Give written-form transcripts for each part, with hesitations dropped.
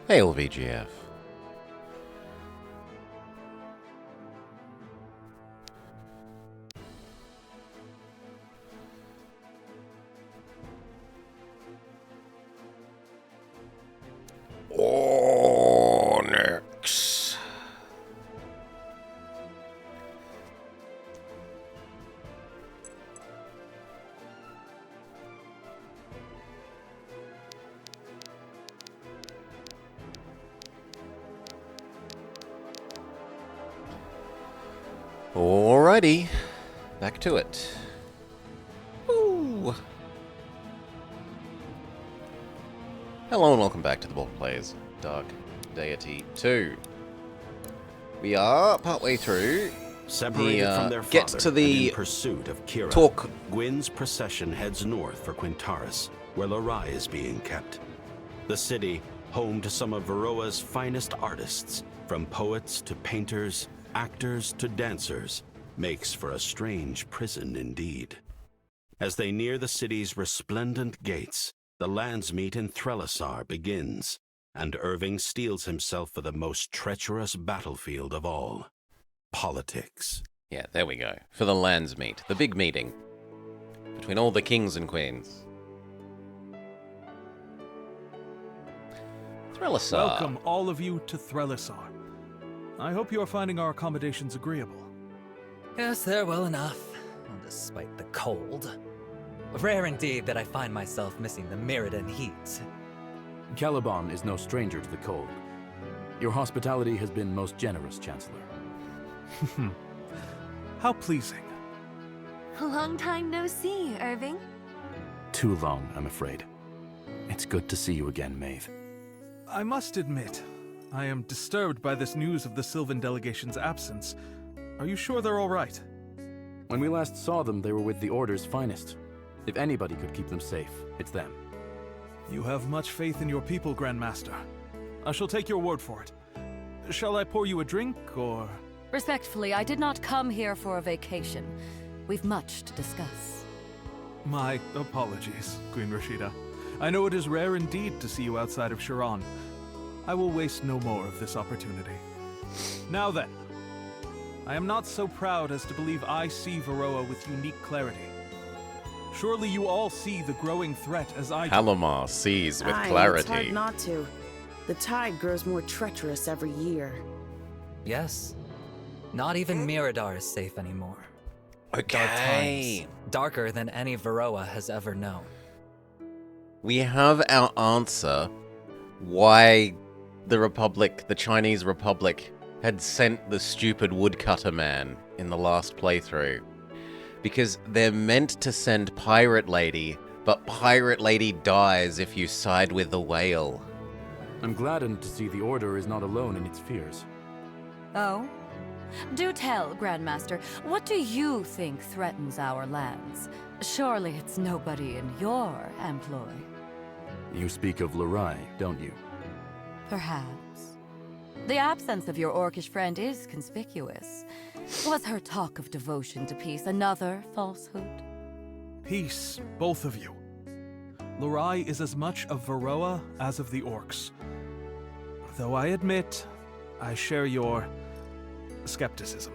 Hail VGF. Onyx. Alrighty, back to it. Woo. Hello and welcome back to the Bold Players Dark Deity 2. We are partway through. Separated from their get father to the and in pursuit of Kira, talk. Gwyn's procession heads north for Quintaris, where Lorai is being kept. The city, home to some of Varroa's finest artists, from poets to painters, actors to dancers, makes for a strange prison indeed. As they near the city's resplendent gates, the landsmeet in Threlisar begins, and Irving steels himself for the most treacherous battlefield of all: politics. Yeah, there we go. For the lands meet, the big meeting between all the kings and queens. Threlisar. Welcome, all of you, to Threlisar. I hope you are finding our accommodations agreeable. Yes, they're well enough, despite the cold. Rare indeed that I find myself missing the Mirrodin heat. Caliban is no stranger to the cold. Your hospitality has been most generous, Chancellor. How pleasing. A long time no see, Irving. Too long, I'm afraid. It's good to see you again, Maeve. I must admit, I am disturbed by this news of the Sylvan delegation's absence. Are you sure they're all right? When we last saw them, they were with the Order's finest. If anybody could keep them safe, it's them. You have much faith in your people, Grandmaster. I shall take your word for it. Shall I pour you a drink, or...? Respectfully, I did not come here for a vacation. We've much to discuss. My apologies, Queen Rashida. I know it is rare indeed to see you outside of Sharon. I will waste no more of this opportunity. Now then, I am not so proud as to believe I see Varroa with unique clarity. Surely you all see the growing threat as I do. Halamar sees with Aye, clarity. It's hard not to. The tide grows more treacherous every year. Yes. Not even Miradar is safe anymore. Dark Okay. times, darker than any Varroa has ever known. We have our answer why the Republic, the Chinese Republic, had sent the stupid woodcutter man in the last playthrough. Because they're meant to send Pirate Lady, but Pirate Lady dies if you side with the whale. I'm gladdened to see the Order is not alone in its fears. Oh? Do tell, Grandmaster, what do you think threatens our lands? Surely it's nobody in your employ. You speak of Lorai, don't you? Perhaps. The absence of your orcish friend is conspicuous. Was her talk of devotion to peace another falsehood? Peace, both of you. Lorai is as much of Varroa as of the orcs. Though I admit, I share your skepticism.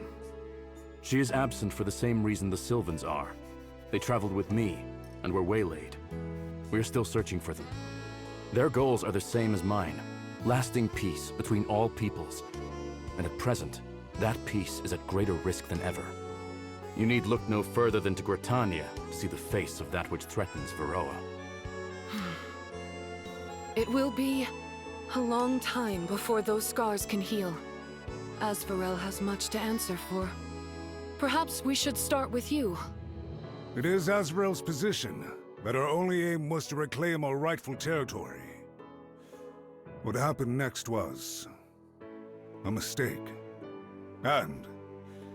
She is absent for the same reason the Sylvans are. They traveled with me, and were waylaid. We're still searching for them. Their goals are the same as mine. Lasting peace between all peoples. And at present, that peace is at greater risk than ever. You need look no further than to Gritania to see the face of that which threatens Varroa. It will be a long time before those scars can heal. Asvarel has much to answer for. Perhaps we should start with you. It is Azrael's position that our only aim was to reclaim our rightful territory. What happened next was a mistake. And,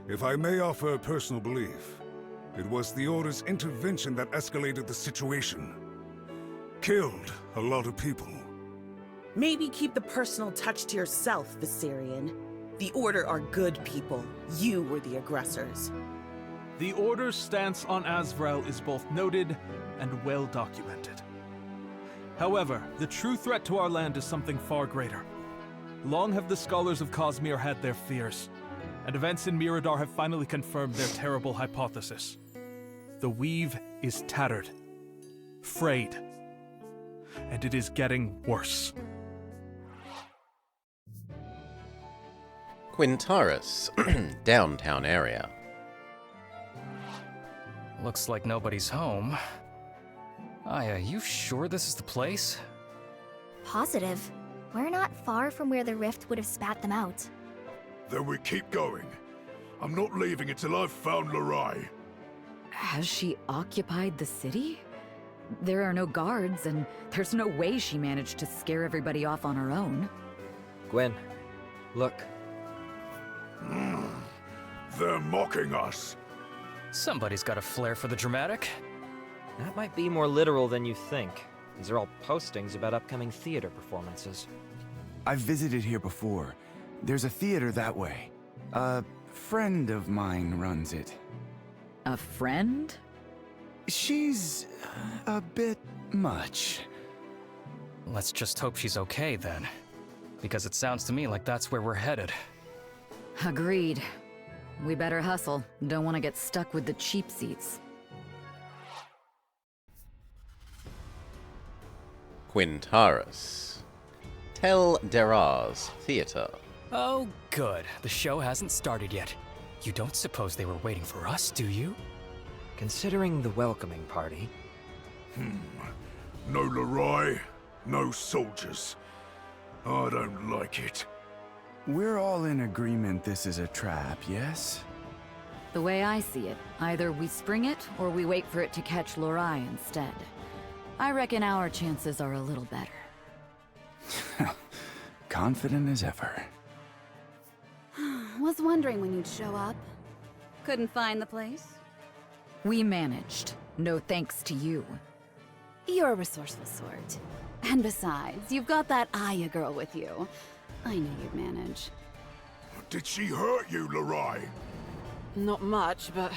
if I may offer a personal belief, it was the Order's intervention that escalated the situation. Killed a lot of people. Maybe keep the personal touch to yourself, Viserion. The Order are good people. You were the aggressors. The Order's stance on Azrael is both noted and well documented. However, the true threat to our land is something far greater. Long have the scholars of Cosmere had their fears, and events in Mirador have finally confirmed their terrible hypothesis. The weave is tattered, frayed, and it is getting worse. Quintaris, downtown area. Looks like nobody's home. Aya, you sure this is the place? Positive. We're not far from where the rift would have spat them out. Then we keep going. I'm not leaving until I've found Lorai. Has she occupied the city? There are no guards, and there's no way she managed to scare everybody off on her own. Gwen, look. They're mocking us. Somebody's got a flair for the dramatic. That might be more literal than you think. These are all postings about upcoming theater performances. I've visited here before. There's a theater that way. A friend of mine runs it. A friend? She's a bit much. Let's just hope she's okay then. Because it sounds to me like that's where we're headed. Agreed. We better hustle. Don't want to get stuck with the cheap seats. Quintaris. Tel Deraz Theater. Oh, good. The show hasn't started yet. You don't suppose they were waiting for us, do you? Considering the welcoming party. No Lorai, no soldiers. I don't like it. We're all in agreement this is a trap, yes? The way I see it, either we spring it or we wait for it to catch Lorai instead. I reckon our chances are a little better. Confident as ever. Was wondering when you'd show up. Couldn't find the place? We managed. No thanks to you. You're a resourceful sort. And besides, you've got that Aya girl with you. I knew you'd manage. Did she hurt you, Lorai? Not much, but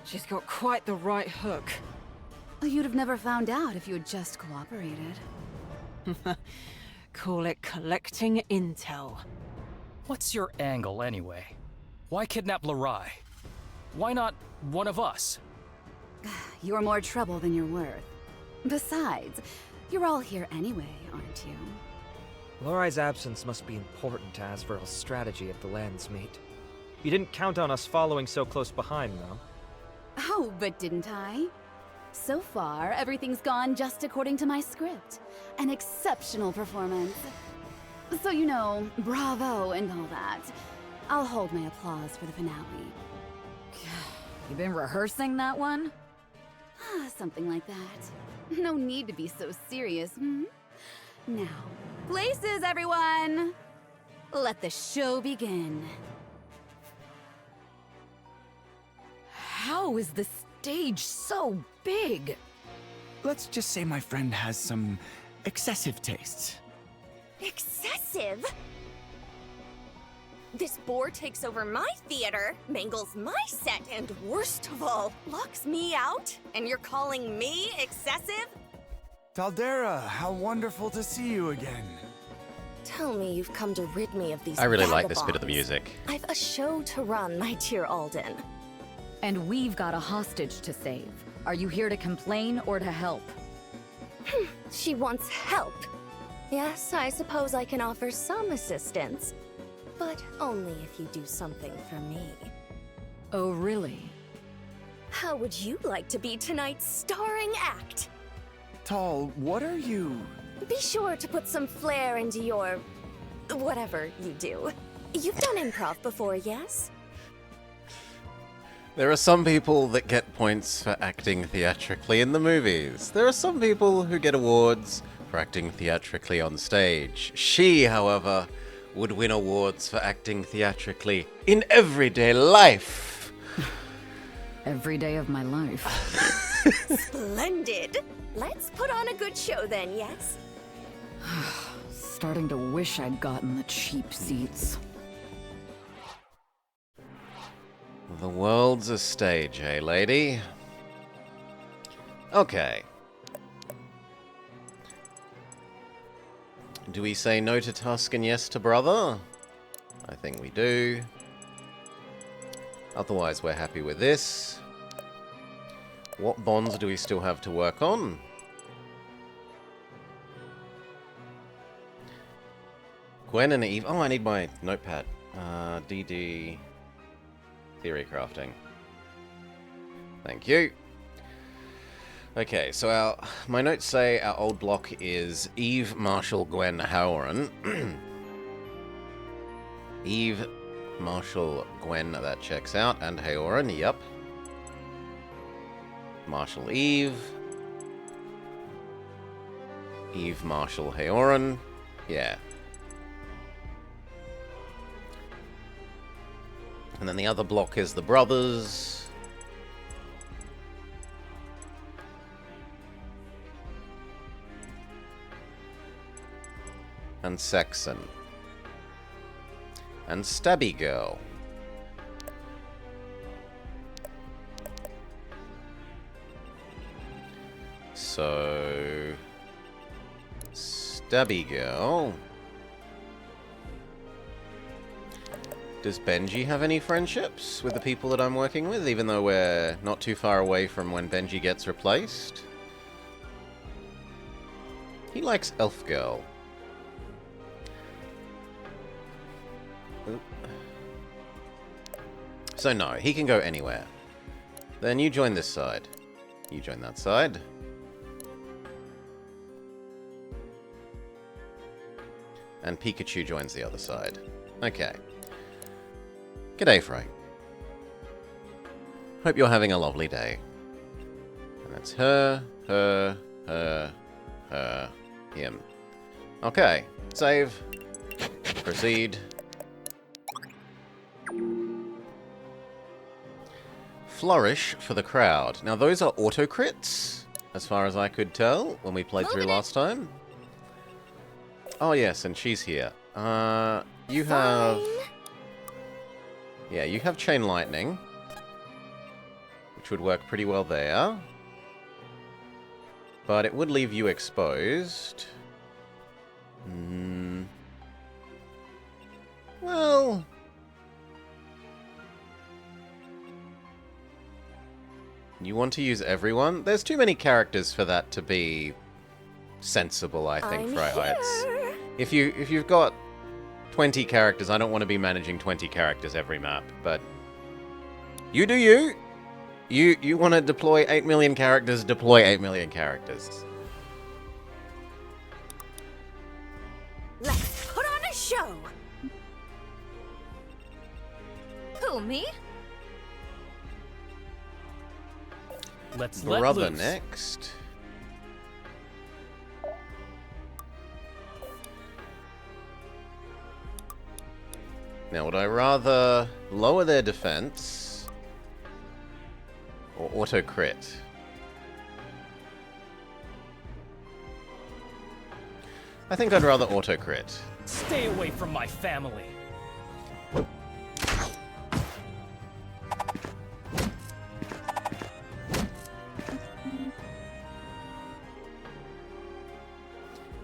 she's got quite the right hook. You'd have never found out if you had just cooperated. Call it collecting intel. What's your angle anyway? Why kidnap Lorai? Why not one of us? You're more trouble than you're worth. Besides, you're all here anyway, aren't you? Lorai's absence must be important to Asveral's strategy at the Lands Meet. You didn't count on us following so close behind, though. Oh, but didn't I? So far, everything's gone just according to my script. An exceptional performance. So, you know, bravo and all that. I'll hold my applause for the finale. You been rehearsing that one? Something like that. No need to be so serious, hmm? Now, places, everyone! Let the show begin. How is the stage so big? Let's just say my friend has some excessive tastes. Excessive? This boar takes over my theater, mangles my set, and worst of all, locks me out? And you're calling me excessive? Taldera, how wonderful to see you again. Tell me you've come to rid me of these I really like this bit of the vagabonds. music. I've a show to run, my dear Alden. And we've got a hostage to save. Are you here to complain or to help? She wants help. Yes, I suppose I can offer some assistance. But only if you do something for me. Oh, really? How would you like to be tonight's starring act? Tal, what are you? Be sure to put some flair into your... whatever you do. You've done improv before, yes? There are some people that get points for acting theatrically in the movies. There are some people who get awards for acting theatrically on stage. She, however, would win awards for acting theatrically in everyday life. Every day of my life. Splendid! Let's put on a good show then, yes? Starting to wish I'd gotten the cheap seats. The world's a stage, eh, lady? Okay. Do we say no to Tusk and yes to brother? I think we do. Otherwise, we're happy with this. What bonds do we still have to work on? Gwen and Eve. Oh, I need my notepad. DD. Theory crafting. Thank you. Okay, so my notes say our old block is Eve, Marshall, Gwen, Howren. Eve, Marshall, Gwen, that checks out, and Haoran, yep. Marshall, Eve. Eve, Marshall, Haoran, yeah. And then the other block is the brothers. And Saxon. And Stabby Girl. So... Stabby Girl. Does Benji have any friendships with the people that I'm working with, even though we're not too far away from when Benji gets replaced? He likes Elf Girl. So no, he can go anywhere. Then you join this side. You join that side. And Pikachu joins the other side. Okay. G'day, Frey. Hope you're having a lovely day. And that's her, him. Okay, save. Proceed. Flourish for the crowd. Now those are auto crits, as far as I could tell when we played through last time. Oh yes, and she's here. You have... Yeah, you have Chain Lightning, which would work pretty well there. But it would leave you exposed. Well... You want to use everyone? There's too many characters for that to be sensible, I think, Frey Heights. If you've got 20 characters, I don't want to be managing 20 characters every map, but you do you. You want to deploy 8 million characters, deploy 8 million characters. Let's put on a show. Who, me? Let's let Brother loose. next. Now, would I rather lower their defense or auto crit? I think I'd rather auto crit. Stay away from my family.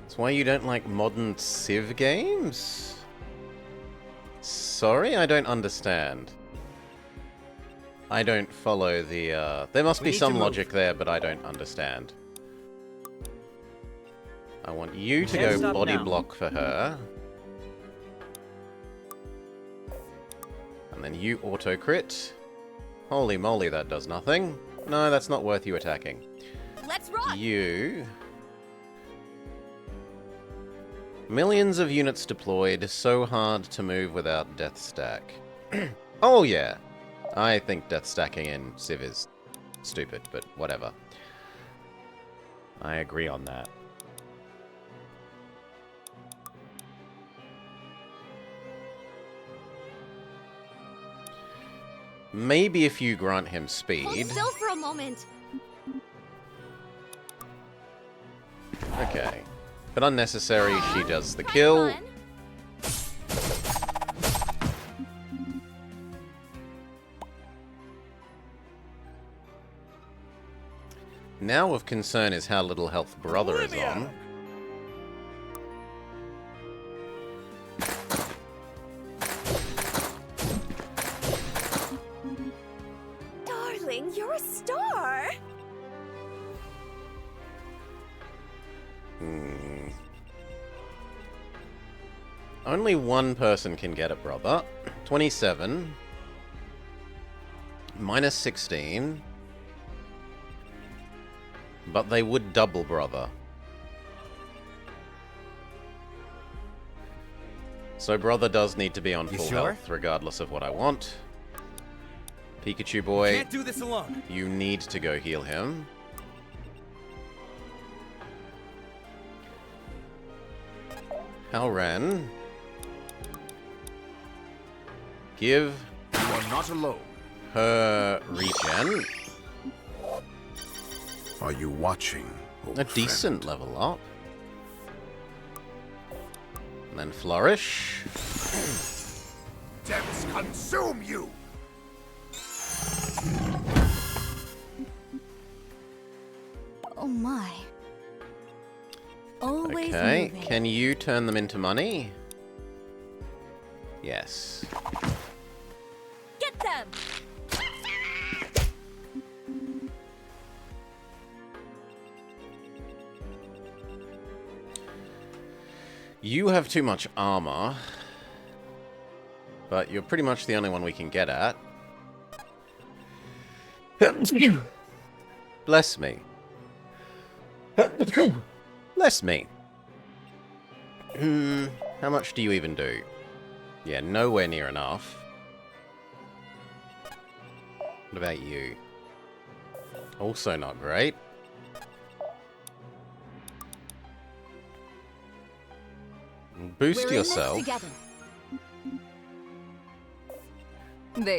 That's why you don't like modern Civ games? Sorry, I don't understand. I don't follow the, there must be some logic there, but I don't understand. I want you to go body block for her. And then you auto crit. Holy moly, that does nothing. No, that's not worth you attacking. Let's rock. You... Millions of units deployed, so hard to move without death stack. Oh yeah, I think death stacking in Civ is stupid, but whatever. I agree on that. Maybe if you grant him speed. Hold still for a moment. Okay. But unnecessary, she does the kill. Now of concern is how little health brother is on. Only one person can get it, brother. 27. Minus 16. But they would double, brother. So brother does need to be on full health, regardless of what I want. Pikachu boy, Can't do this alone. You need to go heal him. Halran. Give You are not alone. her regen. Are you watching? A decent level up. And then flourish. Depths consume you. Oh my. Always Okay, moving. can you turn them into money? Yes. Get them! You have too much armor, but you're pretty much the only one we can get at. Bless me. Bless me. How much do you even do? Yeah, nowhere near enough. What about you? Also not great. Boost yourself.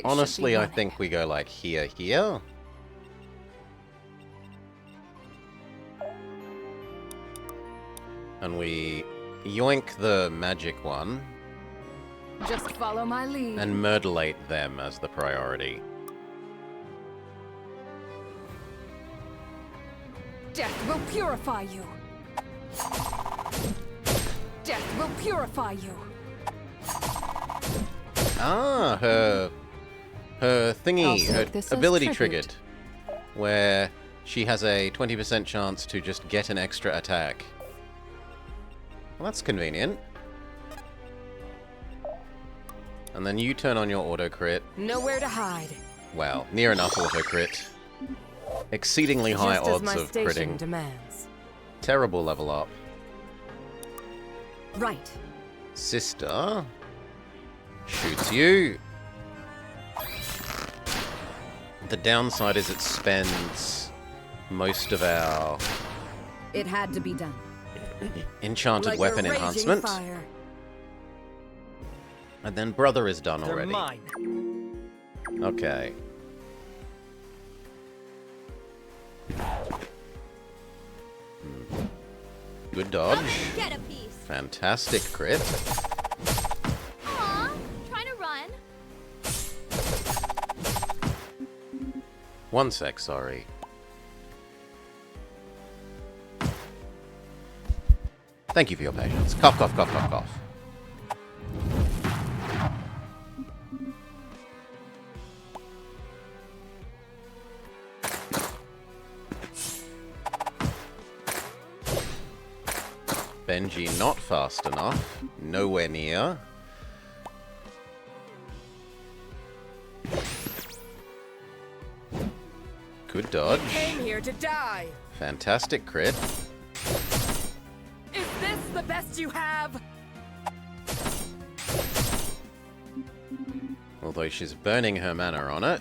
Honestly, I think we go like here. And we yoink the magic one. Just follow my lead. And murderate them as the priority. Death will purify you. Death will purify you. Ah, her thingy, her ability triggered, where she has a 20% chance to just get an extra attack. Well, that's convenient. And then you turn on your auto crit. Nowhere to hide. Well, near enough auto crit. Exceedingly high Just as odds my of station critting. demands. Terrible level up. Right. Sister shoots you. The downside is it spends most of our It had to be done. enchanted Like a weapon raging enhancement. fire. And then brother is done They're already. mine. Okay. Good dodge. Get a piece. Fantastic crit. Aw, trying to run. One sec, sorry. Thank you for your patience. Cough, cough, cough, cough, cough. Benji not fast enough. Nowhere near. Good dodge. Came here to die. Fantastic crit. Is this the best you have? Although she's burning her mana on it.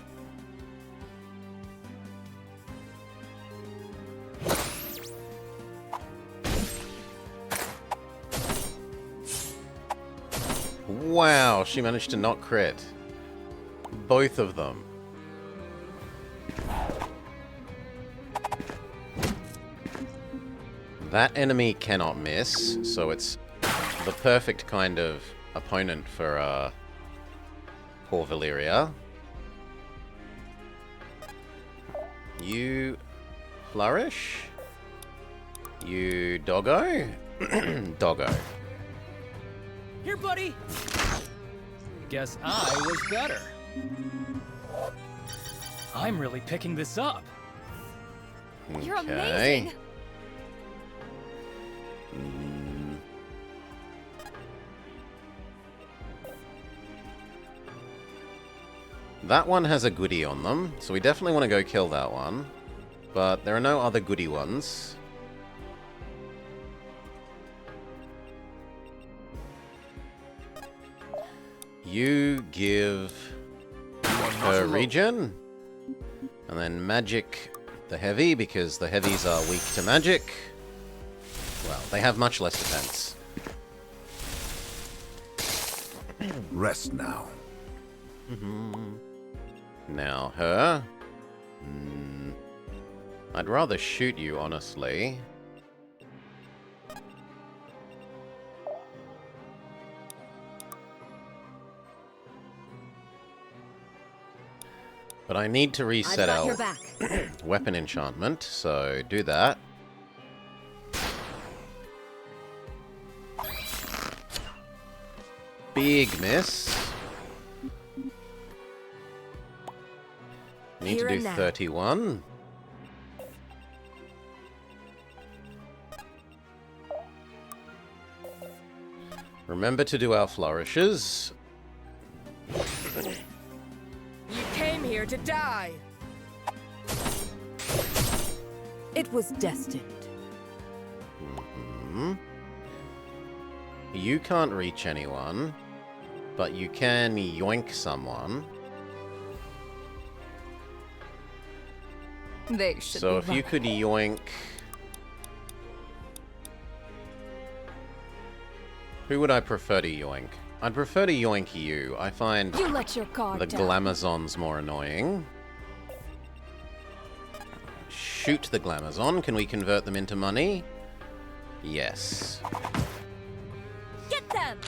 Wow, she managed to not crit. Both of them. That enemy cannot miss, so it's the perfect kind of opponent for poor Valyria. You flourish. You doggo. Doggo. Here, buddy. Guess I was better. I'm really picking this up. You're Okay. amazing. That one has a goodie on them, so we definitely want to go kill that one. But there are no other goodie ones. You give her regen, and then magic the heavy, because the heavies are weak to magic. Well, they have much less defense. Rest now. Now her. I'd rather shoot you, honestly. But I need to reset our weapon enchantment, so do that. Big miss. Need to do 31. Remember to do our flourishes. You came here to die. It was destined. You can't reach anyone, but you can yoink someone. They should So be if you could yoink... Who would I prefer to yoink? I'd prefer to yoink you. I find You let your guard the down. Glamazons more annoying. Shoot the Glamazon. Can we convert them into money? Yes. Get them!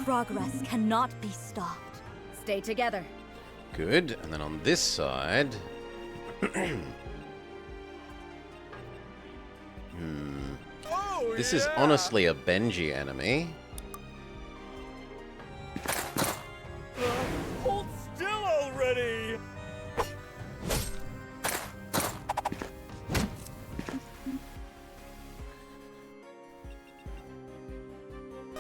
Progress cannot be stopped. Stay together. Good. And then on this side... This is honestly a Benji enemy. Hold still already!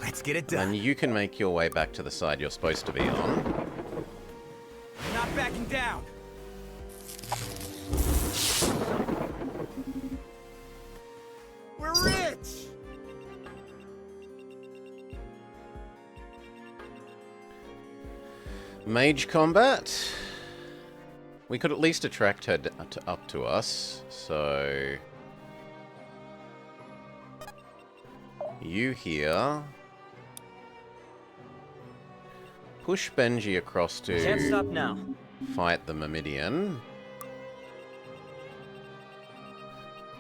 Let's get it done. And you can make your way back to the side you're supposed to be on. I'm not backing down. We're rich! Mage combat. We could at least attract her up to us, so... You here. Push Benji across to... Can't stop now. Fight the Myrmidian.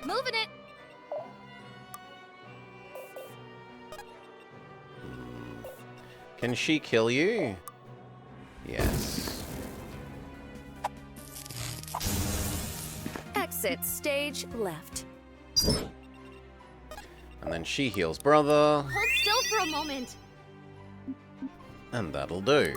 Moving it. Can she kill you? Yes. Exit stage left. And then she heals brother. Hold still for a moment. And that'll do.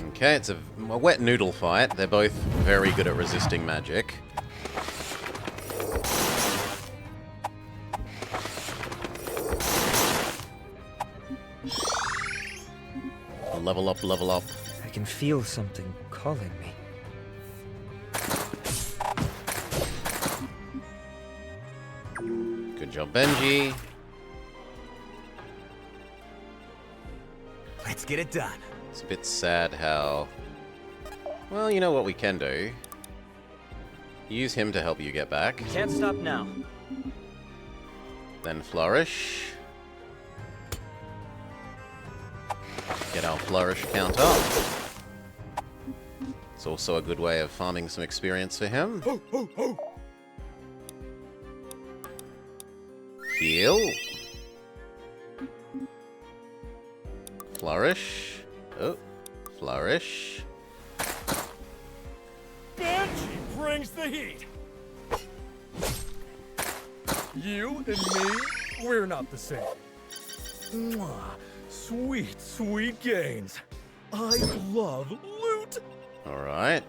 Okay, it's a wet noodle fight. They're both very good at resisting magic. Level up, level up. I can feel something calling me. Good job, Benji. Let's get it done. It's a bit sad how... Well, you know what we can do. Use him to help you get back. Can't stop now. Then flourish. Get our flourish count up. It's also a good way of farming some experience for him. Heal. Flourish. Oh, flourish. Benji brings the heat! You and me, we're not the same. Mwah. Sweet, sweet gains. I love loot. Alright.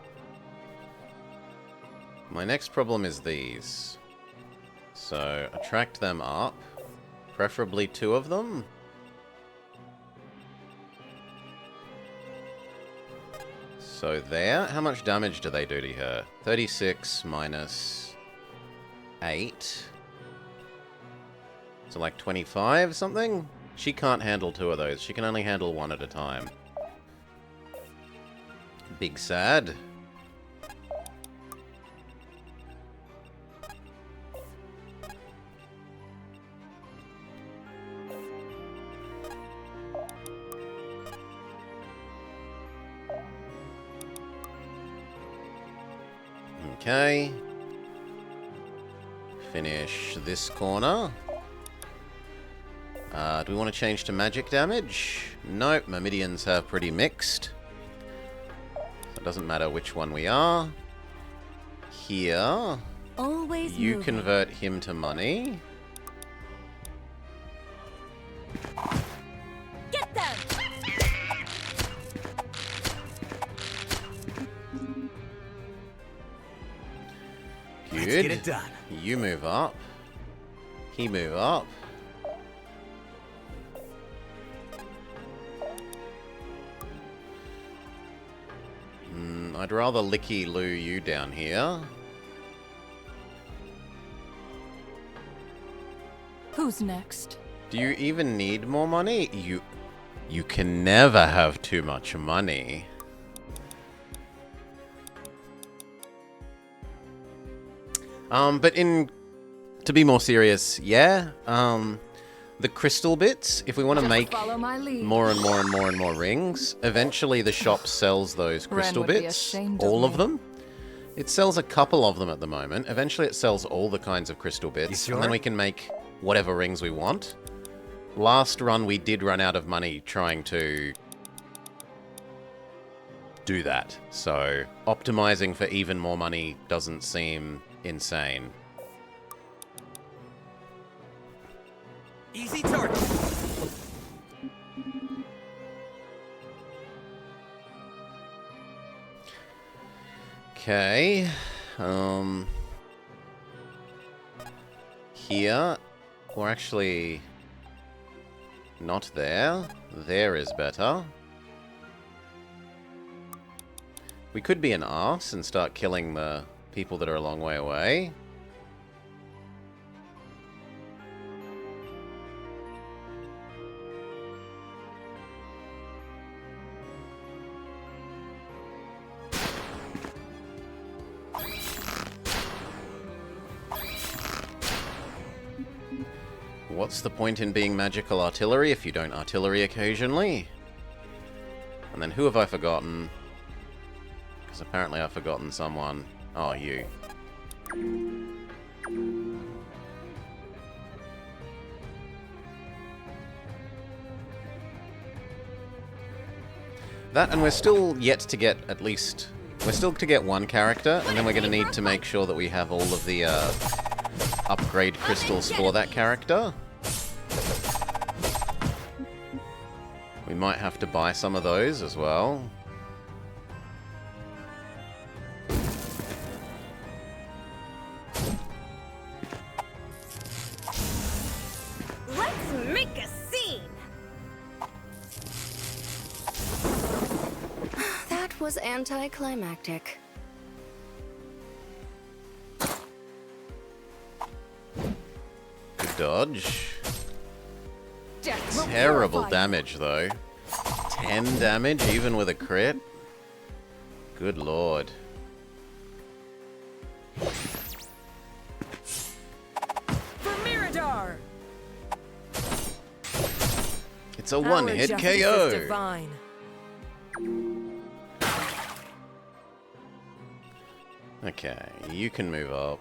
My next problem is these. So, attract them up. Preferably 2 of them. So there, how much damage do they do to her? 36 minus 8. So like 25 something? She can't handle 2 of those. She can only handle 1 at a time. Big sad. Okay. Finish this corner. Do we want to change to magic damage? Nope, Myrmidians have pretty mixed. It doesn't matter which one we are. Here. Always you moving. convert him to money. Get them! Good. Let's get it done. You move up. He move up. I'd rather licky-loo you down here. Who's next? Do you even need more money? You can never have too much money. But to be more serious, yeah. The crystal bits, if we want to make more and more and more and more rings, eventually the shop sells those crystal bits, all of them. It sells a couple of them at the moment. Eventually it sells all the kinds of crystal bits, and then we can make whatever rings we want. Last run we did run out of money trying to do that, so optimizing for even more money doesn't seem insane. Easy target. Okay. Here, or actually not there. There is better. We could be an arse and start killing the people that are a long way away. What's the point in being magical artillery if you don't artillery occasionally? And then who have I forgotten? Because apparently I've forgotten someone. Oh, you. That, and we're still yet to get at least... We're still to get one character, and then we're going to need to make sure that we have all of the upgrade crystals for that character. We might have to buy some of those as well. Let's make a scene! That was anticlimactic. Good dodge. Terrible damage, though. 10 damage, even with a crit? Good lord. For Mirador! It's a one-hit KO! Divine. Okay, you can move up.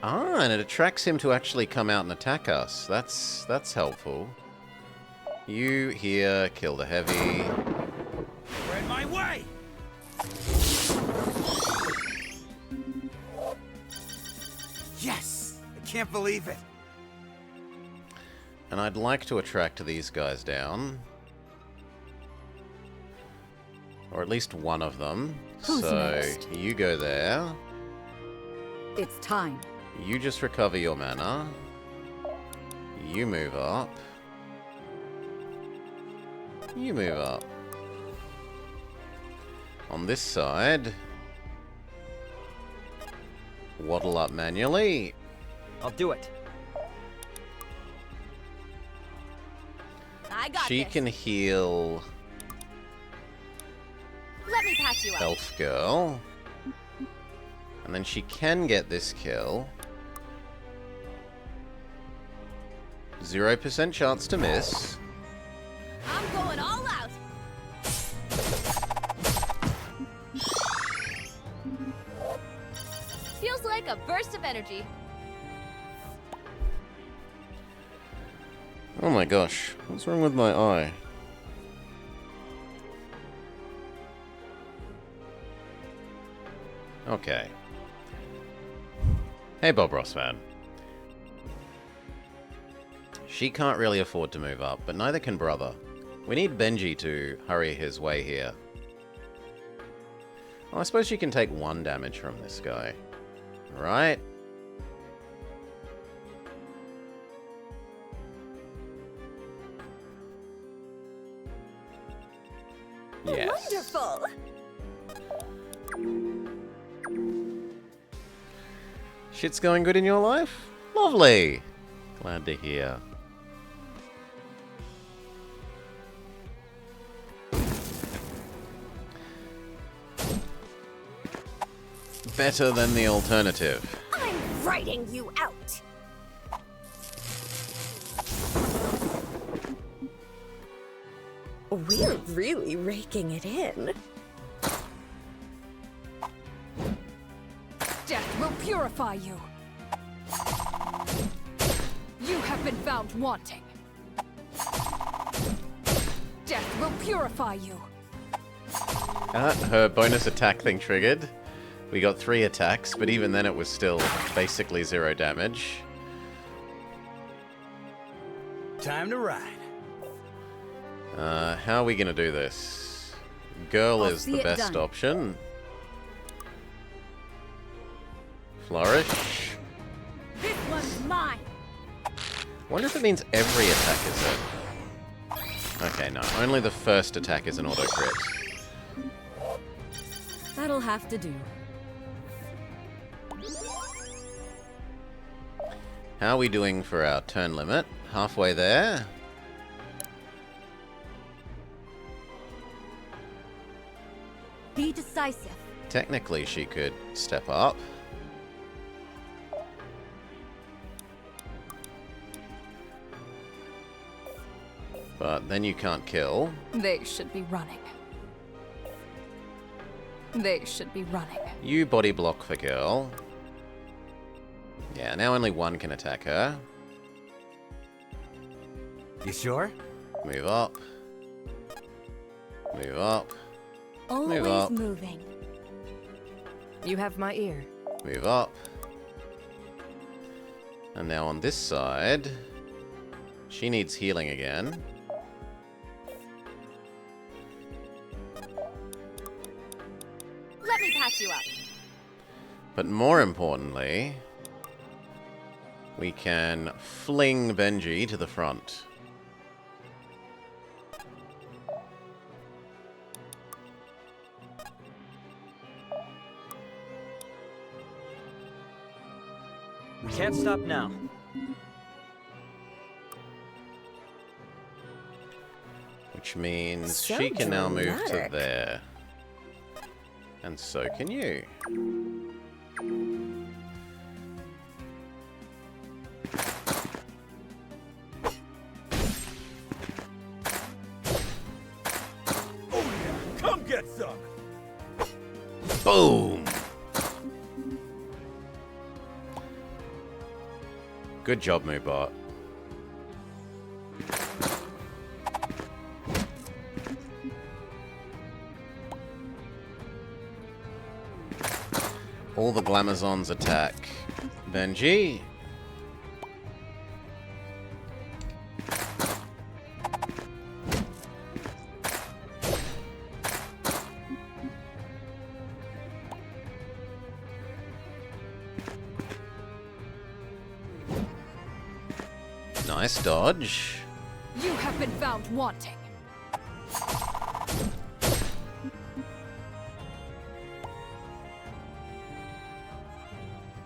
Ah, and it attracts him to actually come out and attack us. That's helpful. You here, kill the heavy. You're in my way! can't believe it. And I'd like to attract these guys down. Or at least one of them. Who's so, next? you go there. It's time. You just recover your mana. You move up. You move up. On this side, waddle up manually. I'll do it. I got She this. can heal Let me patch you up. Elf Girl. And then she can get this kill. 0% chance to miss. I'm going all out. Feels like a burst of energy. Oh my gosh, what's wrong with my eye? Okay. Hey Bob Ross fan. She can't really afford to move up, but neither can Brother. We need Benji to hurry his way here. Oh, I suppose she can take 1 damage from this guy. Right? Yes. Wonderful. Shit's going good in your life? Lovely! Glad to hear. Better than the alternative. I'm writing you out. We're really raking it in. Death will purify you. You have been found wanting. Death will purify you. Her bonus attack thing triggered. We got 3 attacks, but even then it was still basically 0 damage. Time to ride. How are we gonna do this? Girl I'll is see the it best done. option. Flourish. This one's mine. Wonder if it means every attack is it. Okay, no. Only the first attack is an auto crit. That'll have to do. How are we doing for our turn limit? Halfway there. Be decisive. Technically, she could step up. But then you can't kill. They should be running. They should be running. You body block for girl. Yeah, now only 1 can attack her. You sure? Move up. Move up. Always up. moving. You have my ear. Move up. And now on this side, she needs healing again. Let me patch you up. But more importantly, we can fling Benji to the front. We can't stop now. Which means So she can now move to dramatic. there. And so can you. Come get some! Boom! Good job, Moobot. All the Glamazons attack Benji. Nice dodge. You have been found wanting.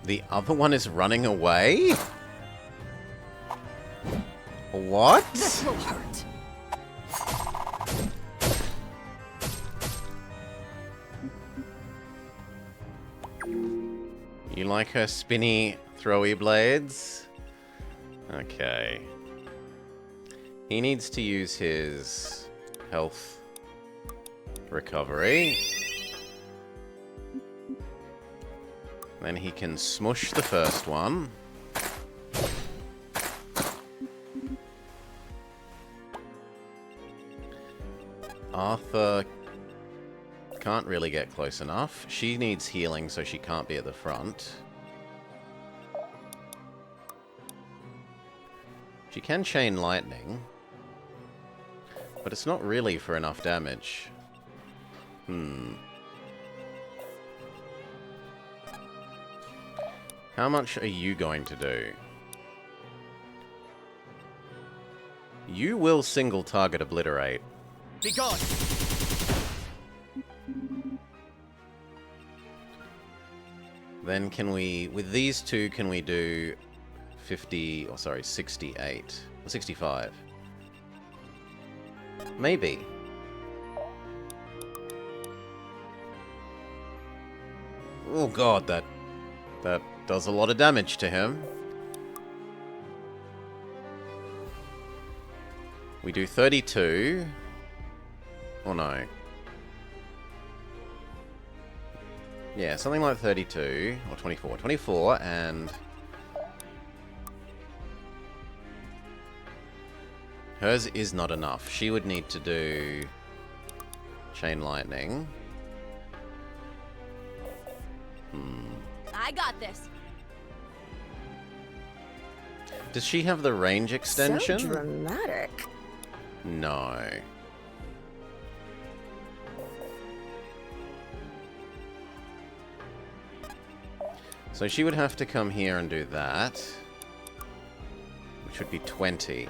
The other one is running away? What? This will hurt. You like her spinny, throwy blades? Okay. He needs to use his health recovery. Then he can smush the first one. Arthur can't really get close enough. She needs healing, so she can't be at the front. She can chain lightning, but it's not really for enough damage. How much are you going to do? You will single target obliterate. Be gone! Then can we, with these two, can we do 50, or sorry, 68, or 65? Maybe. Oh god, that does a lot of damage to him. We do 32. Or no. Yeah, something like 32, or 24. 24, and... hers is not enough. She would need to do... chain lightning. I got this. Does she have the range extension? So dramatic. No. So she would have to come here and do that, which would be 20.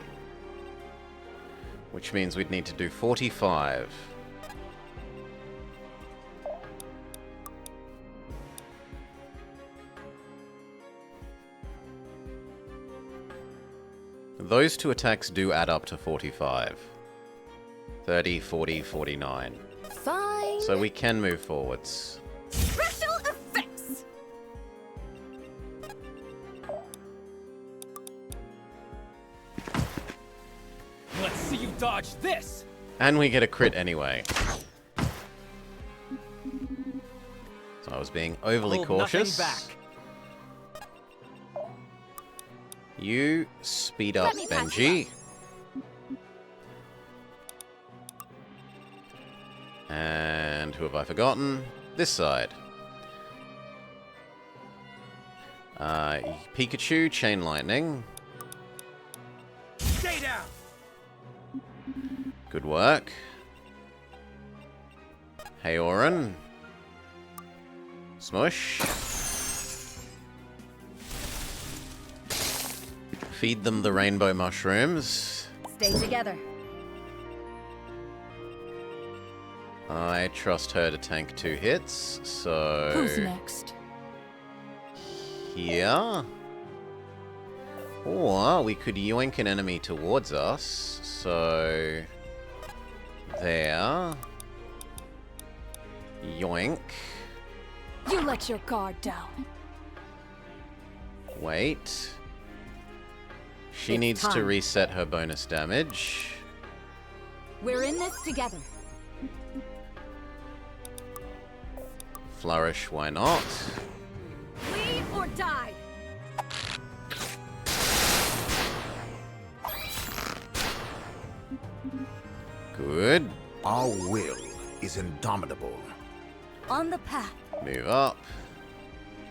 Which means we'd need to do 45. Those two attacks do add up to 45. 30, 40, 49. Fine. So we can move forwards. Special effects. Let's see you dodge this! And we get a crit anyway. So I was being overly Hold cautious. nothing back. You speed up, Let me pass Benji. And who have I forgotten? This side. Pikachu, Chain Lightning. Stay down. Good work. Hey, Oren. Smush. Feed them the rainbow mushrooms. Stay together. I trust her to tank 2 hits, so... Who's next? Here. Or we could yoink an enemy towards us, so... There. Yoink. You let your guard down. Wait. She It's needs to time. reset her bonus damage. We're in this together. Flourish, why not? Lead or die. Good. Our will is indomitable. On the path. Move up.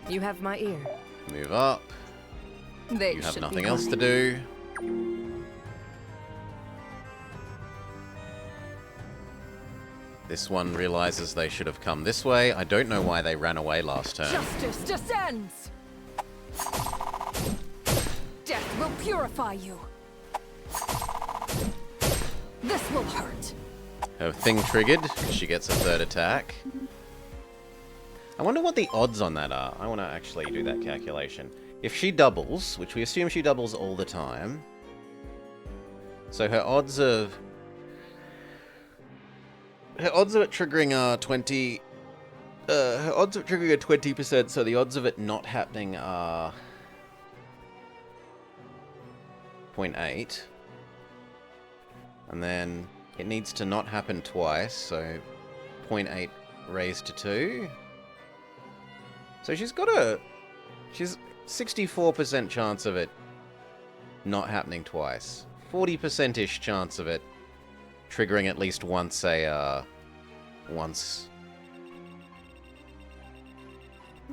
You have my ear. Move up. They You have should nothing be else to hunting. do. This one realizes they should have come this way. I don't know why they ran away last turn. Justice descends! Death will purify you! This will hurt. Her thing triggered. She gets a third attack. I wonder what the odds on that are. I want to actually do that calculation. If she doubles, which we assume she doubles all the time, so her odds of it triggering are 20. Her odds of triggering are 20%. So the odds of it not happening are 0.8, and then it needs to not happen twice. So 0.8 raised to 2. So she's 64% chance of it not happening twice. 40%-ish chance of it triggering at least once once.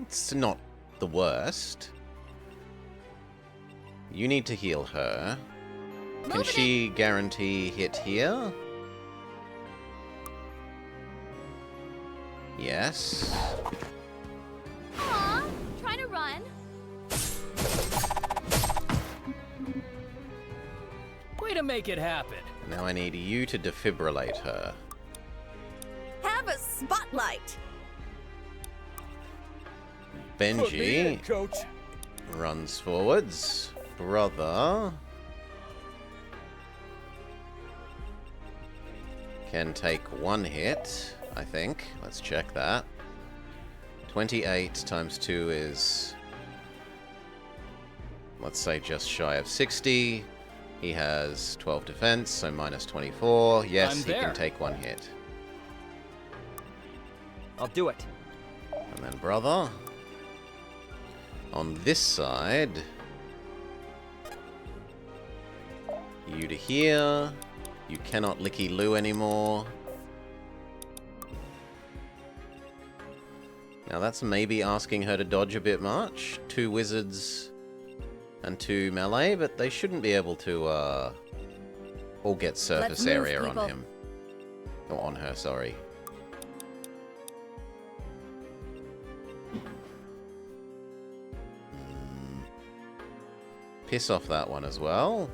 It's not the worst. You need to heal her. Can she guarantee hit here? Yes. Aw, trying to run. Way to make it happen. Now I need you to defibrillate her. Have a spotlight. Benji runs forwards. Brother can take 1 hit, I think. Let's check that. 28 times 2 is, let's say, just shy of 60. He has 12 defense, so minus 24. Yes, he can take 1 hit. I'll do it. And then brother. On this side, you to here. You cannot licky loo anymore. Now that's maybe asking her to dodge a bit much. 2 wizards and 2 melee, but they shouldn't be able to all get surface area on him. Or on her, sorry. Piss off that one as well.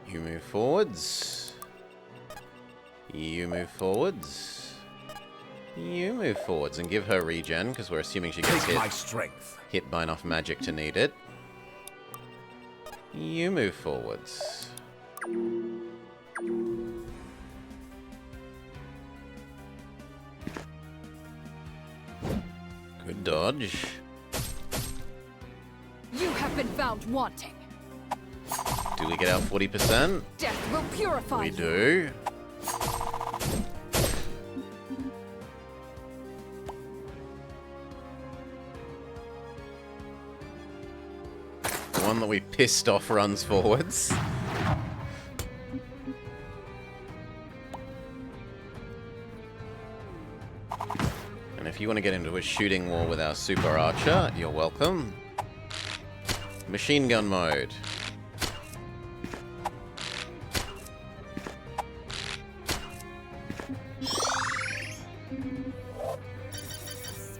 You move forwards. You move forwards. You move forwards and give her regen, because we're assuming she gets hit by enough magic to need it. You move forwards. Good dodge. You have been found wanting. Do we get out 40%? Death will purify We you. do. The one that we pissed off runs forwards. And if you want to get into a shooting war with our super archer, you're welcome. Machine gun mode.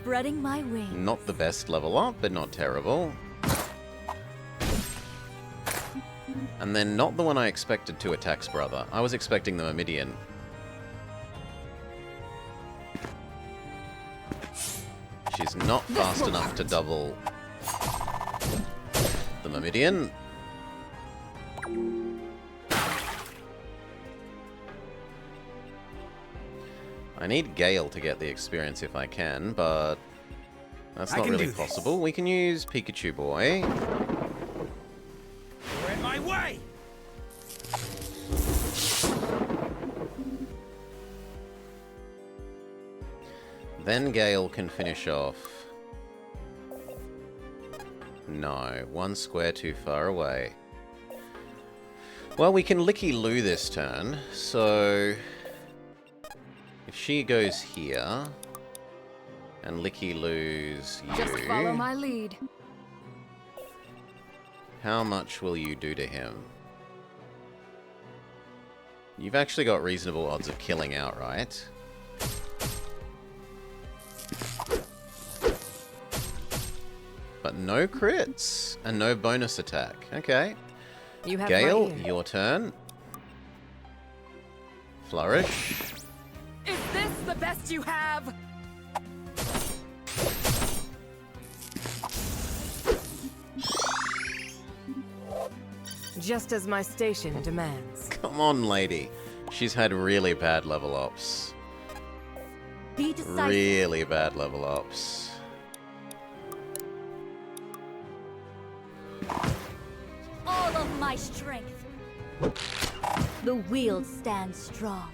Spreading my wings. Not the best level up, but not terrible. And then not the one I expected to attack's brother. I was expecting the Myrmidian. She's not fast enough to double the Myrmidian. I need Gale to get the experience if I can, but that's not really possible. We can use Pikachu Boy. You're in my way! Then Gale can finish off. No, 1 square too far away. Well, we can Licky Loo this turn, so if she goes here and Licky Loo's you, Just follow my lead. how much will you do to him? You've actually got reasonable odds of killing outright. But no crits and no bonus attack. Okay. You have Gale, my ear. your turn. Flourish. Is this the best you have? Just as my station demands. Come on, lady. She's had really bad level ups. Be decisive. Really bad level ups. All of my strength. The wheel stands strong.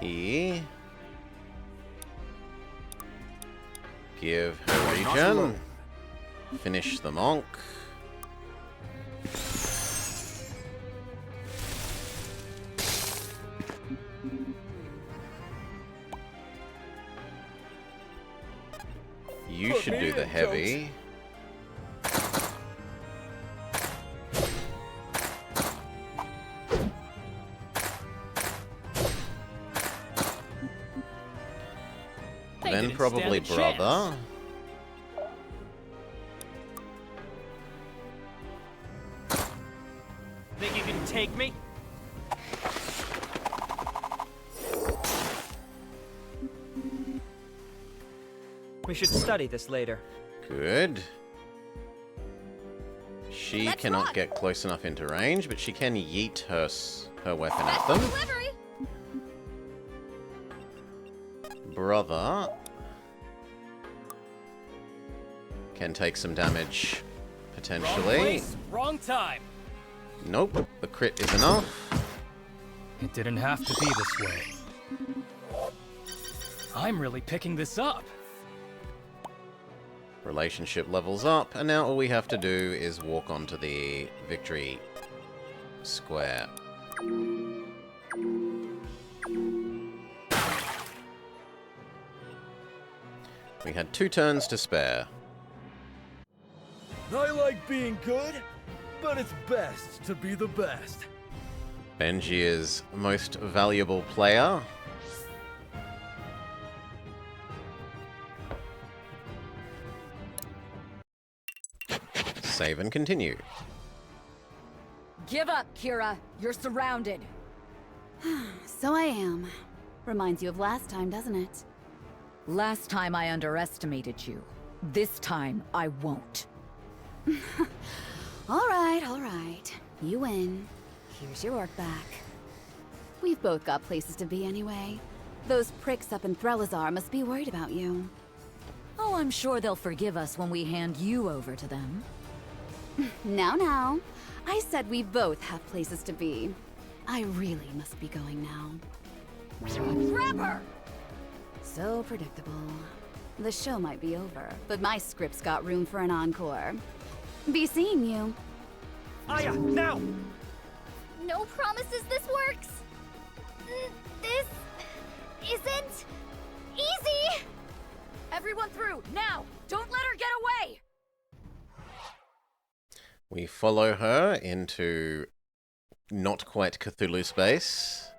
Here. Give her regen. Finish the monk. You should do the heavy. Then probably brother. Think you can take me? We should study this later. Good. She cannot get close enough into range, but she can yeet her weapon at them. Brother can take some damage, potentially. Wrong place, wrong time. Nope, the crit is enough. It didn't have to be this way. I'm really picking this up. Relationship levels up, and now all we have to do is walk onto the victory square. We had 2 turns to spare. I like being good, but it's best to be the best. Benji is most valuable player. Save and continue. Give up, Kira. You're surrounded. So I am. Reminds you of last time, doesn't it? Last time I underestimated you. This time I won't. All right. You win. Here's your orc back. We've both got places to be anyway. Those pricks up in Threlazar must be worried about you. Oh, I'm sure they'll forgive us when we hand you over to them. Now. I said we both have places to be. I really must be going now. Grab her! So predictable. The show might be over, but my script's got room for an encore. Be seeing you. Aya, now! No promises this works. This isn't easy. Everyone through, now! Don't let her get away! We follow her into not quite Cthulhu space.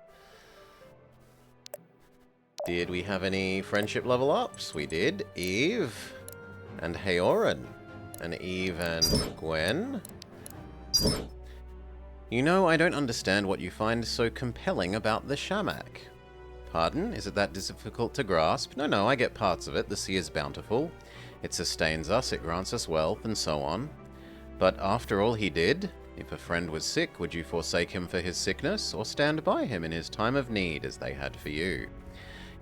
Did we have any friendship level ups? We did. Eve and Heoran. And Eve and Gwen. You know, I don't understand what you find so compelling about the Shamak. Pardon? Is it that difficult to grasp? No, I get parts of it. The sea is bountiful. It sustains us, it grants us wealth, and so on. But after all he did, if a friend was sick, would you forsake him for his sickness, or stand by him in his time of need, as they had for you?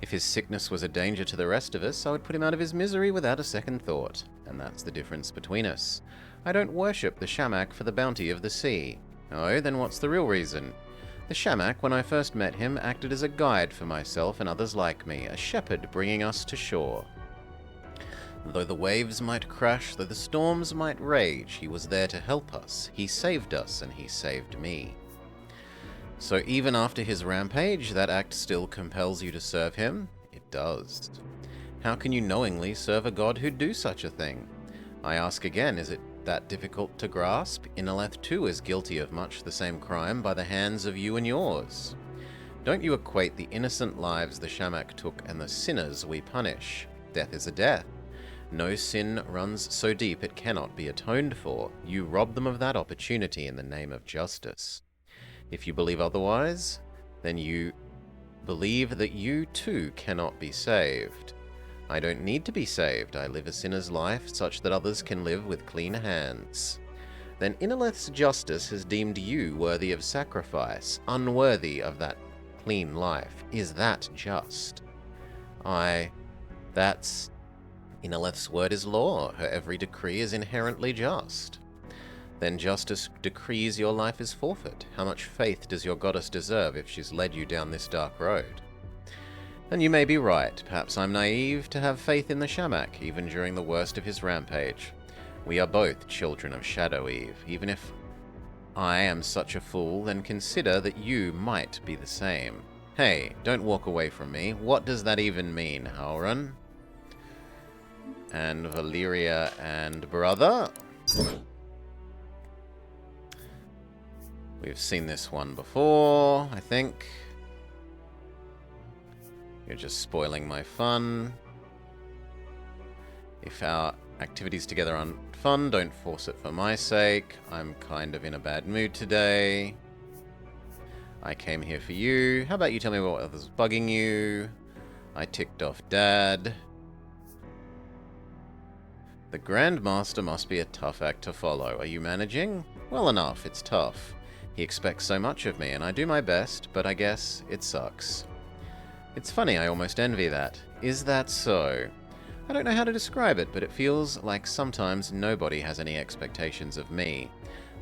If his sickness was a danger to the rest of us, I would put him out of his misery without a second thought. And that's the difference between us. I don't worship the Shamak for the bounty of the sea. Oh, then what's the real reason? The Shamak, when I first met him, acted as a guide for myself and others like me, a shepherd bringing us to shore. Though the waves might crash, though the storms might rage, he was there to help us. He saved us, and he saved me. So even after his rampage, that act still compels you to serve him? It does. How can you knowingly serve a god who'd do such a thing? I ask again, is it that difficult to grasp? Inaleth too is guilty of much the same crime by the hands of you and yours. Don't you equate the innocent lives the Shamak took and the sinners we punish? Death is a death. No sin runs so deep it cannot be atoned for. You rob them of that opportunity in the name of justice. If you believe otherwise, then you believe that you too cannot be saved. I don't need to be saved. I live a sinner's life such that others can live with clean hands. Then Inaleth's justice has deemed you worthy of sacrifice, unworthy of that clean life. Is that just? That's... Inaleth's word is law. Her every decree is inherently just. Then justice decrees your life is forfeit. How much faith does your goddess deserve if she's led you down this dark road? And you may be right. Perhaps I'm naive to have faith in the Shamak, even during the worst of his rampage. We are both children of Shadow Eve. Even if I am such a fool, then consider that you might be the same. Hey, don't walk away from me. What does that even mean, Hauran? And Valyria and brother? We've seen this one before, I think. You're just spoiling my fun. If our activities together aren't fun, don't force it for my sake. I'm kind of in a bad mood today. I came here for you. How about you tell me what others bugging you? I ticked off Dad. The Grand Master must be a tough act to follow. Are you managing? Well enough, it's tough. He expects so much of me, and I do my best, but I guess it sucks. It's funny, I almost envy that. Is that so? I don't know how to describe it, but it feels like sometimes nobody has any expectations of me.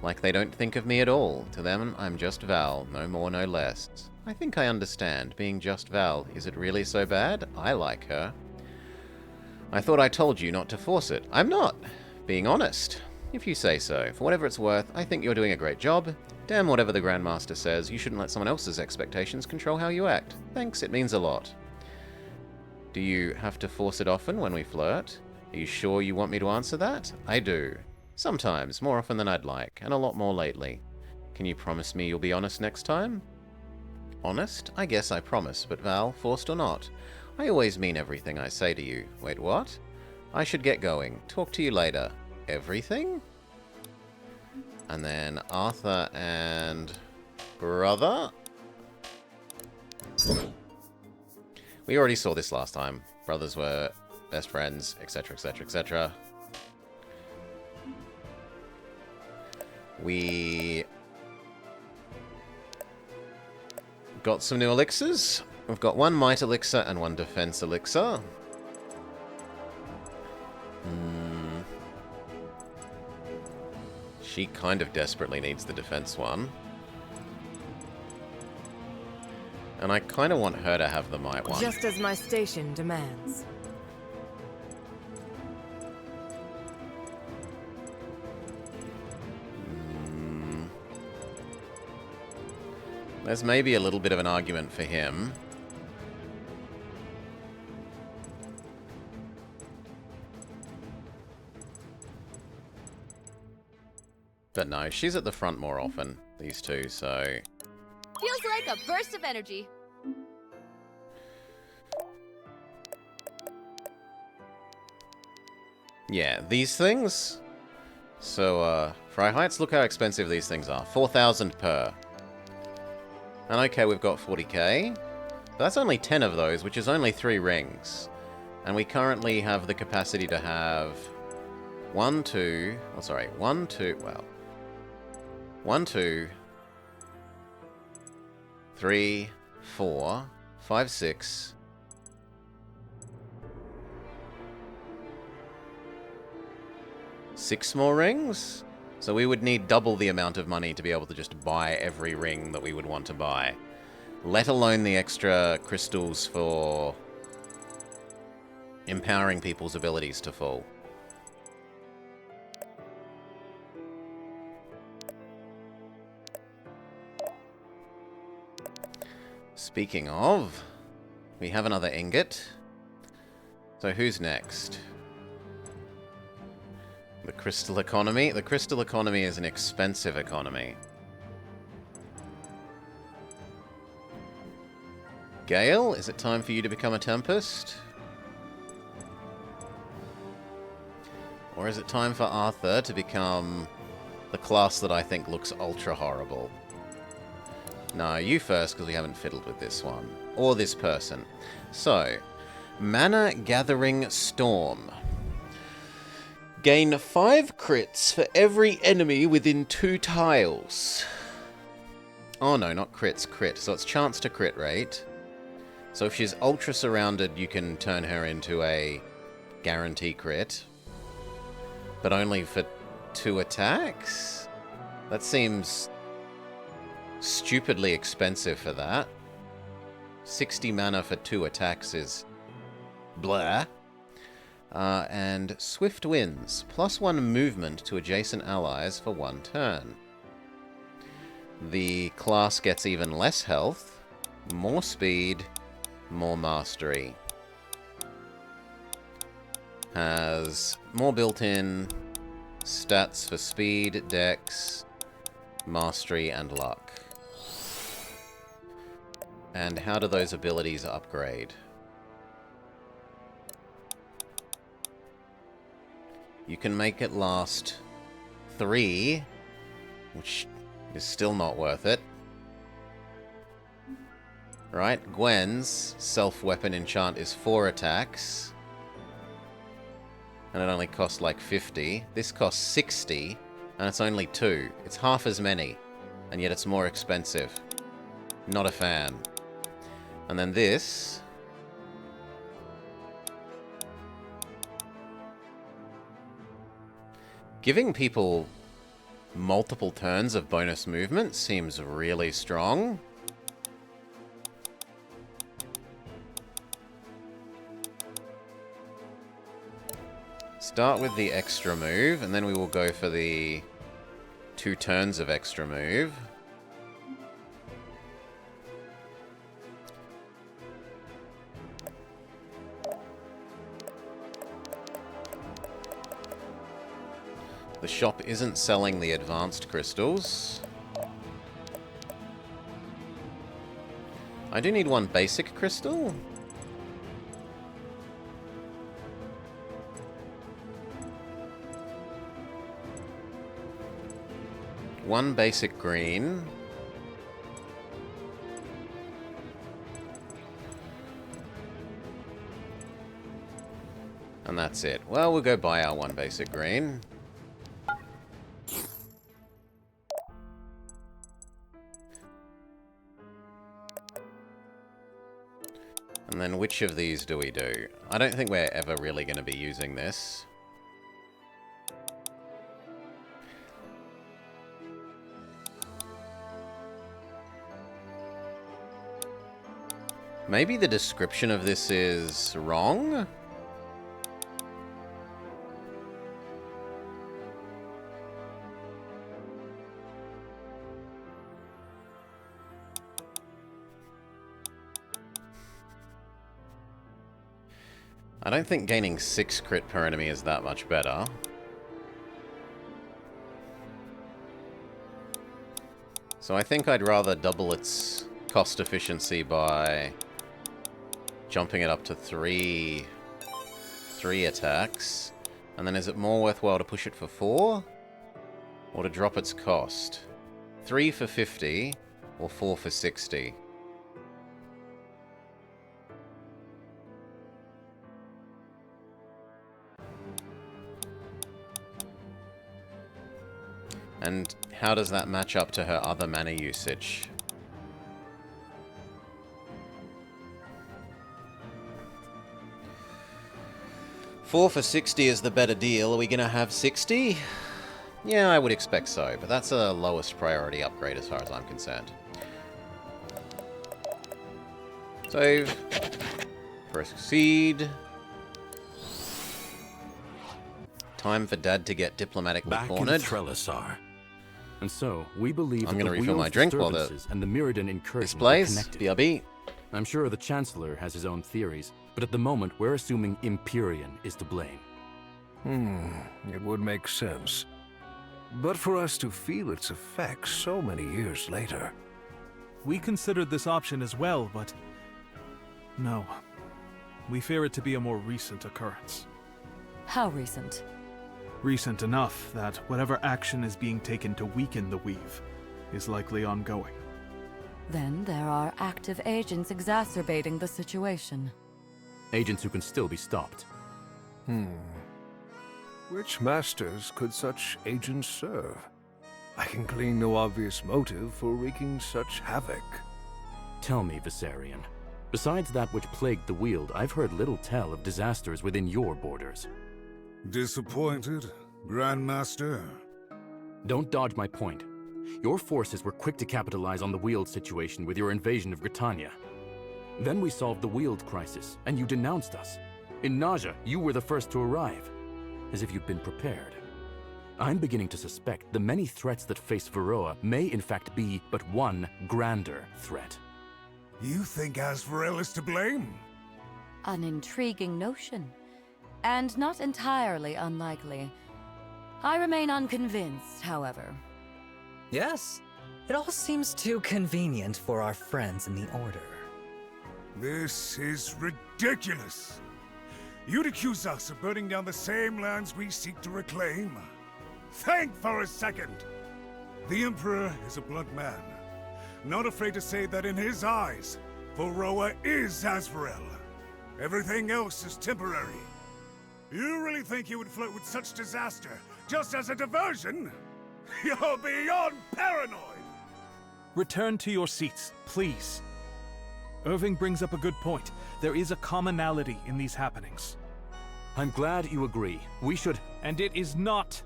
Like they don't think of me at all. To them, I'm just Val, no more, no less. I think I understand. Being just Val, is it really so bad? I like her. I thought I told you not to force it. I'm not. Being honest. If you say so. For whatever it's worth, I think you're doing a great job. Damn whatever the Grandmaster says, you shouldn't let someone else's expectations control how you act. Thanks, it means a lot. Do you have to force it often when we flirt? Are you sure you want me to answer that? I do. Sometimes, more often than I'd like, and a lot more lately. Can you promise me you'll be honest next time? Honest? I guess I promise, but Val, forced or not, I always mean everything I say to you. Wait, what? I should get going. Talk to you later. Everything? And then Arthur and brother? We already saw this last time. Brothers were best friends, etc, etc, etc. We got some new elixirs. We've got one might elixir and one defense elixir. She kind of desperately needs the defense one. And I kind of want her to have the might one. Just as my station demands. There's maybe a little bit of an argument for him. But no, she's at the front more often, these two, so... Feels like a burst of energy. Yeah, these things? So, Fry Heights, look how expensive these things are. 4,000 per. And okay, we've got 40k. But that's only 10 of those, which is only 3 rings. And we currently have the capacity to have... 1, 2... Oh, sorry. 1, 2... Well... 1, 2... 3, 4, 5, 6... 6 more rings? So we would need double the amount of money to be able to just buy every ring that we would want to buy. Let alone the extra crystals for empowering people's abilities to fall. Speaking of, we have another ingot. So who's next? The crystal economy? The crystal economy is an expensive economy. Gale, is it time for you to become a Tempest? Or is it time for Arthur to become the class that I think looks ultra horrible? No, you first, because we haven't fiddled with this one. Or this person. So, Mana Gathering Storm. Gain 5 crits for every enemy within 2 tiles. Oh no, not crits, crit. So it's chance to crit rate. So if she's ultra surrounded, you can turn her into a guarantee crit. But only for 2 attacks? That seems stupidly expensive for that. 60 mana for 2 attacks is blah. And Swift Winds. +1 movement to adjacent allies for 1 turn. The class gets even less health, more speed, more mastery. Has more built-in stats for speed, dex, mastery, and luck. And how do those abilities upgrade? You can make it last 3, which is still not worth it. Right, Gwen's self-weapon enchant is 4 attacks. And it only costs like 50. This costs 60, and it's only 2. It's half as many, and yet it's more expensive. Not a fan. And then this... Giving people multiple turns of bonus movement seems really strong. Start with the extra move, and then we will go for the 2 turns of extra move. The shop isn't selling the advanced crystals. I do need 1 basic crystal. One basic green. And that's it. Well, we'll go buy our 1 basic green. And then which of these do we do? I don't think we're ever really going to be using this. Maybe the description of this is wrong? I don't think gaining 6 crit per enemy is that much better. So I think I'd rather double its cost efficiency by jumping it up to 3 attacks. And then is it more worthwhile to push it for 4? Or to drop its cost? 3 for 50 or 4 for 60? And how does that match up to her other mana usage? $4 for 60 is the better deal. Are we going to have 60? Yeah, I would expect so, but that's a lowest priority upgrade as far as I'm concerned. Save. Proceed. Time for Dad to get diplomatically cornered. Trelisar. And so, we believe I'm that going to the refill Wheel's my drink while the disturbances and the Mirrodin incursion displays. are connected. BRB. I'm sure the Chancellor has his own theories, but at the moment, we're assuming Empyrean is to blame. It would make sense. But for us to feel its effects so many years later... We considered this option as well, but No. We fear it to be a more recent occurrence. How recent? Recent enough that whatever action is being taken to weaken the Weave is likely ongoing. Then there are active agents exacerbating the situation. Agents who can still be stopped. Which masters could such agents serve? I can glean no obvious motive for wreaking such havoc. Tell me, Viserion. Besides that which plagued the Weald, I've heard little tell of disasters within your borders. Disappointed, Grandmaster? Don't dodge my point. Your forces were quick to capitalize on the Weald situation with your invasion of Britannia. Then we solved the Weald crisis, and you denounced us. In Naja, you were the first to arrive, as if you'd been prepared. I'm beginning to suspect the many threats that face Varroa may in fact be but one grander threat. You think Azrael is to blame? An intriguing notion, and not entirely unlikely. I remain unconvinced, however. Yes, it all seems too convenient for our friends in the Order. This is ridiculous. You'd accuse us of burning down the same lands we seek to reclaim? Think for a second! The Emperor is a blunt man, not afraid to say that in his eyes, Varroa is Azrael. Everything else is temporary. You really think you would flirt with such disaster just as a diversion? You're beyond paranoid! Return to your seats, please. Irving brings up a good point. There is a commonality in these happenings. I'm glad you agree. We should... And it is not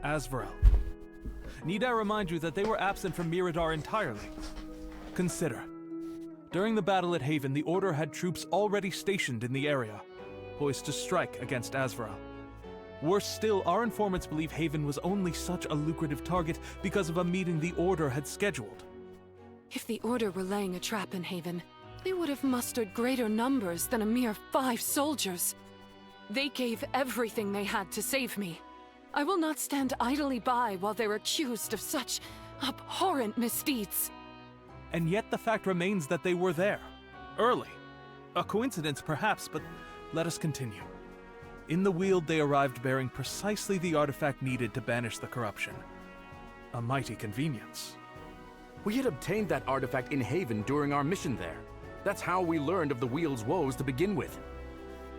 Azrael. Need I remind you that they were absent from Mirador entirely? Consider. During the battle at Haven, the Order had troops already stationed in the area, poised to strike against Azrael. Worse still, our informants believe Haven was only such a lucrative target because of a meeting the Order had scheduled. If the Order were laying a trap in Haven, they would have mustered greater numbers than a mere 5 soldiers. They gave everything they had to save me. I will not stand idly by while they're accused of such abhorrent misdeeds. And yet the fact remains that they were there. Early. A coincidence perhaps, but let us continue. In the Weald they arrived bearing precisely the artifact needed to banish the corruption. A mighty convenience. We had obtained that artifact in Haven during our mission there. That's how we learned of the Weald's woes to begin with.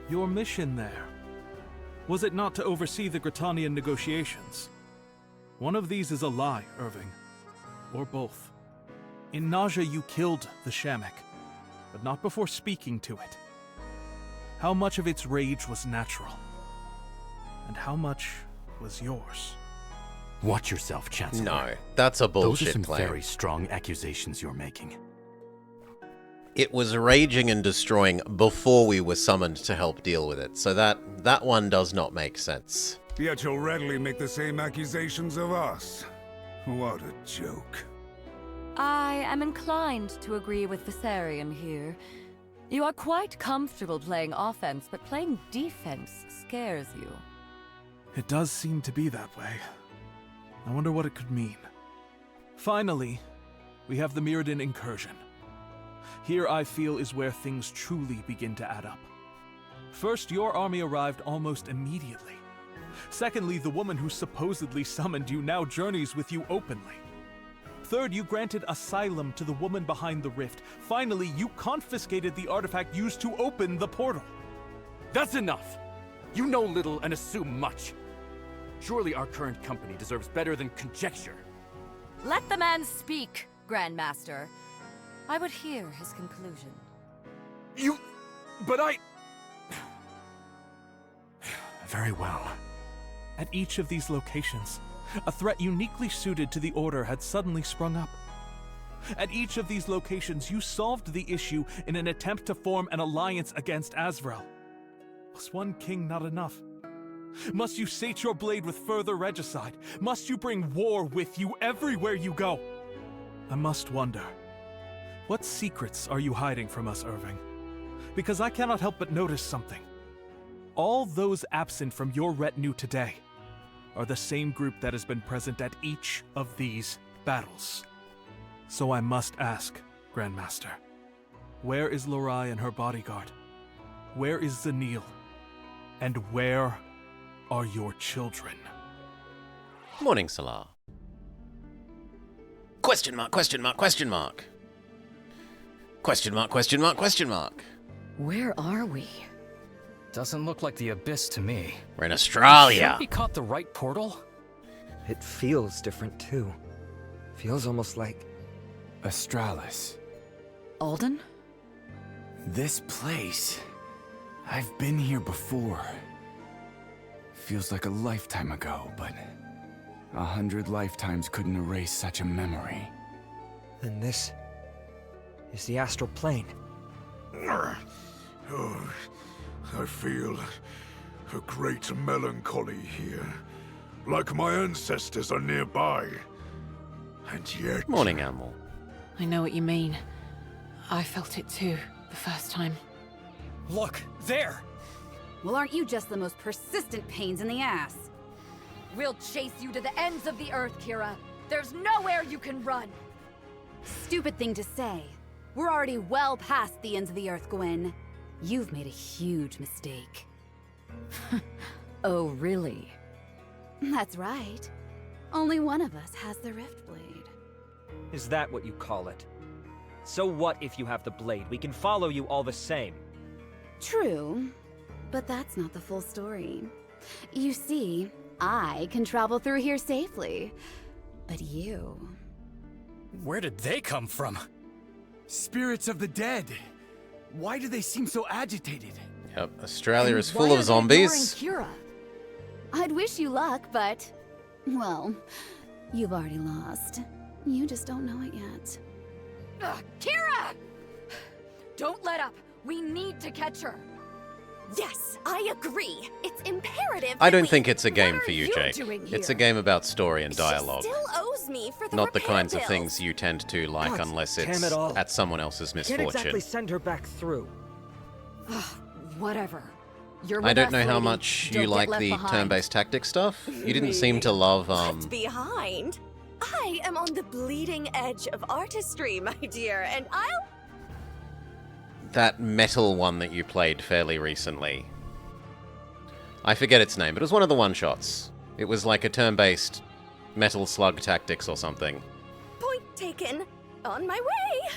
Your mission there? Was it not to oversee the Gritanian negotiations? One of these is a lie, Irving. Or both. In Naja you killed the Shamek, but not before speaking to it. How much of its rage was natural? And how much was yours? Watch yourself, Chancellor. No, that's a bullshit Those are some claim. very strong accusations you're making. It was raging and destroying before we were summoned to help deal with it, so that one does not make sense. Yet you'll readily make the same accusations of us. What a joke. I am inclined to agree with Viserion here. You are quite comfortable playing offense, but playing defense scares you. It does seem to be that way. I wonder what it could mean. Finally, we have the Mirrodin incursion. Here, I feel, is where things truly begin to add up. First, your army arrived almost immediately. Secondly, the woman who supposedly summoned you now journeys with you openly. Third, you granted asylum to the woman behind the rift. Finally, you confiscated the artifact used to open the portal. That's enough! You know little and assume much. Surely our current company deserves better than conjecture. Let the man speak, Grandmaster. I would hear his conclusion. But I... Very well. At each of these locations, a threat uniquely suited to the Order had suddenly sprung up. At each of these locations, you solved the issue in an attempt to form an alliance against Azrael. Was one king not enough? Must you sate your blade with further regicide? Must you bring war with you everywhere you go? I must wonder, what secrets are you hiding from us, Irving? Because I cannot help but notice something. All those absent from your retinue today are the same group that has been present at each of these battles. So I must ask, Grandmaster, Where is Lorai and her bodyguard? Where is Zanil? And where are your children? Morning, Salar. Question mark, question mark, question mark. Question mark, question mark, question mark. Where are we? Doesn't look like the Abyss to me. We're in Australia. Should we caught the right portal? It feels different too. Feels almost like Astralis. Alden? This place. I've been here before. Feels like a lifetime ago, but 100 lifetimes couldn't erase such a memory. Then this is the astral plane. Oh, I feel a great melancholy here. Like my ancestors are nearby. And yet... Morning, Amel. I know what you mean. I felt it too, the first time. Look, there! Well, aren't you just the most persistent pains in the ass? We'll chase you to the ends of the earth, Kira. There's nowhere you can run. Stupid thing to say. We're already well past the ends of the earth, Gwen. You've made a huge mistake. Oh, really? That's right. Only one of us has the Rift Blade. Is that what you call it? So what if you have the blade? We can follow you all the same. True, but that's not the full story. You see, I can travel through here safely, but you... Where did they come from? Spirits of the dead. Why do they seem so agitated? Yep, Australia And is full why of are they zombies. ignoring Kira? I'd wish you luck, but... well, you've already lost. You just don't know it yet. Ugh, Kira! Don't let up. We need to catch her. Yes, I agree. It's imperative. I that don't we- think it's a game What for are you, Jake. doing It's a here? game about story and She dialogue. still owes me for the Not the repair kinds of bills. things you tend to like God unless damn it's it all. at someone else's Can't misfortune. exactly send her back through. Whatever. You're I with don't us, know how lady. much Don't you get like left the behind. turn-based tactic stuff. You didn't seem to love Left behind? I am on the bleeding edge of artistry, my dear, and I'll... that metal one that you played fairly recently. I forget its name, but it was one of the one-shots. It was like a turn-based Metal Slug Tactics or something. Point taken. On my way.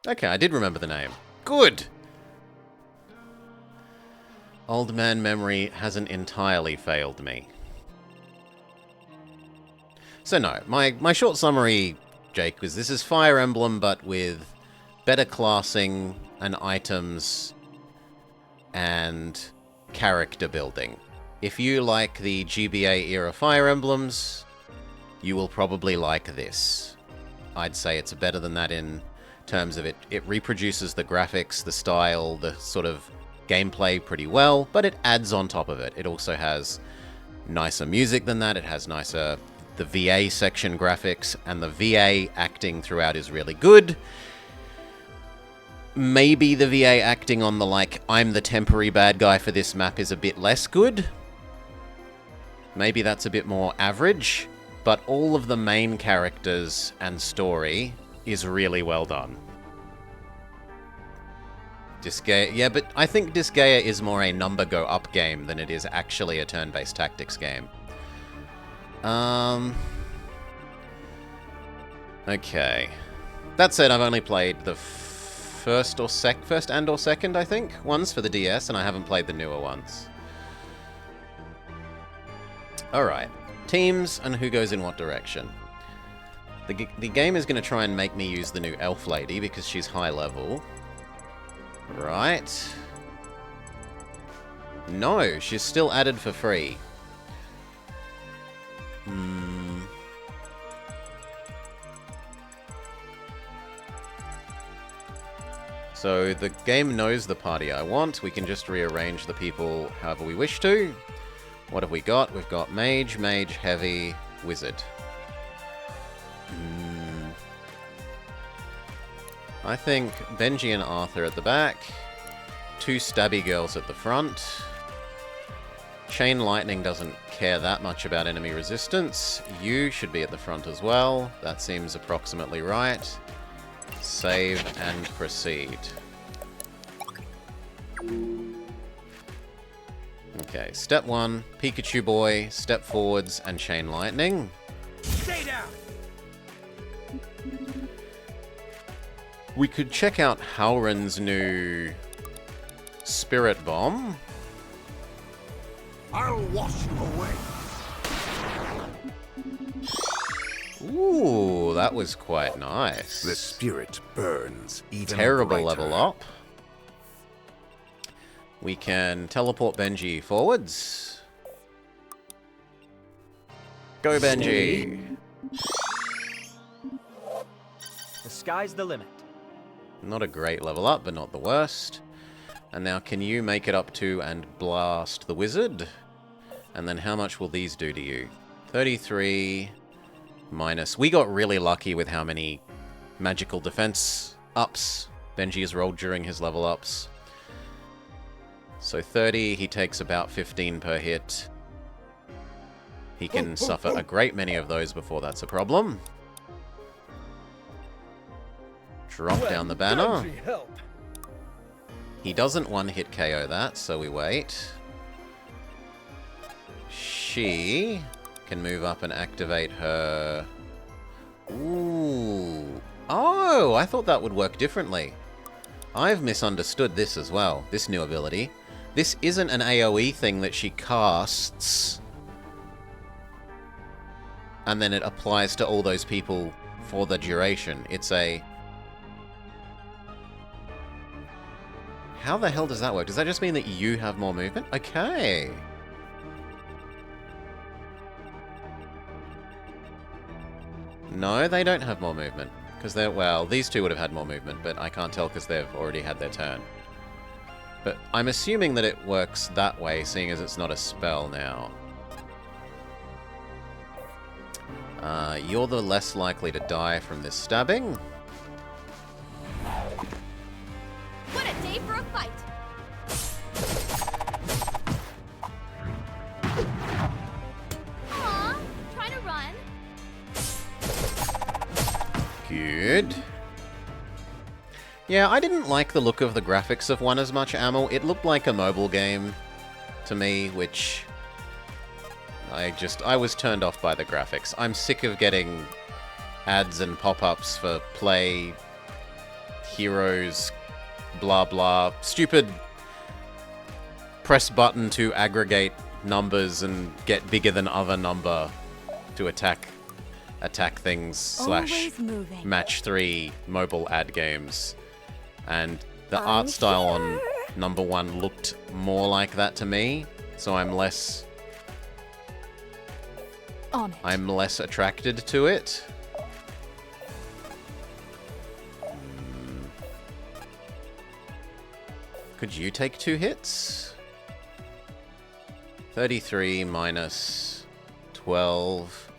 Okay, I did remember the name. Good! Old man memory hasn't entirely failed me. So no, my short summary, Jake, was this is Fire Emblem, but with better classing and items and character building. If you like the GBA era Fire Emblems, you will probably like this. I'd say it's better than that in terms of it reproduces the graphics, the style, the sort of gameplay pretty well, but it adds on top of it. It also has nicer music than that, it has nicer... the VA section graphics, and the VA acting throughout is really good. Maybe the VA acting on the, like, I'm the temporary bad guy for this map is a bit less good. Maybe that's a bit more average, but all of the main characters and story is really well done. Disgaea, yeah, but I think Disgaea is more a number go up game than it is actually a turn-based tactics game. Okay. That said, I've only played the first and or second, I think, ones for the DS, and I haven't played the newer ones. Alright. Teams and who goes in what direction. The game is going to try and make me use the new elf lady because she's high level. Right. No, she's still added for free. So the game knows the party I want. We can just rearrange the people however we wish to. What have we got? We've got mage, heavy, wizard. I think Benji and Arthur at the back. 2 stabby girls at the front. Chain Lightning doesn't care that much about enemy resistance. You should be at the front as well. That seems approximately right. Save and proceed. Okay, step 1, Pikachu Boy, step forwards, and Chain Lightning. Stay down! We could check out Halrin's new Spirit Bomb. I'll wash you away. Ooh, that was quite nice. The spirit burns even Terrible brighter. level up. We can teleport Benji forwards. Go, Benji! The sky's the limit. Not a great level up, but not the worst. And now, can you make it up to and blast the wizard? And then how much will these do to you? 33 minus... We got really lucky with how many magical defense ups Benji has rolled during his level ups. So 30, he takes about 15 per hit. He can suffer a great many of those before that's a problem. Drop down the banner. He doesn't one-hit KO that, so we wait. She can move up and activate her... Ooh. Oh, I thought that would work differently. I've misunderstood this as well, this new ability. This isn't an AoE thing that she casts, and then it applies to all those people for the duration. It's a... How the hell does that work? Does that just mean that you have more movement? Okay. No, they don't have more movement. Because they're... Well, these two would have had more movement, but I can't tell because they've already had their turn. But I'm assuming that it works that way, seeing as it's not a spell now. You're the less likely to die from this stabbing. What a day for a fight! Aw, trying to run. Good. Yeah, I didn't like the look of the graphics of One as much ammo. It looked like a mobile game to me, which I was turned off by the graphics. I'm sick of getting ads and pop-ups for play, heroes, blah blah, stupid press button to aggregate numbers and get bigger than other number to attack things Always moving. / match 3 mobile ad games. And the art style on number 1 looked more like that to me, so I'm less attracted to it. Could you take 2 hits? 33 minus 12.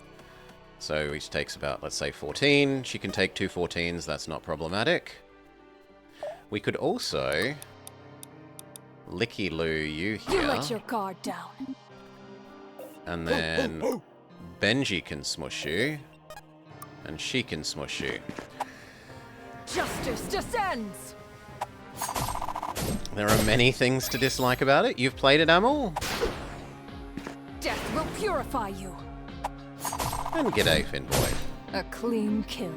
So each takes about, let's say, 14. She can take 2 14s, that's not problematic. We could also licky-loo you here. You let your guard down. And then Benji can smush you. And she can smush you. Justice descends! There are many things to dislike about it. You've played it, Amel? Death will purify you. And g'day, Finboy. A clean kill.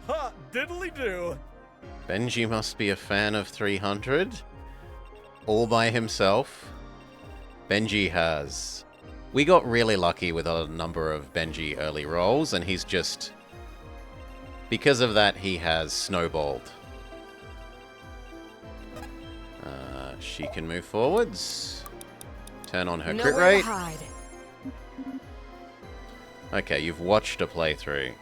Ha! Diddly-do! Benji must be a fan of 300. All by himself. Benji has... We got really lucky with a number of Benji early rolls, and he's just... Because of that, he has snowballed. She can move forwards. Turn on her crit rate. Okay, you've watched a playthrough.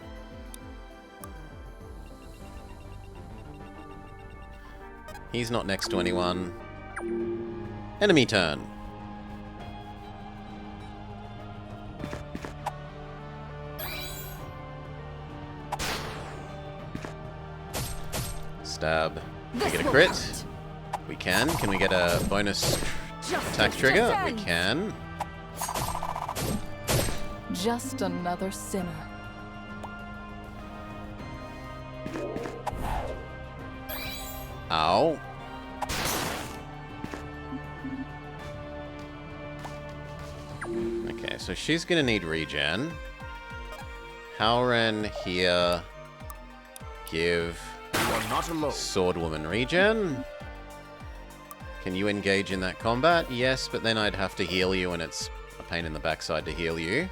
He's not next to anyone. Enemy turn. Stab. Can we get a crit? We can. Can we get a bonus attack trigger? We can. Just another sinner. Ow. Okay, so she's gonna need regen. Howren here. Give Swordwoman regen. Can you engage in that combat? Yes, but then I'd have to heal you, and it's a pain in the backside to heal you.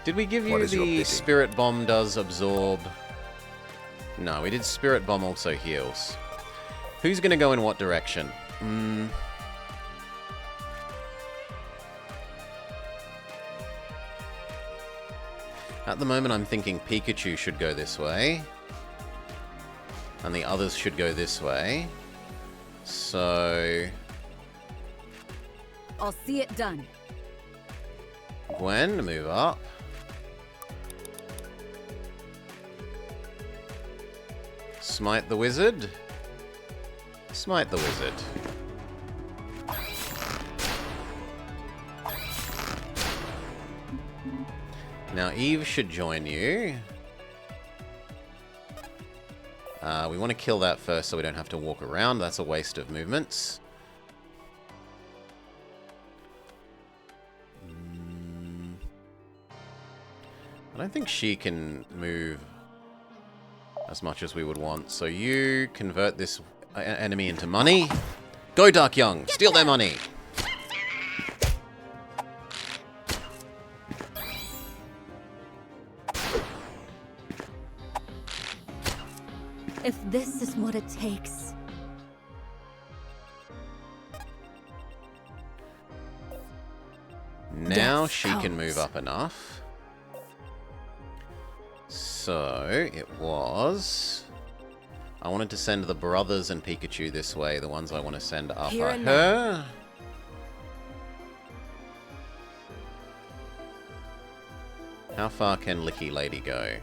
Did we give you the Spirit Bomb does absorb? No, we did Spirit Bomb also heals. Who's gonna go in what direction? At the moment, I'm thinking Pikachu should go this way. And the others should go this way. So... I'll see it done. Gwen, move up. Smite the wizard. Smite the wizard. Now Eve should join you. We want to kill that first so we don't have to walk around. That's a waste of movements. I don't think she can move as much as we would want. So you convert this enemy into money. Go, Dark Young! Steal their money! If this is what it takes. Now she can move up enough. So, it was... I wanted to send the brothers and Pikachu this way. The ones I want to send up are her. How far can Licky Lady go?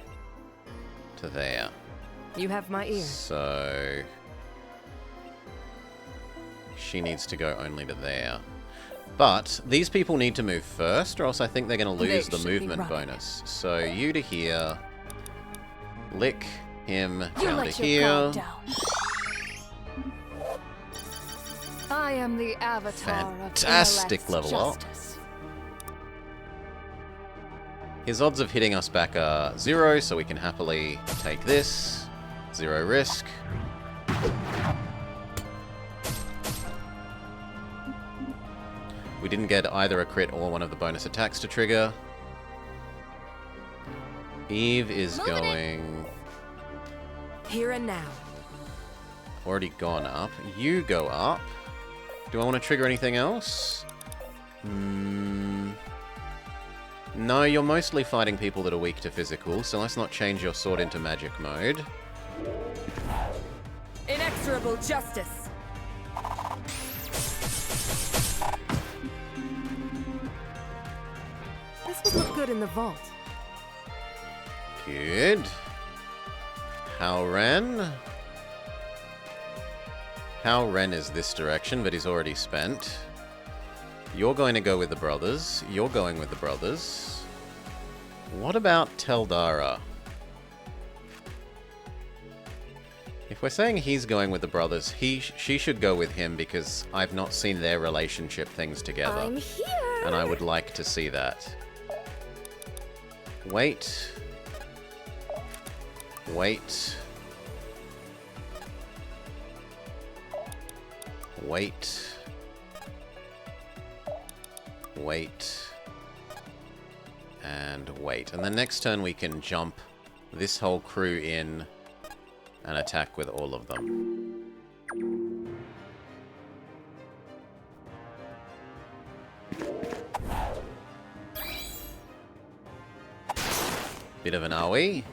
To there. You have my ear. So... she needs to go only to there. But these people need to move first, or else I think they're going to lose the movement bonus. So you to here. Lick him down to here. I am the avatar Fantastic level up. His odds of hitting us back are 0, so we can happily take this. 0 risk. We didn't get either a crit or one of the bonus attacks to trigger. Eve is going... Here and now. Already gone up. You go up. Do I want to trigger anything else? No, you're mostly fighting people that are weak to physical, so let's not change your sword into magic mode. Inexorable justice. This would look good in the vault. Good. Howren. Howren is this direction, but he's already spent. You're going to go with the brothers. You're going with the brothers. What about Teldara? If we're saying he's going with the brothers, she should go with him because I've not seen their relationship things together. I'm here. And I would like to see that. Wait. Wait. Wait. Wait. And wait. And the next turn we can jump this whole crew in and attack with all of them. Bit of an AoE.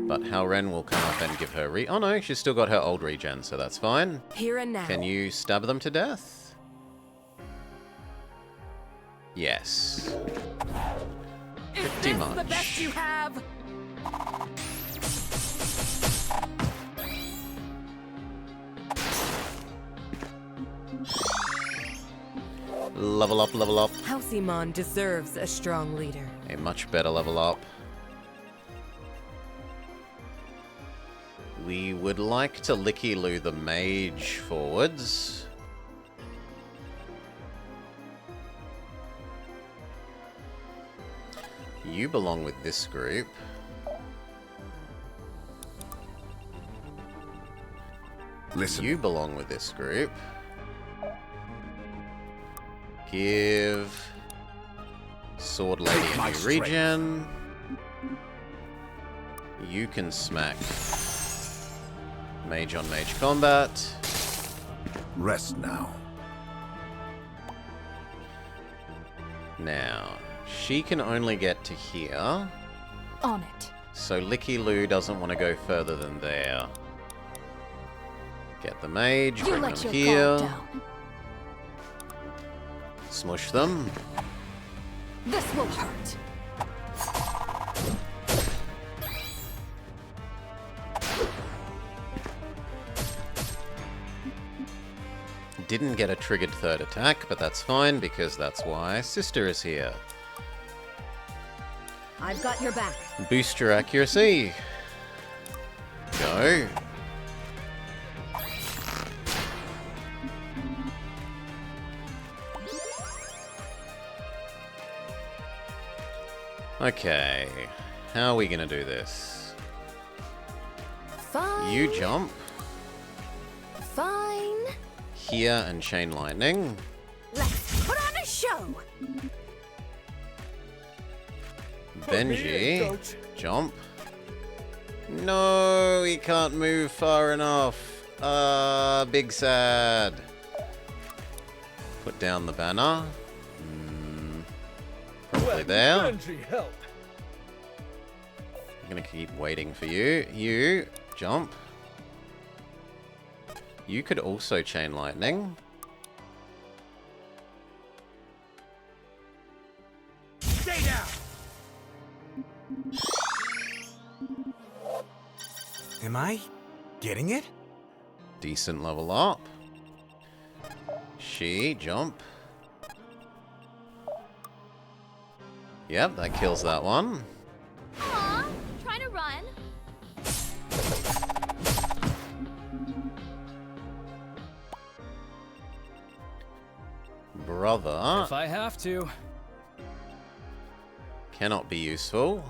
But Howren will come up and give her oh no, she's still got her old regen, so that's fine. Here and now. Can you stab them to death? Yes. Pretty much. The best you have. Level up, level up. House Iman deserves a strong leader. A much better level up. We would like to licky-loo the mage forwards. You belong with this group. Listen. You belong with this group. Give Sword Lady a new regen. You can smack mage on mage combat. Rest now. Now, she can only get to here. On it. So Licky-Loo doesn't want to go further than there. Get the mage, bring them here. Smush them. This will hurt. Didn't get a triggered third attack, but that's fine because that's why Sister is here. I've got your back. Boost your accuracy. Go. Okay, how are we gonna do this? Fine. You jump Fine. here and chain lightning. Let's put on a show. Benji, jump. No, he can't move far enough. Big sad. Put down the banner. Probably there. Benji, help. I'm gonna keep waiting for you. You, jump. You could also chain lightning. Stay down. Am I getting it? Decent level up. She, jump. Yep, that kills that one. Aw, trying to run. Brother If I have to. cannot be useful.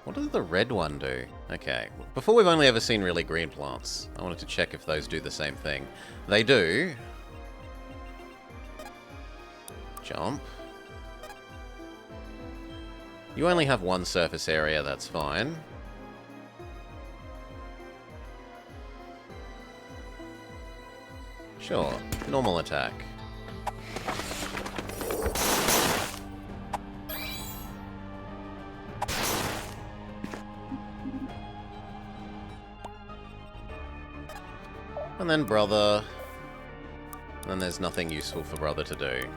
What does the red one do? Okay, before we've only ever seen really green plants. I wanted to check if those do the same thing. They do. Jump. You only have one surface area, that's fine. Sure, normal attack. And then brother. And then there's nothing useful for brother to do.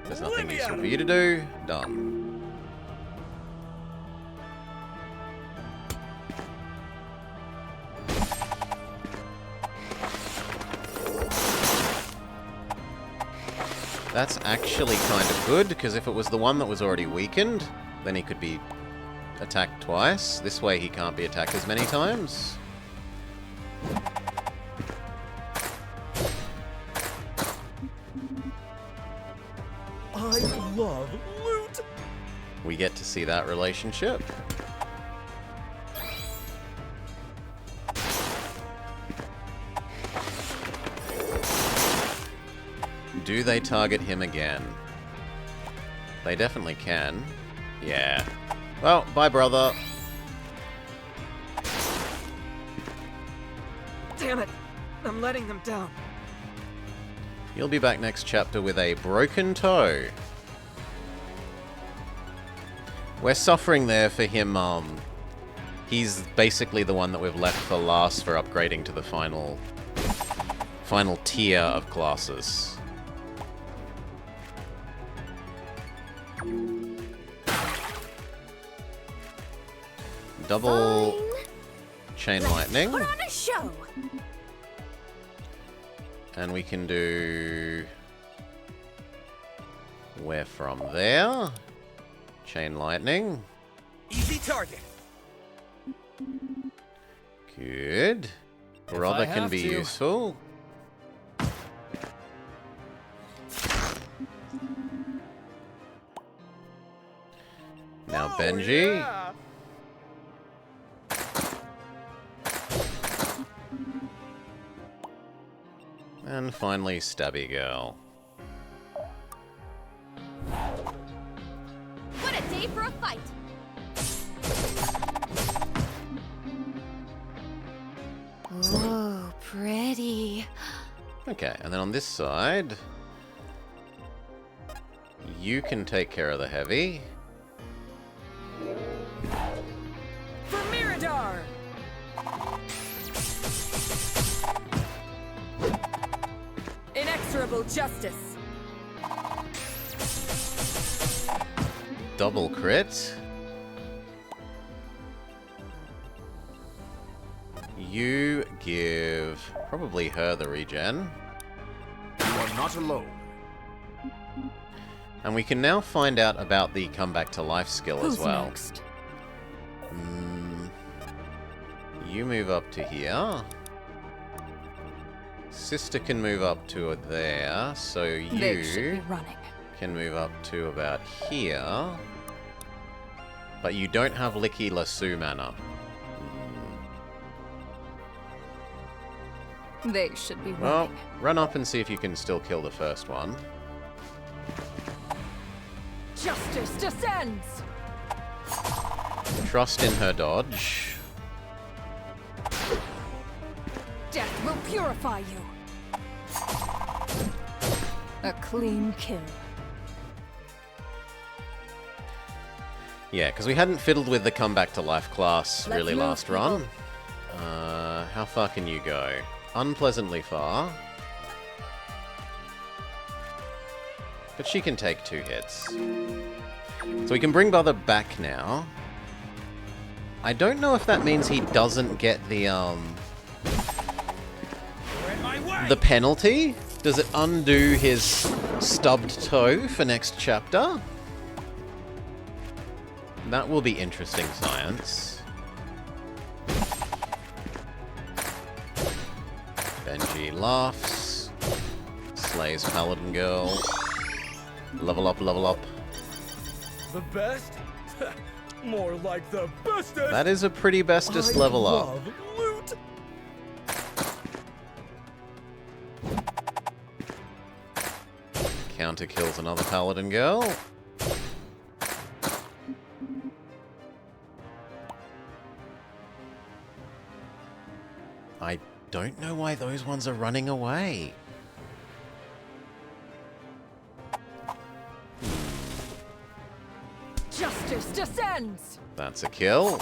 There's nothing useful for you to do. Done. That's actually kind of good, because if it was the one that was already weakened, then he could be attacked twice. This way he can't be attacked as many times. I love loot. We get to see that relationship. Do they target him again? They definitely can. Yeah. Well, bye, brother. Damn it! I'm letting them down. You'll be back next chapter with a broken toe. We're suffering there for him, he's basically the one that we've left for last for upgrading to the final tier of classes. Double chain lightning. Put on a show. And we can do... Where from there? Chain lightning. Easy target. Good. Brother can have be to. useful. Now Benji. And finally Stabby Girl. What a day for a fight! Oh, pretty. Okay, and then on this side, you can take care of the heavy. For Mirador! Inexorable justice. Double crit. You give probably her the regen. You are not alone. And we can now find out about the come back to life skill as Who's well. next? You move up to here. Sister can move up to there, so They should you be running. can move up to about here. But you don't have Licky Lasso mana. They should be Well, running. run up and see if you can still kill the first one. Justice descends! Trust in her dodge. Death will purify you! A clean kill. Yeah, because we hadn't fiddled with the come back to life class Let's really move, last run. How far can you go? Unpleasantly far. But she can take 2 hits. So we can bring Brother back now. I don't know if that means he doesn't get the penalty. Does it undo his stubbed toe for next chapter? That will be interesting science. Benji laughs. Slays Paladin Girl. Level up, level up. The best? More like the bestest! That is a pretty bestest I level up. love loot! Counter kills another Paladin Girl. I don't know why those ones are running away. Justice descends! That's a kill.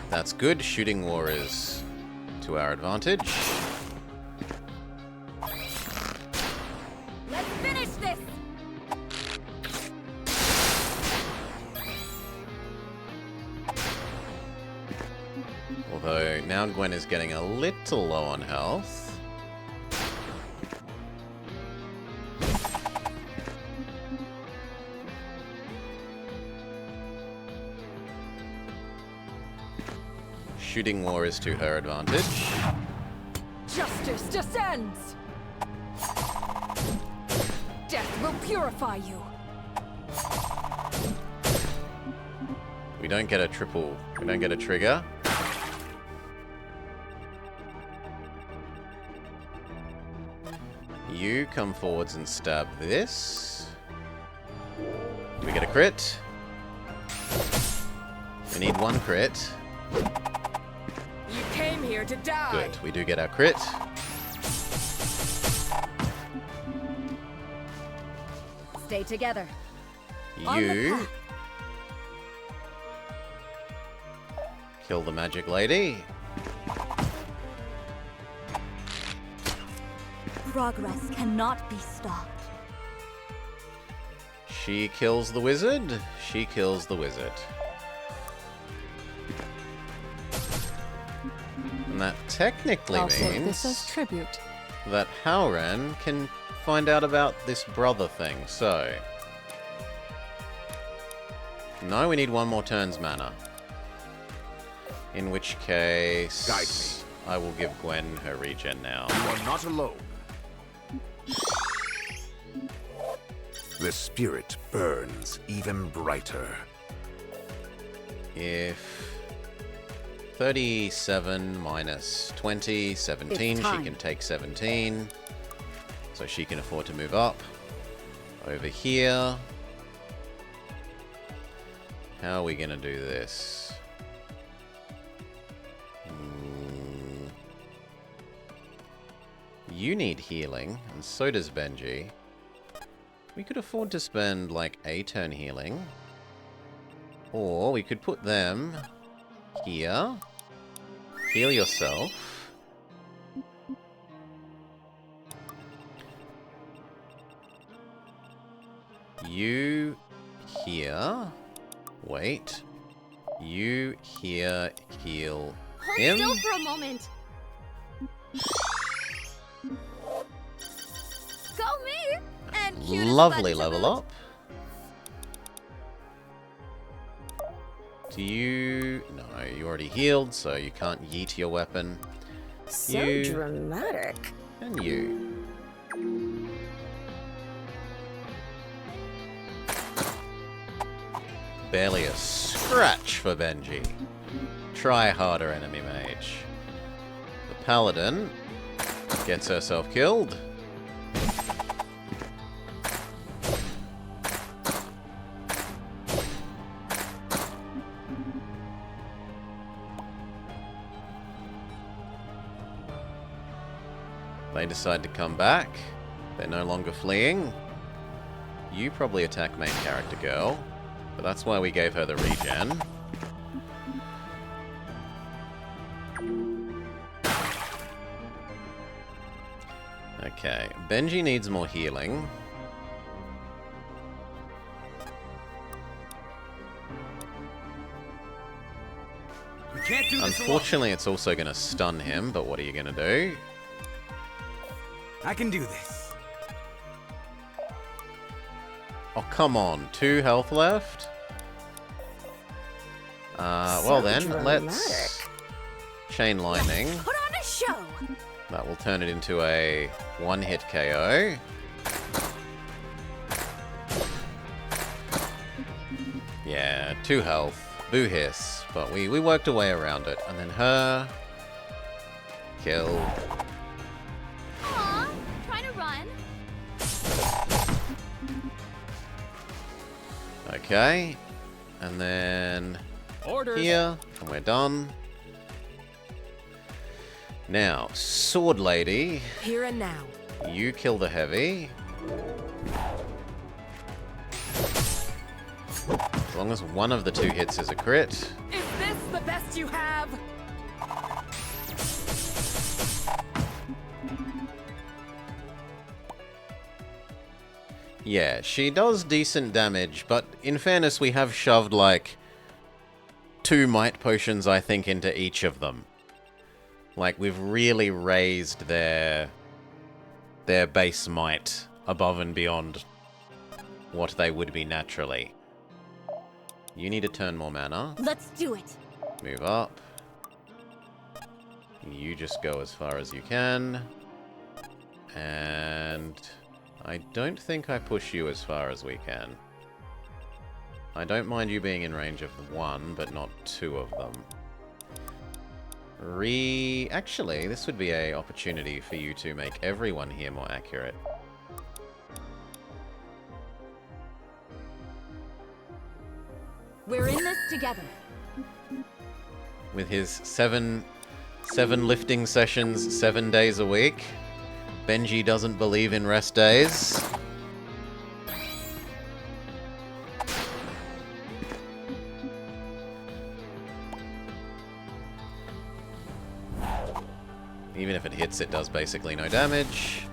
That's good. Shooting war is to our advantage. Let's finish this! Although now Gwen is getting a little low on health. Shooting war is to her advantage. Justice descends! Death will purify you! We don't get a triple. We don't get a trigger. You come forwards and stab this. We get a crit. We need 1 crit. You came here to die! Good, we do get our crit. Stay together. You kill the magic lady. Progress cannot be stopped. She kills the wizard. She kills the wizard. And that technically I'll take means this as tribute. that Howran can find out about this brother thing, so... No, we need one more turn's mana. In which case... Guide me. I will give Gwen her regen now. You are not alone. The spirit burns even brighter. If 37 minus 20, 17, she can take 17. So she can afford to move up. Over here. How are we going to do this? You need healing, and so does Benji. We could afford to spend, like, a turn healing. Or we could put them here. Heal yourself. You here. Wait. You here heal him. Hold still for a moment. Go me! And cute as a Lovely bunch of level up. Do you... No, you already healed, so you can't yeet your weapon. So you... dramatic. And you. Barely a scratch for Benji. Try harder, enemy mage. The paladin gets herself killed. They decide to come back. They're no longer fleeing. You probably attack main character girl, but that's why we gave her the regen. Okay, Benji needs more healing. We can't do this Unfortunately, it's also going to stun him, but what are you going to do? I can do this. Oh, come on. 2 health left? Well then, let's chain lightning. Put on a show. That will turn it into a 1-hit KO. Yeah, 2 health. Boo hiss. But we worked a way around it. And then her... Kill. Aw, trying to run. Okay. And then... Orders. Here. And we're done. Now, Sword Lady. Here and now. You kill the heavy. As long as one of the 2 hits is a crit. Is this the best you have? Yeah, she does decent damage, but in fairness, we have shoved like 2 might potions, I think, into each of them. Like, we've really raised their base might above and beyond what they would be naturally. You need to turn more mana. Let's do it. Move up. You just go as far as you can. And I don't think I push you as far as we can. I don't mind you being in range of 1, but not 2 of them. Actually, this would be an opportunity for you to make everyone here more accurate. We're in this together. With his 7 lifting sessions 7 days a week, Benji doesn't believe in rest days. Even if it hits, it does basically no damage.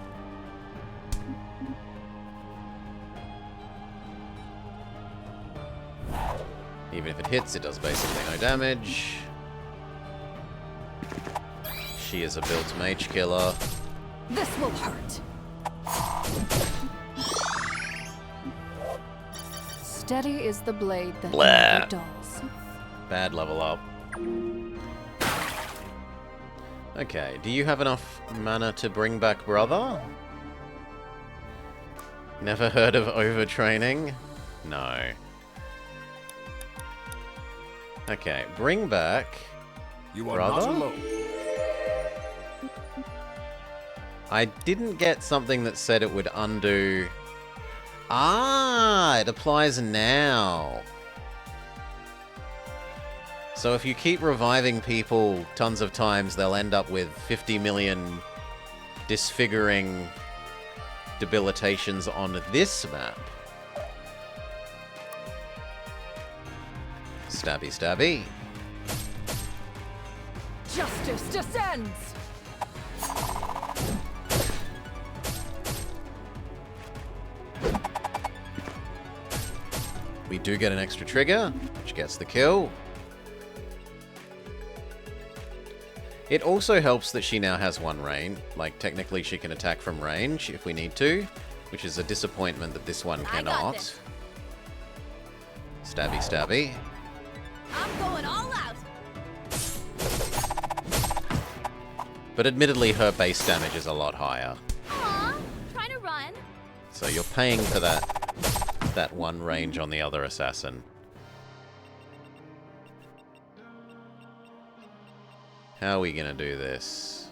Even if it hits, it does basically no damage. She is a built mage killer. This will hurt. Steady is the blade that Blah. never dulls. Bad level up. Okay, do you have enough mana to bring back brother? Never heard of overtraining? No. Okay, bring back You are brother? not alone. I didn't get something that said it would undo... Ah, it applies now. So if you keep reviving people tons of times, they'll end up with 50 million disfiguring debilitations on this map. Stabby, stabby. Justice descends! We do get an extra trigger, which gets the kill. It also helps that she now has one range. Like, technically she can attack from range if we need to, which is a disappointment that this one cannot. Stabby, stabby. I'm going all out. But admittedly, her base damage is a lot higher. Aw, trying to run. So you're paying for that one range on the other assassin. How are we gonna do this?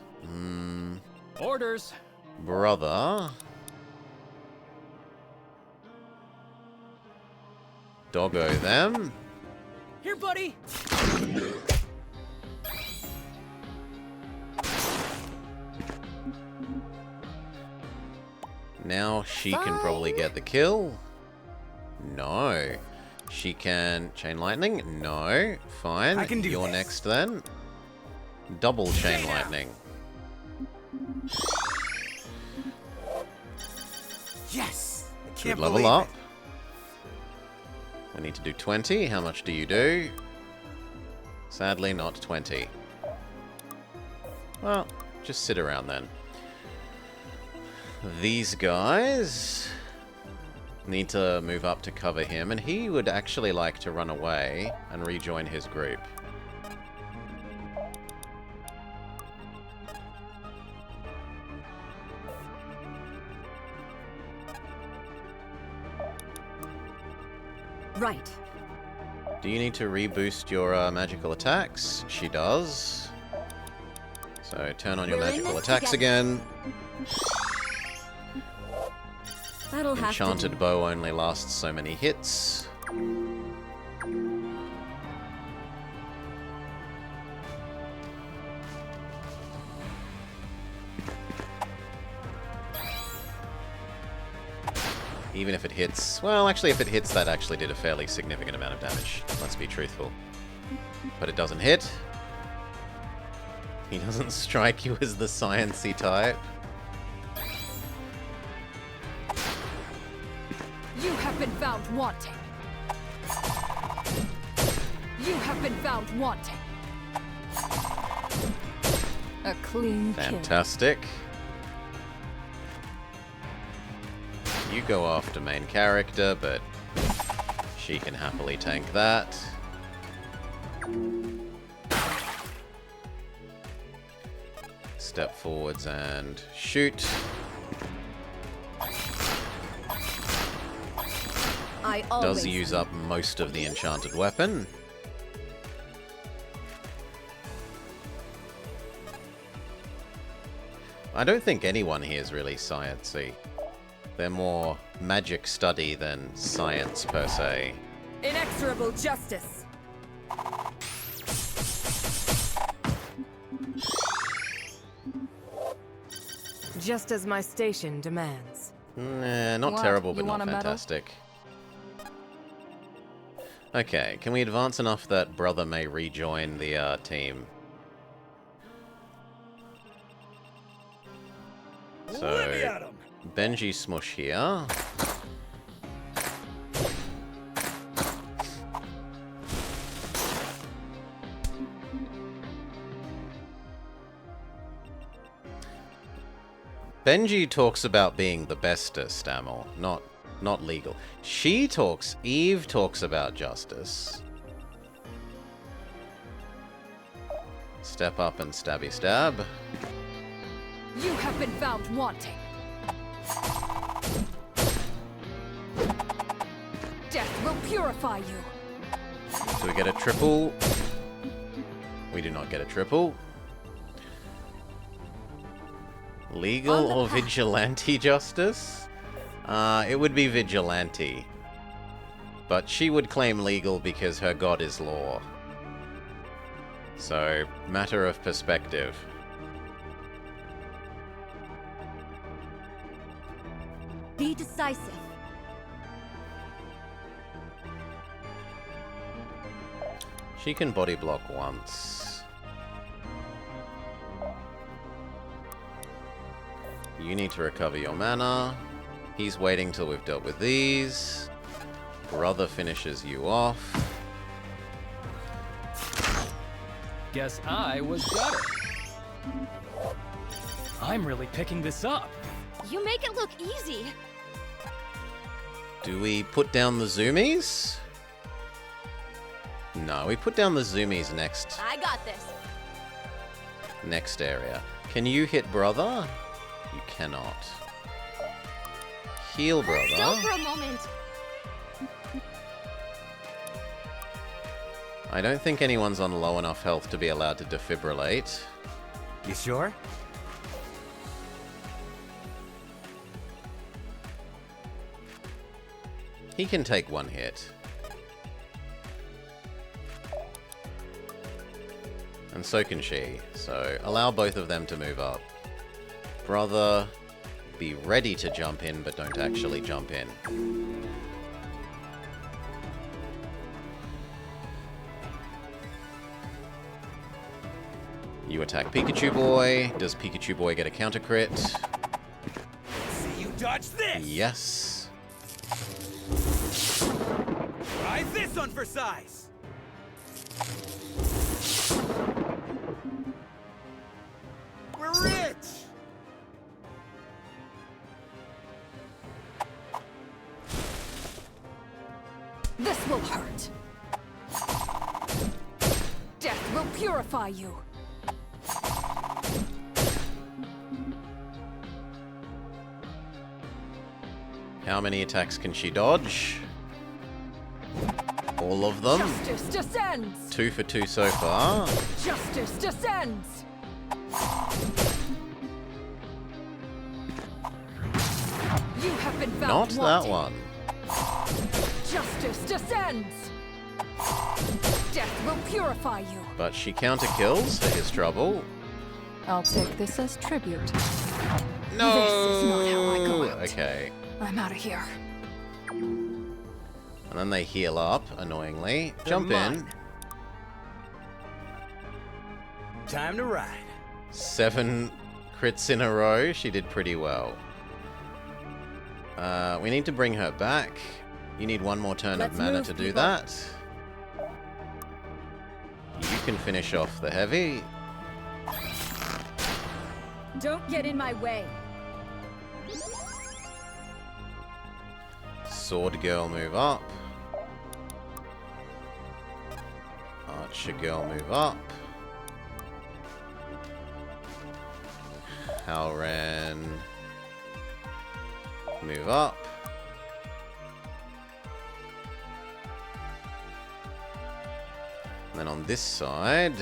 Orders. Brother. Doggo them. Here, buddy. Now she can probably get the kill. No. She can chain lightning. No. Fine. I can do You're this. next then. Double chain lightning. Yes! I Good can't level believe up. it. We need to do 20. How much do you do? Sadly, not 20. Well, just sit around then. These guys need to move up to cover him, and he would actually like to run away and rejoin his group. Right. Do you need to reboost your magical attacks? She does. So turn on your We're in magical this attacks together. again. That'll have to Enchanted do. bow only lasts so many hits. Even if it hits... Well, actually, if it hits, that actually did a fairly significant amount of damage. Let's be truthful. But it doesn't hit. He doesn't strike you as the sciencey type. You have been found wanting. You have been found wanting. A clean kill. Fantastic. You go after main character, but she can happily tank that. Step forwards and shoot. I Does always use up most of the enchanted weapon. I don't think anyone here is really sciencey. They're more magic study than science per se. Inexorable justice. Just as my station demands. Nah, not What? terrible, but You not want a medal? fantastic. Okay, can we advance enough that brother may rejoin the team? So, Benji Smush here. Benji talks about being the bestest, Amel, not legal. Eve talks about justice. Step up and stabby stab. You have been found wanting. Death will purify you. Do we get a triple? We do not get a triple. Legal or vigilante justice? It would be vigilante. But she would claim legal because her god is law. So, matter of perspective. Be decisive. She can body block once. You need to recover your mana. He's waiting till we've dealt with these. Brother finishes you off. Guess I was better. I'm really picking this up. You make it look easy. Do we put down the zoomies? No, we put down the zoomies next. I got this. Next area. Can you hit brother? You cannot. Heal brother. Still for a moment. I don't think anyone's on low enough health to be allowed to defibrillate. You sure? He can take one hit. And so can she. So allow both of them to move up. Brother, be ready to jump in, but don't actually jump in. You attack Pikachu Boy. Does Pikachu Boy get a counter crit? See you dodge this! Yes. Try this one for size! We're rich! This will hurt. Death will purify you. How many attacks can she dodge? All of them. Justice descends. 2 for 2 so far. Justice descends. You have been found Not that wanting. one. Justice descends. Death will purify you. But she counter kills for his trouble. I'll take this as tribute. No. This is not how I go out. Okay. I'm out of here. And then they heal up, annoyingly. They're Jump in. mine. Time to ride. 7 crits in a row. She did pretty well. We need to bring her back. You need one more turn of mana to do that. You can finish off the heavy. Don't get in my way. Sword Girl move up. Archer Girl move up. Halran move up. And then on this side,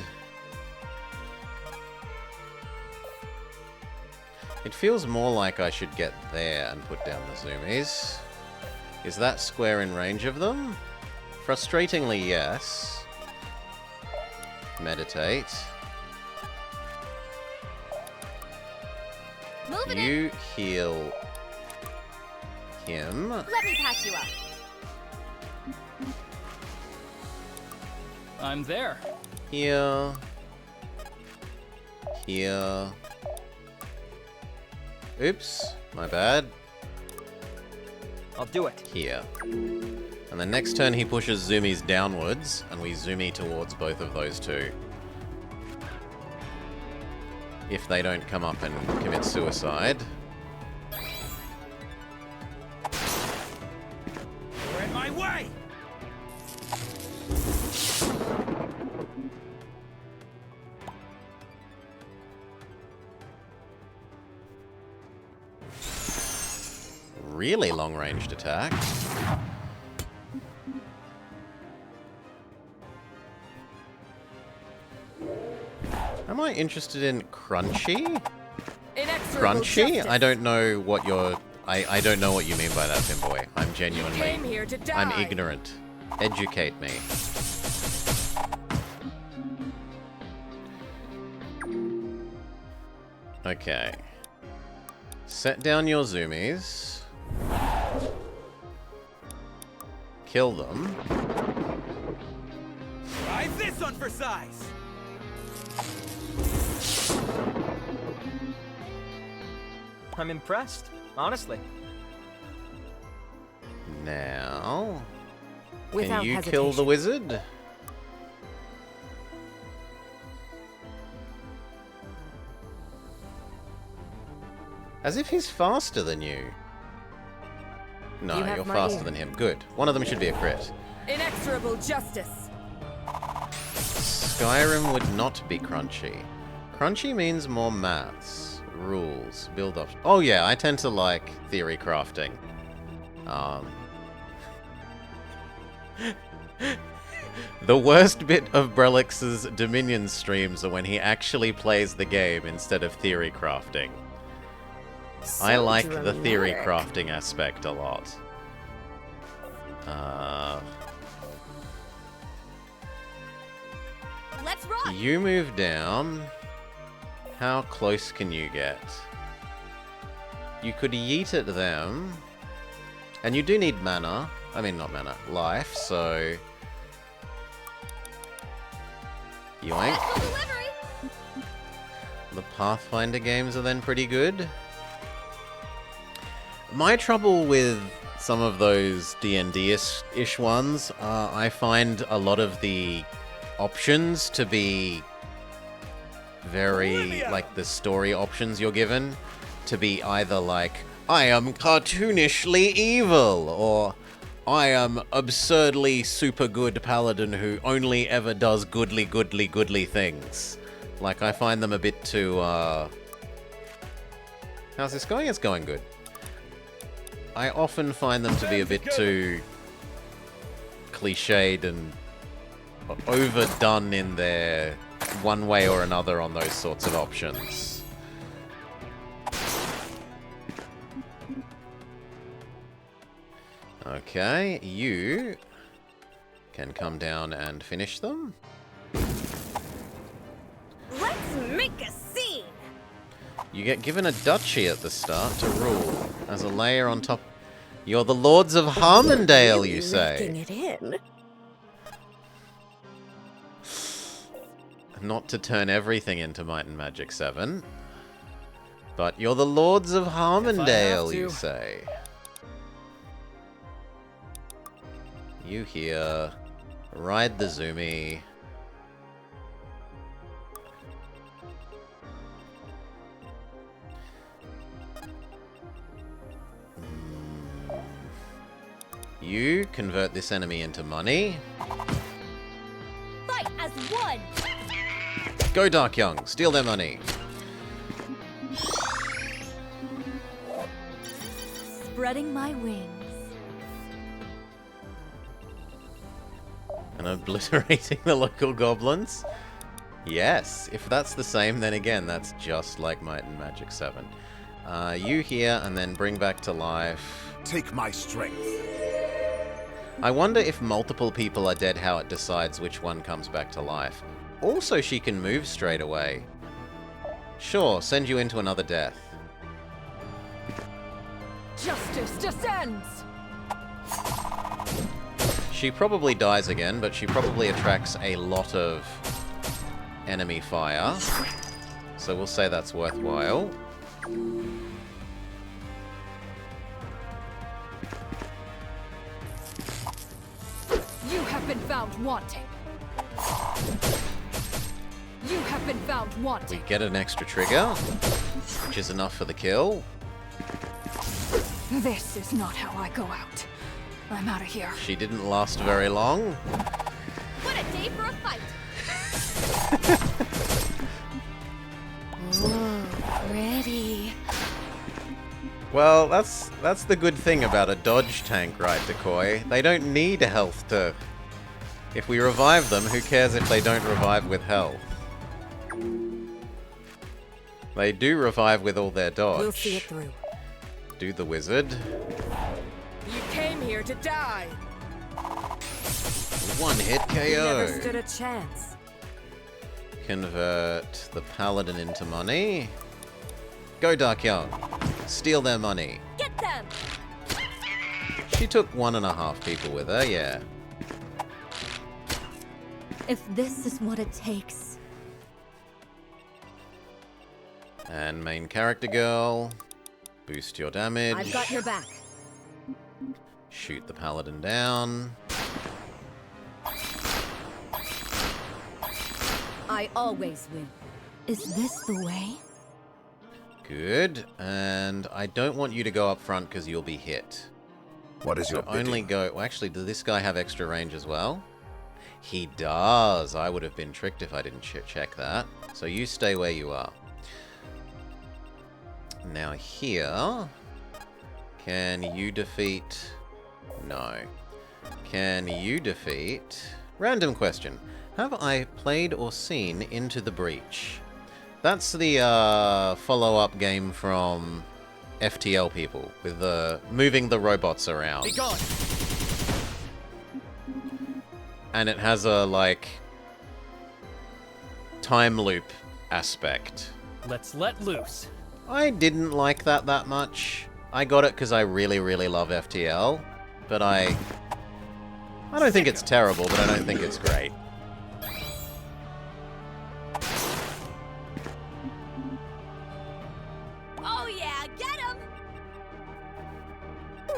it feels more like I should get there and put down the zoomies. Is that square in range of them? Frustratingly, yes. Meditate. Moving You heal him. Let me patch you up. I'm there. Here. Here. Oops, my bad. I'll do it. Here. And the next turn he pushes zoomies downwards, and we zoomy towards both of those two. If they don't come up and commit suicide. really long-ranged attack. Am I interested in Crunchy? Crunchy? I don't know what you're... I don't know what you mean by that, Pimboy. I'm genuinely... You came here to die. I'm ignorant. Educate me. Okay. Set down your zoomies. Kill them. Try this one for size. I'm impressed, honestly. Now... Without can you hesitation. kill the wizard? As if he's faster than you. No, You have you're my faster ear. than him. Good. One of them should be a crit. Inexorable justice. Skyrim would not be crunchy. Crunchy means more maths, rules, build up. Oh yeah, I tend to like theory crafting. The worst bit of Brelix's Dominion streams are when he actually plays the game instead of theory crafting. I So like the theory dramatic. crafting aspect a lot. Let's rock! You move down. How close can you get? You could yeet at them. And you do need mana. I mean, not mana. Life, so... Yoink. The Pathfinder games are then pretty good. My trouble with some of those D&D-ish ones, I find a lot of the options to be very, like the story options you're given, to be either like, I am cartoonishly evil, or I am absurdly super good paladin who only ever does goodly, goodly, goodly things. Like, I find them a bit too, how's this going? It's going good. I often find them to be a bit too cliched and overdone in their one way or another on those sorts of options. Okay, you can come down and finish them. Let's make a scene! You get given a duchy at the start to rule as a layer on top. You're the Lords of Harmondale, you Lifting say. it in. Not to turn everything into Might and Magic 7. But you're the Lords of Harmondale, you say. You here. Ride the Zoomy. You convert this enemy into money. Fight as one! Go Dark Young, steal their money. Spreading my wings. And obliterating the local goblins? Yes, if that's the same, then again, that's just like Might and Magic 7. You here, and then bring back to life. Take my strength. I wonder if multiple people are dead, how it decides which one comes back to life. Also, she can move straight away. Sure, send you into another death. Justice descends. She probably dies again, but she probably attracts a lot of enemy fire. So we'll say that's worthwhile. You have been found wanting. You have been found wanting. We get an extra trigger, which is enough for the kill. This is not how I go out. I'm out of here. She didn't last very long. What a day for a fight! Ooh, pretty. Well, that's the good thing about a dodge tank, right, Decoy? They don't need health to... If we revive them, who cares if they don't revive with health? They do revive with all their dodge. We'll see it through. Do the wizard. You came here to die. One hit KO. You never stood a chance. Convert the paladin into money. Go Dark Young. Steal their money. Get them! She took 1.5 people with her, yeah. If this is what it takes. And main character girl. Boost your damage. I've got your back. Shoot the paladin down. I always win. Is this the way? Good. And I don't want you to go up front because you'll be hit. What is your only go... Well, actually, does this guy have extra range as well? He does. I would have been tricked if I didn't check that. So you stay where you are. Now here... Can you defeat... No. Can you defeat... Random question. Have I played or seen Into the Breach? That's the follow-up game from FTL people, with the moving the robots around. Be gone. And it has a, like, time loop aspect. Let's let loose. I didn't like that much. I got it because I really, really love FTL, but I don't think it's terrible, but I don't think it's great. Oh yeah, get him!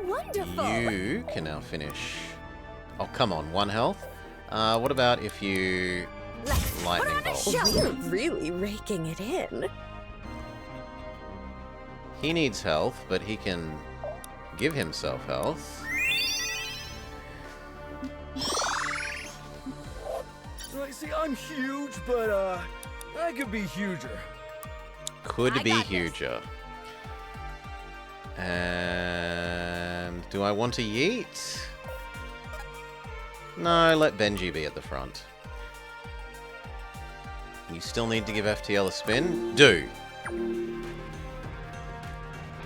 Wonderful! You can now finish... Oh, come on, 1 health? What about if you... Lightning Bolt? You're really raking it in. He needs health, but he can give himself health. Like, see, I'm huge, but, I could be huger. Could be huger. And... Do I want to yeet? No, let Benji be at the front. You still need to give FTL a spin? Do.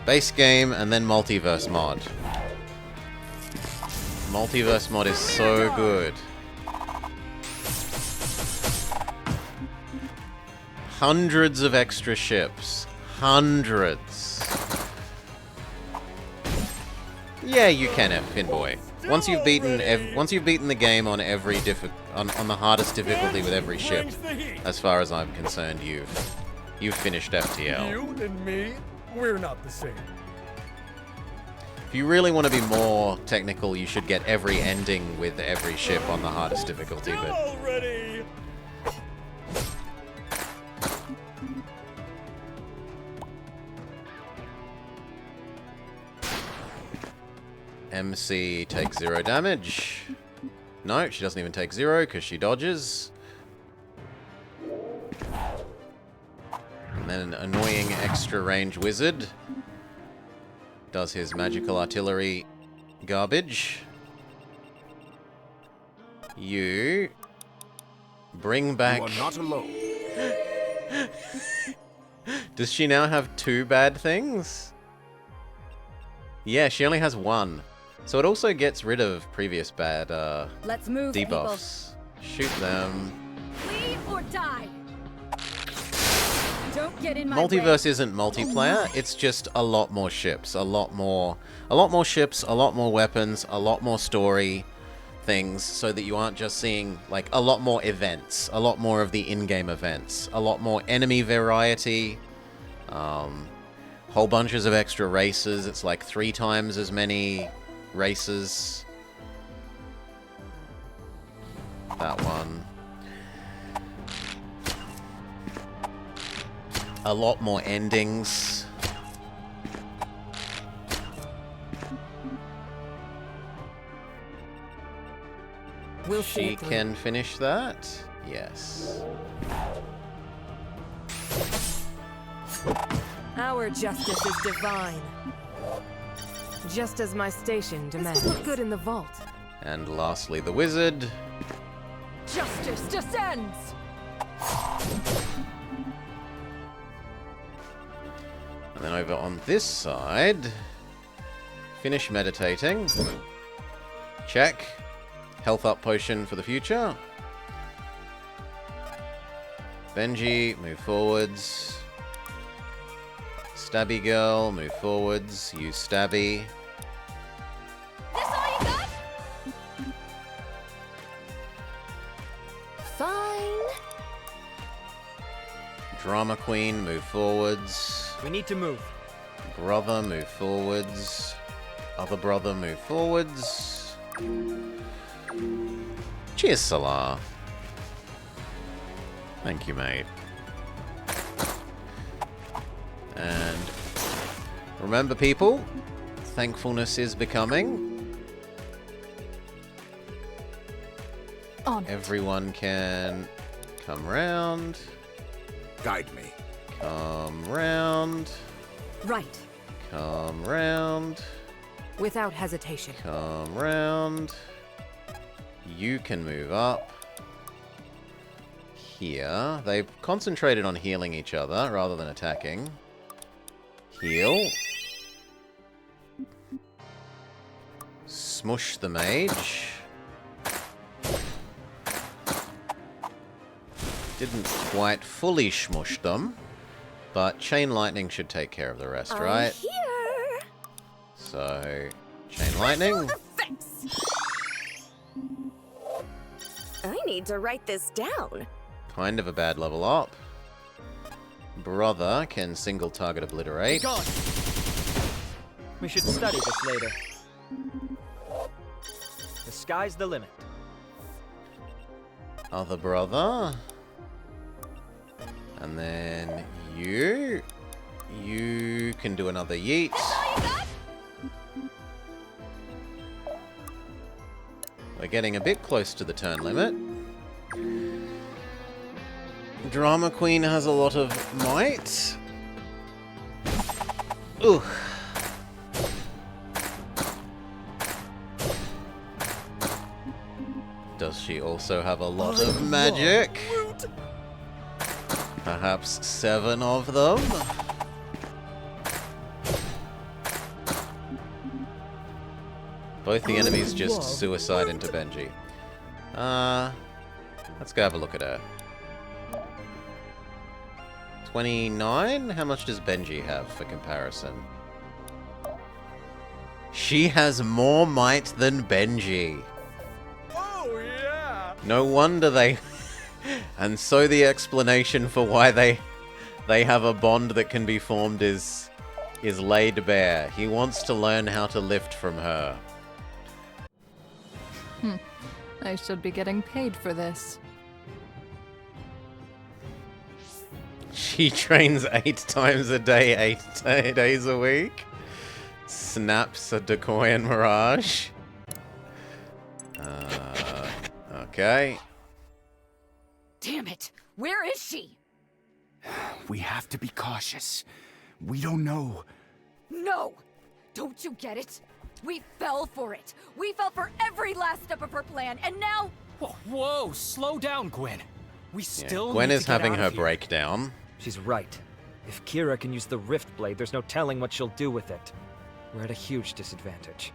Base game and then multiverse mod. Multiverse mod is so good. Hundreds of extra ships. Hundreds. Yeah, you can have Finboy. Once you've beaten the game on every on the hardest difficulty with every ship, as far as I'm concerned, you've finished FTL. You and me, we're not the same. If you really want to be more technical, you should get every ending with every ship on the hardest difficulty, but... Already! MC takes 0 damage. No, she doesn't even take 0 because she dodges. And then an annoying extra range wizard does his magical artillery garbage. You bring back... You are not alone. Does she now have 2 bad things? Yeah, she only has 1. So it also gets rid of previous bad Let's move, debuffs. Shoot them. Leave or die. Don't get in my way. Multiverse isn't multiplayer, it's just a lot more ships, a lot more ships, a lot more weapons, a lot more story things, so that you aren't just seeing like a lot more events, a lot more of the in-game events, a lot more enemy variety, whole bunches of extra races. It's like 3 times as many races. That one. A lot more endings. She can finish that? Yes. Our justice is divine. Just as my station demands. This would look good in the vault. And lastly, the wizard. Justice descends! And then over on this side, finish meditating. Check. Health up potion for the future. Benji, move forwards. Stabby girl, move forwards. Use Stabby. This all you got? Fine. Drama queen, move forwards. We need to move. Brother, move forwards. Other brother, move forwards. Cheers, Salah. Thank you, mate. And remember, people, thankfulness is becoming. On. Everyone can come round. Guide me. Come round. Right. Come round. Without hesitation. Come round. You can move up. Here. They've concentrated on healing each other rather than attacking. Heal. Smush the mage. Didn't quite fully smush them, but chain lightning should take care of the rest, right? Here. So, chain lightning. I need to write this down. Kind of a bad level up. Brother can single target obliterate. We should study this later. The sky's the limit. Other brother. And then you. You can do another yeet. We're getting a bit close to the turn limit. Drama Queen has a lot of might. Ooh. Does she also have a lot of magic? Perhaps 7 of them? Both the enemies just suicide into Benji. Let's go have a look at her. 29? How much does Benji have for comparison? She has more might than Benji. Oh, yeah! No wonder they... And so the explanation for why they have a bond that can be formed is laid bare. He wants to learn how to lift from her. I should be getting paid for this. She trains 8 times a day, 8 days a week. Snaps a decoy and mirage. Okay. Damn it! Where is she? We have to be cautious. We don't know. No! Don't you get it? We fell for it. We fell for every last step of her plan, and now... Whoa, slow down, Gwen. We still Gwen need is to get having out her of here. breakdown. She's right. If Kira can use the Rift Blade, there's no telling what she'll do with it. We're at a huge disadvantage.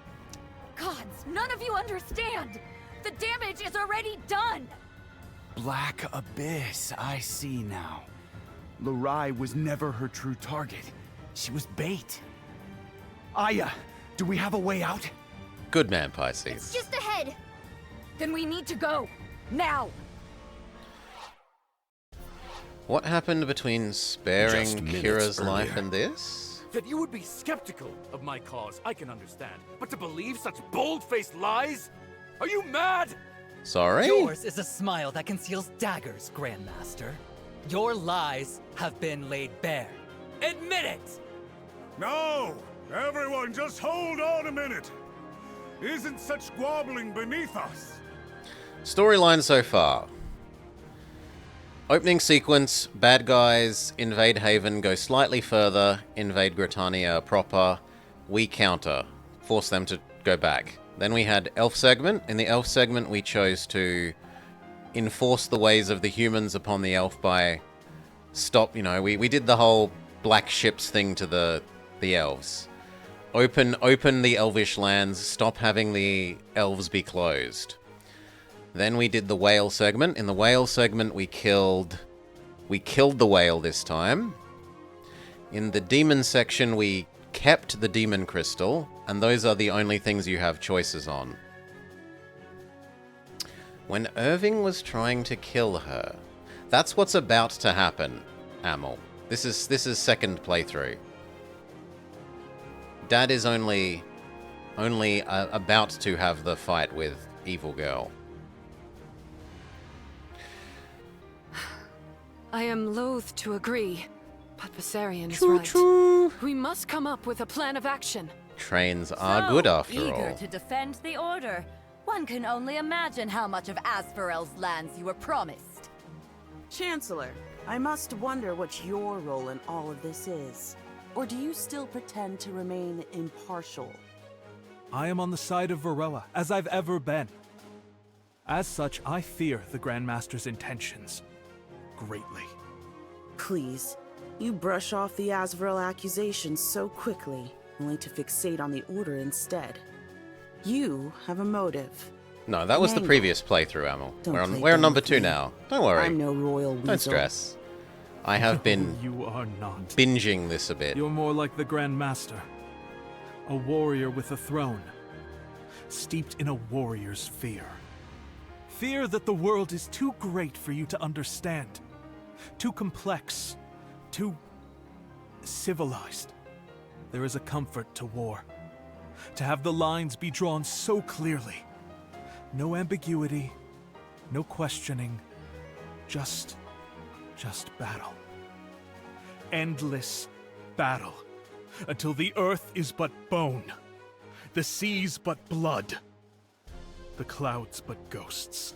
Gods, none of you understand! The damage is already done! Black Abyss, I see now. Larai was never her true target. She was bait. Aya, do we have a way out? Good man, Pisces. It's just ahead. Then we need to go. Now! What happened between sparing Just minutes Kira's life earlier. and this? That you would be skeptical of my cause, I can understand. But to believe such bold-faced lies? Are you mad? Sorry? Yours is a smile that conceals daggers, Grandmaster. Your lies have been laid bare. Admit it! No! Everyone, just hold on a minute! Isn't such squabbling beneath us? Storyline so far. Opening sequence, bad guys invade Haven, go slightly further, invade Gritania proper, we counter. Force them to go back. Then we had elf segment. In the elf segment, we chose to enforce the ways of the humans upon the elf by stop, we did the whole black ships thing to the elves. Open the elvish lands, stop having the elves be closed. Then we did the whale segment. In the whale segment, we killed the whale this time. In the demon section, we kept the demon crystal, and those are the only things you have choices on. When Irving was trying to kill her, that's what's about to happen, Amel. This is second playthrough. Dad is only about to have the fight with Evil Girl. I am loath to agree, but Viserion is right. We must come up with a plan of action. Trains are good after eager all. to defend the Order. One can only imagine how much of Asferel's lands you were promised. Chancellor, I must wonder what your role in all of this is. Or do you still pretend to remain impartial? I am on the side of Varroa, as I've ever been. As such, I fear the Grand Master's intentions greatly. Please, you brush off the Asveril accusations so quickly, only to fixate on the Order instead. You have a motive. No, that was the previous playthrough, Amel. We're on number 2 now. Don't worry. I'm no royal weasel. Don't stress. I have been You are not. binging this a bit. You're more like the Grand Master. A warrior with a throne. Steeped in a warrior's fear. Fear that the world is too great for you to understand. Too complex. Too civilized. There is a comfort to war. To have the lines be drawn so clearly. No ambiguity. No questioning. Just battle. Endless battle. Until the earth is but bone. The seas but blood. The clouds but ghosts.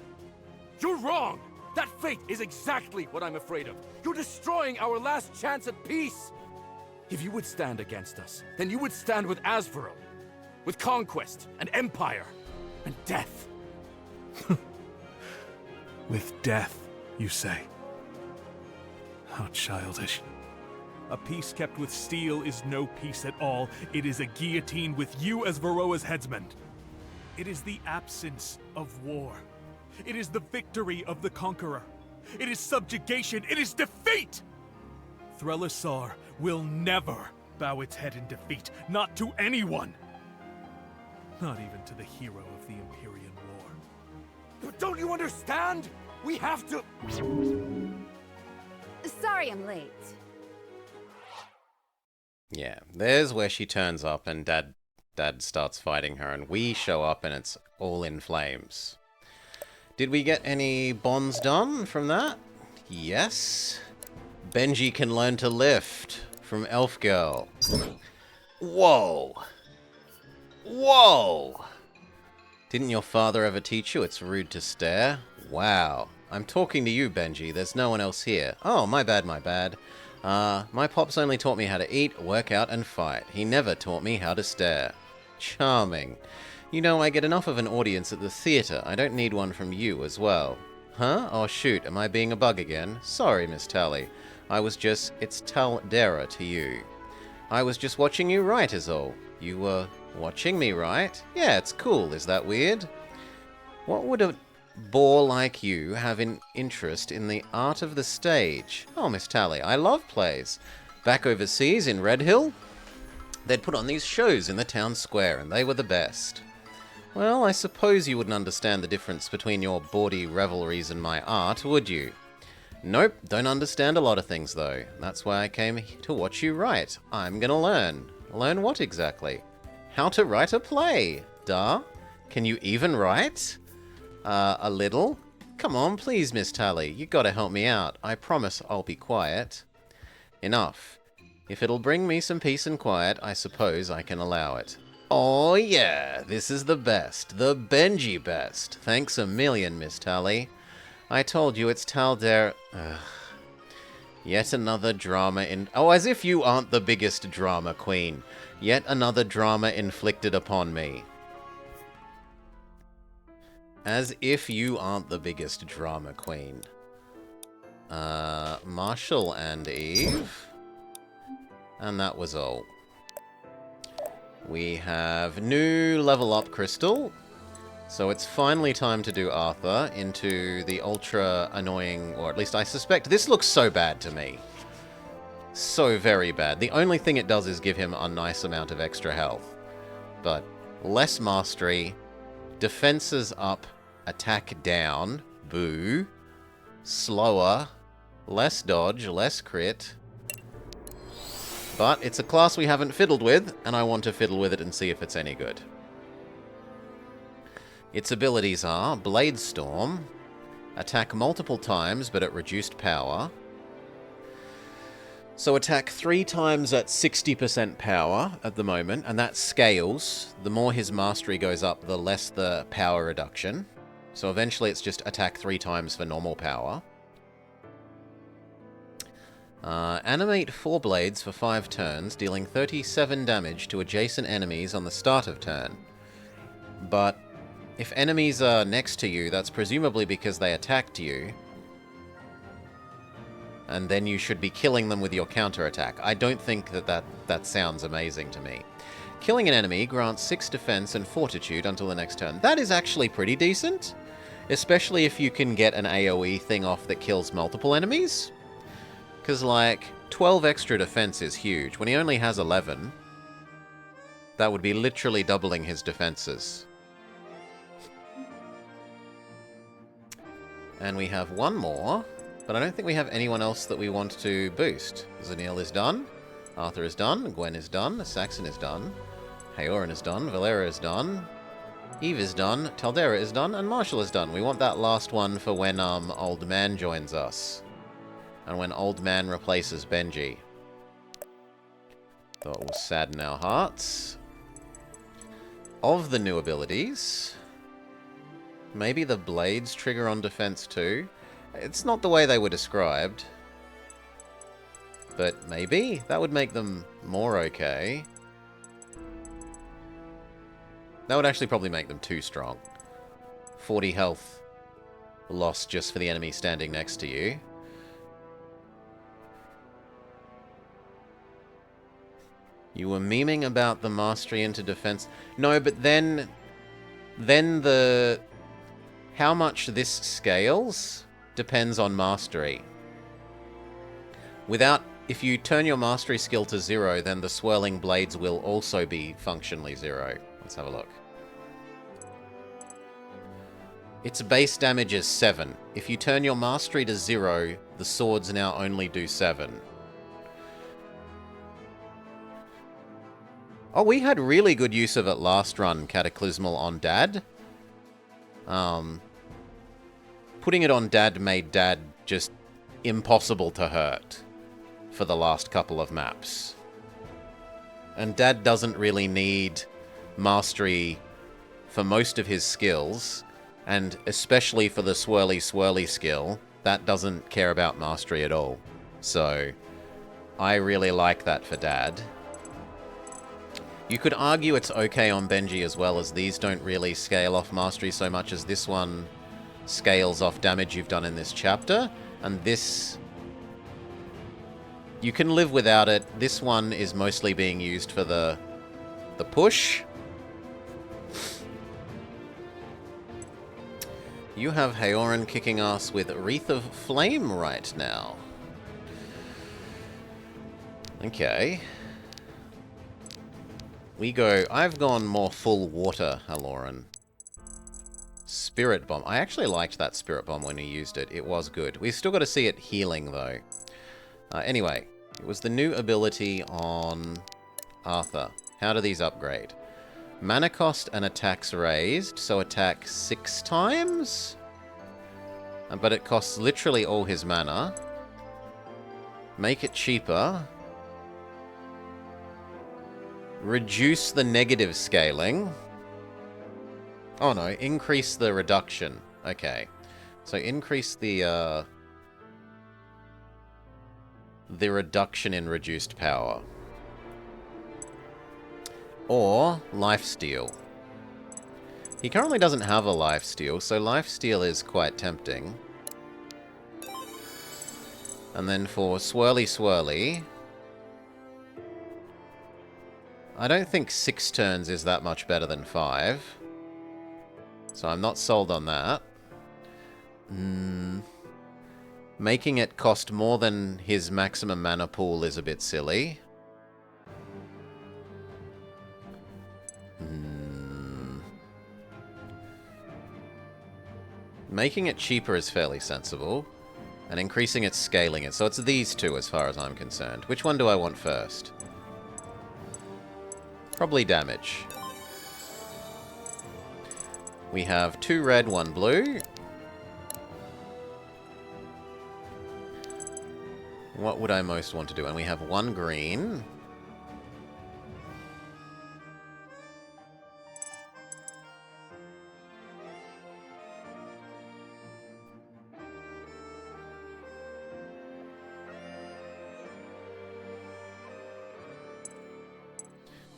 You're wrong! That fate is exactly what I'm afraid of. You're destroying our last chance at peace! If you would stand against us, then you would stand with Asferil. With conquest, and empire, and death. With death, you say? How childish. A peace kept with steel is no peace at all. It is a guillotine with you as Varroa's headsman. It is the absence of war. It is the victory of the conqueror. It is subjugation. It is defeat! Threlisar will never bow its head in defeat. Not to anyone. Not even to the hero of the Empyrean War. But don't you understand? We have to... Sorry I'm late. Yeah, there's where she turns up and Dad starts fighting her, and we show up and it's all in flames. Did we get any bonds done from that? Yes. Benji can learn to lift from Elf Girl. Whoa. Whoa! Didn't your father ever teach you it's rude to stare? Wow. I'm talking to you, Benji. There's no one else here. Oh, my bad, my bad. My pops only taught me how to eat, work out, and fight. He never taught me how to stare. Charming. You know, I get enough of an audience at the theater. I don't need one from you as well. Huh? Oh, shoot. Am I being a bug again? Sorry, Miss Tally. It's Taldera to you. I was just watching you write is all. You were watching me write? Yeah, it's cool. Is that weird? What would a boar like you have an interest in the art of the stage? Oh, Miss Tally, I love plays. Back overseas in Red Hill, they'd put on these shows in the town square, and they were the best. Well, I suppose you wouldn't understand the difference between your bawdy revelries and my art, would you? Nope, don't understand a lot of things, though. That's why I came to watch you write. I'm gonna learn. Learn what exactly? How to write a play. Duh. Can you even write? A little? Come on, please, Miss Tally. You gotta help me out. I promise I'll be quiet. Enough. If it'll bring me some peace and quiet, I suppose I can allow it. Oh yeah, this is the best. The Benji best. Thanks a million, Miss Tally. I told you it's Taldera... Yet another drama in... Oh, as if you aren't the biggest drama queen. Yet another drama inflicted upon me. As if you aren't the biggest drama queen. Marshall and Eve. And that was all. We have new level up crystal. So it's finally time to do Arthur into the ultra annoying, or at least I suspect this looks so bad to me. So very bad. The only thing it does is give him a nice amount of extra health. But less mastery, defenses up, attack down, boo, slower, less dodge, less crit. But it's a class we haven't fiddled with, and I want to fiddle with it and see if it's any good. Its abilities are Blade Storm, attack multiple times but at reduced power. So attack 3 times at 60% power at the moment, and that scales. The more his mastery goes up, the less the power reduction. So eventually it's just attack 3 times for normal power. Animate 4 blades for 5 turns, dealing 37 damage to adjacent enemies on the start of turn. But if enemies are next to you, that's presumably because they attacked you. And then you should be killing them with your counterattack. I don't think that sounds amazing to me. Killing an enemy grants 6 defense and fortitude until the next turn. That is actually pretty decent. Especially if you can get an AoE thing off that kills multiple enemies. Because, like, 12 extra defense is huge. When he only has 11, that would be literally doubling his defenses. And we have one more, but I don't think we have anyone else that we want to boost. Zanil is done, Arthur is done, Gwen is done, Saxon is done, Haoran is done, Valera is done, Eve is done, Taldera is done, and Marshall is done. We want that last one for when Old Man joins us. And when Old Man replaces Benji. Though it will sadden our hearts. Of the new abilities... Maybe the blades trigger on defense too. It's not the way they were described. But maybe? That would make them more okay. That would actually probably make them too strong. 40 health loss just for the enemy standing next to you. You were memeing about the mastery into defense. No, but then the... How much this scales depends on mastery. If you turn your mastery skill to 0, then the swirling blades will also be functionally 0. Let's have a look. Its base damage is 7. If you turn your mastery to 0, the swords now only do 7. Oh, we had really good use of it last run, Cataclysmal on Dad. Putting it on Dad made Dad just impossible to hurt for the last couple of maps. And Dad doesn't really need mastery for most of his skills, and especially for the swirly skill, that doesn't care about mastery at all. So, I really like that for Dad. You could argue it's okay on Benji as well, as these don't really scale off mastery so much as this one scales off damage you've done in this chapter, and this... You can live without it. This one is mostly being used for the push. You have Haoran kicking ass with Wreath of Flame right now. Okay. We go... I've gone more full water, Haoran. Spirit Bomb. I actually liked that Spirit Bomb when we used it. It was good. We've still got to see it healing, though. Anyway, it was the new ability on Arthur. How do these upgrade? Mana cost and attacks raised, so attack 6 times? But it costs literally all his mana. Make it cheaper. Reduce the negative scaling. Oh no, increase the reduction. Okay. So increase the, the reduction in reduced power. Or lifesteal. He currently doesn't have a lifesteal, so lifesteal is quite tempting. And then for Swirly Swirly, I don't think 6 turns is that much better than 5. So I'm not sold on that. Making it cost more than his maximum mana pool is a bit silly. Making it cheaper is fairly sensible. And increasing its scaling it. So it's these two as far as I'm concerned. Which one do I want first? Probably damage. We have 2 red, 1 blue. What would I most want to do? And we have 1 green.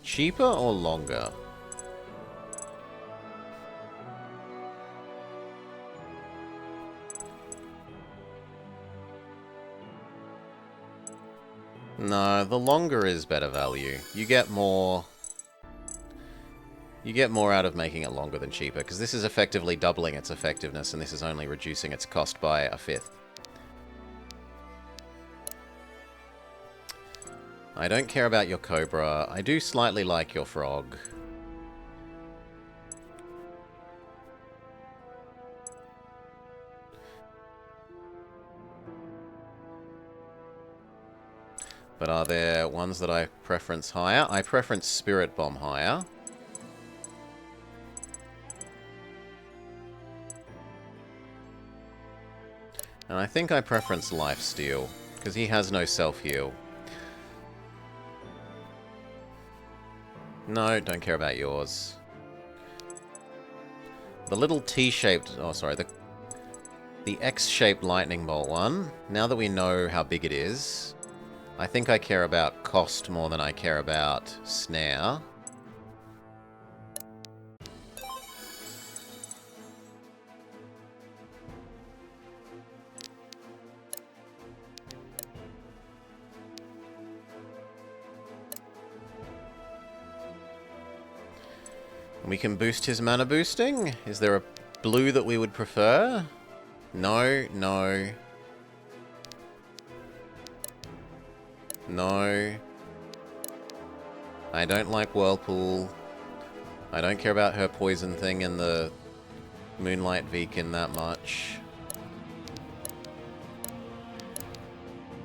Cheaper or longer? No, the longer is better value. You get more out of making it longer than cheaper, because this is effectively doubling its effectiveness, and this is only reducing its cost by 1/5. I don't care about your Cobra. I do slightly like your Frog. But are there ones that I preference higher? I preference Spirit Bomb higher. And I think I preference Lifesteal, because he has no self-heal. No, don't care about yours. The little T-shaped... Oh, sorry. The X-shaped lightning bolt one. Now that we know how big it is, I think I care about cost more than I care about snare. We can boost his mana boosting. Is there a blue that we would prefer? No, no. No. I don't like Whirlpool. I don't care about her poison thing and the Moonlight Beacon that much.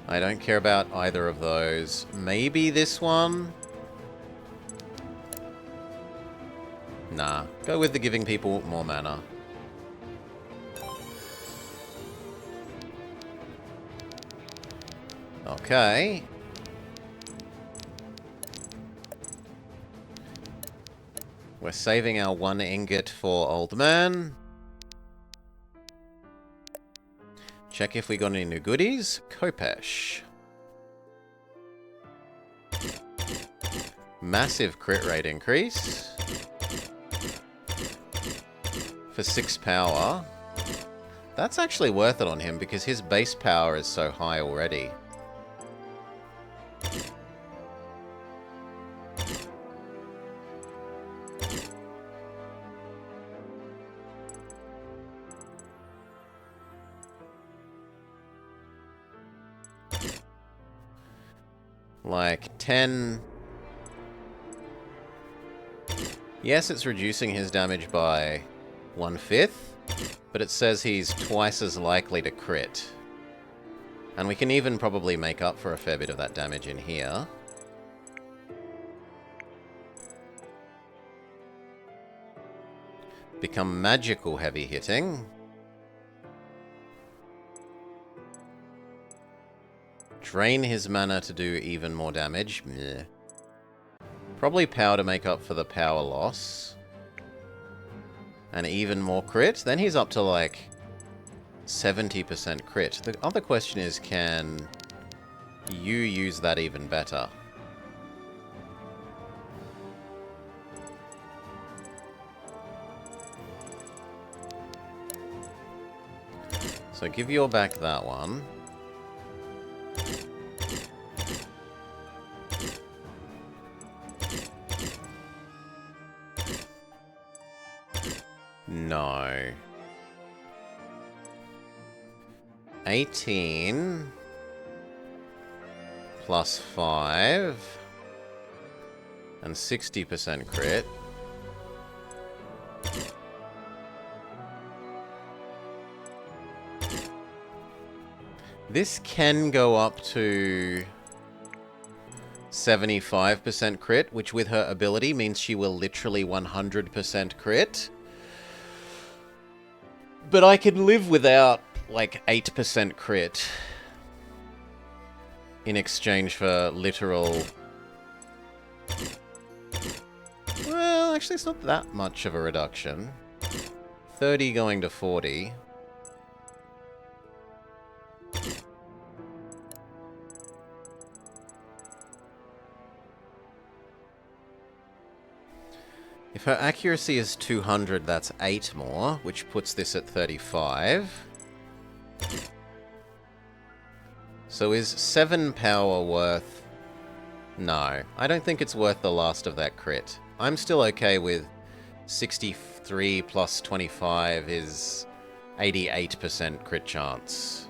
I don't care about either of those. Maybe this one? Nah, go with the giving people more mana. Okay. We're saving our 1 ingot for Old Man. Check if we got any new goodies. Kopesh. Massive crit rate increase. For 6 power. That's actually worth it on him because his base power is so high already. Like 10... Yes, it's reducing his damage by 1/5, but it says he's twice as likely to crit. And we can even probably make up for a fair bit of that damage in here. Become magical heavy hitting. Drain his mana to do even more damage. Meh. Probably power to make up for the power loss. And even more crit. Then he's up to like 70% crit. The other question is, can You use that even better. So give your back that one. No. 18 plus 5 and 60% crit. This can go up to 75% crit, which with her ability means she will literally 100% crit. But I can live without, like, 8% crit in exchange for literal... Well, actually, it's not that much of a reduction. 30 going to 40. If her accuracy is 200, that's 8 more, which puts this at 35. So is 7 power worth... No, I don't think it's worth the last of that crit. I'm still okay with 63 plus 25 is 88% crit chance.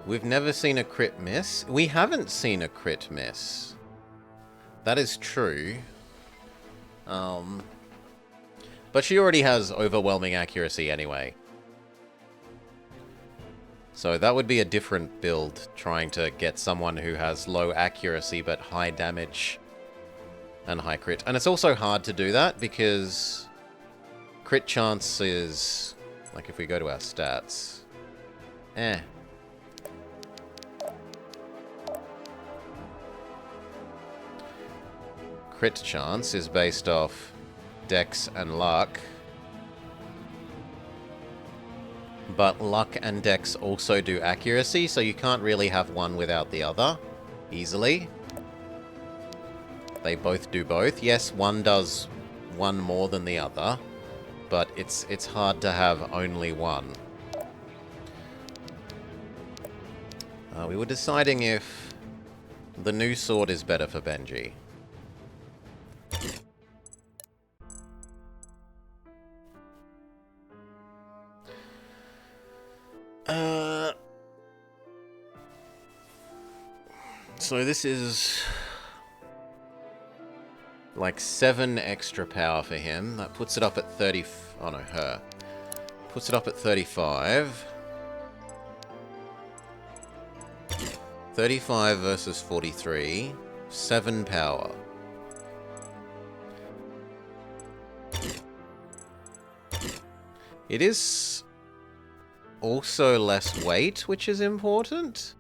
We've never seen a crit miss. We haven't seen a crit miss. That is true. But she already has overwhelming accuracy anyway. So that would be a different build, trying to get someone who has low accuracy but high damage and high crit. And it's also hard to do that because crit chance is... Like if we go to our stats... Crit chance is based off dex and luck. But luck and dex also do accuracy, so you can't really have one without the other easily. They both do both. Yes, one does one more than the other, but it's hard to have only one. We were deciding if the new sword is better for Benji. So this is like 7 extra power for him. That puts it up at 30... Oh no, her. Puts it up at 35. 35 versus 43. 7 power. It is also less weight, which is important.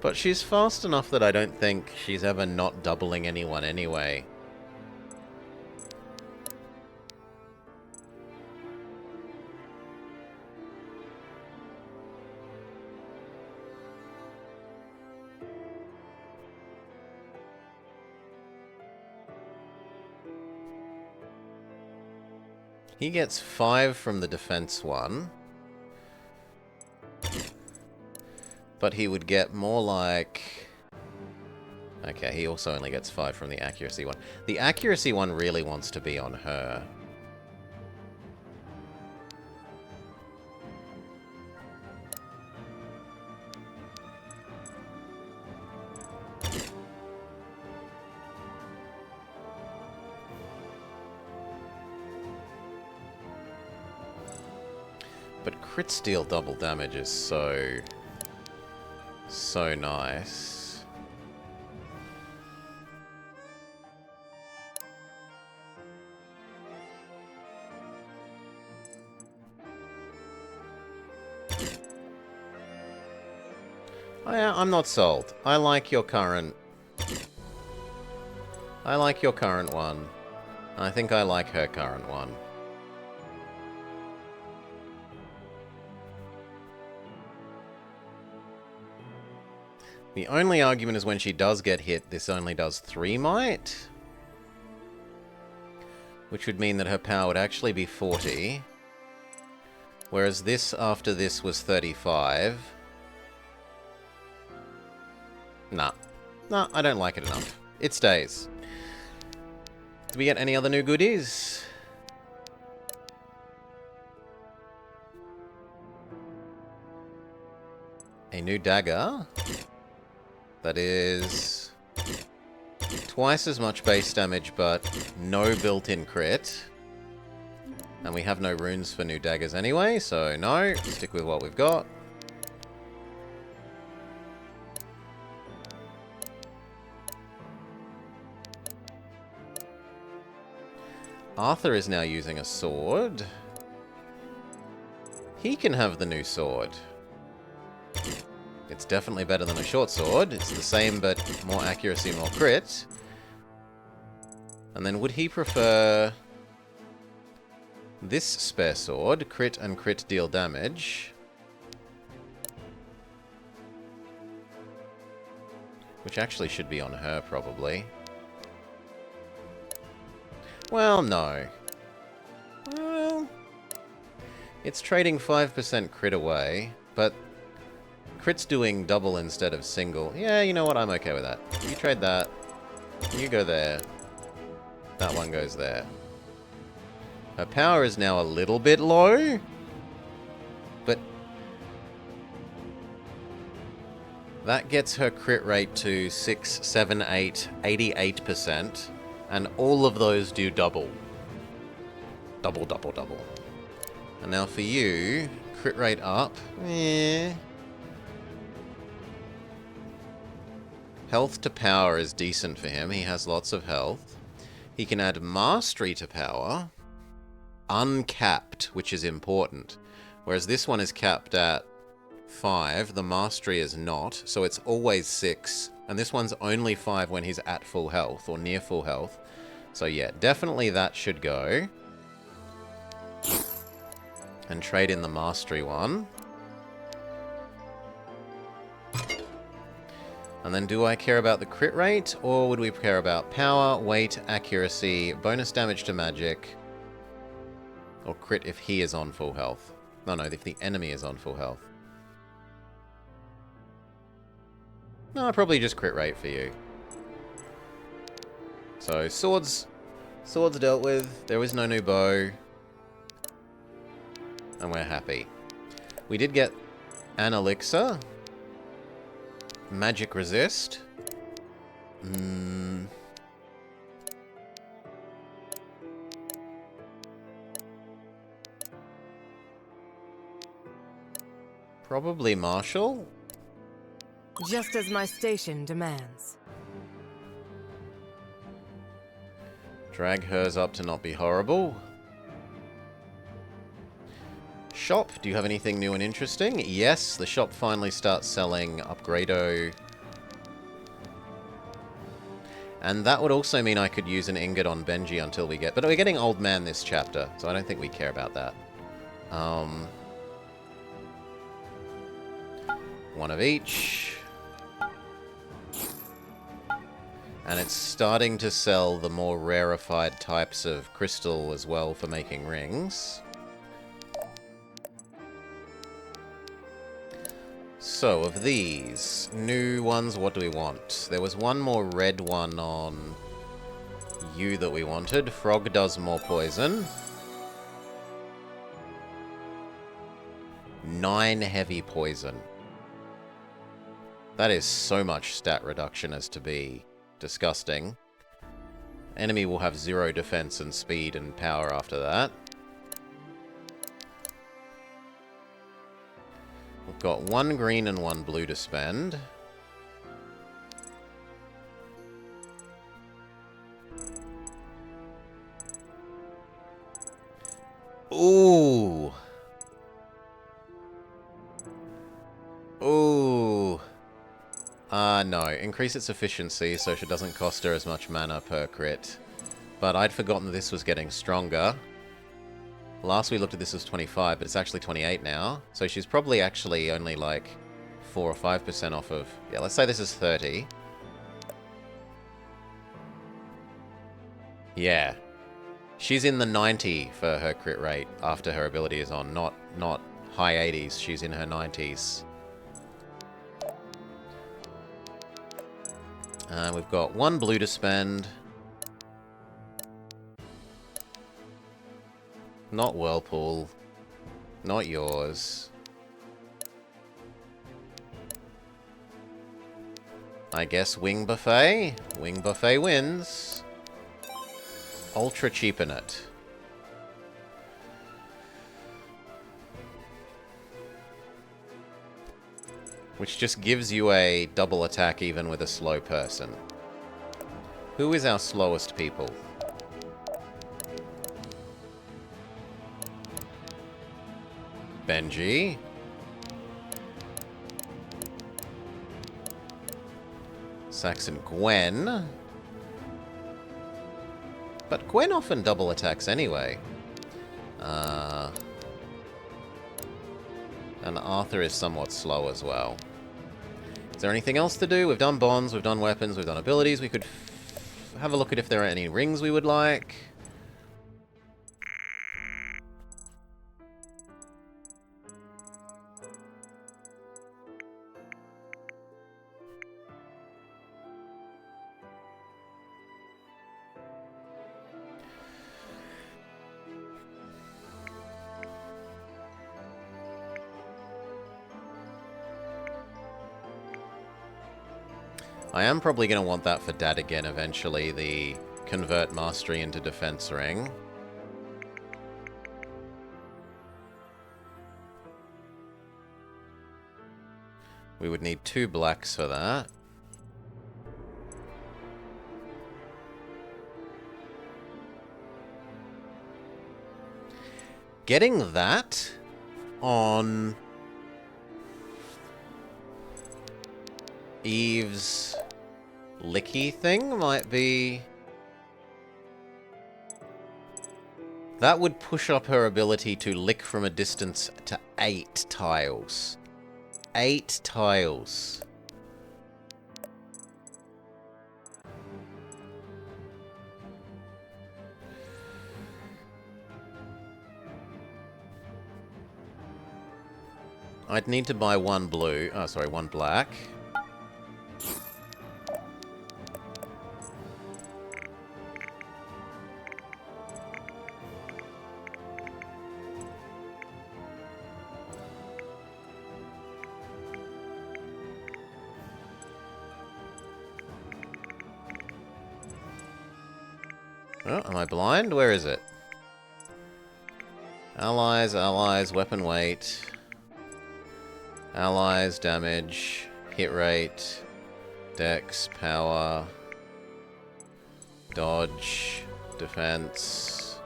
But she's fast enough that I don't think she's ever not doubling anyone anyway. He gets 5 from the defense one. But he would get more like... Okay, he also only gets 5 from the accuracy one. The accuracy one really wants to be on her. But crit steal double damage is so nice. I'm not sold. I like your current one. I think I like her current one. The only argument is when she does get hit, this only does 3 might. Which would mean that her power would actually be 40. Whereas this, after this, was 35. Nah. Nah, I don't like it enough. It stays. Do we get any other new goodies? A new dagger. That is twice as much base damage, but no built-in crit. And we have no runes for new daggers anyway, so no. Stick with what we've got. Arthur is now using a sword. He can have the new sword. It's definitely better than a short sword. It's the same, but more accuracy, more crit. And then would he prefer this spare sword? Crit and crit deal damage. Which actually should be on her, probably. Well, no. Well, it's trading 5% crit away, but crit's doing double instead of single. Yeah, you know what? I'm okay with that. You trade that. You go there. That one goes there. Her power is now a little bit low, but that gets her crit rate to 6, 7, 8, 88%. And all of those do double. Double, double, double. And now for you, crit rate up. Health to power is decent for him. He has lots of health. He can add mastery to power. Uncapped, which is important. Whereas this one is capped at 5. The mastery is not. So it's always 6. And this one's only 5 when he's at full health, or near full health. So yeah, definitely that should go. And trade in the mastery one. And then do I care about the crit rate, or would we care about power, weight, accuracy, bonus damage to magic, or crit if he is on full health? No, if the enemy is on full health. No, probably just crit rate for you. So, swords dealt with. There is no new bow. And we're happy. We did get an elixir. Magic resist. Probably martial. Just as my station demands. Drag hers up to not be horrible. Shop, do you have anything new and interesting? Yes, the shop finally starts selling Upgrado. And that would also mean I could use an ingot on Benji until we get... But we're getting Old Man this chapter, so I don't think we care about that. One of each. And it's starting to sell the more rarefied types of crystal as well for making rings. So, of these new ones, what do we want? There was one more red one on you that we wanted. Frog does more poison. 9 heavy poison. That is so much stat reduction as to be disgusting. Enemy will have 0 defense and speed and power after that. We've got 1 green and 1 blue to spend. Ooh. Ooh. No. Increase its efficiency so she doesn't cost her as much mana per crit. But I'd forgotten that this was getting stronger. Last we looked at this was 25, but it's actually 28 now. So she's probably actually only like 4 or 5% off of... Yeah, let's say this is 30. Yeah. She's in the 90 for her crit rate after her ability is on. Not high 80s. She's in her 90s. We've got 1 blue to spend. Not Whirlpool. Not yours. I guess Wing Buffet. Wing Buffet wins. Ultra cheapen it. Which just gives you a double attack even with a slow person. Who is our slowest people? Benji. Saxon Gwen. But Gwen often double attacks anyway. And Arthur is somewhat slow as well. Is there anything else to do? We've done bonds, we've done weapons, we've done abilities. We could have a look at if there are any rings we would like. I am probably going to want that for Dad again eventually, the convert mastery into defense ring. We would need 2 blacks for that. Getting that on Eve's licky thing might be... That would push up her ability to lick from a distance to 8 tiles. 8 tiles. I'd need to buy 1 blue. Oh, sorry, 1 black. Oh, am I blind? Where is it? Allies, allies, weapon weight. Allies, damage, hit rate, dex, power, dodge, defense.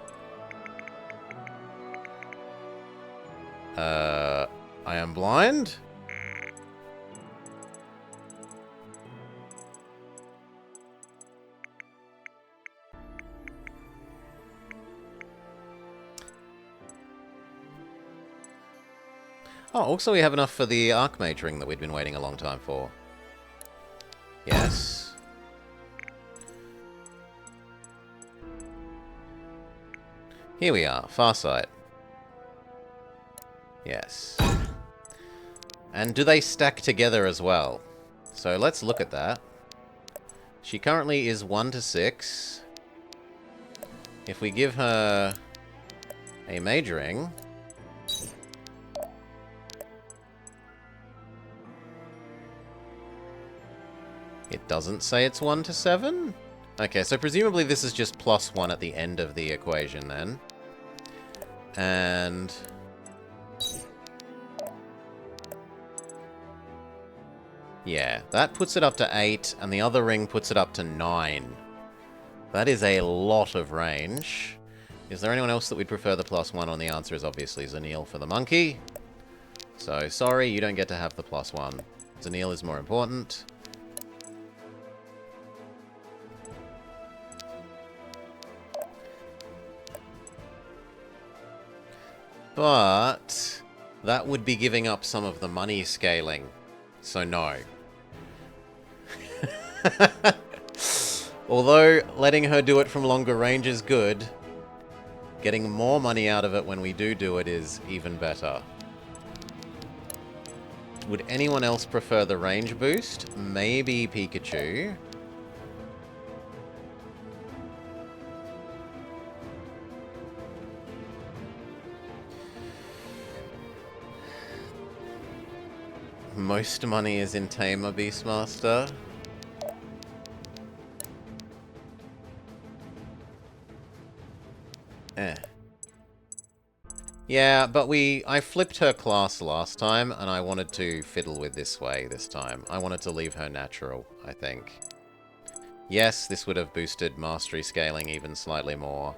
I am blind? Oh, also we have enough for the Archmage ring that we'd been waiting a long time for. Yes. Here we are, Farsight. Yes. And do they stack together as well? So let's look at that. She currently is 1 to 6. If we give her a mage ring... It doesn't say it's 1 to 7? Okay, so presumably this is just +1 at the end of the equation then. And... yeah, that puts it up to 8, and the other ring puts it up to 9. That is a lot of range. Is there anyone else that we'd prefer the +1 on? The answer is obviously Zanil for the monkey. So, sorry, you don't get to have the +1. Zanil is more important. But that would be giving up some of the money scaling. So no. Although letting her do it from longer range is good, getting more money out of it when we do it is even better. Would anyone else prefer the range boost? Maybe Pikachu. Most money is in Tamer Beastmaster. Yeah, but I flipped her class last time, and I wanted to fiddle with this way this time. I wanted to leave her natural, I think. Yes, this would have boosted mastery scaling even slightly more.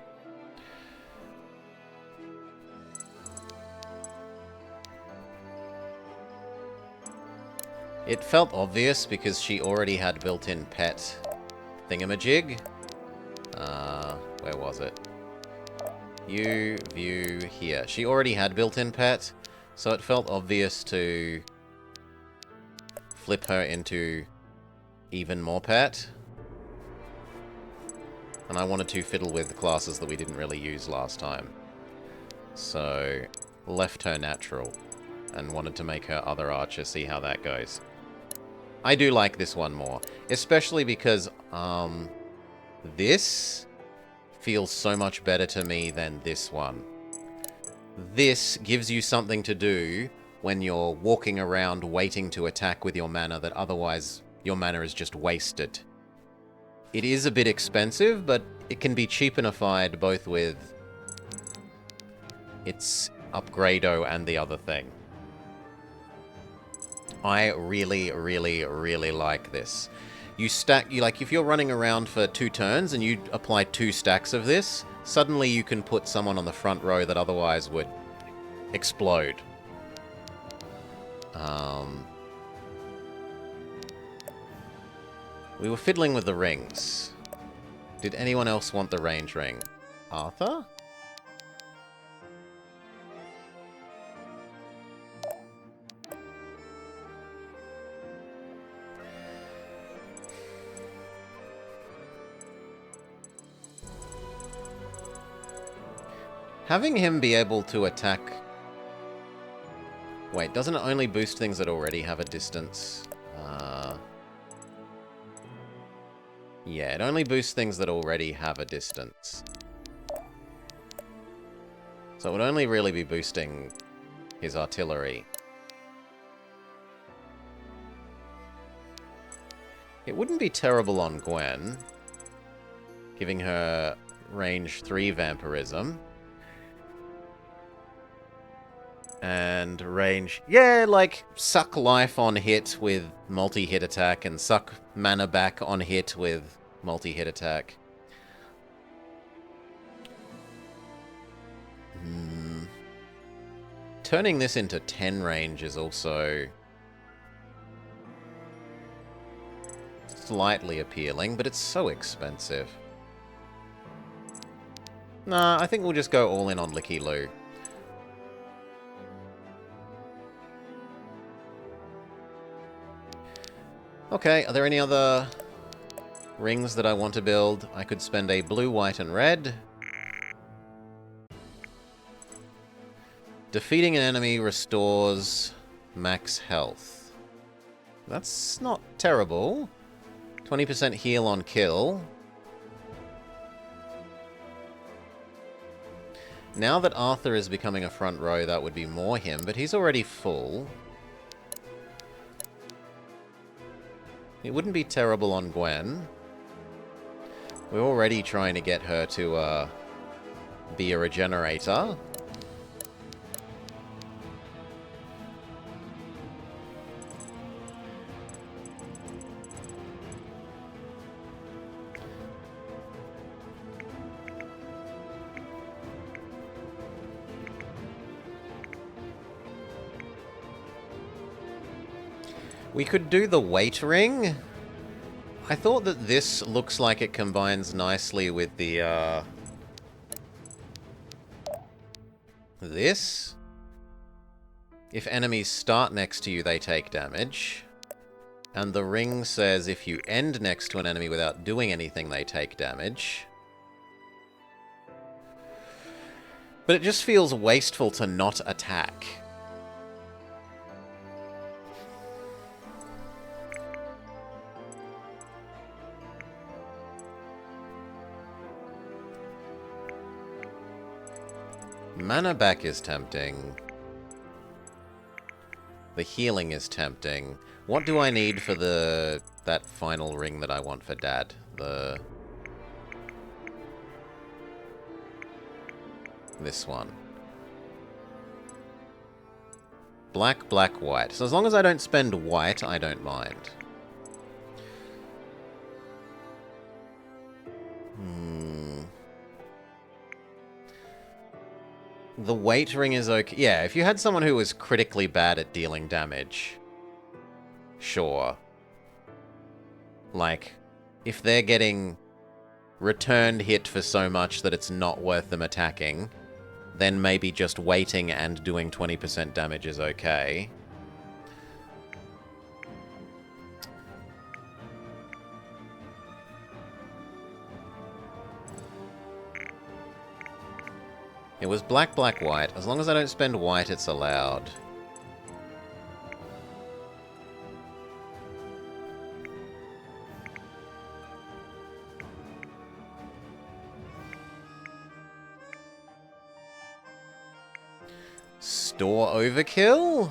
It felt obvious because she already had built-in pet thingamajig. Where was it? View here. She already had built-in pet, so it felt obvious to flip her into even more pet. And I wanted to fiddle with the classes that we didn't really use last time. So, left her natural, and wanted to make her other archer, see how that goes. I do like this one more, especially because, this feels so much better to me than this one. This gives you something to do when you're walking around waiting to attack with your mana that otherwise your mana is just wasted. It is a bit expensive, but it can be cheapenified both with its upgrado and the other thing. I really, really, really like this. Like, if you're running around for 2 turns and you apply 2 stacks of this, suddenly you can put someone on the front row that otherwise would explode. We were fiddling with the rings. Did anyone else want the range ring? Arthur? Having him be able to attack... Wait, doesn't it only boost things that already have a distance? Yeah, it only boosts things that already have a distance. So it would only really be boosting his artillery. It wouldn't be terrible on Gwen, giving her range 3 vampirism. And range... Yeah, like, suck life on hit with multi-hit attack, and suck mana back on hit with multi-hit attack. Turning this into 10 range is also slightly appealing, but it's so expensive. Nah, I think we'll just go all in on Licky Loo. Okay, are there any other rings that I want to build? I could spend a blue, white, and red. Defeating an enemy restores max health. That's not terrible. 20% heal on kill. Now that Arthur is becoming a front row, that would be more him, but he's already full. It wouldn't be terrible on Gwen. We're already trying to get her to be a regenerator. We could do the weight ring. I thought that this looks like it combines nicely with the, this. If enemies start next to you, they take damage. And the ring says if you end next to an enemy without doing anything, they take damage. But it just feels wasteful to not attack. Mana back is tempting. The healing is tempting. What do I need for that final ring that I want for Dad? This one. Black, black, white. So as long as I don't spend white, I don't mind. The weight ring is okay. Yeah, if you had someone who was critically bad at dealing damage, sure. Like, if they're getting returned hit for so much that it's not worth them attacking, then maybe just waiting and doing 20% damage is okay. It was black, black, white. As long as I don't spend white, it's allowed. Store overkill?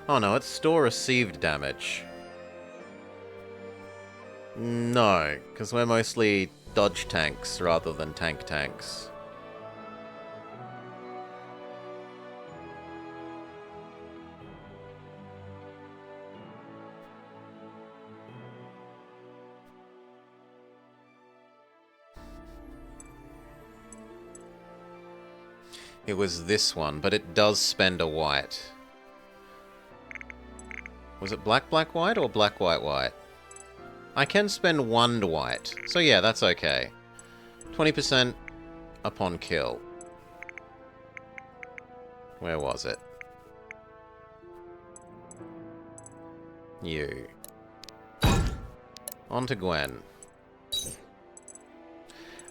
Oh no, it's store received damage. No, because we're mostly dodge tanks rather than tanks. It was this one, but it does spend a white. Was it black, black, white or black, white, white? I can spend 1 white, so yeah, that's okay. 20% upon kill. Where was it? You. On to Gwen.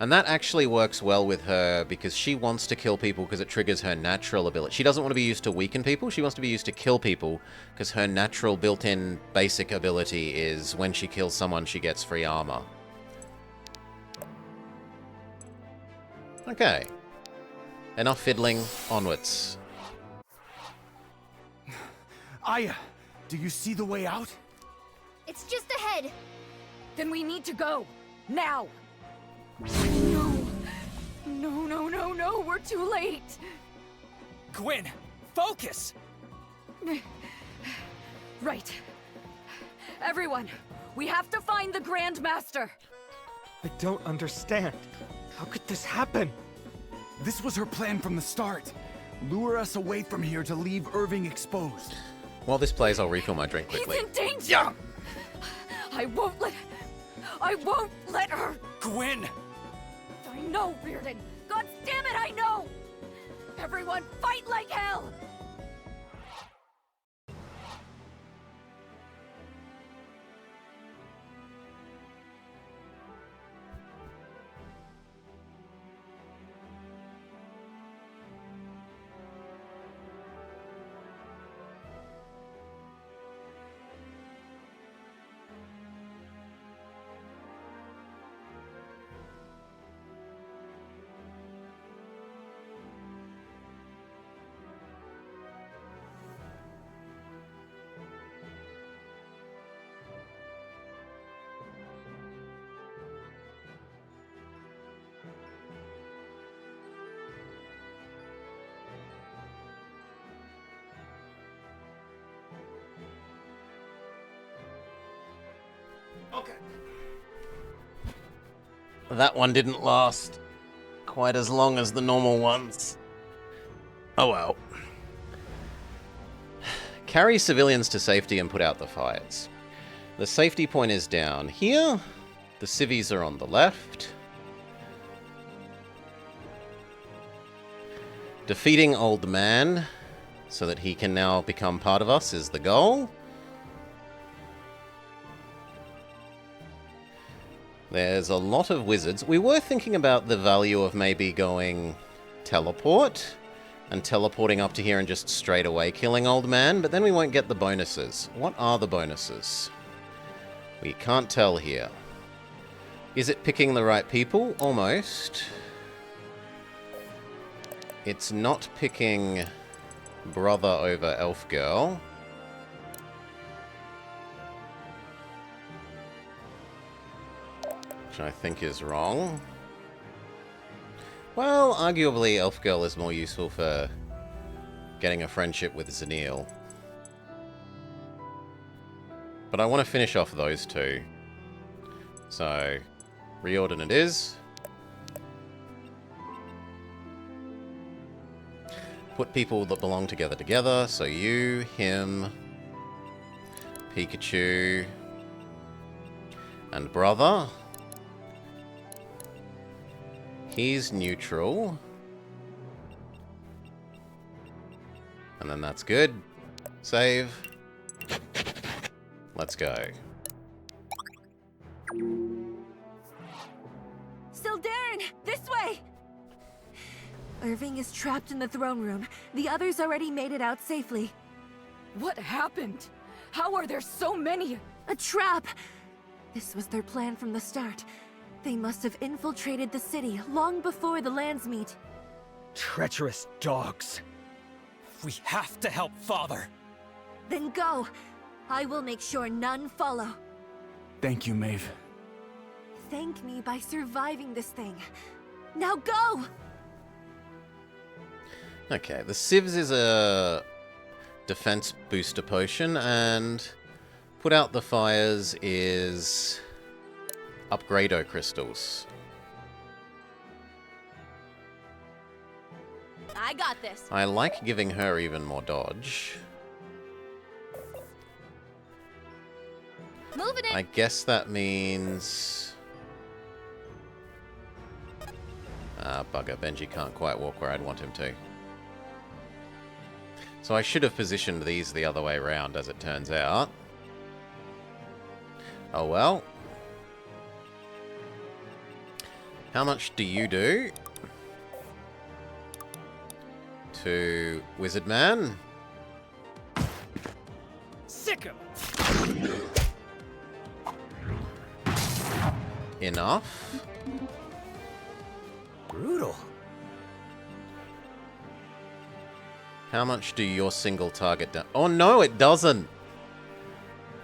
And that actually works well with her because she wants to kill people because it triggers her natural ability. She doesn't want to be used to weaken people, she wants to be used to kill people because her natural built-in basic ability is when she kills someone, she gets free armor. Okay. Enough fiddling, onwards. Aya, do you see the way out? It's just ahead. Then we need to go. Now. No, we're too late. Gwen, focus! Right. Everyone, we have to find the Grand Master. I don't understand. How could this happen? This was her plan from the start. Lure us away from here to leave Irving exposed. While this plays, I'll refill my drink quickly. He's in danger! Yeah. I won't let her! Gwen! I know, Bearden! God damn it, I know! Everyone, fight like hell! Okay. That one didn't last quite as long as the normal ones. Oh well. Carry civilians to safety and put out the fires. The safety point is down here. The civvies are on the left. Defeating Old Man so that he can now become part of us is the goal. There's a lot of wizards. We were thinking about the value of maybe going teleport and teleporting up to here and just straight away killing old man, but then we won't get the bonuses. What are the bonuses? We can't tell here. Is it picking the right people? Almost. It's not picking brother over elf girl. Which I think is wrong. Well, arguably elf girl is more useful for getting a friendship with Zanil. But I want to finish off those two. So, Riordan it is. Put people that belong together. So you, him, Pikachu, and brother. He's neutral. And then that's good. Save. Let's go. Sildarin, this way! Irving is trapped in the throne room. The others already made it out safely. What happened? How are there so many? A trap! This was their plan from the start. They must have infiltrated the city long before the lands meet. Treacherous dogs. We have to help Father. Then go. I will make sure none follow. Thank you, Maeve. Thank me by surviving this thing. Now go! Okay, the Civs is a defense booster potion, and put out the fires is upgrado crystals. I got this. I like giving her even more dodge. Moving it. I guess that means... bugger. Benji can't quite walk where I'd want him to. So I should have positioned these the other way around, as it turns out. Oh well. How much do you do? To Wizard Man? Sick him! Enough. Brutal. How much do your single target do? Oh no, it doesn't!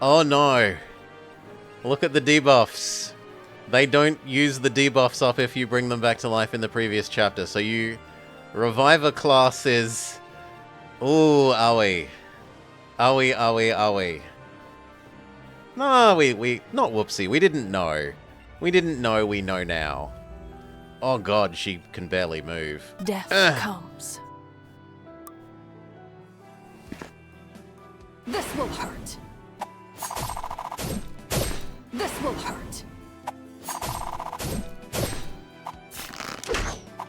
Oh no! Look at the debuffs. They don't use the debuffs up if you bring them back to life in the previous chapter, so you... Reviver class is... Ooh, are we? Are we? No, we... Not whoopsie, we didn't know. We didn't know, we know now. Oh god, she can barely move. Death comes. This will hurt. This will hurt.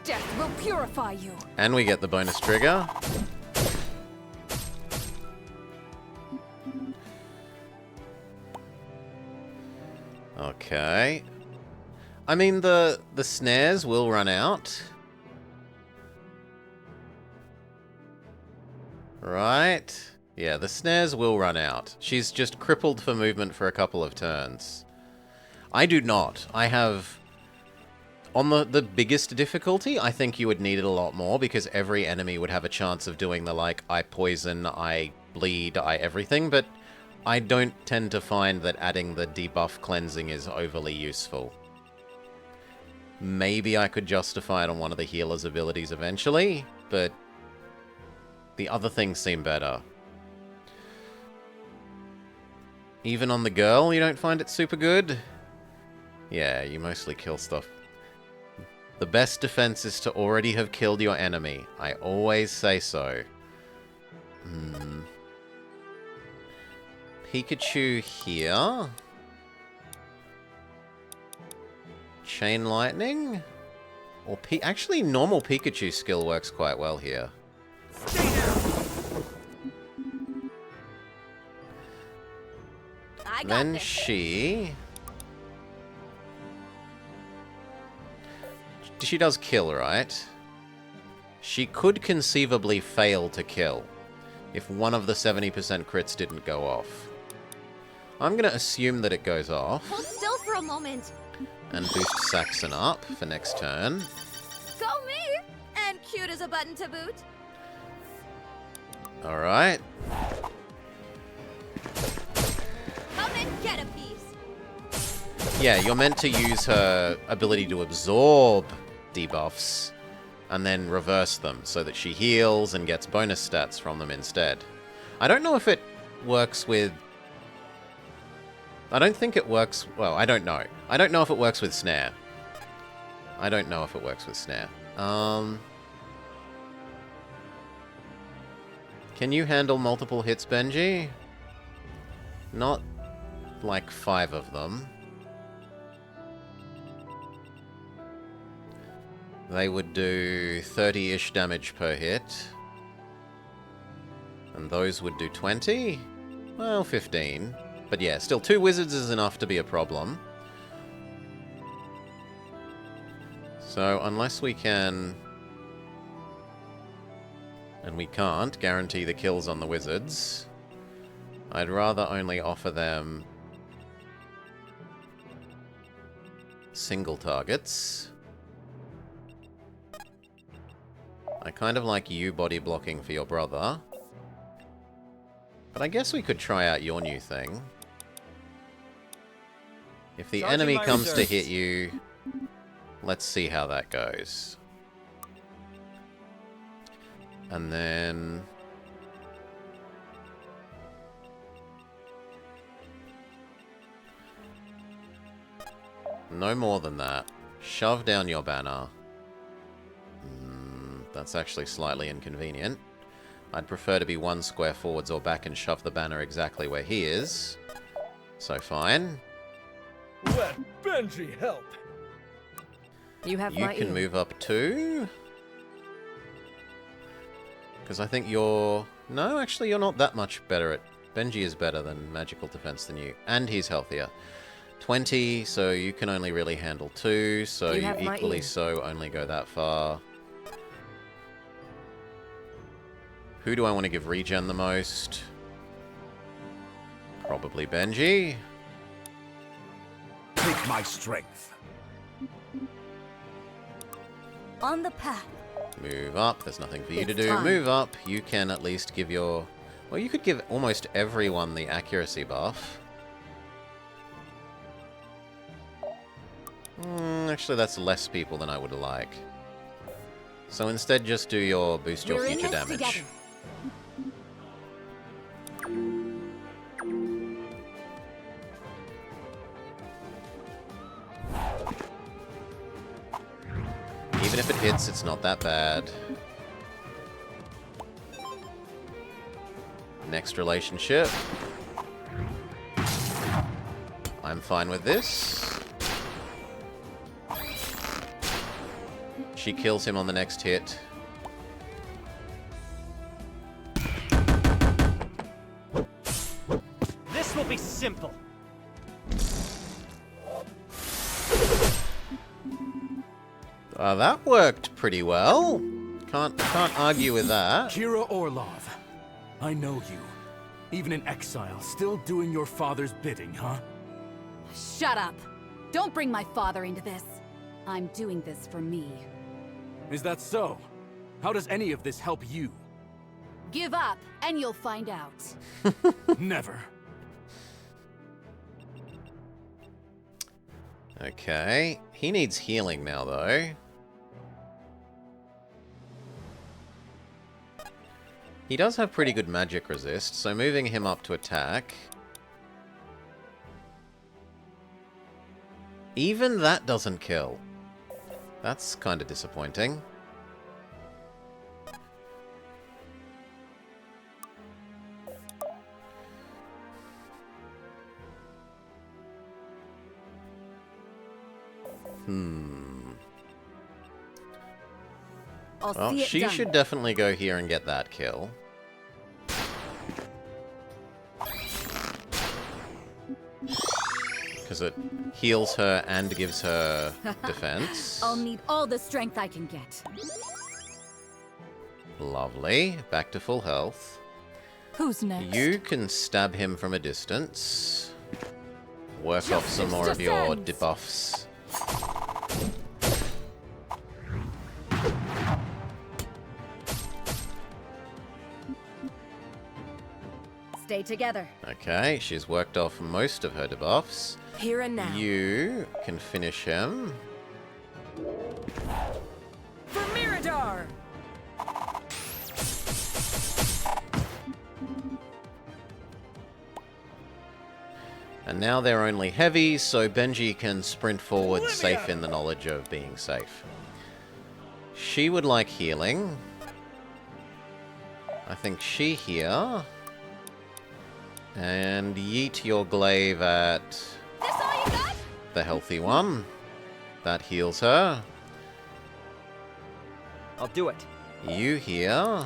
Death will purify you. And we get the bonus trigger. Okay. I mean, the snares will run out. Right. Yeah, the snares will run out. She's just crippled for movement for a couple of turns. I do not. I have... On the biggest difficulty, I think you would need it a lot more, because every enemy would have a chance of doing the, like, I poison, I bleed, I everything, but I don't tend to find that adding the debuff cleansing is overly useful. Maybe I could justify it on one of the healer's abilities eventually, but the other things seem better. Even on the girl, you don't find it super good? Yeah, you mostly kill stuff. The best defense is to already have killed your enemy. I always say so. Pikachu here. Chain Lightning? Or actually, normal Pikachu skill works quite well here. I got Then this. she... She does kill, right? She could conceivably fail to kill if one of the 70% crits didn't go off. I'm going to assume that it goes off. Hold still for a moment. And boost Saxon up for next turn. Go me! And cute as a button to boot. Alright. Come and get a piece. Yeah, you're meant to use her ability to absorb debuffs and then reverse them so that she heals and gets bonus stats from them instead. I don't know if it works with... I don't think it works... Well, I don't know. I don't know if it works with Snare. I don't know if it works with Snare. Can you handle multiple hits, Benji? Not like 5 of them. They would do 30-ish damage per hit. And those would do 20? Well, 15. But yeah, still 2 wizards is enough to be a problem. So, unless we can... And we can't guarantee the kills on the wizards, I'd rather only offer them single targets. I kind of like you body blocking for your brother. But I guess we could try out your new thing. If the enemy comes to hit you, let's see how that goes. And then... no more than that. Shove down your banner. That's actually slightly inconvenient. I'd prefer to be 1 square forwards or back and shove the banner exactly where he is. So fine. Let Benji help. You have You can move up too. Because I think you're... No, actually you're not that much better at... Benji is better than magical defense than you. And he's healthier. 20, so you can only really handle 2. So you equally so only go that far. Who do I want to give regen the most? Probably Benji. Take my strength. On the path. Move up. There's nothing for you to It's do. time. Move up. You can at least give your... Well, you could give almost everyone the accuracy buff. Actually, that's less people than I would like. So instead, just do your boost your We're in future this damage. together. Even if it hits, it's not that bad. Next relationship. I'm fine with this. She kills him on the next hit. This will be simple. That worked pretty well. Can't argue with that. Kira Orlov, I know you. Even in exile, still doing your father's bidding, huh? Shut up! Don't bring my father into this. I'm doing this for me. Is that so? How does any of this help you? Give up, and you'll find out. Never. Okay. He needs healing now, though. He does have pretty good magic resist, so moving him up to attack... Even that doesn't kill. That's kind of disappointing. Well, she should definitely go here and get that kill. because it heals her and gives her defense. I'll need all the strength I can get. Lovely. Back to full health. Who's next? You can stab him from a distance. Work off some more of your debuffs. Stay together. Okay, she's worked off most of her debuffs. Here and now. You can finish him. For Mirador! And now they're only heavy, so Benji can sprint forward safe in the knowledge of being safe. She would like healing. I think she here. And yeet your glaive at the healthy one. That heals her. I'll do it. You here.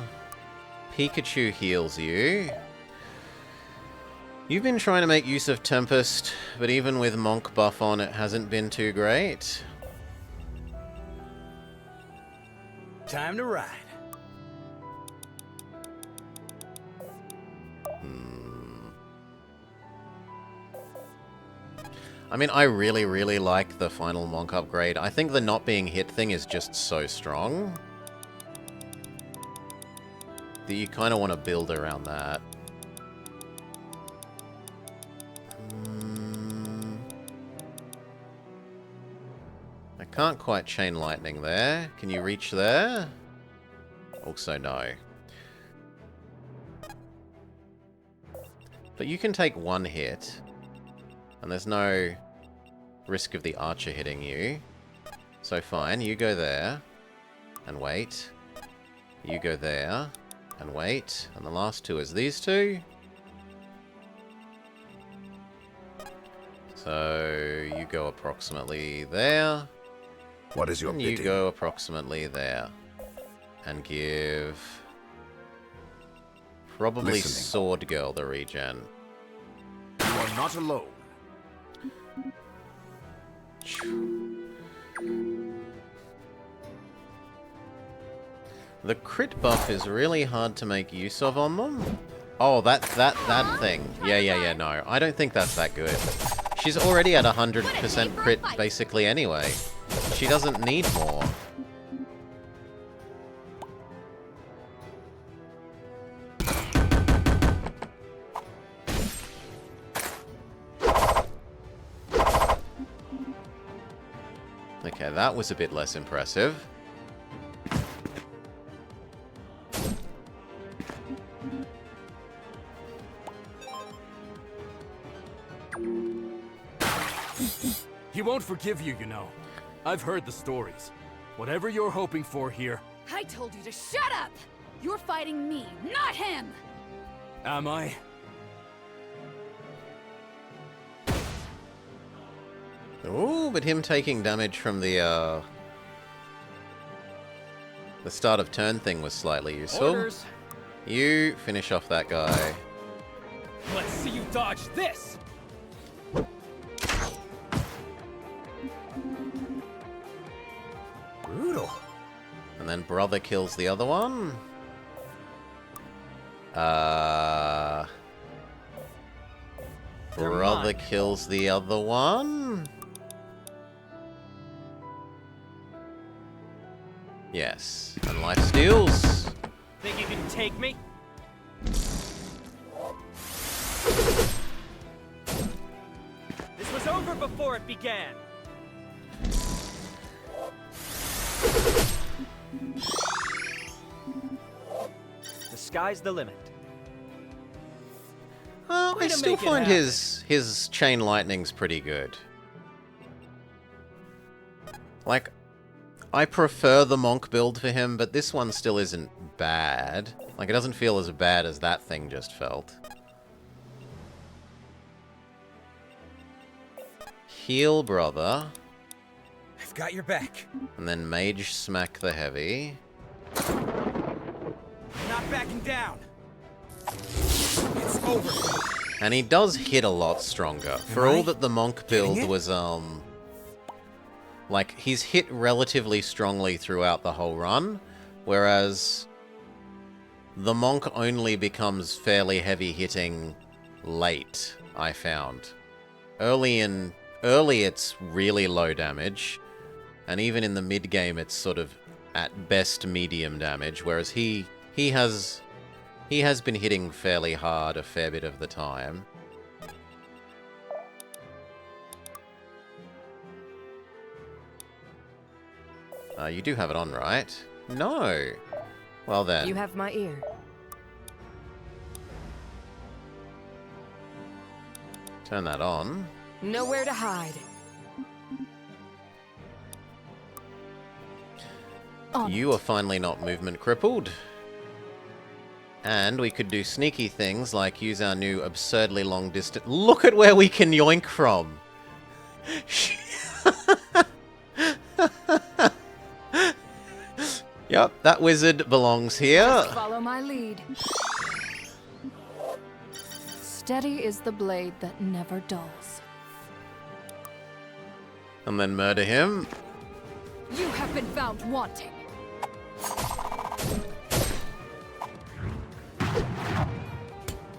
Pikachu heals you. You've been trying to make use of Tempest, but even with Monk buff on, it hasn't been too great. Time to ride. I mean, I really, really like the final Monk upgrade. I think the not being hit thing is just so strong that you kind of want to build around that. I can't quite chain lightning there. Can you reach there? Also no. But you can take one hit. And there's no risk of the archer hitting you. So fine, you go there. And wait. You go there. And wait. And the last two is these two. So you go approximately there. What is your and bidding? you go approximately there. And give... probably Listening. Sword Girl the regen. You are not alone. The crit buff is really hard to make use of on them. Oh, that thing. Yeah, no. I don't think that's that good. She's already at 100% crit basically anyway. She doesn't need more. Okay, that was a bit less impressive. He won't forgive you, you know. I've heard the stories. Whatever you're hoping for here... I told you to shut up! You're fighting me, not him! Am I? Ooh, but him taking damage from the start of turn thing was slightly useful. Orders. You finish off that guy. Let's see you dodge this! Brutal. And then brother kills the other one. Brother kills the other one. Yes. And life steals. Think you can take me? This was over before it began. The sky's the limit. Oh, I to still make it find happen. his chain lightning's pretty good. Like, I prefer the Monk build for him, but this one still isn't bad. Like, it doesn't feel as bad as that thing just felt. Heal brother. I've got your back. And then mage smack the heavy. I'm not backing down. It's over. And he does hit a lot stronger. For all that the monk build was, like, he's hit relatively strongly throughout the whole run, whereas the monk only becomes fairly heavy hitting late, I found. Early it's really low damage, and even in the mid game it's sort of at best medium damage, whereas he has been hitting fairly hard a fair bit of the time. You do have it on, right? No! Well then. You have my ear. Turn that on. Nowhere to hide. You are finally not movement crippled. And we could do sneaky things like use our new absurdly long distance. Look at where we can yoink from! Yep, that wizard belongs here. Just follow my lead. Steady is the blade that never dulls. And then murder him. You have been found wanting.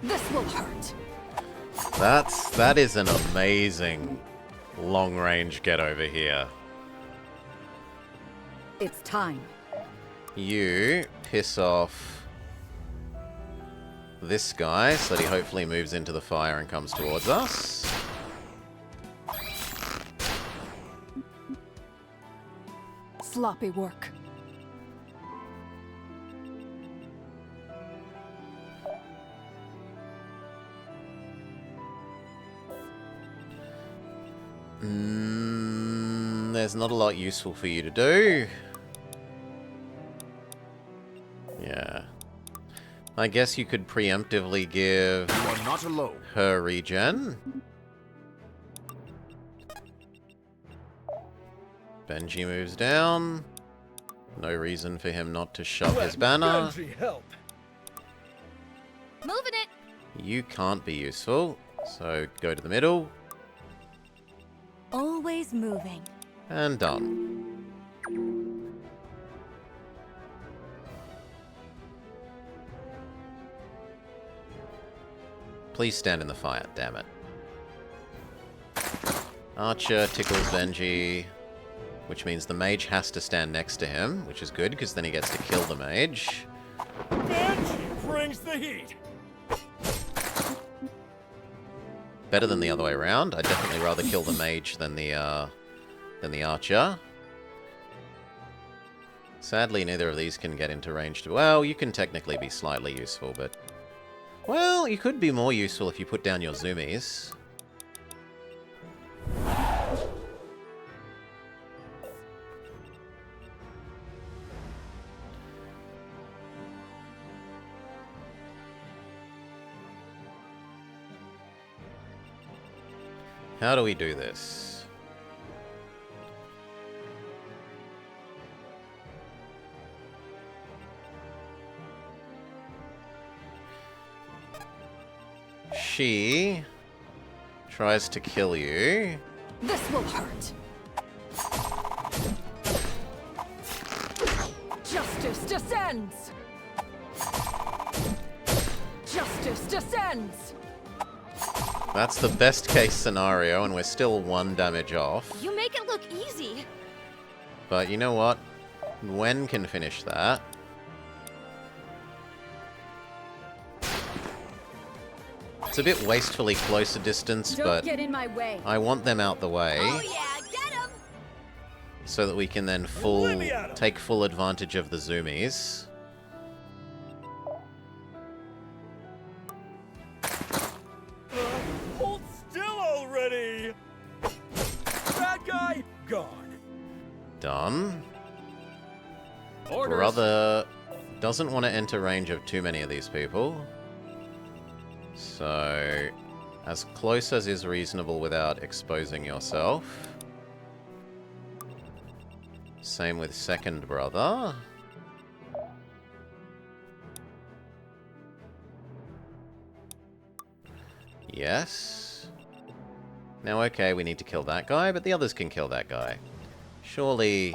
This will hurt. That is an amazing long range get over here. It's time. You piss off this guy so that he hopefully moves into the fire and comes towards us. Sloppy work. There's not a lot useful for you to do. Yeah. I guess you could preemptively give not alone. her regen. Benji moves down. No reason for him not to shove his banner. Benji, help. Moving it. You can't be useful, so go to the middle. Always moving. And done. Please stand in the fire, damn it. Archer tickles Benji, which means the mage has to stand next to him, which is good, because then he gets to kill the mage. Benji brings the heat. Better than the other way around. I'd definitely rather kill the mage than the archer. Sadly, neither of these can get into range to... Well, you can technically be slightly useful, but... Well, you could be more useful if you put down your zoomies. How do we do this? She tries to kill you. This will hurt. Justice descends. Justice descends. That's the best case scenario, and we're still 1 damage off. You make it look easy. But you know what? Wen can finish that. It's a bit wastefully close a distance, Don't but get in my way. I want them out the way. Oh yeah, get him! So that we can then take full advantage of the zoomies. Hold still already. Bad guy gone. Done. Orders. Brother doesn't want to enter range of too many of these people. So, as close as is reasonable without exposing yourself. Same with second brother. Yes. Now, okay, we need to kill that guy, but the others can kill that guy. Surely...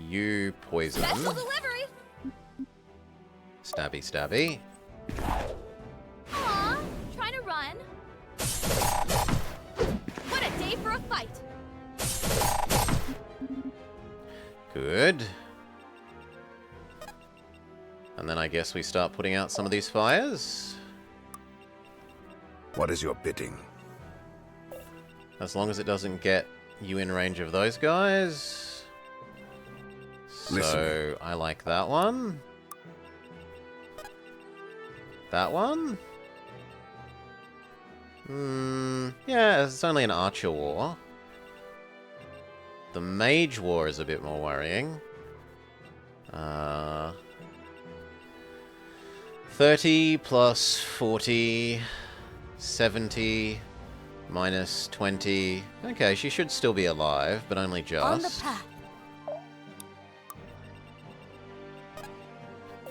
You poison. Special delivery! Stabby, stabby. Aw, trying to run. What a day for a fight! Good. And then I guess we start putting out some of these fires. What is your bidding? As long as it doesn't get you in range of those guys. So, Listen. I like that one. That one? Yeah, it's only an archer war. The mage war is a bit more worrying. 30 plus 40, 70, minus 20. Okay, she should still be alive, but only just. On the path.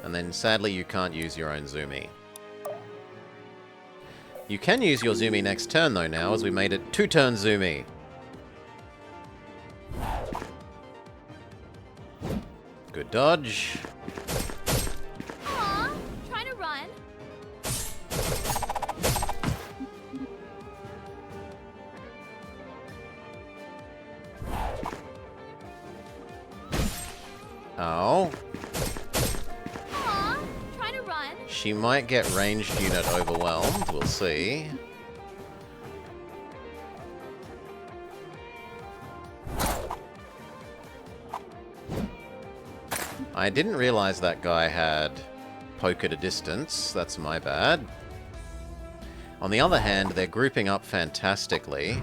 And then sadly you can't use your own Zumi. You can use your Zumi next turn though now, as we made it 2-turn Zumi. Good dodge. Aw, trying to run. Oh. Aw, trying to run. She might get ranged unit overwhelmed, we'll see. I didn't realize that guy had poke at a distance. That's my bad. On the other hand, they're grouping up fantastically.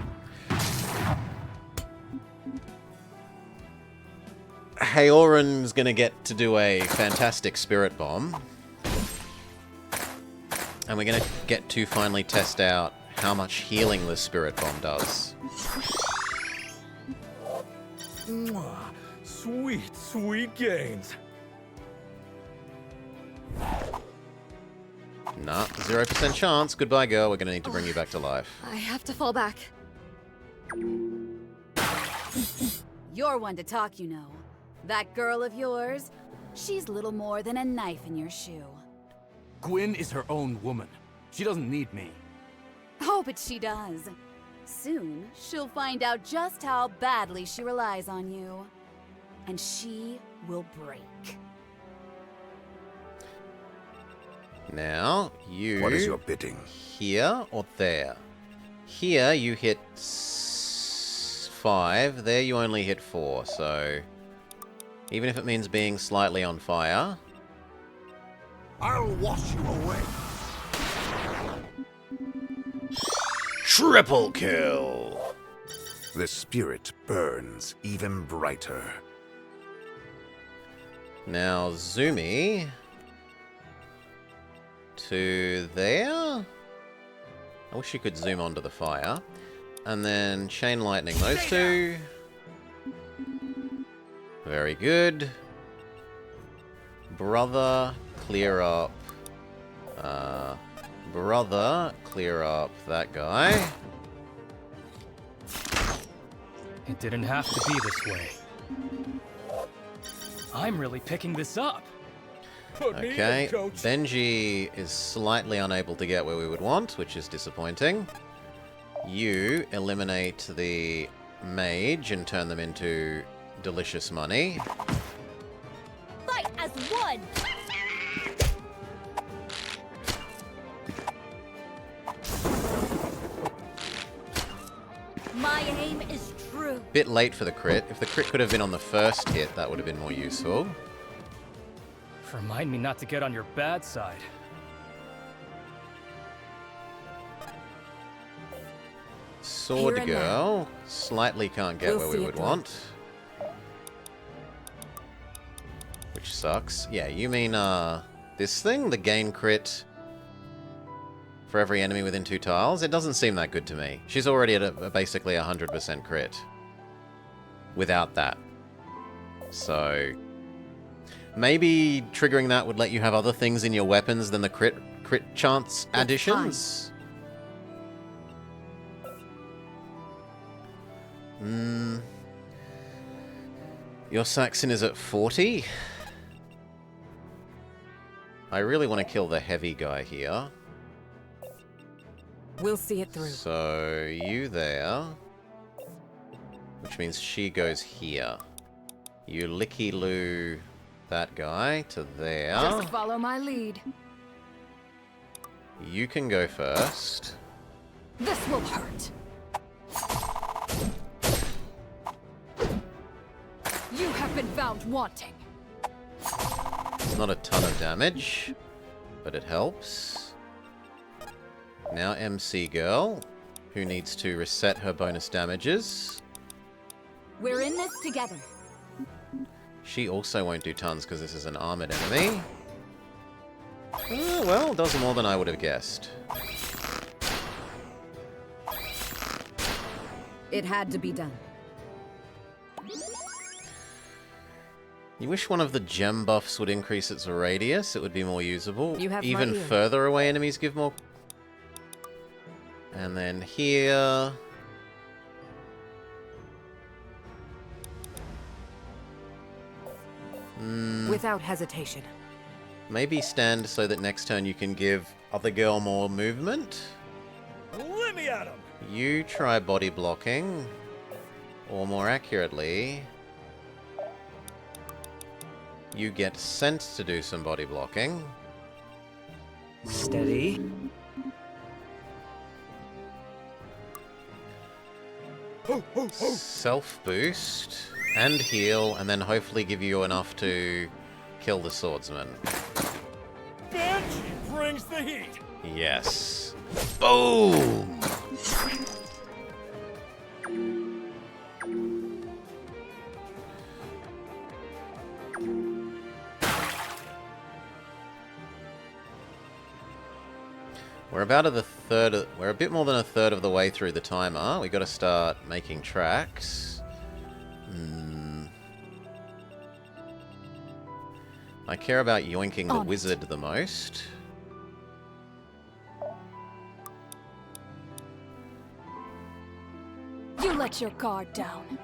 Haoran's gonna get to do a fantastic spirit bomb. And we're gonna get to finally test out how much healing the spirit bomb does. Mwah. Sweet, sweet gains. Nah, 0% chance. Goodbye, girl. We're gonna need to bring you back to life. I have to fall back. You're one to talk, you know. That girl of yours, she's little more than a knife in your shoe. Gwyn is her own woman. She doesn't need me. Oh, but she does. Soon, she'll find out just how badly she relies on you. And she will break. Now, you... What is your bidding? Here or there? Here, you hit 5. There, you only hit 4. So, even if it means being slightly on fire... I'll wash you away. Triple kill! The spirit burns even brighter. Now, Zumi... to there? I wish you could zoom onto the fire. And then chain lightning those two. Very good. Brother, clear up. Brother, clear up that guy. It didn't have to be this way. I'm really picking this up. Okay, Benji is slightly unable to get where we would want, which is disappointing. You eliminate the mage and turn them into delicious money. Fight as one! My aim is true. Bit late for the crit. If the crit could have been on the first hit, that would have been more useful. Remind me not to get on your bad side. Sword Here and Girl slightly can't get We'll where see we it would through. want. Which sucks. Yeah, you mean, this thing? The gain crit for every enemy within 2 tiles? It doesn't seem that good to me. She's already at a basically 100% crit. Without that. So... Maybe triggering that would let you have other things in your weapons than the crit chance additions. Your Saxon is at 40. I really want to kill the heavy guy here. We'll see it through. So, you there. Which means she goes here. You licky-loo that guy to there. Just follow my lead. You can go first. This will hurt. You have been found wanting. It's not a ton of damage, but it helps. Now MC Girl, who needs to reset her bonus damages. We're in this together. She also won't do tons because this is an armored enemy. Well, does more than I would have guessed. It had to be done. You wish one of the gem buffs would increase its radius, it would be more usable. You have my Even ear. further away enemies give more. And then here... Without hesitation. Maybe stand so that next turn you can give other girl more movement. Let me at him! You try body blocking. Or more accurately... You get sent to do some body blocking. Steady. Self boost and heal, and then hopefully give you enough to kill the swordsman. Banshee brings the heat! Yes. Boom! We're about we're a bit more than a third of the way through the timer. We got to start making tracks. I care about yoinking the wizard the most. You let your guard down.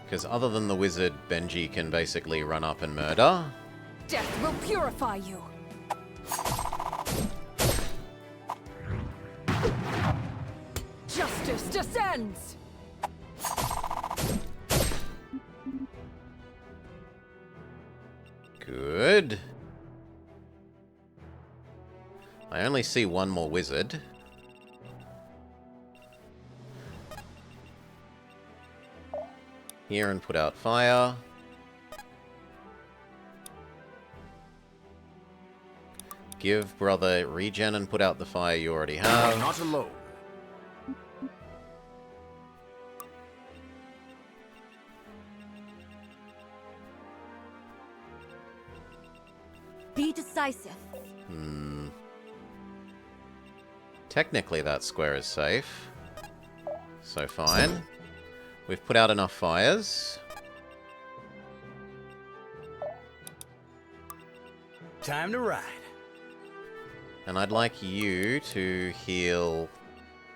Because other than the wizard, Benji can basically run up and murder. Death will purify you. Justice descends! Good. I only see one more wizard. Here and put out fire. Give brother regen and put out the fire you already have. Not alone. Be decisive. Technically that square is safe. So fine. We've put out enough fires. Time to ride. And I'd like you to heal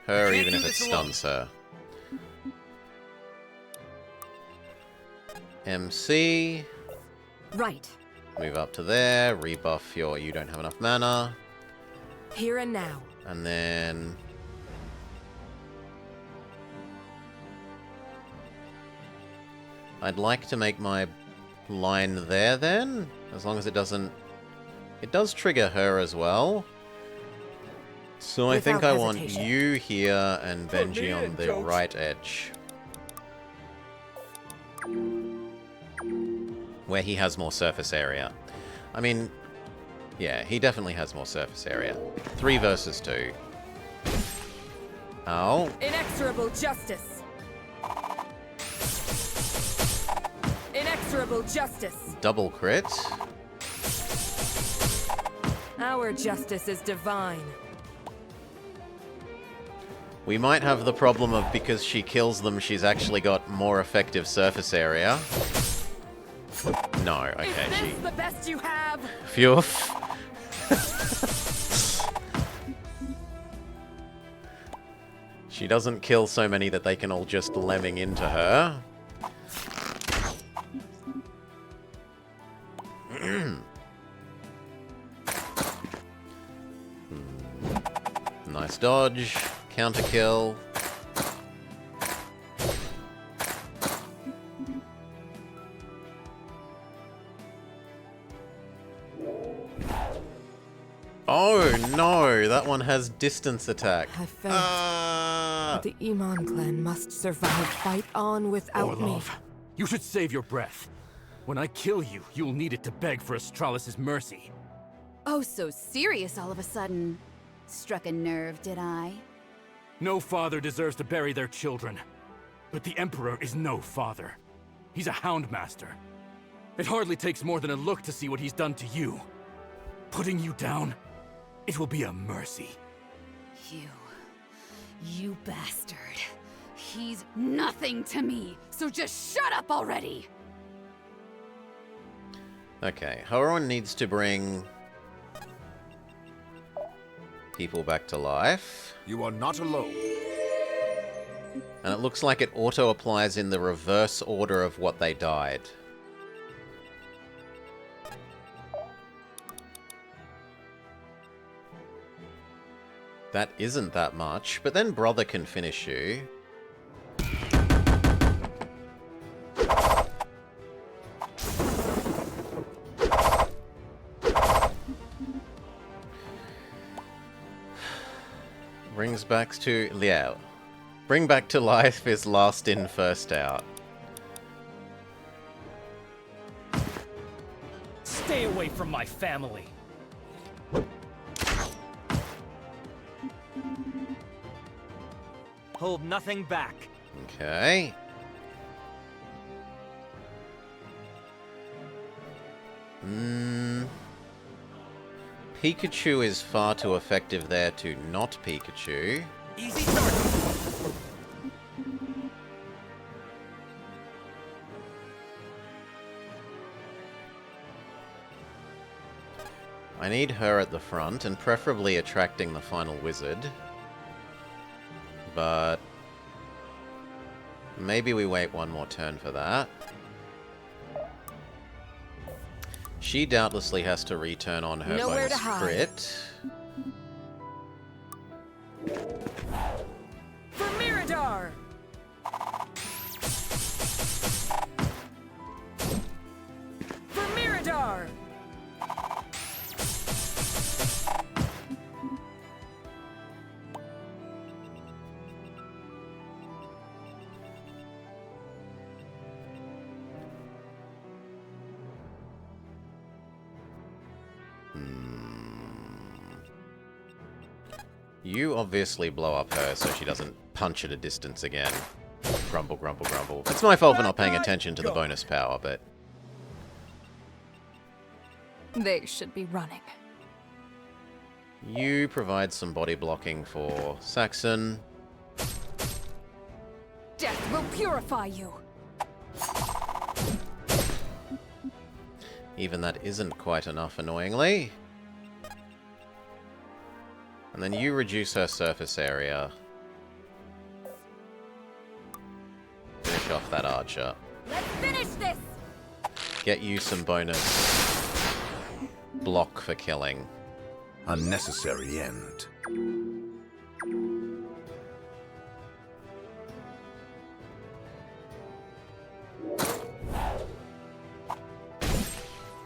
her even if it stuns her. MC. Right. Move up to there. Rebuff your you don't have enough mana. Here and now. And then... I'd like to make my line there then. As long as it doesn't... It does trigger her as well. So I think I want you here and Benji on the right edge. Where he has more surface area. I mean, yeah, he definitely has more surface area. 3 versus 2. Ow. Inexorable justice. Inexorable justice. Double crit. Our justice is divine. We might have the problem of because she kills them, she's actually got more effective surface area. No, okay. Is this the best you have? Phew. She doesn't kill so many that they can all just lemming into her. Nice dodge. Counter kill. Oh no, that one has distance attack. I failed. But the Iman clan must survive. Fight on without me. Orlov, you should save your breath. When I kill you, you'll need it to beg for Astralis' mercy. Oh, so serious all of a sudden. Struck a nerve, did I? No father deserves to bury their children. But the Emperor is no father. He's a houndmaster. It hardly takes more than a look to see what he's done to you. Putting you down, it will be a mercy. You bastard. He's nothing to me, so just shut up already! Okay, Horon needs to bring people back to life. You are not alone. And it looks like it auto-applies in the reverse order of what they died. That isn't that much, but then brother can finish you. Brings back to... yeah. Bring back to life is last in, first out. Stay away from my family. Hold nothing back. Okay. Pikachu is far too effective there to not Pikachu. Easy target. I need her at the front, and preferably attracting the final wizard. But maybe we wait one more turn for that. She doubtlessly has to return on her Nowhere bonus to hide. crit. For Mirador! For Mirador! You obviously blow up her so she doesn't punch at a distance again. Grumble, grumble, grumble. It's my fault for not paying attention to the bonus power, but... They should be running. You provide some body blocking for Saxon. Death will purify you! Even that isn't quite enough, annoyingly. And then you reduce her surface area. Finish off that archer. Let's finish this! Get you some bonus block for killing. Unnecessary end.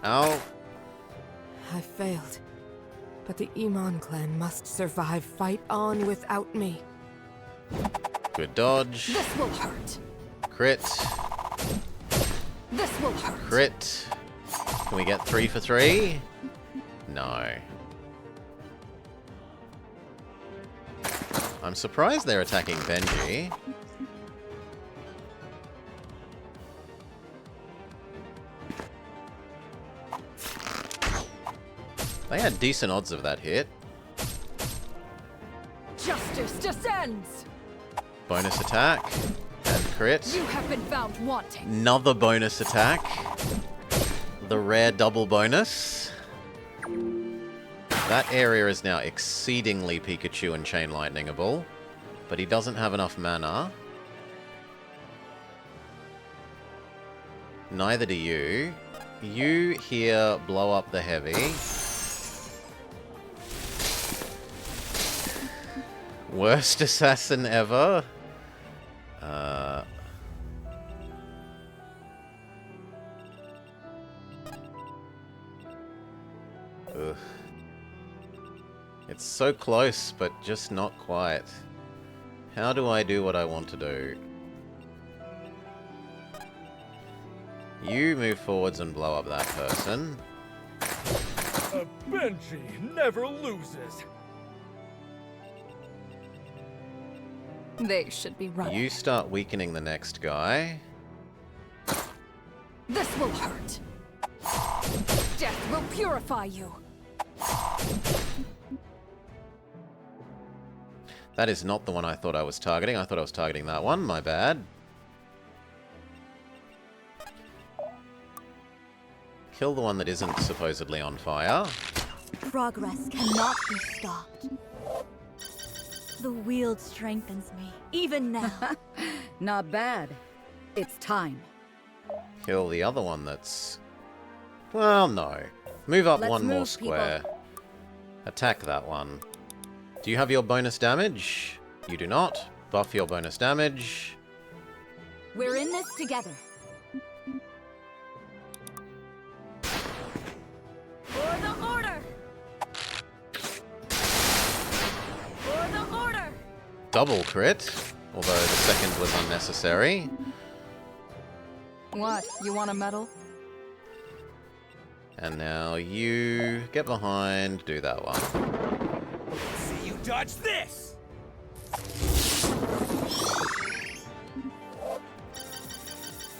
Ow. I failed. But the Iman clan must survive. Fight on without me. Good dodge. This will hurt. Crit. This will hurt. Crit. Can we get 3 for 3? No. I'm surprised they're attacking Benji. They had decent odds of that hit. Justice descends! Bonus attack. And crit. You have been found wanting. Another bonus attack. the rare double bonus. That area is now exceedingly Pikachu and Chain Lightningable, but he doesn't have enough mana. Neither do you. You here blow up the heavy. Worst assassin ever. Ugh. It's so close, but just not quite. How do I do what I want to do? You move forwards and blow up that person. A Benji never loses. They should be running. You start weakening the next guy. This will hurt. Death will purify you. That is not the one I thought I was targeting. I thought I was targeting that one. My bad. Kill the one that isn't supposedly on fire. Progress cannot be stopped. The wield strengthens me, even now. Not bad. It's time. Kill the other one that's... Well, no. Move up one more square. Attack that one. Do you have your bonus damage? You do not. Buff your bonus damage. We're in this together. For the order! For the order! Double crit, although the second was unnecessary. What? You want a medal? And now you get behind, do that one. See you dodge this!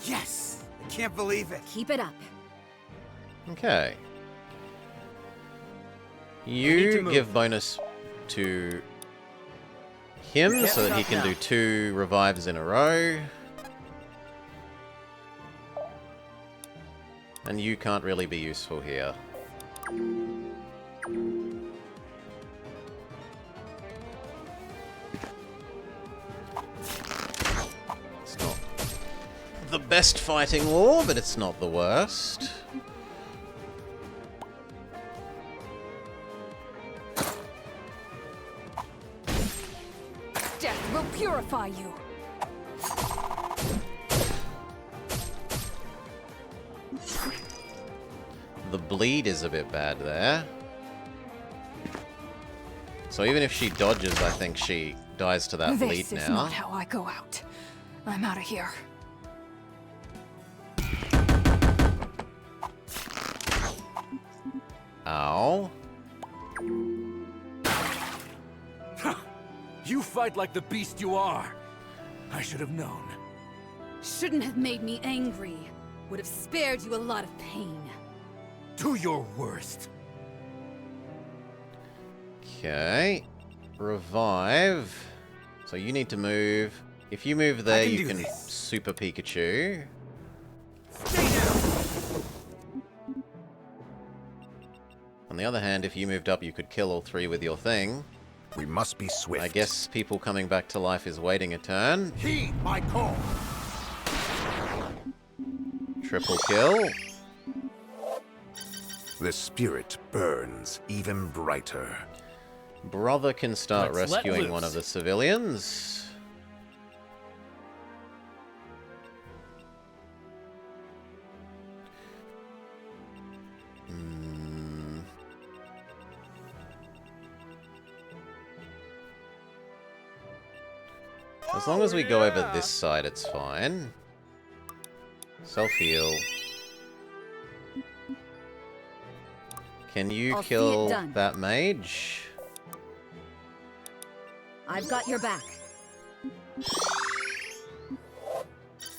Yes! I can't believe it. Keep it up. Okay. You give bonus to him so that he can do 2 revives in a row. And you can't really be useful here. It's not the best fighting war, but it's not the worst. Death will purify you. The bleed is a bit bad there. So even if she dodges, I think she dies to that bleed This is now. not how I go out. I'm out of here. Ow. You fight like the beast you are. I should have known. Shouldn't have made me angry. Would have spared you a lot of pain. Do your worst. Okay. Revive. So you need to move. If you move there, you can Super Pikachu. On the other hand, if you moved up, you could kill all 3 with your thing. We must be swift. I guess people coming back to life is waiting a turn. Heed my call. Triple kill. The spirit burns even brighter. Brother can start Let's let rescuing one loose. of the civilians. As long as we go over this side, it's fine. Self-heal. Can you I'll see it kill done. that mage? I've got your back.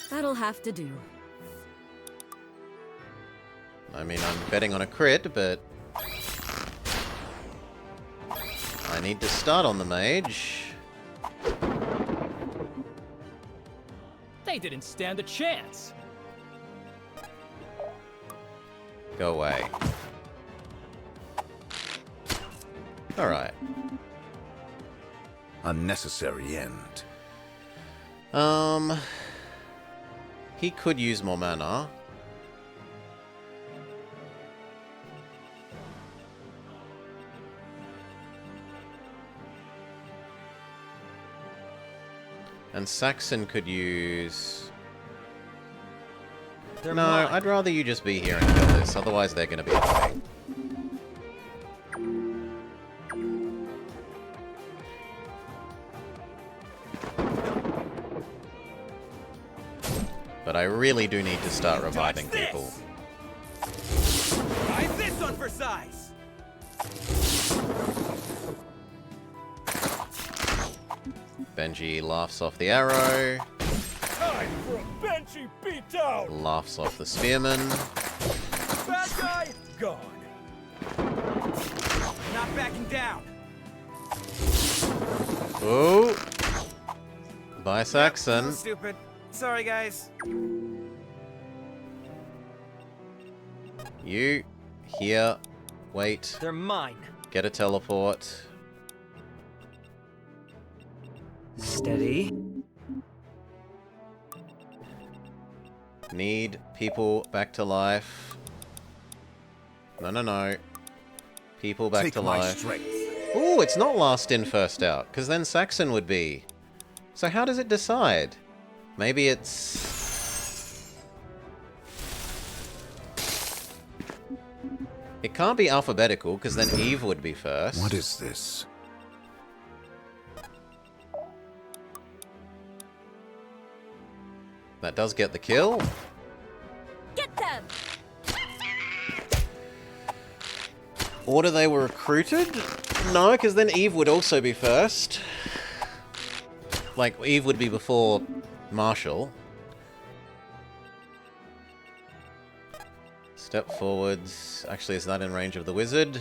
That'll have to do. I mean, I'm betting on a crit, but... I need to start on the mage. They didn't stand a chance. Go away. Alright. Unnecessary end. He could use more mana. And Saxon could use... They're no, mine. I'd rather you just be here and kill this, otherwise they're gonna be annoying. But I really do need to start reviving people. Try this one for size. Benji laughs off the arrow, Time for a Benji beatdown. laughs off the spearman. Bad guy gone. Not backing down. Oh! Bye, Saxon. Stupid. Sorry, guys. You, here, wait, They're mine. get a teleport. Steady. Need people back to life. No, no, no. People back Take to my life. strength. Ooh, it's not last in, first out, because then Saxon would be. So how does it decide? Maybe it's... It can't be alphabetical, because then Eve would be first. What is this? That does get the kill. Get them! Order they were recruited? No, because then Eve would also be first. Like, Eve would be before Marshall. Step forwards. Actually, is that in range of the wizard?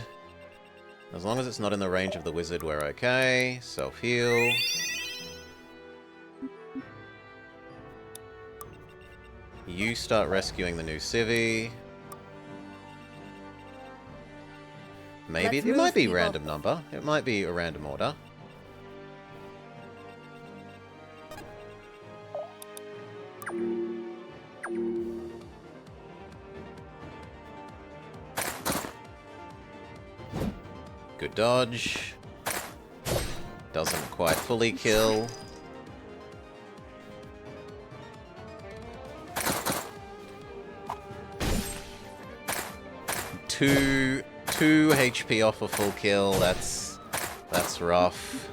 As long as it's not in the range of the wizard, we're okay. Self-heal. You start rescuing the new civvy. Maybe Let's it might move, be people. random number. It might be a random order. Good dodge. Doesn't quite fully kill. Two HP off a full kill. That's rough.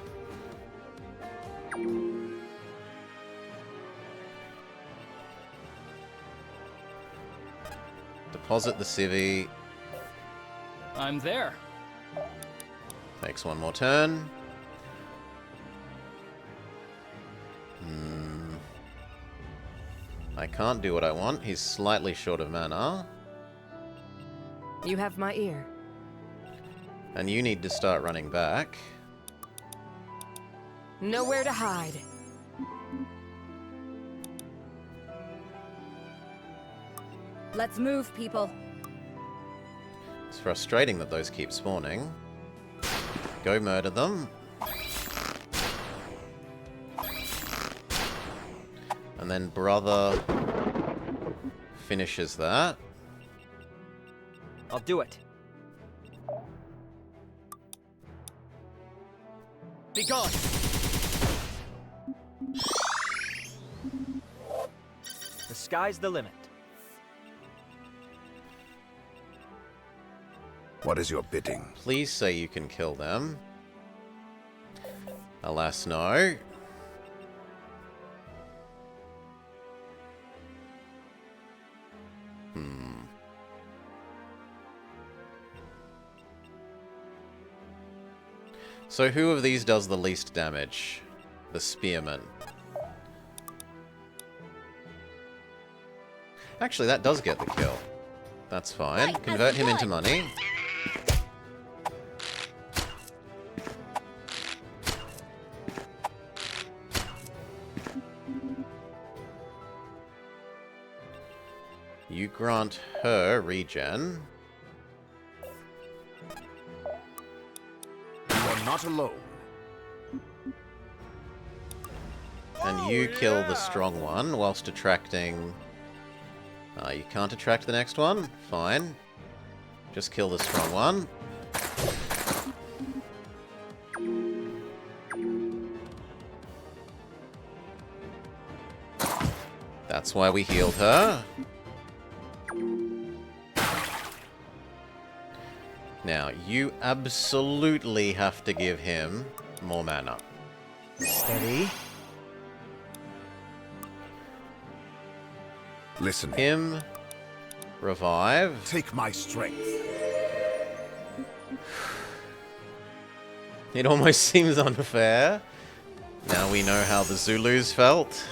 Deposit the civvy. I'm there. Takes one more turn. I can't do what I want. He's slightly short of mana. You have my ear. And you need to start running back. Nowhere to hide. Let's move, people. It's frustrating that those keep spawning. Go murder them. And then brother finishes that. I'll do it. Be gone. The sky's the limit. What is your bidding? Please say you can kill them. Alas, no. So who of these does the least damage? The spearman. Actually, that does get the kill. That's fine. Convert him into money. You grant her regen. You are not alone. And you kill the strong one whilst attracting... you can't attract the next one? Fine. Just kill the strong one. That's why we healed her. Now, you absolutely have to give him more mana. Steady. Listen. Him. Revive. Take my strength. It almost seems unfair. Now we know how the Zulus felt.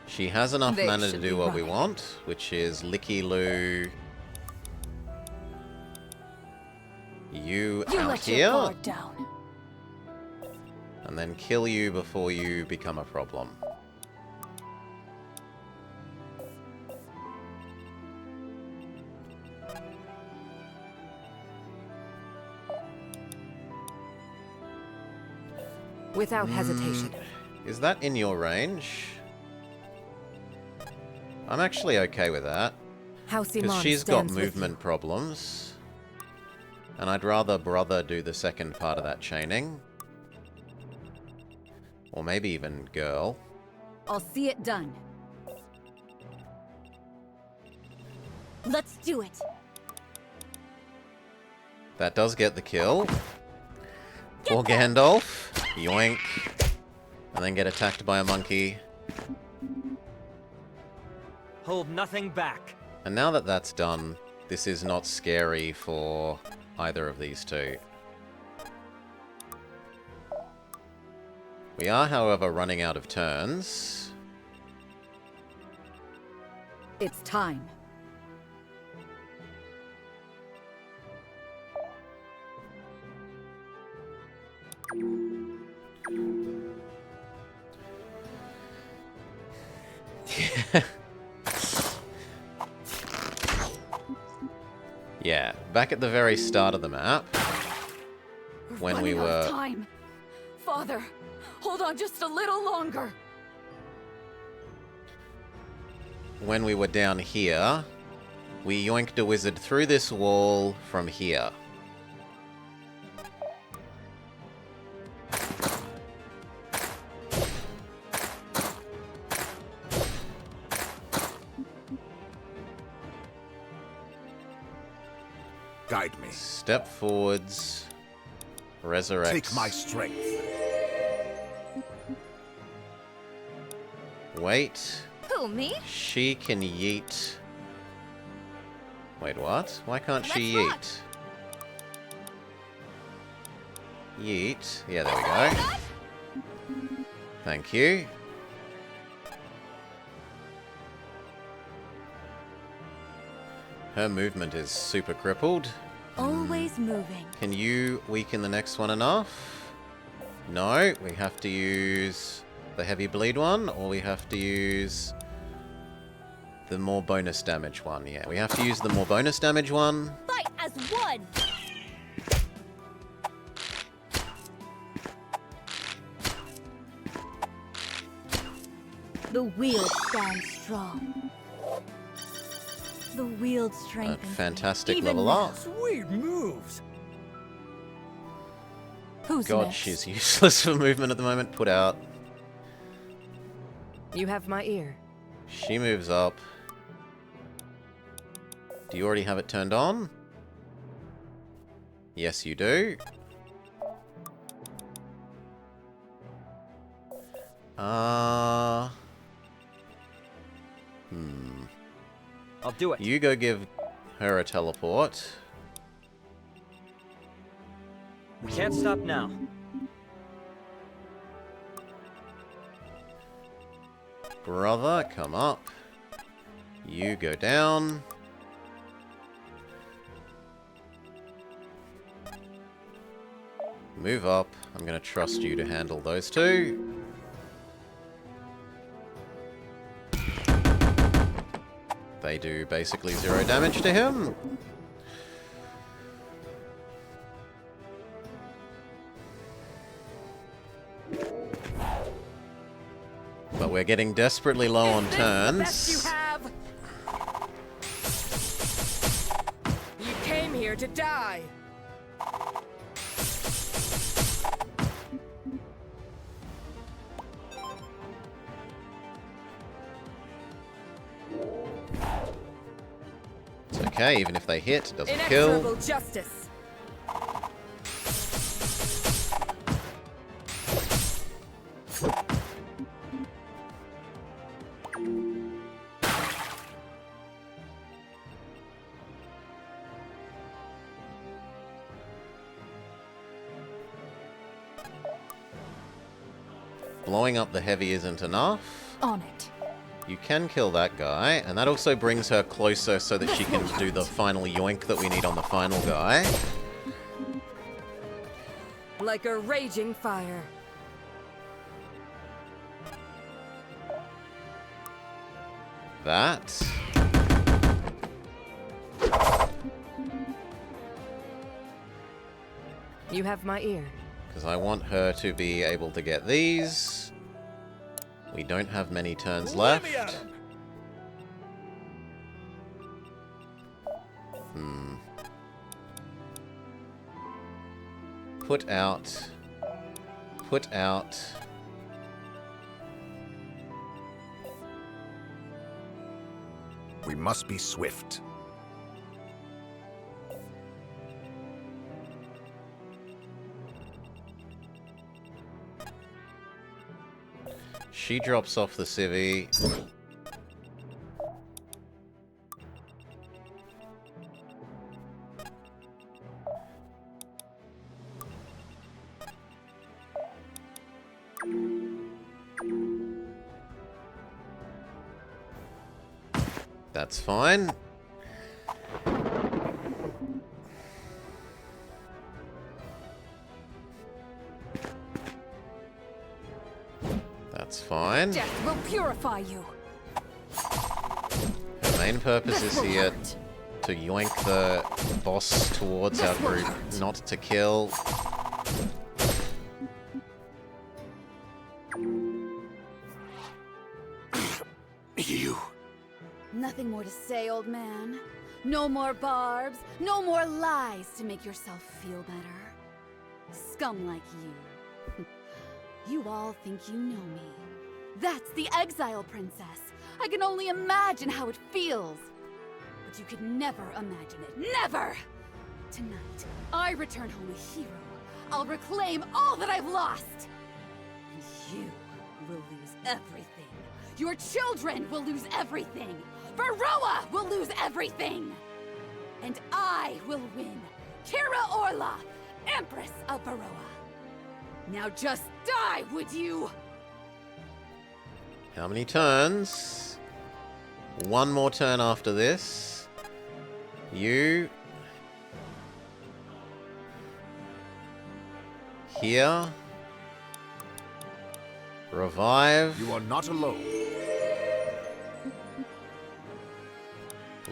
She has enough They mana to should do be what we right. want, which is Licky Loo. You You out let your here. guard down. And then kill you before you become a problem. Without hesitation. Is that in your range? I'm actually okay with that. House Because Iman she's got stands with movement problems. And I'd rather brother do the second part of that chaining. Or maybe even girl. I'll see it done. Let's do it. That does get the kill. Poor Gandalf. Yoink. And then get attacked by a monkey. Hold nothing back. And now that that's done, this is not scary for either of these two. We are, however, running out of turns. It's time. Yeah, back at the very start of the map, when we Running out of were... time. Father, hold on just a little longer. When we were down here, we yoinked a wizard through this wall from here. Guide me. Step forwards. Resurrect. Take my strength. Wait. Who, me? She can yeet. Wait, what? Why can't she Let's yeet? Yeet. Yeah, there we go. Thank you. Her movement is super crippled. Always moving. Can you weaken the next one enough? No, we have to use the heavy bleed one, or we have to use the more bonus damage one. Yeah, we have to use the more bonus damage one. Fight as one. The wield stands strong. The wield strengthens. Fantastic Even level now. up. Sweet moves. Who's God, next? she's useless for movement at the moment. Put out. You have my ear. She moves up. Do you already have it turned on? Yes, you do. I'll do it. You go give her a teleport. We can't stop now. Brother, come up. You go down. move up. I'm going to trust you to handle those two. They do basically 0 damage to him. But we're getting desperately low on turns. You came here to die. It's okay, even if they hit, it doesn't kill. Inexorable justice. Blowing up the heavy isn't enough. On it. You can kill that guy, and that also brings her closer so that she can do the final yoink that we need on the final guy. Like a raging fire. That. You have my ear. Because I want her to be able to get these. We don't have many turns left. Put out. Put out. We must be swift. She drops off the civvy. That's fine. That's fine. Death will purify you. Her main purpose is here to yoink the boss towards our group, not to kill. You. Nothing more to say, old man. No more barbs, no more lies to make yourself feel better. Scum like you. You all think you know me. That's the Exile Princess. I can only imagine how it feels. But you could never imagine it. Never! Tonight, I return home a hero. I'll reclaim all that I've lost. And you will lose everything. Your children will lose everything. Varroa will lose everything. And I will win. Kira Orla, Empress of Varroa. Now just die, would you? How many turns? One more turn after this. You. Here. Revive. You are not alone.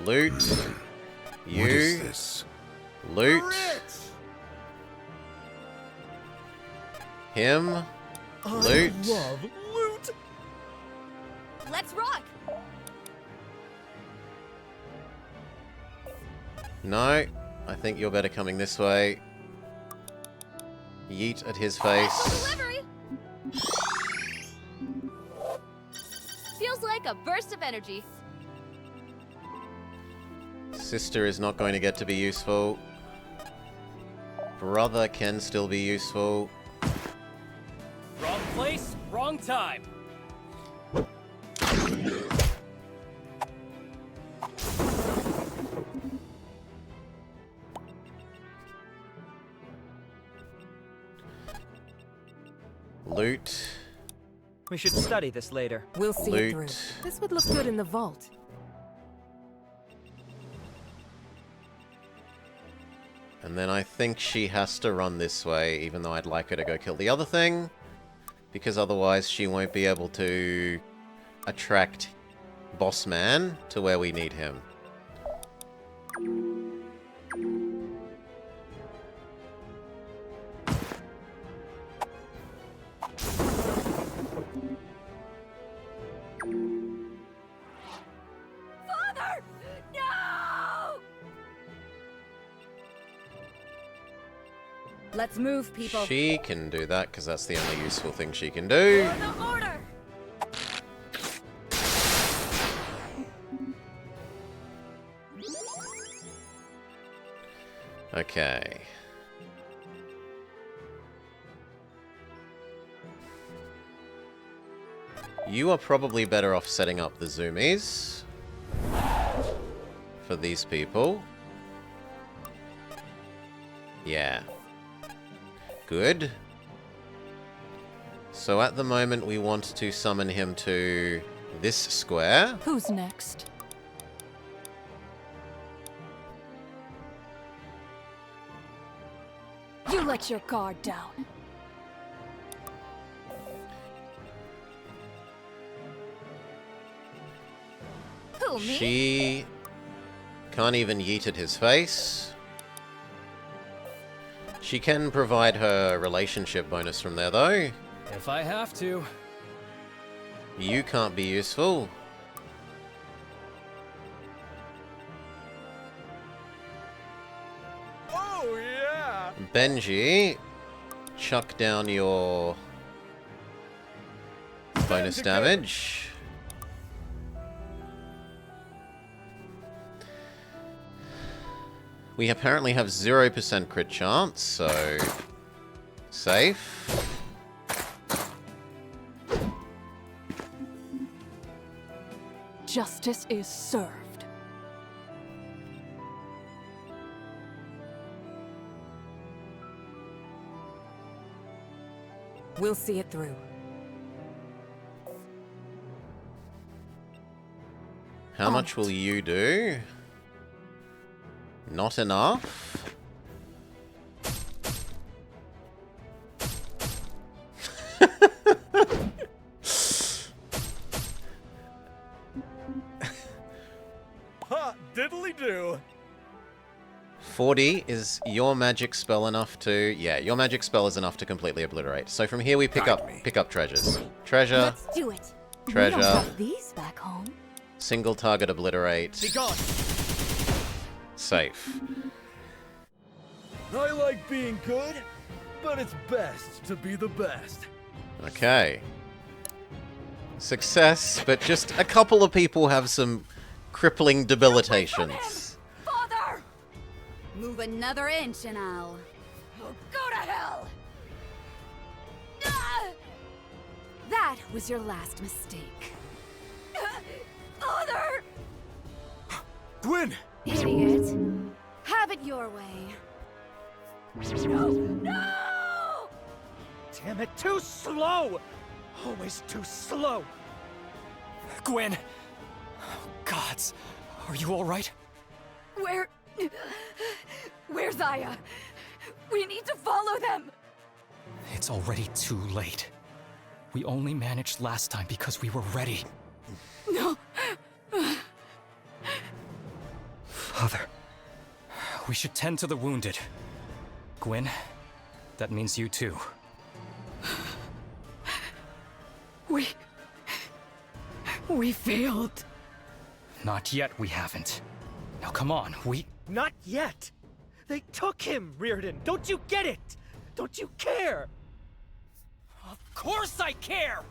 Loot. You. What is this? Loot. Him. Loot. Love loot. Let's rock! No, I think you're better coming this way. Yeet at his face. Delivery! Feels like a burst of energy. Sister is not going to get to be useful. Brother can still be useful. Wrong place, wrong time. Loot. We should study this later. We'll see it through. Loot. This would look good in the vault. And then I think she has to run this way, even though I'd like her to go kill the other thing. Because otherwise she won't be able to attract Boss Man to where we need him. Father! No! Let's move, people. She can do that, because that's the only useful thing she can do. The order! Okay. You are probably better off setting up the zoomies for these people. Yeah. Good. So at the moment we want to summon him to this square. Who's next? You let your guard down. Who, me? She can't even yeet at his face. She can provide her relationship bonus from there, though. If I have to. You can't be useful. Oh, yeah! Benji, chuck down your bonus damage. We apparently have 0% crit chance, so safe. Justice is served. We'll see it through. How much will you do? Not enough. Ha! Diddly do! 40 is your magic spell enough to... Yeah, your magic spell is enough to completely obliterate. So from here we pick up treasures. Treasure. Let's do it. Treasure. We don't have these back home. Single target obliterate. Be gone. Safe. I like being good, but it's best to be the best. Okay. Success, but just a couple of people have some crippling debilitations. Father! Move another inch and I'll go to hell! Ah! That was your last mistake. Father! Gwyn! Idiot. Have it your way. No! No! Damn it, too slow! Always too slow! Gwyn! Oh, gods. Are you alright? Where's Aya? We need to follow them! It's already too late. We only managed last time because we were ready. No! Father. We should tend to the wounded. Gwyn, that means you too. We failed. Not yet, we haven't. Now come on, Not yet! They took him, Reardon! Don't you get it? Don't you care? Of course I care!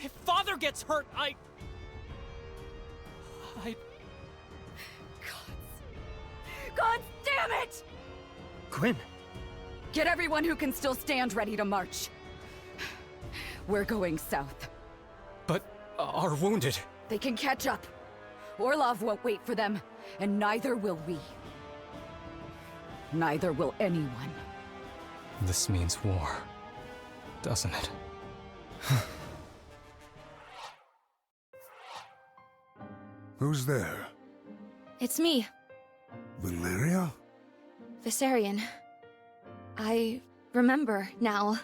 If Father gets hurt, God damn it! Gwyn! Get everyone who can still stand ready to march. We're going south. But our wounded... They can catch up. Orlov won't wait for them, and neither will we. Neither will anyone. This means war, doesn't it? Who's there? It's me. Valeria? Viserion, I remember now.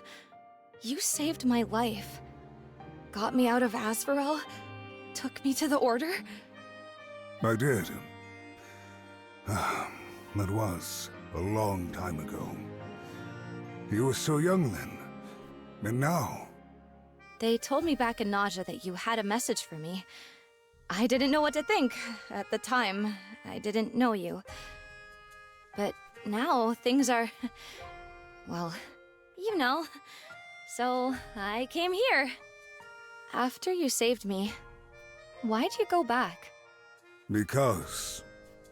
You saved my life. Got me out of Asferel. Took me to the Order. I did. That was a long time ago. You were so young then. And now... They told me back in Naja that you had a message for me. I didn't know what to think. At the time, I didn't know you. But now, things are... well, you know. So, I came here. After you saved me, why'd you go back? Because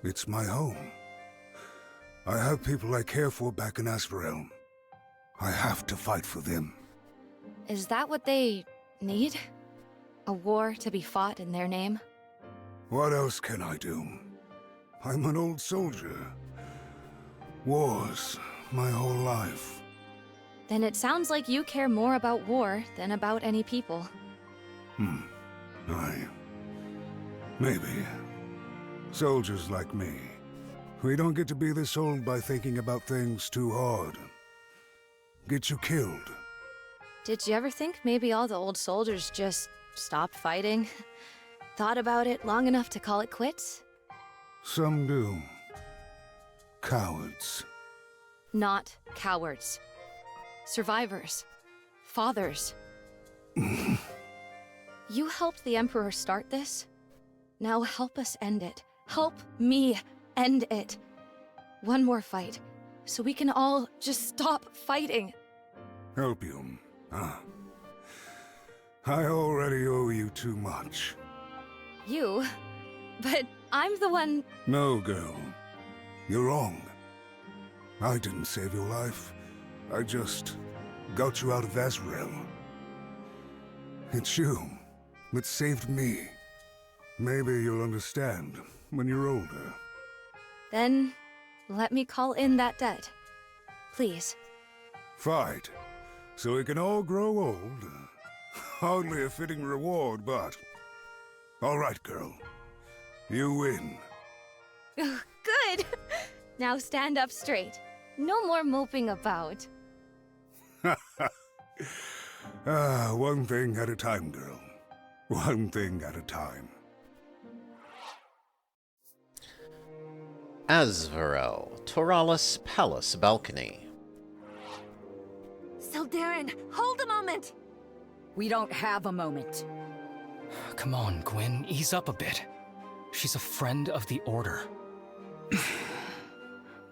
it's my home. I have people I care for back in Asferelm. I have to fight for them. Is that what they need? A war to be fought in their name? What else can I do? I'm an old soldier. Wars, my whole life. Then it sounds like you care more about war than about any people. Maybe. Soldiers like me. We don't get to be this old by thinking about things too hard. Get you killed. Did you ever think maybe all the old soldiers just stopped fighting? Thought about it long enough to call it quits? Some do. Cowards. Not cowards. Survivors. Fathers. You helped the Emperor start this. Now help us end it. Help me end it. One more fight, so we can all just stop fighting. Help you? I already owe you too much. You? But I'm the one... No, girl. You're wrong. I didn't save your life. I just got you out of Asriel. It's you that saved me. Maybe you'll understand when you're older. Then, let me call in that debt. Please. Fight, so we can all grow old. Hardly a fitting reward, but... All right, girl. You win. Good! Now stand up straight. No more moping about. One thing at a time, girl. One thing at a time. Asvarel, Toralis Palace Balcony. Sildarin, hold a moment! We don't have a moment. Come on, Gwyn, ease up a bit. She's a friend of the Order.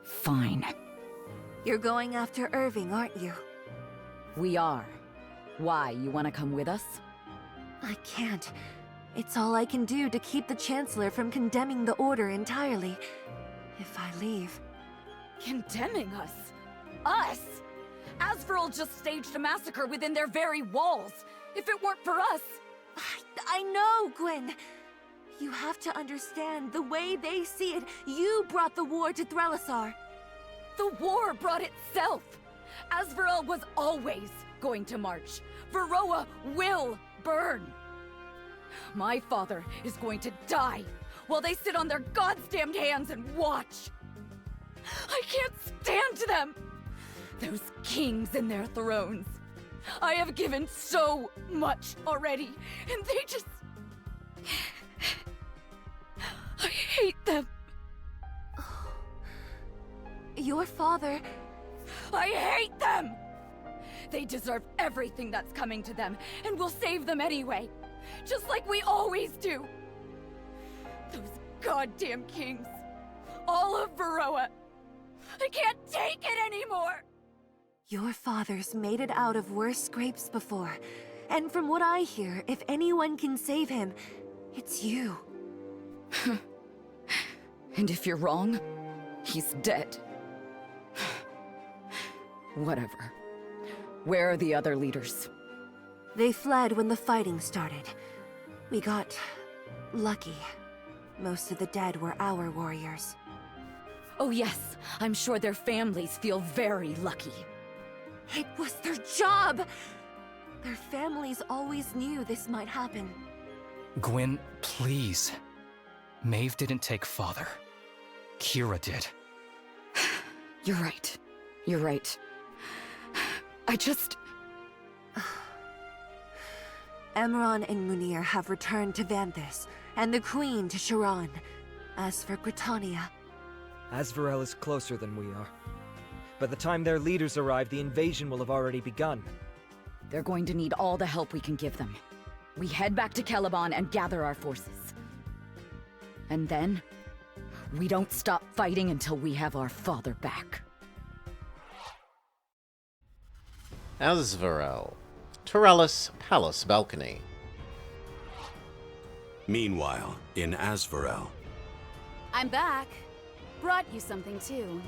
Fine. You're going after Irving, aren't you? We are. Why, you want to come with us? I can't. It's all I can do to keep the Chancellor from condemning the Order entirely. If I leave... Condemning us? Us? Asferel just staged a massacre within their very walls. If it weren't for us... I know, Gwyn. You have to understand, the way they see it, you brought the war to Threlasar. The war brought itself. Asferel was always going to march. Varroa will burn. My father is going to die while they sit on their goddamned hands and watch. I can't stand them. Those kings and their thrones. I have given so much already, and they just... I hate them. Your father... I hate them! They deserve everything that's coming to them, and we'll save them anyway. Just like we always do. Those goddamn kings. All of Varroa. I can't take it anymore! Your father's made it out of worse scrapes before. And from what I hear, if anyone can save him, it's you. And if you're wrong, he's dead. Whatever. Where are the other leaders? They fled when the fighting started. We got... lucky. Most of the dead were our warriors. Oh yes, I'm sure their families feel very lucky. It was their job! Their families always knew this might happen. Gwyn, please. Maeve didn't take father. Kira did. You're right. You're right. I just... Emron and Munir have returned to Vanthus, and the Queen to Sharon. As for Britannia... Azvarel is closer than we are. By the time their leaders arrive, the invasion will have already begun. They're going to need all the help we can give them. We head back to Caliban and gather our forces. And then, we don't stop fighting until we have our father back. Azvarel. Torellus Palace Balcony. Meanwhile, in Azvarel. I'm back. Brought you something too.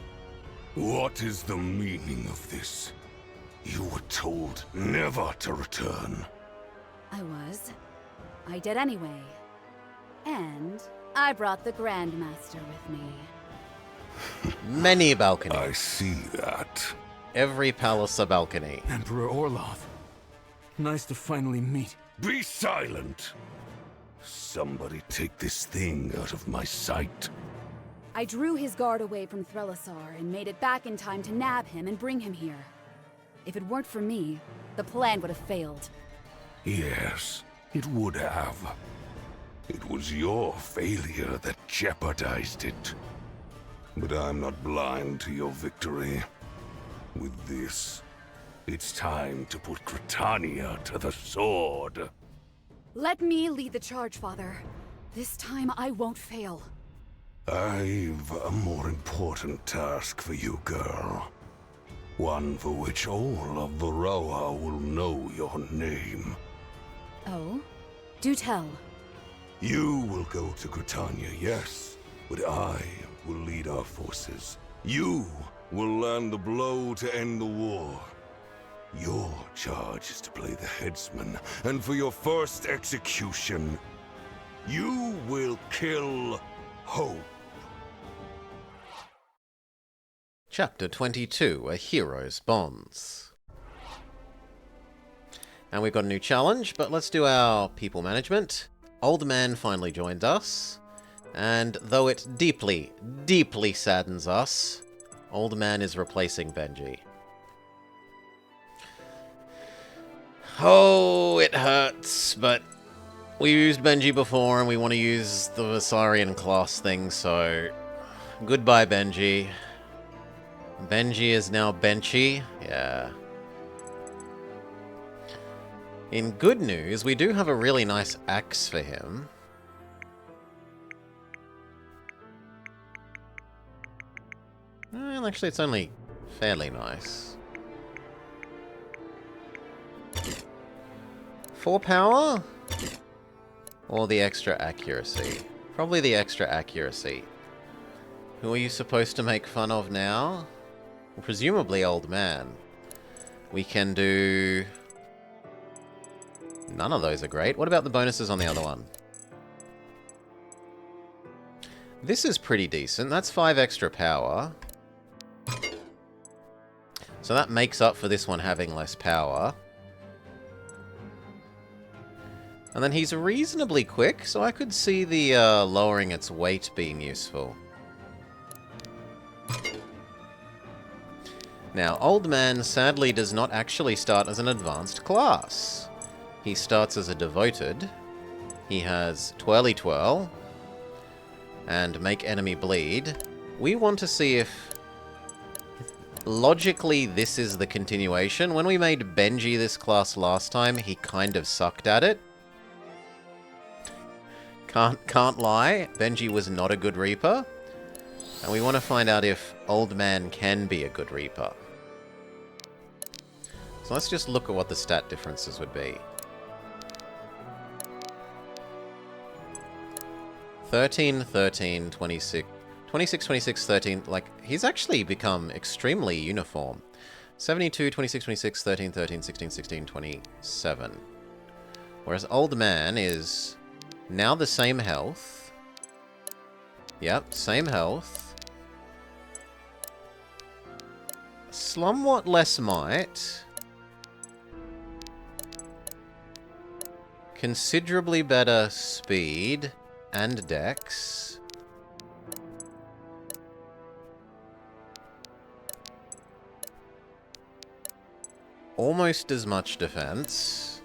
What is the meaning of this? You were told never to return. I was. I did anyway. And I brought the Grandmaster with me. Many balconies. I see that. Every palace a balcony. Emperor Orlov. Nice to finally meet. Be silent! Somebody take this thing out of my sight. I drew his guard away from Threlasar and made it back in time to nab him and bring him here. If it weren't for me, the plan would have failed. Yes, it would have. It was your failure that jeopardized it. But I'm not blind to your victory. With this, it's time to put Britannia to the sword. Let me lead the charge, Father. This time I won't fail. I've a more important task for you, girl. One for which all of Varroa will know your name. Oh? Do tell. You will go to Britannia, yes, but I will lead our forces. You will land the blow to end the war. Your charge is to play the headsman, and for your first execution, you will kill Hope. Chapter 22, A Hero's Bonds. And we've got a new challenge, but let's do our people management. Old Man finally joined us, and though it deeply, deeply saddens us, Old Man is replacing Benji. Oh, it hurts, but we used Benji before and we want to use the Vasarian class thing, so goodbye, Benji. Benji is now Benchy. Yeah. In good news, we do have a really nice axe for him. Well, actually, it's only fairly nice. 4 power? Or the extra accuracy? Probably the extra accuracy. Who are you supposed to make fun of now? Presumably Old Man. We can do... None of those are great. What about the bonuses on the other one? This is pretty decent. That's 5 extra power. So that makes up for this one having less power. And then he's reasonably quick, so I could see the lowering its weight being useful. Now, Old Man sadly does not actually start as an advanced class. He starts as a devoted. He has Twirly Twirl and Make Enemy Bleed. We want to see if logically this is the continuation. When we made Benji this class last time, he kind of sucked at it. Can't lie, Benji was not a good Reaper. And we want to find out if Old Man can be a good Reaper. So let's just look at what the stat differences would be. 13, 13, 26, 26, 26, 13. Like, he's actually become extremely uniform. 72, 26, 26, 13, 13, 16, 16, 27. Whereas Old Man is now the same health. Yep, same health. Somewhat less might. Considerably better speed and dex. almost as much defense.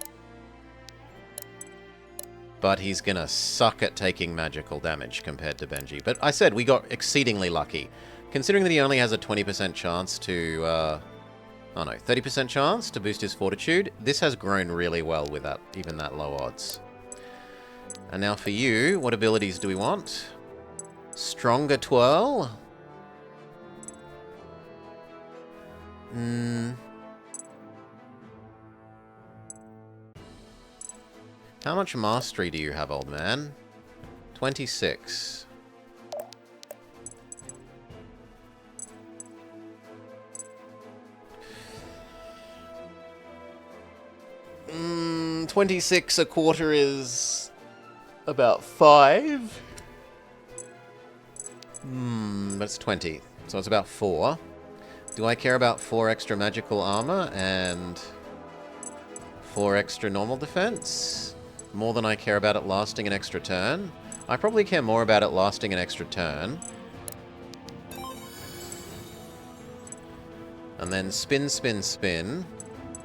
But he's gonna suck at taking magical damage compared to Benji. But I said we got exceedingly lucky. Considering that he only has a 20% chance to... oh no, 30% chance to boost his fortitude, this has grown really well with that, even that low odds. And now for you, what abilities do we want? Stronger Twirl? How much mastery do you have, old man? 26. 26 a quarter is about 5. That's 20. So it's about 4. Do I care about 4 extra magical armor and 4 extra normal defense? More than I care about it lasting an extra turn? I probably care more about it lasting an extra turn. And then spin, spin, spin.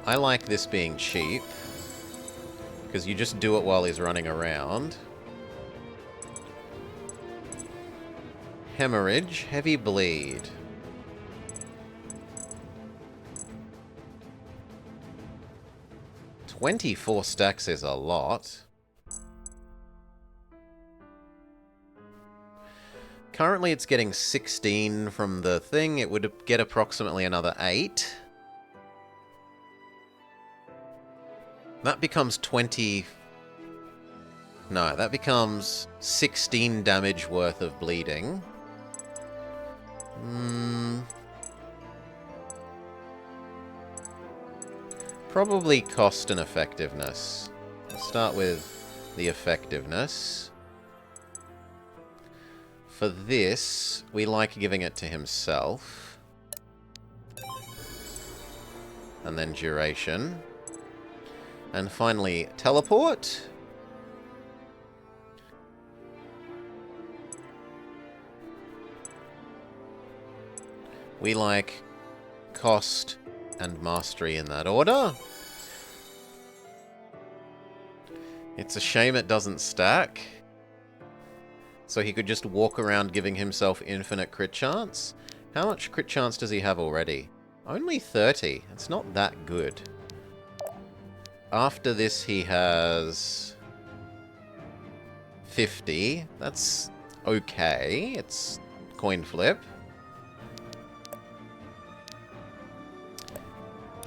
I like this being cheap, because you just do it while he's running around. Hemorrhage, heavy bleed. $24 stacks is a lot. Currently it's getting 16 from the thing. It would get approximately another 8. That becomes 20... No, that becomes 16 damage worth of bleeding. Probably cost and effectiveness. Let's start with the effectiveness. For this, we like giving it to himself. And then duration. And finally, teleport. We like cost and mastery in that order. It's a shame it doesn't stack. So he could just walk around giving himself infinite crit chance. How much crit chance does he have already? Only 30. It's not that good. After this he has 50. That's okay. It's coin flip.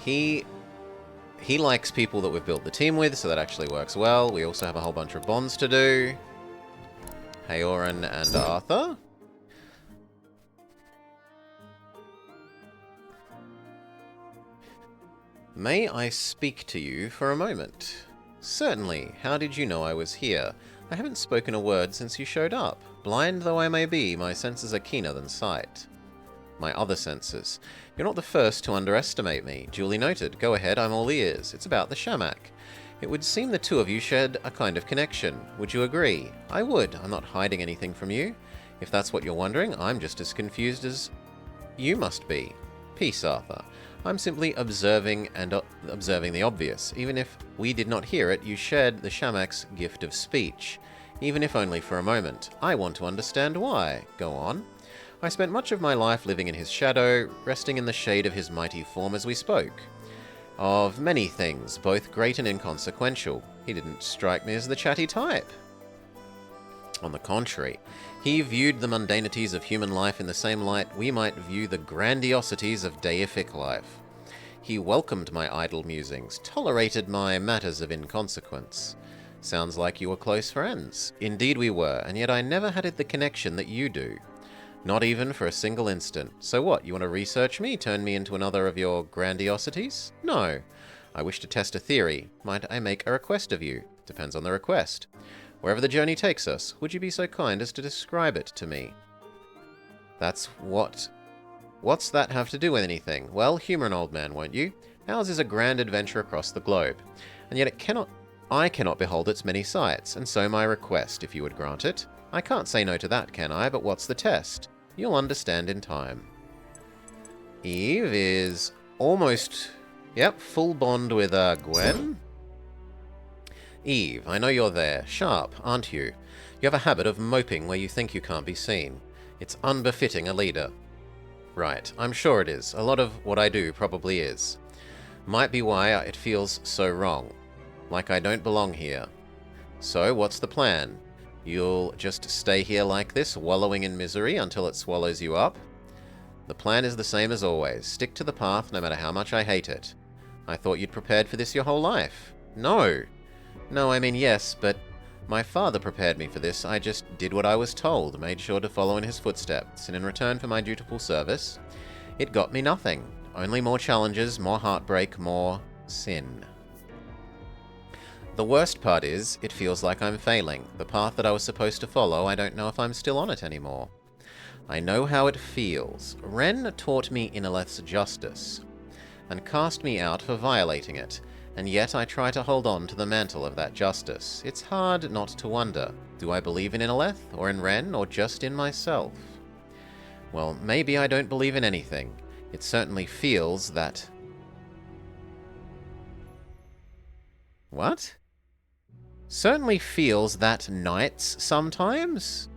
He likes people that we've built the team with, so that actually works well. We also have a whole bunch of bonds to do. Haoran and Arthur. May I speak to you for a moment? Certainly. How did you know I was here? I haven't spoken a word since you showed up. Blind though I may be, my senses are keener than sight. My other senses. You're not the first to underestimate me. Duly noted. Go ahead, I'm all ears. It's about the Shamak. It would seem the two of you shared a kind of connection. Would you agree? I would. I'm not hiding anything from you. If that's what you're wondering, I'm just as confused as you must be. Peace, Arthur. I'm simply observing the obvious. Even if we did not hear it, you shared the Shamak's gift of speech. Even if only for a moment. I want to understand why. Go on. I spent much of my life living in his shadow, resting in the shade of his mighty form as we spoke. Of many things, both great and inconsequential. He didn't strike me as the chatty type. On the contrary, he viewed the mundanities of human life in the same light we might view the grandiosities of deific life. He welcomed my idle musings, tolerated my matters of inconsequence. Sounds like you were close friends. Indeed we were, and yet I never had the connection that you do. Not even for a single instant. So what, you want to research me, turn me into another of your grandiosities? No. I wish to test a theory. Might I make a request of you? Depends on the request. Wherever the journey takes us, would you be so kind as to describe it to me? That's what... What's that have to do with anything? Well, humor an old man, won't you? Ours is a grand adventure across the globe. And yet I cannot behold its many sights, and so my request, if you would grant it. I can't say no to that, can I? But what's the test? You'll understand in time. Eve is almost Yep, full bond with Gwen. Eve, I know you're there. Sharp, aren't you? You have a habit of moping where you think you can't be seen. It's unbefitting a leader. Right, I'm sure it is. A lot of what I do probably is. Might be why it feels so wrong. Like I don't belong here. So, what's the plan? You'll just stay here like this, wallowing in misery until it swallows you up? The plan is the same as always. Stick to the path no matter how much I hate it. I thought you'd prepared for this your whole life. No. No, I mean yes, but my father prepared me for this. I just did what I was told, made sure to follow in his footsteps, and in return for my dutiful service, it got me nothing. Only more challenges, more heartbreak, more sin. The worst part is, it feels like I'm failing. The path that I was supposed to follow, I don't know if I'm still on it anymore. I know how it feels. Ren taught me Inaleth's justice, and cast me out for violating it, and yet I try to hold on to the mantle of that justice. It's hard not to wonder, do I believe in Inaleth, or in Ren, or just in myself? Well, maybe I don't believe in anything. It certainly feels that... What? Certainly feels that nights sometimes?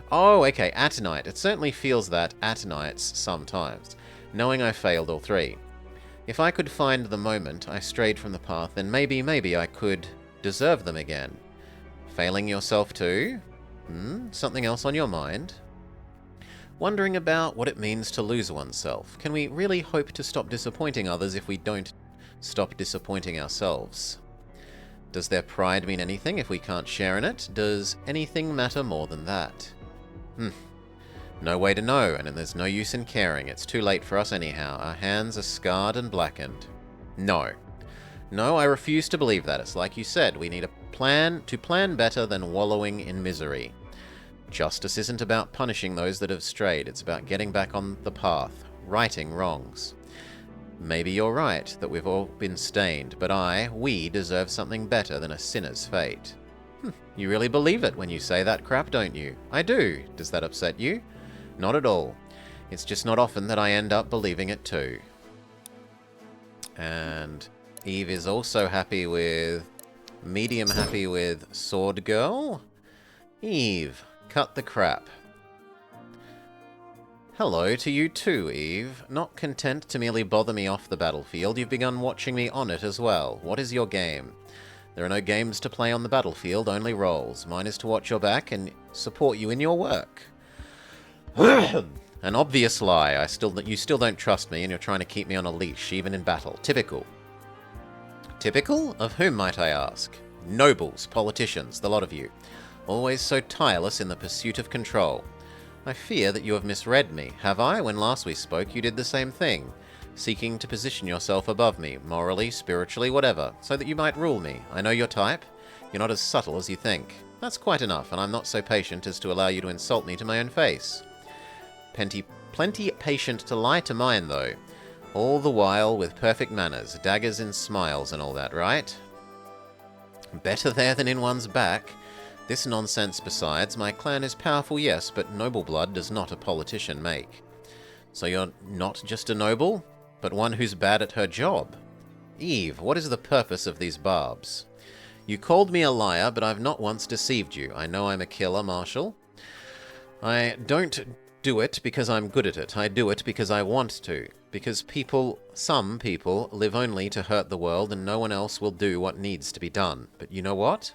Oh, okay, at night. It certainly feels that at nights sometimes, knowing I failed all three. If I could find the moment I strayed from the path, then maybe I could deserve them again. Failing yourself too? Something else on your mind? Wondering about what it means to lose oneself. Can we really hope to stop disappointing others if we don't stop disappointing ourselves? Does their pride mean anything if we can't share in it? Does anything matter more than that? No way to know, and there's no use in caring. It's too late for us anyhow. Our hands are scarred and blackened. No. No, I refuse to believe that. It's like you said, we need a plan to plan better than wallowing in misery. Justice isn't about punishing those that have strayed. It's about getting back on the path, righting wrongs. Maybe you're right, that we've all been stained, but we deserve something better than a sinner's fate. You really believe it when you say that crap, don't you? I do. Does that upset you? Not at all. It's just not often that I end up believing it too. And Eve is also happy with... medium happy with Sword Girl. Eve, cut the crap. Hello to you too, Eve. Not content to merely bother me off the battlefield, you've begun watching me on it as well. What is your game? There are no games to play on the battlefield, only roles. Mine is to watch your back and support you in your work. An obvious lie. You still don't trust me and you're trying to keep me on a leash, even in battle. Typical. Typical? Of whom, might I ask? Nobles, politicians, the lot of you. Always so tireless in the pursuit of control. I fear that you have misread me. Have I? When last we spoke, you did the same thing. Seeking to position yourself above me, morally, spiritually, whatever, so that you might rule me. I know your type. You're not as subtle as you think. That's quite enough, and I'm not so patient as to allow you to insult me to my own face. Plenty patient to lie to mine, though. All the while with perfect manners, daggers and smiles and all that, right? Better there than in one's back. This nonsense besides, my clan is powerful, yes, but noble blood does not a politician make. So you're not just a noble, but one who's bad at her job. Eve, what is the purpose of these barbs? You called me a liar, but I've not once deceived you. I know I'm a killer, Marshal. I don't do it because I'm good at it. I do it because I want to. Because some people, live only to hurt the world and no one else will do what needs to be done. But you know what?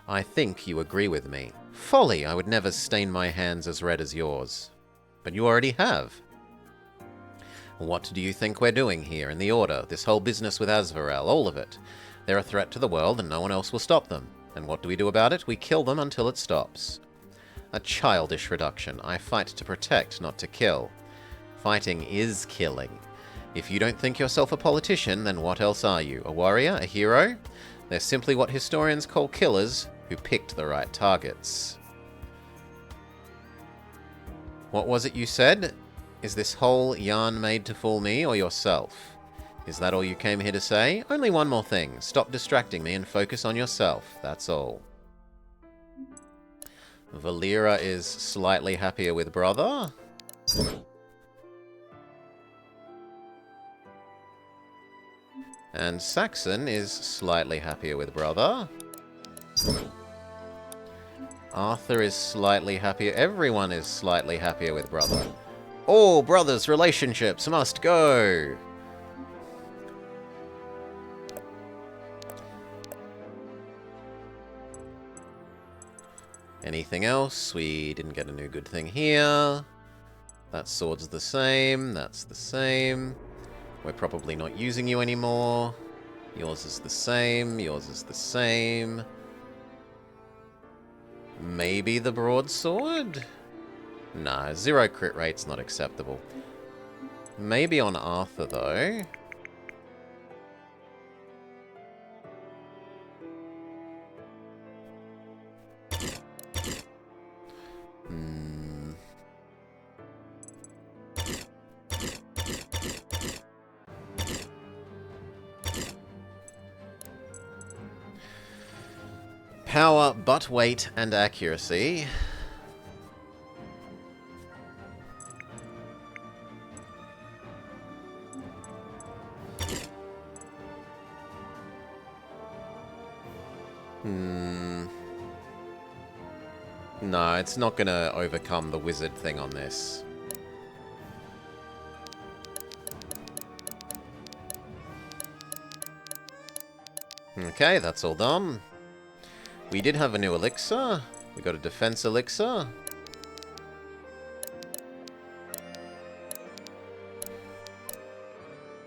I think you agree with me. Folly! I would never stain my hands as red as yours. But you already have. What do you think we're doing here in the Order? This whole business with Asvarel, all of it. They're a threat to the world and no one else will stop them. And what do we do about it? We kill them until it stops. A childish reduction. I fight to protect, not to kill. Fighting is killing. If you don't think yourself a politician, then what else are you? A warrior? A hero? They're simply what historians call killers who picked the right targets. What was it you said? Is this whole yarn made to fool me or yourself? Is that all you came here to say? Only one more thing. Stop distracting me and focus on yourself. That's all. Valera is slightly happier with brother. And Saxon is slightly happier with brother. Arthur is slightly happier. Everyone is slightly happier with brother. All brothers' relationships must go! Anything else? We didn't get a new good thing here. That sword's the same. That's the same. We're probably not using you anymore. Yours is the same. Yours is the same. Maybe the broadsword? Nah, 0 crit rate's not acceptable. Maybe on Arthur, though. Power, butt weight, and accuracy. No, it's not gonna overcome the wizard thing on this. Okay, that's all done. We did have a new elixir. We got a defense elixir.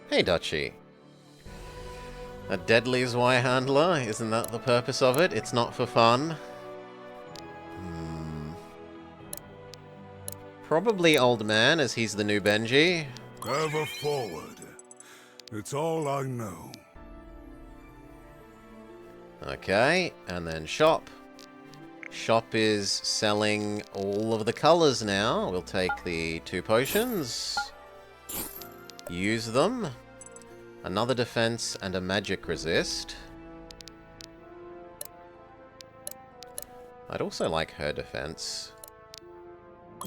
Hey, Duchy. A deadly Zweihandler? Isn't that the purpose of it? It's not for fun. Probably old man, as he's the new Benji. Ever forward. It's all I know. Okay, and then shop. Shop is selling all of the colors now. We'll take the 2 potions. Use them. Another defense and a magic resist. I'd also like her defense.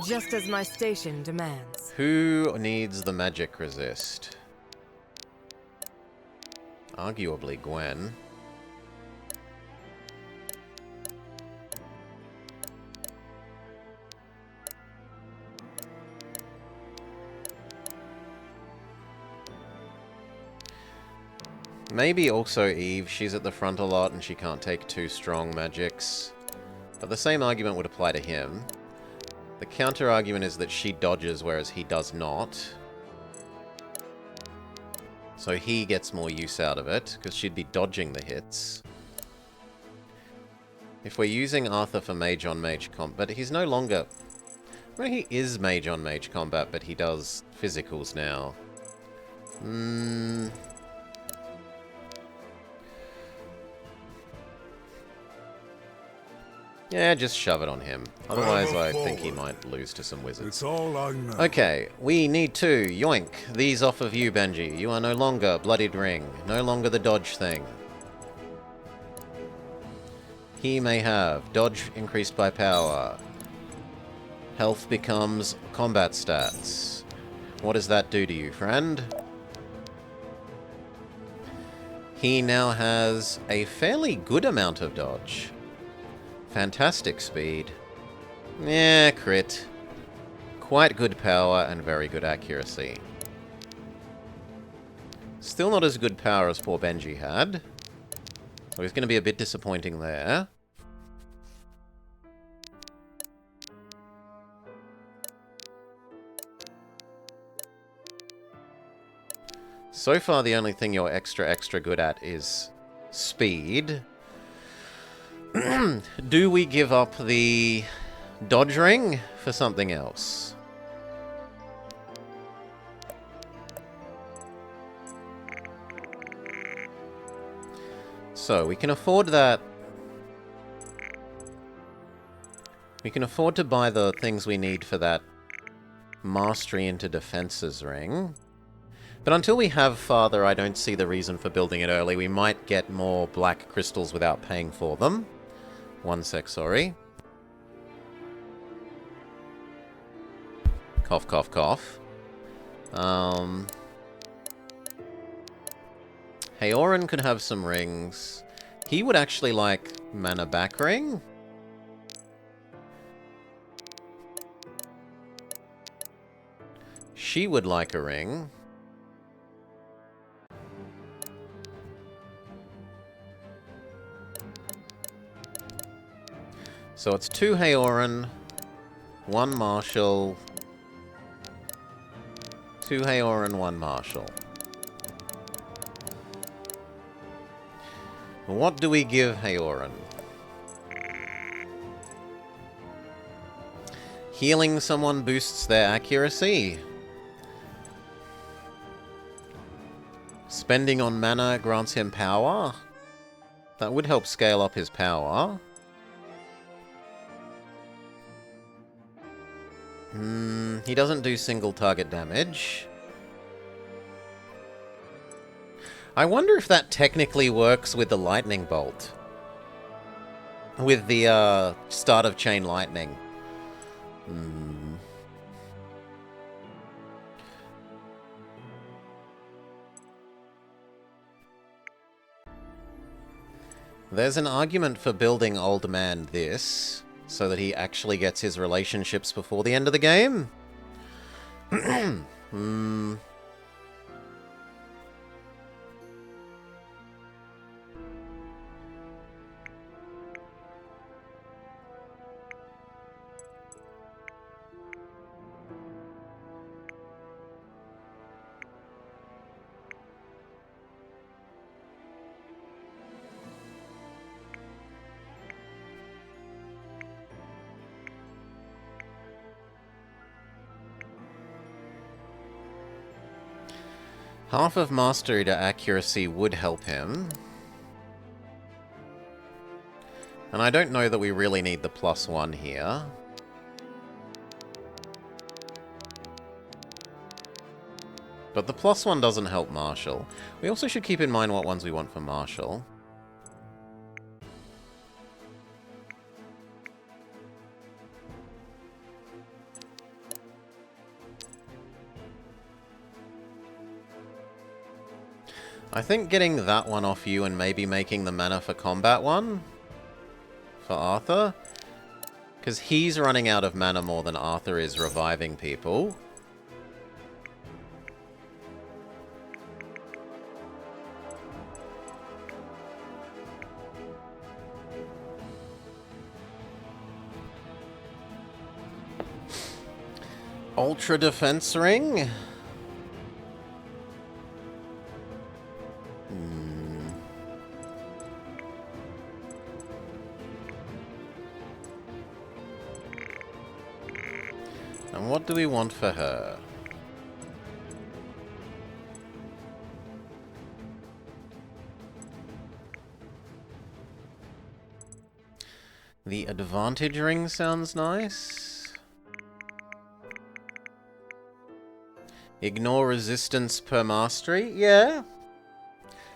Just as my station demands. Who needs the magic resist? Arguably Gwen. Maybe also Eve. She's at the front a lot and she can't take 2 strong magics. But the same argument would apply to him. The counter argument is that she dodges whereas he does not. So he gets more use out of it, because she'd be dodging the hits. If we're using Arthur for mage on mage combat, but he's no longer... Well, he is mage on mage combat, but he does physicals now. Yeah, just shove it on him. Otherwise, I think he might lose to some wizards. It's all I know. Okay, we need to yoink these off of you, Benji. You are no longer Bloodied Ring. No longer the dodge thing. He may have dodge increased by power. Health becomes combat stats. What does that do to you, friend? He now has a fairly good amount of dodge. Fantastic speed. Yeah, crit. Quite good power and very good accuracy. Still not as good power as poor Benji had. So he's going to be a bit disappointing there. So far, the only thing you're extra good at is speed. Do we give up the dodge ring for something else? So, we can afford that. We can afford to buy the things we need for that mastery into defenses ring. But until we have Father, I don't see the reason for building it early. We might get more black crystals without paying for them. One sec, sorry. Cough, cough, cough. Haoran could have some rings. He would actually like mana back ring. She would like a ring. So it's 2 Haoran, 1 Marshall, 2 Haoran, 1 Marshall. What do we give Haoran? Healing someone boosts their accuracy. Spending on mana grants him power. That would help scale up his power. He doesn't do single target damage. I wonder if that technically works with the lightning bolt. With the start of chain lightning. There's an argument for building Old Man this, so that he actually gets his relationships before the end of the game. Half of mastery to accuracy would help him. And I don't know that we really need the +1 here. But the +1 doesn't help Marshall. We also should keep in mind what ones we want for Marshall. I think getting that one off you and maybe making the mana for combat one for Arthur, because he's running out of mana more than Arthur is reviving people. Ultra Defense Ring. And what do we want for her? The Advantage Ring sounds nice. Ignore resistance per mastery? Yeah.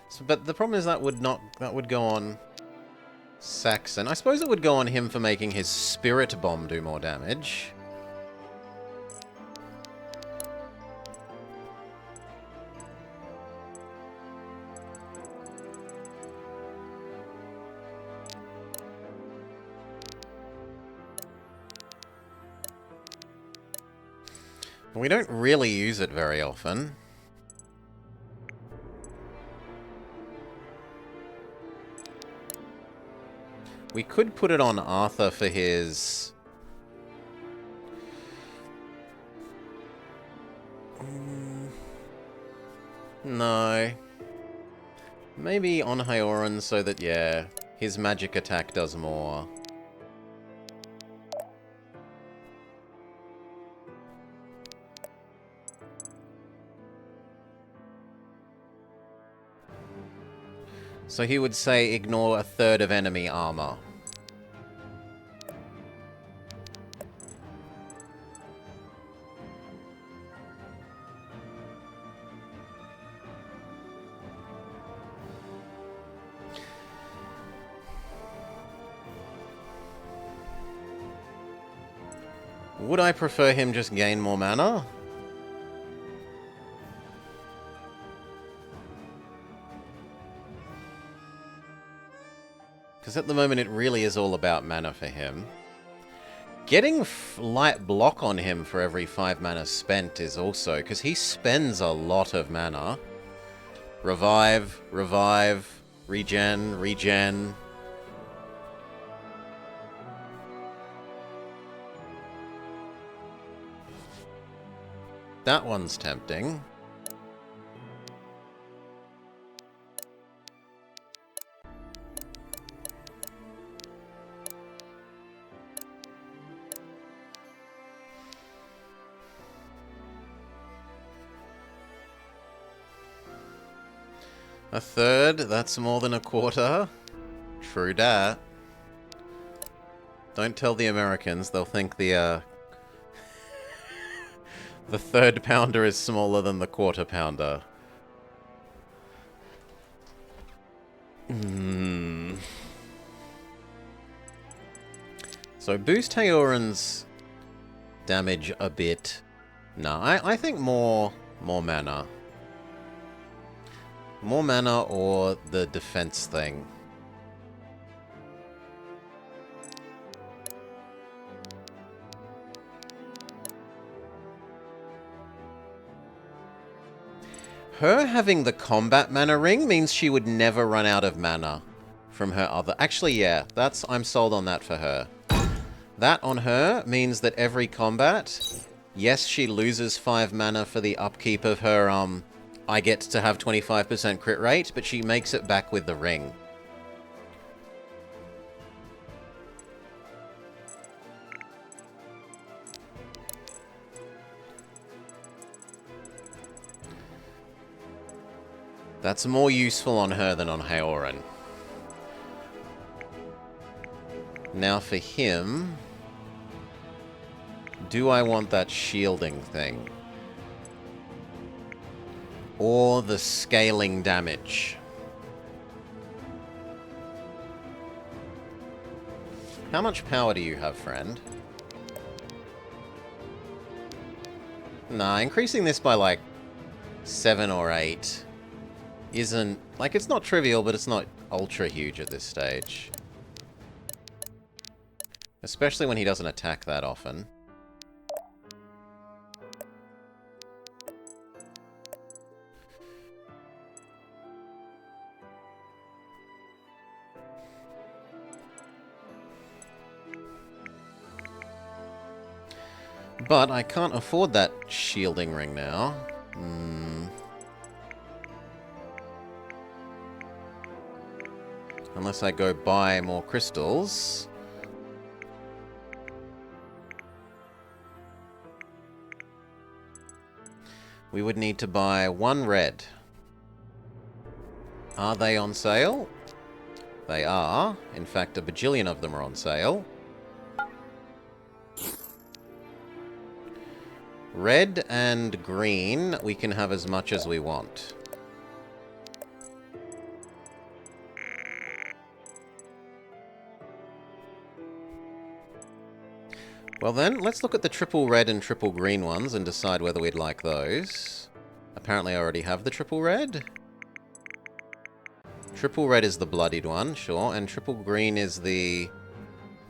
So, but the problem is that would go on Saxon. I suppose it would go on him for making his Spirit Bomb do more damage. We don't really use it very often. We could put it on Arthur for his... No. Maybe on Haoran so that, yeah, his magic attack does more. So he would say, ignore a third of enemy armor. Would I prefer him just gain more mana? Because at the moment it really is all about mana for him. Getting light block on him for every 5 mana spent is also... because he spends a lot of mana. Revive, revive, regen, regen. That one's tempting. A third? That's more than a quarter? True dat. Don't tell the Americans, they'll think the third pounder is smaller than the quarter pounder. So boost Haoran's damage a bit. Nah, I think more mana. More mana or the defense thing. Her having the combat mana ring means she would never run out of mana from her other... Actually, yeah, I'm sold on that for her. That on her means that every combat, yes, she loses 5 mana for the upkeep of her, I get to have 25% crit rate, but she makes it back with the ring. That's more useful on her than on Haoran. Now for him... do I want that shielding thing? Or the scaling damage? How much power do you have, friend? Nah, increasing this by like 7 or 8 isn't... like, it's not trivial, but it's not ultra huge at this stage. Especially when he doesn't attack that often. But I can't afford that shielding ring now. Unless I go buy more crystals. We would need to buy 1 red. Are they on sale? They are. In fact, a bajillion of them are on sale. Red and green, we can have as much as we want. Well then, let's look at the triple red and triple green ones and decide whether we'd like those. Apparently I already have the triple red. Triple red is the bloodied one, sure, and triple green is the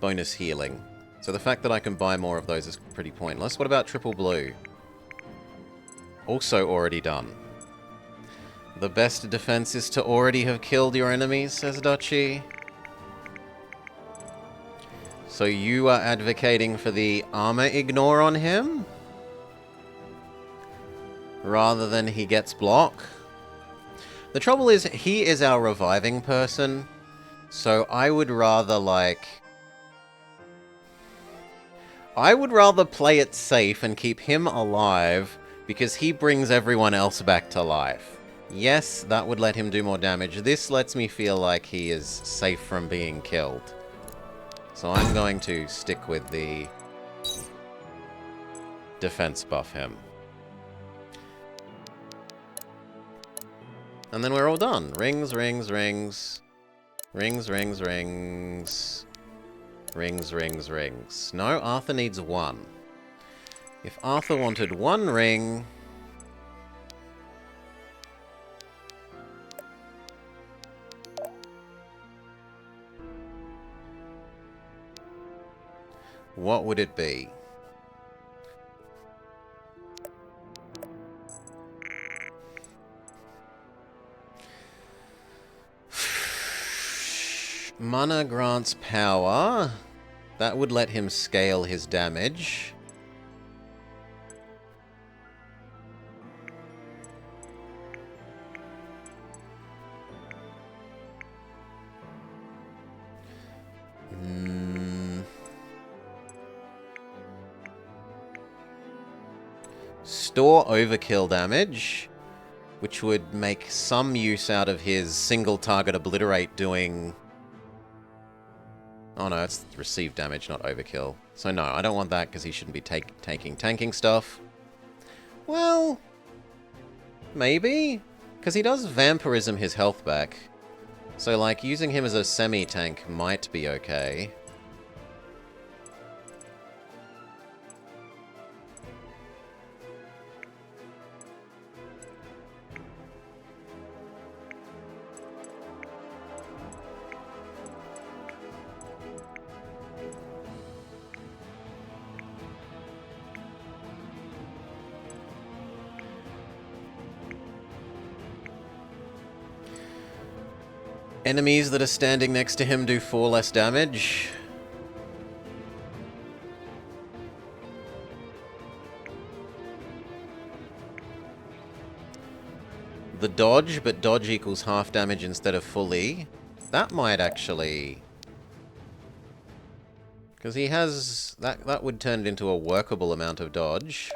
bonus healing. So the fact that I can buy more of those is pretty pointless. What about triple blue? Also already done. The best defense is to already have killed your enemies, says Duchy. So you are advocating for the armor ignore on him? Rather than he gets block? The trouble is, he is our reviving person. So I would rather, like... I would rather play it safe and keep him alive, because he brings everyone else back to life. Yes, that would let him do more damage. This lets me feel like he is safe from being killed. So I'm going to stick with the defense buff him. And then we're all done. Rings, rings, rings. Rings, rings, rings. Rings, rings, rings. No, Arthur needs 1. If Arthur wanted 1 ring... what would it be? Mana grants power. That would let him scale his damage. Store overkill damage, which would make some use out of his single target obliterate doing... Oh no, it's received damage, not overkill. So no, I don't want that because he shouldn't be taking tanking stuff. Well, maybe? Because he does vampirism his health back. So like, using him as a semi-tank might be okay. Enemies that are standing next to him do 4 less damage. The dodge, but dodge equals half damage instead of fully. That might actually... Because he has... That would turn it into a workable amount of dodge.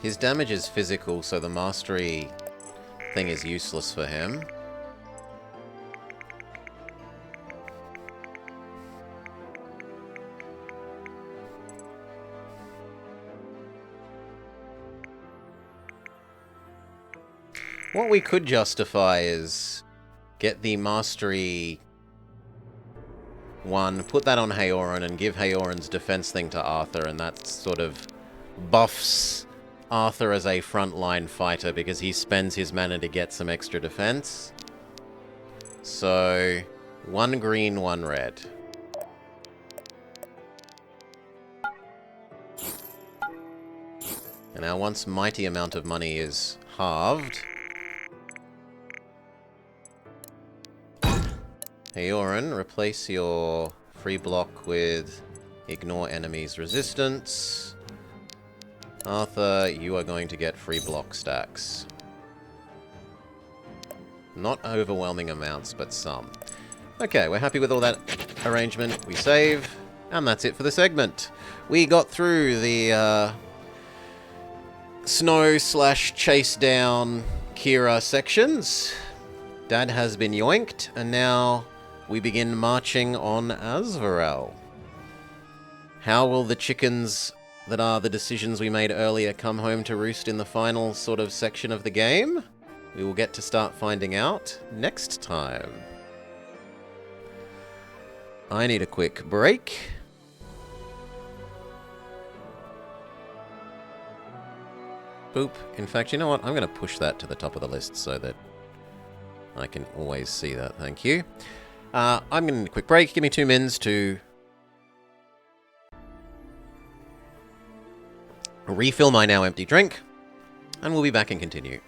His damage is physical, so the mastery thing is useless for him. What we could justify is get the mastery one, put that on Haoran, and give Haoran's defense thing to Arthur, and that sort of buffs Arthur as a frontline fighter because he spends his mana to get some extra defense. So, 1 green, 1 red. And now once mighty amount of money is halved, Haoran, replace your free block with ignore enemies resistance. Arthur, you are going to get free block stacks. Not overwhelming amounts, but some. Okay, we're happy with all that arrangement. We save, and that's it for the segment. We got through the snow/chase down Kira sections. Dad has been yoinked, and now we begin marching on Azvarel. How will the chickens that are the decisions we made earlier come home to roost in the final sort of section of the game? We will get to start finding out next time. I need a quick break. Boop. In fact, you know what? I'm going to push that to the top of the list so that I can always see that. Thank you. I'm going to need a quick break. Give me 2 mins to refill my now empty drink, and we'll be back and continue.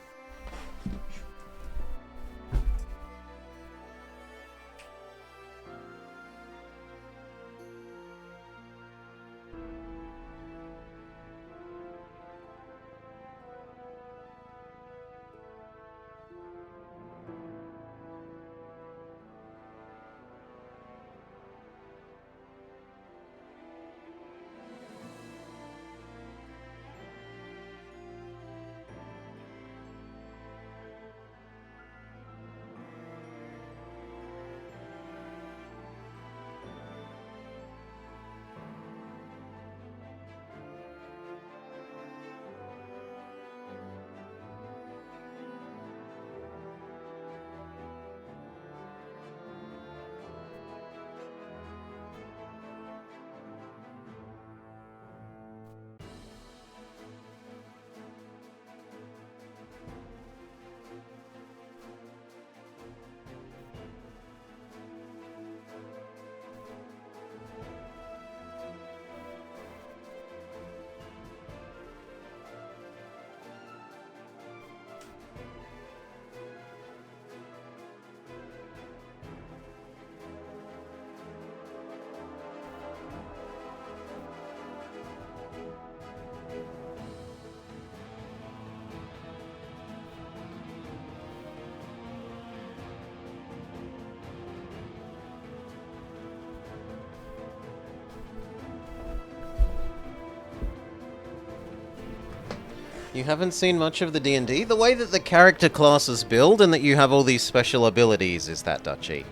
You haven't seen much of the D&D? The way that the character classes build and that you have all these special abilities is that, Dutchy.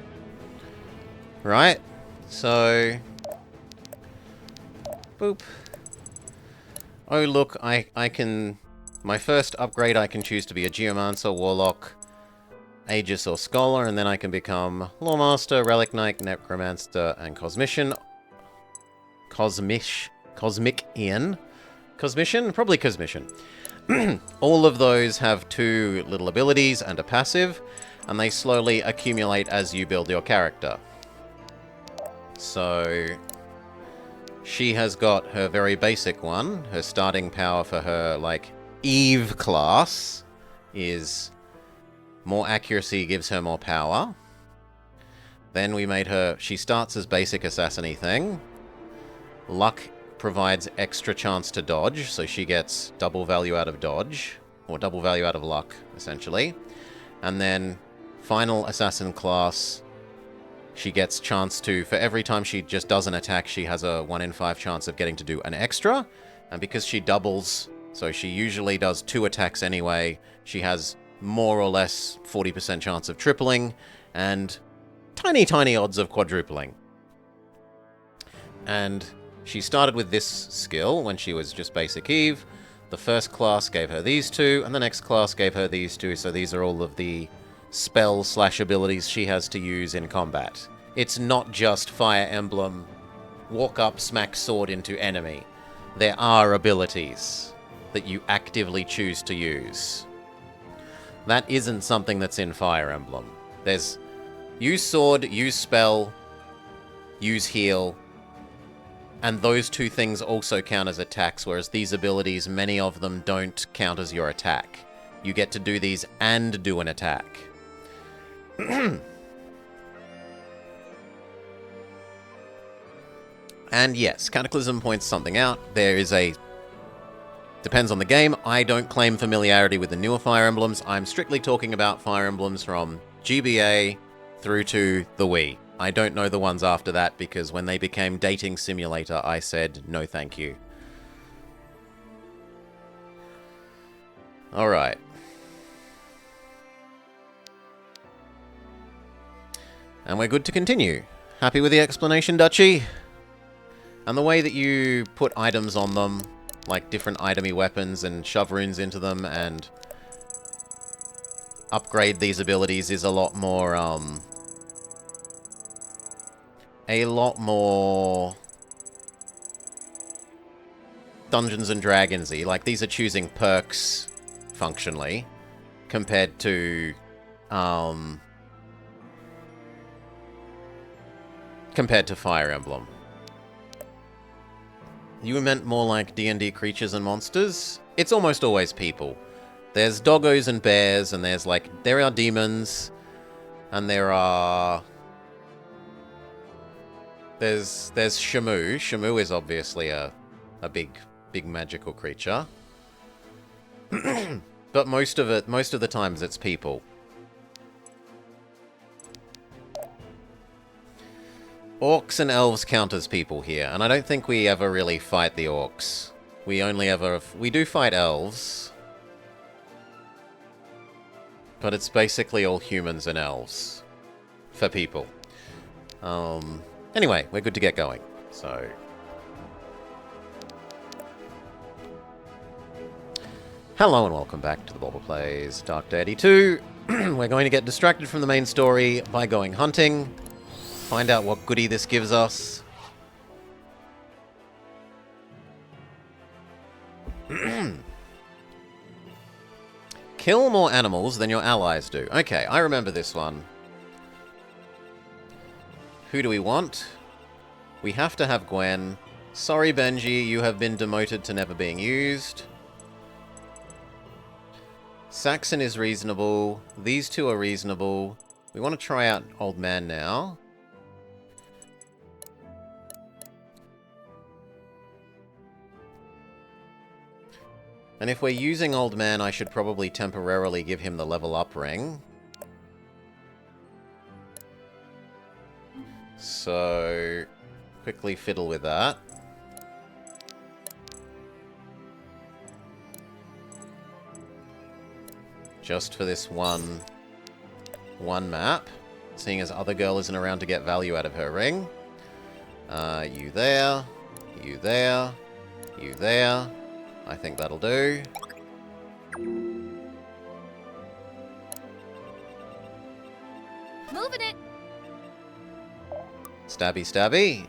Right? So... Boop. Oh look, I can... My first upgrade I can choose to be a Geomancer, Warlock, Aegis or Scholar, and then I can become Lawmaster, Relic Knight, Necromancer, and Cosmician. Cosmician? Probably Cosmician. All of those have 2 little abilities and a passive, and they slowly accumulate as you build your character. So... She has got her very basic one. Her starting power for her, like, Eve class is more accuracy gives her more power. Then we made her... She starts as basic assassin-y thing. Luck provides extra chance to dodge, so she gets double value out of dodge, or double value out of luck, essentially. And then final assassin class... She gets chance to, for every time she just does an attack, she has a 1 in 5 chance of getting to do an extra. And because she doubles, so she usually does 2 attacks anyway, she has more or less 40% chance of tripling, and tiny, tiny odds of quadrupling. And she started with this skill when she was just basic Eve. The first class gave her these 2, and the next class gave her these 2, so these are all of the spell/abilities she has to use in combat. It's not just Fire Emblem, walk up, smack sword into enemy. There are abilities that you actively choose to use. That isn't something that's in Fire Emblem. There's use sword, use spell, use heal, and those 2 things also count as attacks, whereas these abilities, many of them don't count as your attack. You get to do these and do an attack. And yes, Cataclysm points something out. There is a... Depends on the game. I don't claim familiarity with the newer Fire Emblems. I'm strictly talking about Fire Emblems from GBA through to the Wii. I don't know the ones after that because when they became dating simulator, I said no thank you. Alright. And we're good to continue. Happy with the explanation, Dutchy? And the way that you put items on them, like different itemy weapons, and shove runes into them, and upgrade these abilities is a lot more, Dungeons and Dragons-y. Like, these are choosing perks, functionally, compared to, Fire Emblem. You meant more like D&D creatures and monsters? It's almost always people. There's doggos and bears, and there are demons, and there's Shamu. Shamu is obviously a big magical creature. But most of the times it's people. Orcs and elves count as people here, and I don't think we ever really fight the orcs. We do fight elves. But it's basically all humans and elves. For people. Anyway, we're good to get going, so... Hello and welcome back to the Bauble Plays Dark Deity 2. We're going to get distracted from the main story by going hunting. Find out what goodie this gives us. Kill more animals than your allies do. Okay, I remember this one. Who do we want? We have to have Gwen. Sorry, Benji, you have been demoted to never being used. Saxon is reasonable. These 2 are reasonable. We want to try out Old Man now. And if we're using Old Man, I should probably temporarily give him the level up ring. So, quickly fiddle with that. Just for this one map. Seeing as other girl isn't around to get value out of her ring. You there. You there. You there. I think that'll do. Moving it. Stabby, stabby.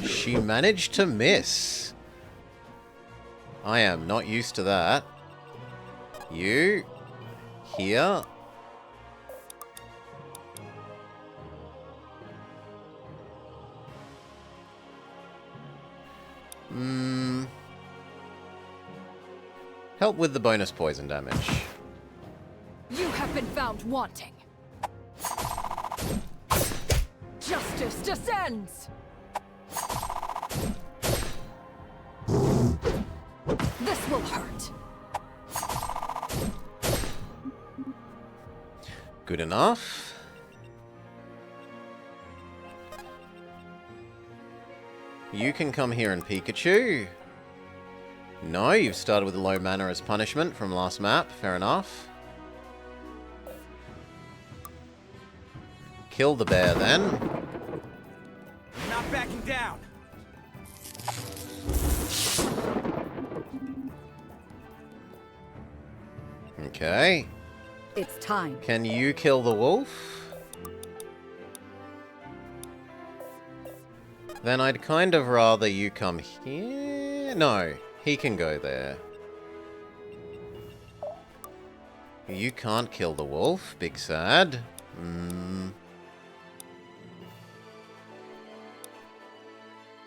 She managed to miss. I am not used to that. You. Here. Help with the bonus poison damage. You have been found wanting. Justice descends! This will hurt. Good enough. You can come here and Pikachu. No, you've started with a low mana as punishment from last map. Fair enough. Kill the bear then. I'm not backing down. Okay. It's time. Can you kill the wolf? Then I'd kind of rather you come here. No, he can go there. You can't kill the wolf. Big sad.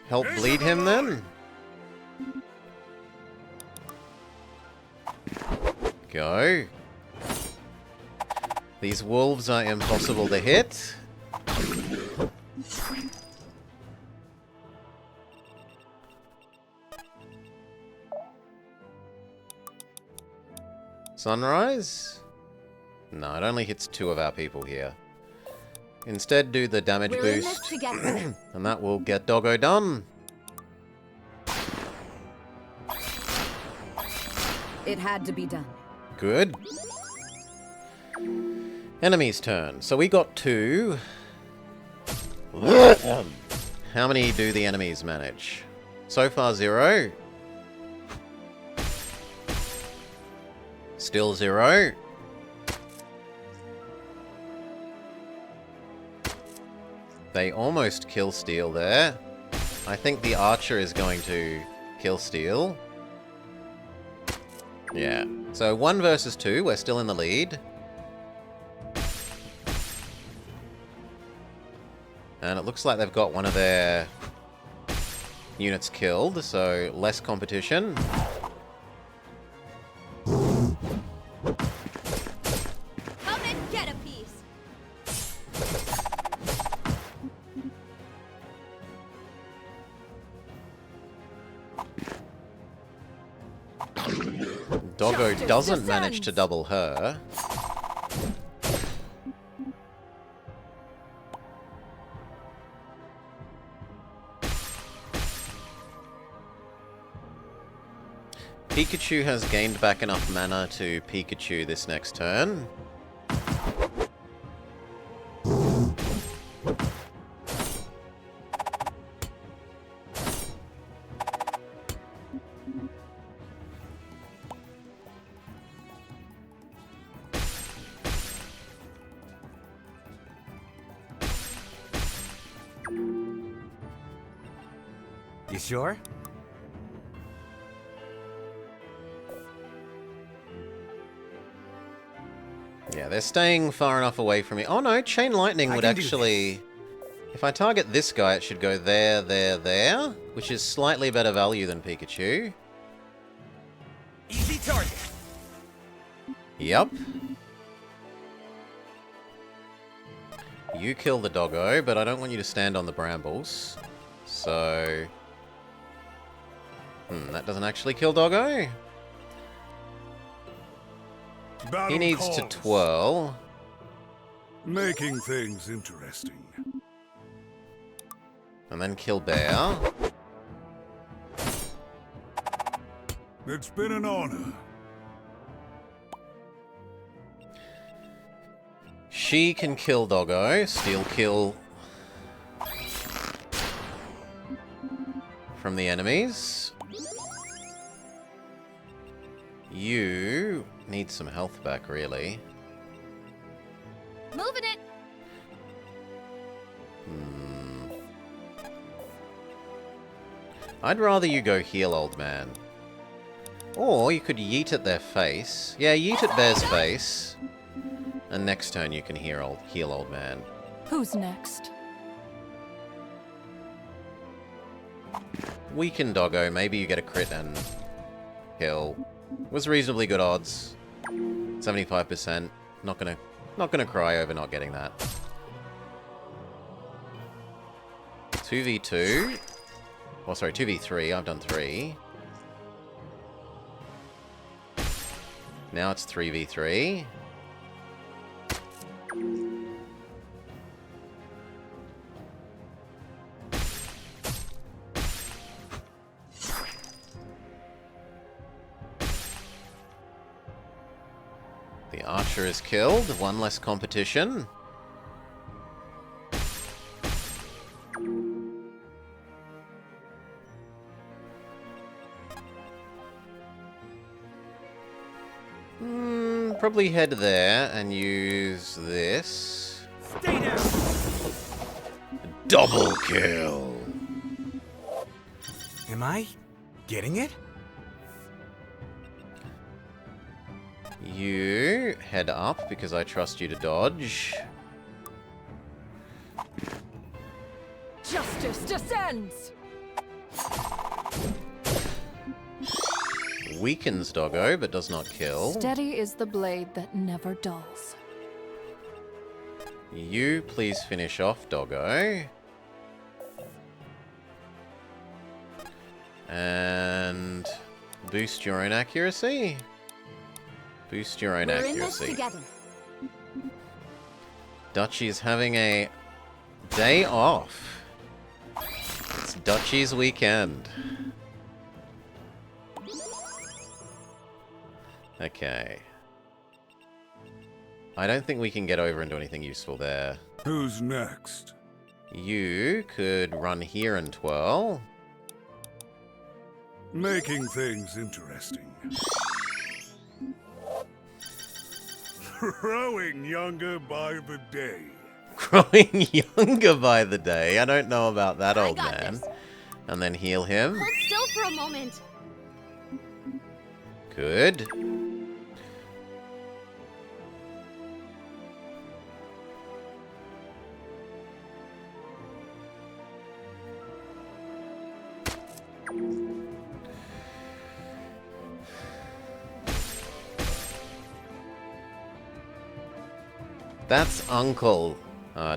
Help bleed him then? Go. These wolves are impossible to hit. Sunrise? No, it only hits 2 of our people here. Instead, do the damage boost, and that will get Doggo done. It had to be done. Good. Enemy's turn. So we got 2. How many do the enemies manage? So far 0. Still 0. They almost kill Steel there. I think the archer is going to kill Steel. Yeah. So 1 versus 2, we're still in the lead. And it looks like they've got one of their units killed, so less competition. Come and get a piece. Doggo doesn't manage to double her. Pikachu has gained back enough mana to Pikachu this next turn. You sure? Yeah, they're staying far enough away from me. Oh no, Chain Lightning would actually... If I target this guy, it should go there, there, there, which is slightly better value than Pikachu. Easy target. Yep. You kill the doggo, but I don't want you to stand on the brambles. So... that doesn't actually kill doggo. Battle He needs to calls. twirl. Making things interesting. And then kill bear. It's been an honor. She can kill Doggo, steal kill from the enemies. You need some health back, really. Moving it. I'd rather you go heal, old man. Or you could yeet at their face. Yeah, yeet at Bear's face. And next turn you can heal old man. Who's next? Weaken Doggo, maybe you get a crit and kill. Was reasonably good odds. 75%. Not gonna cry over not getting that. 2v2. Oh, sorry, 2v3. I've done 3. Now it's 3v3. The archer is killed. One less competition. Probably head there and use this. Stay down. Double kill. Am I getting it? You head up because I trust you to dodge. Justice descends! Weakens Doggo, but does not kill. Steady is the blade that never dulls. You please finish off Doggo. And boost your own accuracy. Boost your own accuracy. We're in this together. Duchy is having a day off. It's Duchy's weekend. Okay. I don't think we can get over and do anything useful there. Who's next? You could run here and twirl. Making things interesting. Growing younger by the day. Growing younger by the day. I don't know about that, old man. This. And then heal him. Hold still for a moment. Good. That's Uncle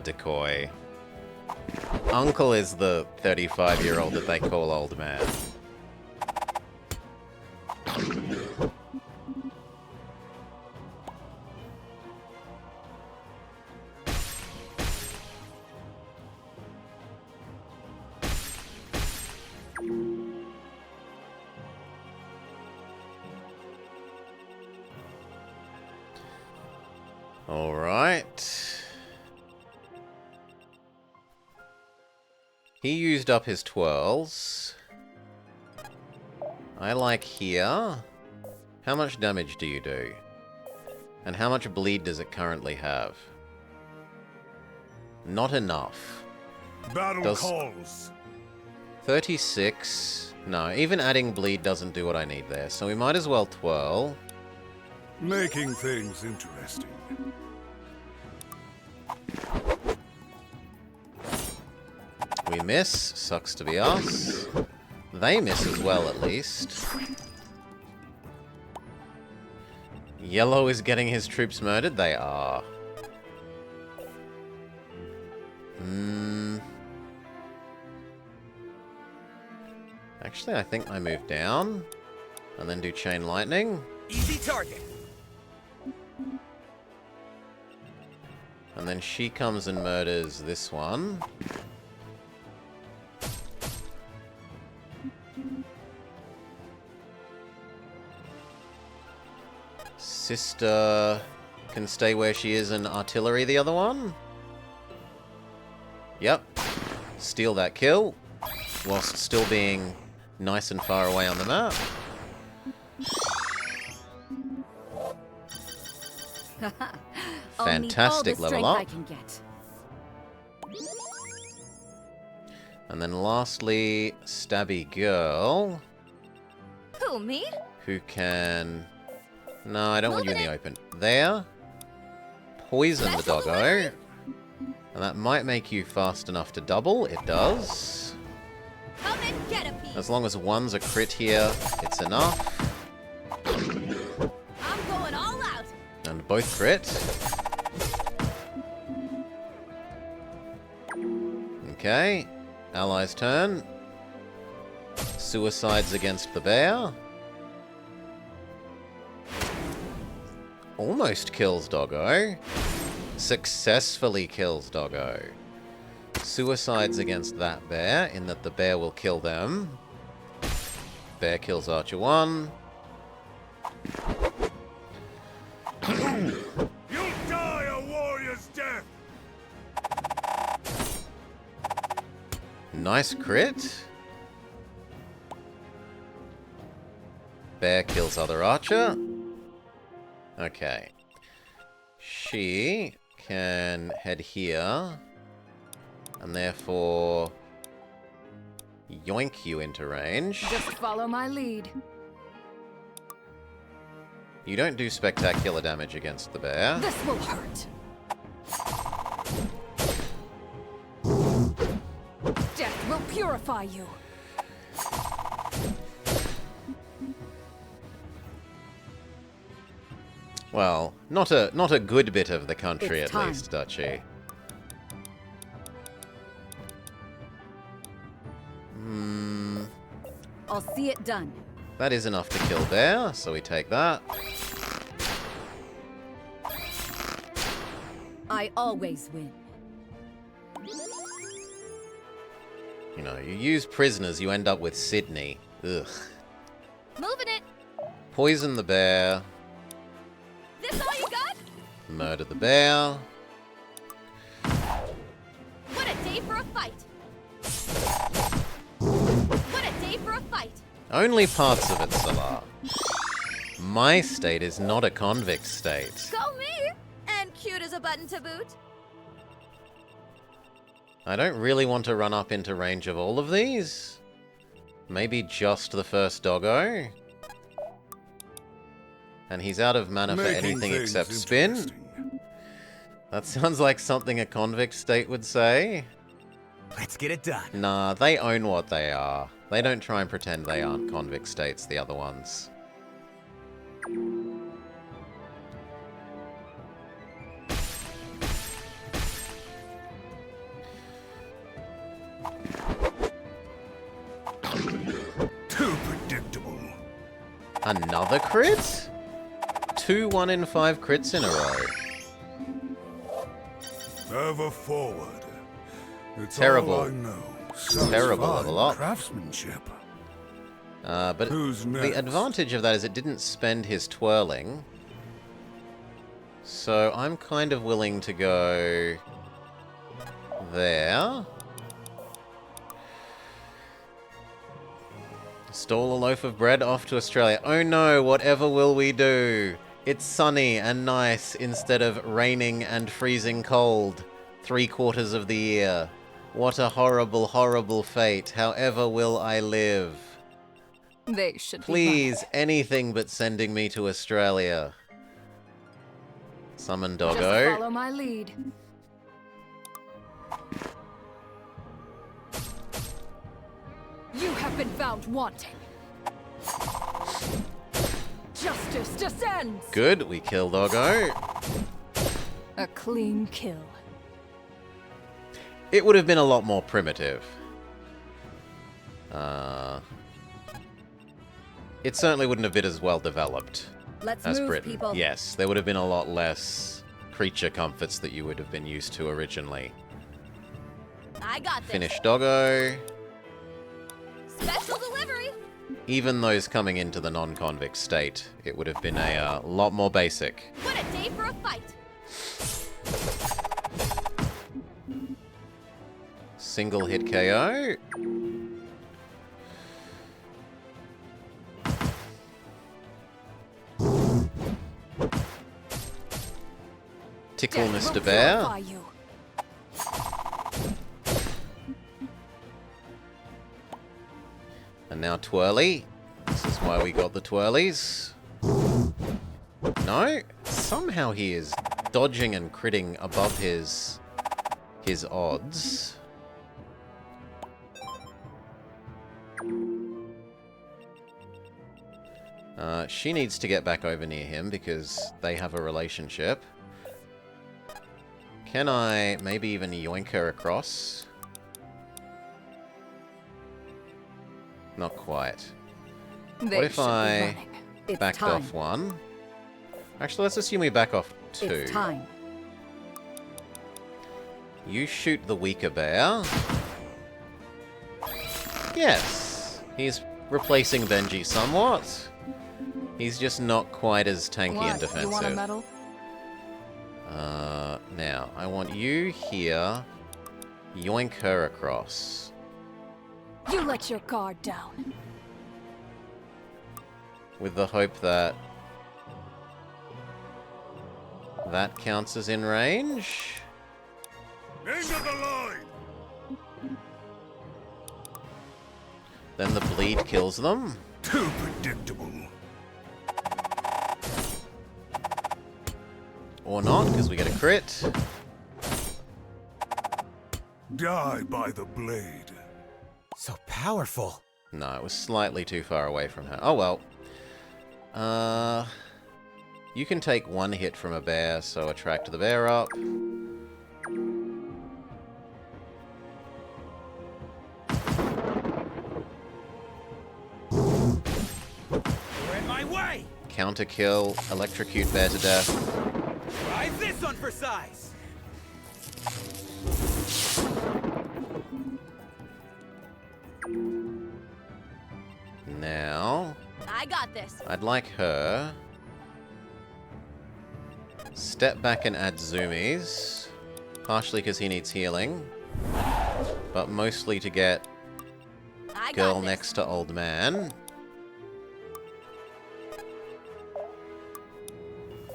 Decoy. Uncle is the 35-year-old that they call old man. All right. He used up his twirls. I like here. How much damage do you do? And how much bleed does it currently have? Not enough. Battle calls. 36. No, even adding bleed doesn't do what I need there. So we might as well twirl. Making things interesting. We miss. Sucks to be us. They miss as well, at least. Yellow is getting his troops murdered? They are. Actually, I think I move down. And then do chain lightning. Easy target. And then she comes and murders this one. Sister can stay where she is and artillery the other one. Yep. Steal that kill, whilst still being nice and far away on the map. Fantastic level up. And then lastly, Stabby Girl. Who, me? Who can... No, I don't want you in the open. There. Poison the doggo. And that might make you fast enough to double. It does. Come and get a piece. As long as one's a crit here, it's enough. I'm going all out. And both crit. Okay. Allies' turn. Suicides against the bear. Almost kills Doggo. Successfully kills Doggo. Suicides against that bear, in that the bear will kill them. Bear kills Archer 1. You'll die a warrior's death! Nice crit. Bear kills other archer. Okay. She can head here, and therefore yoink you into range. Just follow my lead. You don't do spectacular damage against the bear. This will hurt. Death will purify you. Well, not a good bit of the country It's at time. least, Duchy. I'll see it done. That is enough to kill bear, so we take that. I always win. You know, you use prisoners, you end up with Sydney. Ugh. Moving it. Poison the bear. This all you got? Murder the bear. What a day for a fight. What a day for a fight. Only parts of it, Salah. My state is not a convict state. Go me! And cute as a button to boot. I don't really want to run up into range of all of these. Maybe just the first doggo. And he's out of mana for anything except spin. That sounds like something a convict state would say. Let's get it done. Nah, they own what they are. They don't try and pretend they aren't convict states, the other ones. Too predictable. Another crit? 2 1 in 5 crits in a row. Ever forward. It's Terrible. all I know. Sounds Terrible fine level up. Craftsmanship. But Who's the next? advantage of that is it didn't spend his twirling. So I'm kind of willing to go there. Stole a loaf of bread off to Australia. Oh no, whatever will we do? It's sunny and nice instead of raining and freezing cold 3/4 of the year. What a horrible, horrible fate. However will I live? They should Please, anything but sending me to Australia. Summon Just Doggo. follow my lead. You have been found wanting. Justice descends. Good, we kill Doggo. A clean kill. It would have been a lot more primitive. It certainly wouldn't have been as well developed Let's as move, Britain. people. Yes, there would have been a lot less creature comforts that you would have been used to originally. I got this. Finish Doggo. Special delivery. even those coming into the non-convict state, it would have been a lot more basic. What a day for a fight! Single hit KO. Tickle Mr. Bear. And now Twirly. This is why we got the Twirlies. No? Somehow he is dodging and critting above his odds. She needs to get back over near him because they have a relationship. Can I maybe even yoink her across? Not quite. What if I backed off one? Actually, let's assume we back off two. It's time. You shoot the weaker bear. Yes. He's replacing Benji somewhat. He's just not quite as tanky and defensive. You want a medal? Now, I want you here. Yoink her across. You let your guard down. With the hope that that counts as in range. End of the line! Then the bleed kills them. Too predictable. Or not, because we get a crit. Die by the blade. So powerful. No, it was slightly too far away from her. Oh well. You can take one hit from a bear, so attract the bear up. You're in my way! Counter kill, electrocute bear to death. Try this one for size! Now, I got this. I'd like her. Step back and add zoomies. Partially because he needs healing. But mostly to get girl next to old man.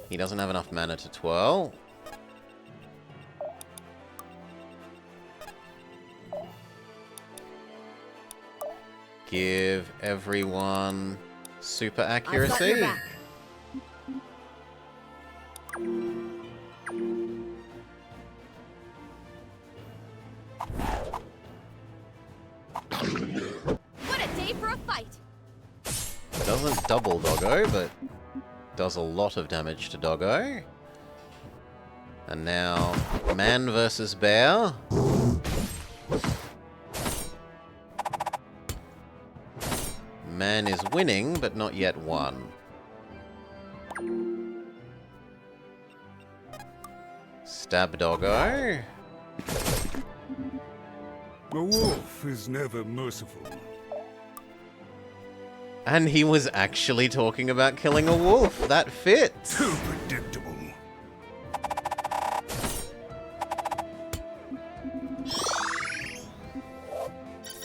He doesn't have enough mana to twirl. Give everyone super accuracy. What a day for a fight! Doesn't double Doggo, but does a lot of damage to Doggo. And now, man versus bear. Man is winning, but not yet won. Stab Doggo. The wolf is never merciful. And he was actually talking about killing a wolf. That fits. Too predictable.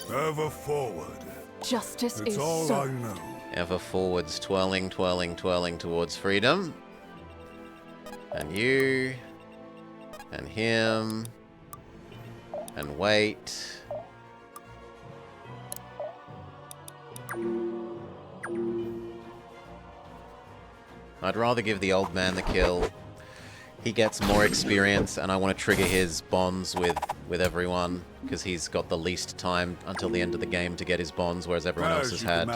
Ever forward. Justice it's is all so I know. Ever forwards, twirling, twirling, twirling towards freedom. And you. And him. And wait. I'd rather give the old man the kill. He gets more experience, and I want to trigger his bonds with everyone, because he's got the least time until the end of the game to get his bonds, whereas everyone else has had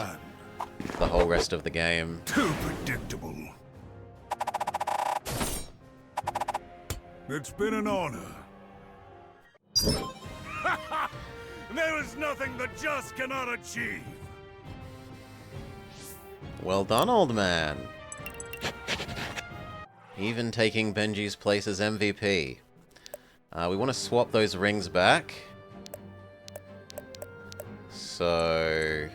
the whole rest of the game. Too predictable. It's been an honor. There is nothing the just cannot achieve. Well done, old man. Even taking Benji's place as MVP. We want to swap those rings back. So...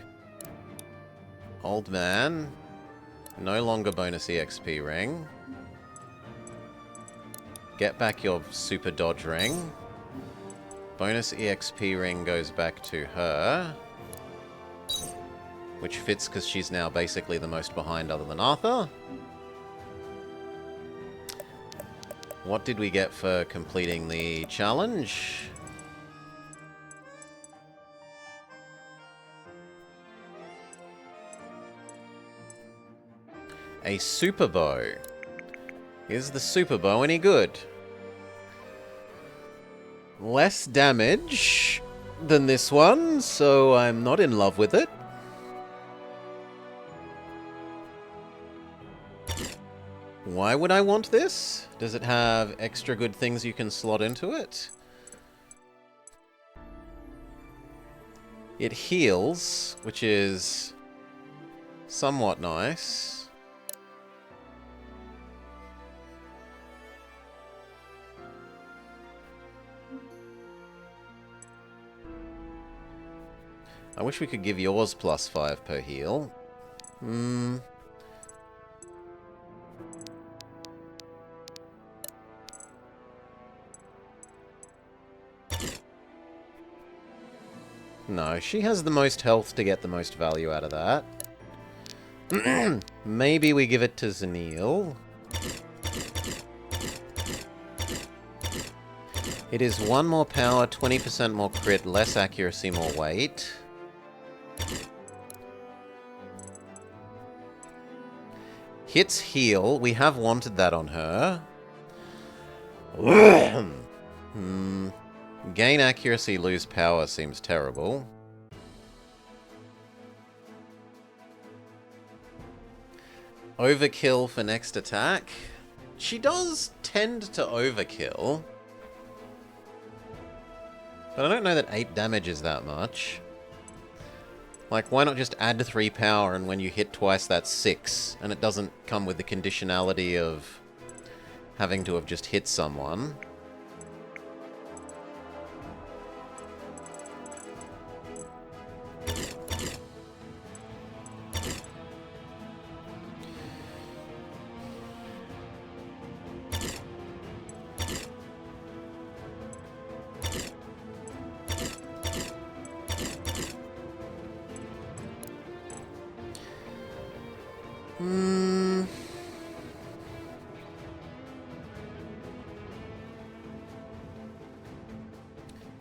Old man. No longer bonus EXP ring. Get back your super dodge ring. Bonus EXP ring goes back to her. Which fits because she's now basically the most behind other than Arthur. What did we get for completing the challenge? A super bow. Is the super bow any good? Less damage than this one, so I'm not in love with it. Why would I want this? Does it have extra good things you can slot into it? It heals, which is somewhat nice. I wish we could give yours +5 per heal. No, she has the most health to get the most value out of that. Maybe we give it to Zanil. It is 1 more power, 20% more crit, less accuracy, more weight. Hits heal. We have wanted that on her. Gain accuracy, lose power seems terrible. Overkill for next attack. She does tend to overkill. But I don't know that 8 damage is that much. Like, why not just add 3 power and when you hit twice that's 6, and it doesn't come with the conditionality of having to have just hit someone.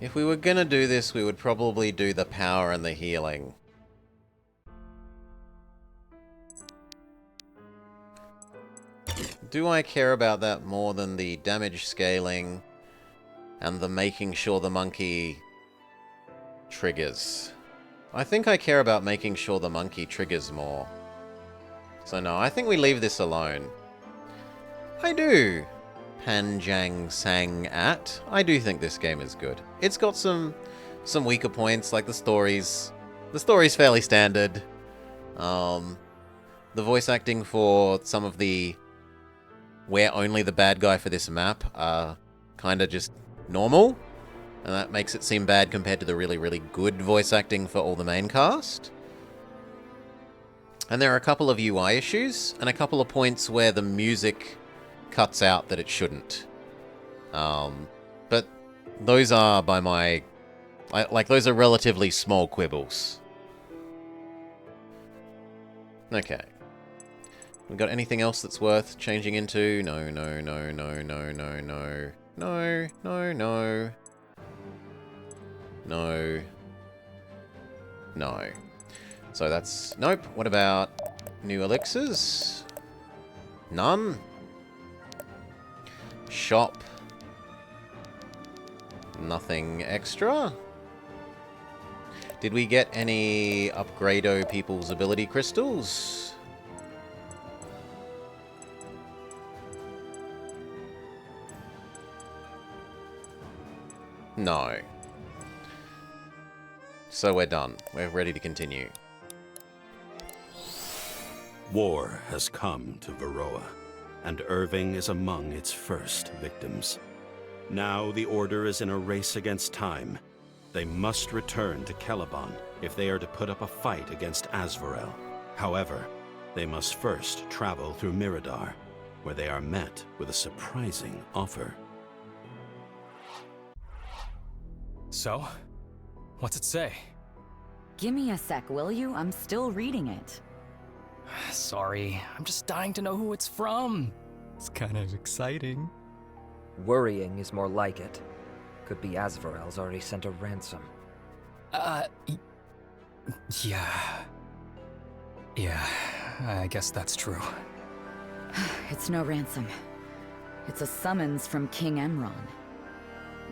If we were gonna do this, we would probably do the power and the healing. Do I care about that more than the damage scaling and the making sure the monkey triggers? I think I care about making sure the monkey triggers more. So no, I think we leave this alone. I do. Panjang Sang At. I do think this game is good. It's got some weaker points, like the story's fairly standard. The voice acting for some of the we're only the bad guy for this map are kind of just normal, and that makes it seem bad compared to the really, really good voice acting for all the main cast. And there are a couple of UI issues, and a couple of points where the music cuts out that it shouldn't. But those are by my... those are relatively small quibbles. Okay. We got anything else that's worth changing into? No, no, no, no, no, no, no. No, no, no. No. No. So that's... Nope. What about new elixirs? None. Shop. Nothing extra. Did we get any upgrado people's ability crystals? No. So we're done. We're ready to continue. War has come to Varroa, and Irving is among its first victims. Now the Order is in a race against time. They must return to Celeborn if they are to put up a fight against Azvorel. However, they must first travel through Miradar, where they are met with a surprising offer. So, what's it say? Give me a sec, will you? I'm still reading it. Sorry, I'm just dying to know who it's from. It's kind of exciting. Worrying is more like it. Could be Asvarel's already sent a ransom. Yeah, I guess that's true. It's no ransom. It's a summons from King Emron.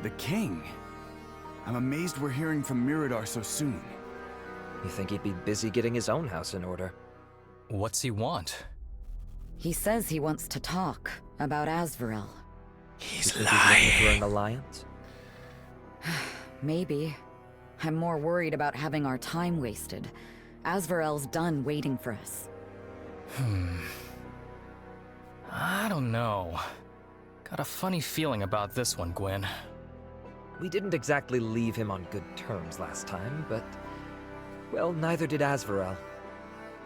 The king? I'm amazed we're hearing from Miradar so soon. You think he'd be busy getting his own house in order? What's he want? He says he wants to talk about Asvarel. He's lying. For an alliance? Maybe. I'm more worried about having our time wasted. Asvarel's done waiting for us. I don't know. Got a funny feeling about this one, Gwen. We didn't exactly leave him on good terms last time, but... well, neither did Asvarel.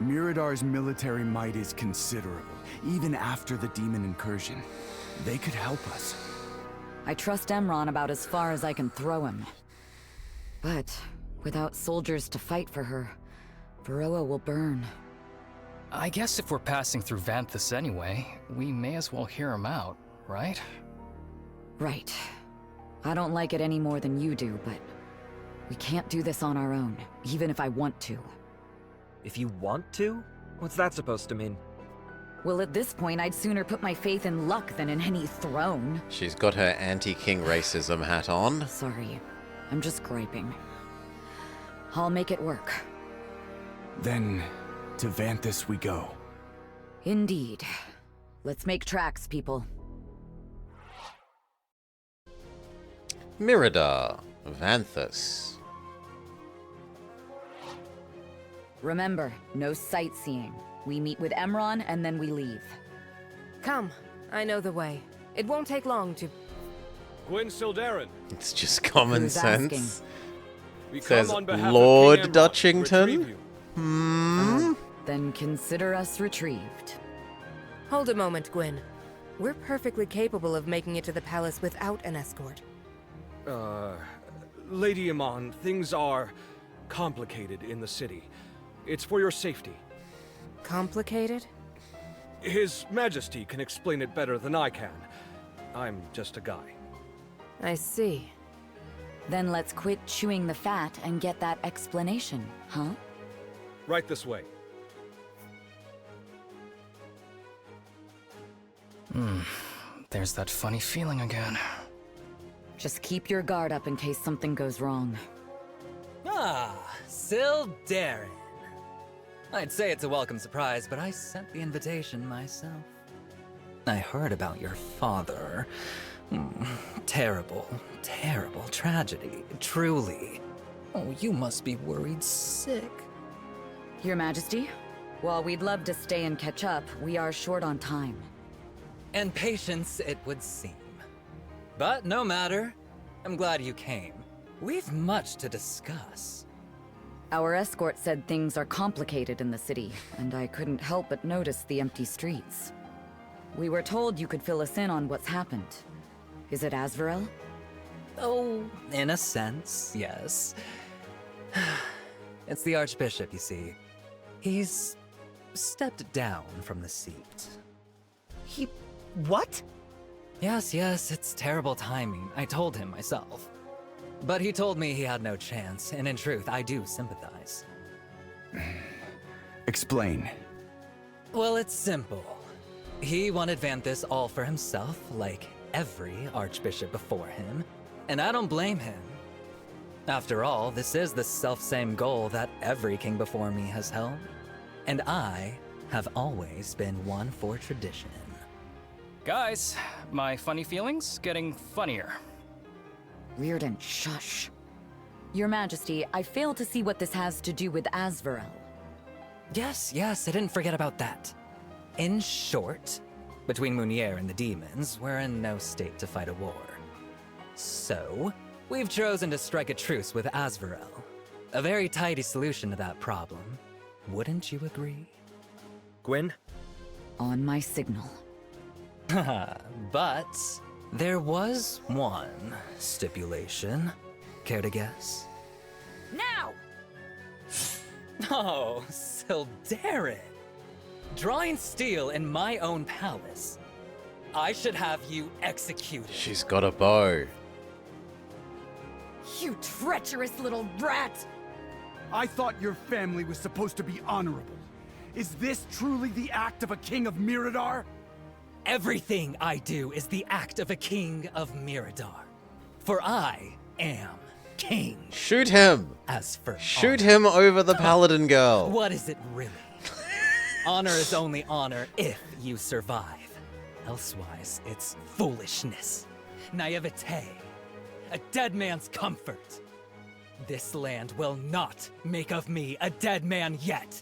Miradar's military might is considerable, even after the demon incursion. They could help us. I trust Emron about as far as I can throw him. But without soldiers to fight for her, Varroa will burn. I guess if we're passing through Vanthus anyway, we may as well hear him out, right? Right. I don't like it any more than you do, but we can't do this on our own, even if I want to. If you want to? What's that supposed to mean? Well, at this point, I'd sooner put my faith in luck than in any throne. She's got her anti-king racism hat on. Sorry. I'm just griping. I'll make it work. Then, to Vanthus we go. Indeed. Let's make tracks, people. Miradar. Vanthus. Remember, no sightseeing. We meet with Emron and then we leave. Come, I know the way. It won't take long to... Gwen Sildarin. It's just common Who's sense. asking? We Says come on behalf Lord of King Emron. Dutchington. Retrieve you. Then consider us retrieved. Hold a moment, Gwen. We're perfectly capable of making it to the palace without an escort. Lady Iman, things are complicated in the city. It's for your safety. Complicated? His Majesty can explain it better than I can. I'm just a guy. I see. Then let's quit chewing the fat and get that explanation, huh? Right this way. There's that funny feeling again. Just keep your guard up in case something goes wrong. Ah, Sildarin. I'd say it's a welcome surprise, but I sent the invitation myself. I heard about your father. Terrible, terrible tragedy, truly. Oh, you must be worried sick. Your Majesty, while we'd love to stay and catch up, we are short on time. And patience, it would seem. But no matter. I'm glad you came. We've much to discuss. Our escort said things are complicated in the city, and I couldn't help but notice the empty streets. We were told you could fill us in on what's happened. Is it Asvarel? Oh, in a sense, yes. It's the Archbishop, you see. He's stepped down from the seat. He... what? Yes, it's terrible timing. I told him myself. But he told me he had no chance, and in truth, I do sympathize. Explain. Well, it's simple. He wanted Vanthus all for himself, like every archbishop before him, and I don't blame him. After all, this is the selfsame goal that every king before me has held, and I have always been one for tradition. Guys, my funny feelings getting funnier. Reardon, shush. Your Majesty, I fail to see what this has to do with Asvarel. Yes, I didn't forget about that. In short, between Munier and the demons, we're in no state to fight a war. So, we've chosen to strike a truce with Asvarel. A very tidy solution to that problem. Wouldn't you agree? Gwyn? On my signal. But there was one stipulation. Care to guess? Now! Oh, Sildarin! Drawing steel in my own palace. I should have you executed. She's got a bow. You treacherous little brat! I thought your family was supposed to be honorable. Is this truly the act of a king of Miradar? Everything I do is the act of a king of Miradar. For I am king. Shoot him! As for Shoot him over the paladin girl. What is it really? Honor is only honor if you survive. Elsewise, it's foolishness, naivete, a dead man's comfort. This land will not make of me a dead man yet.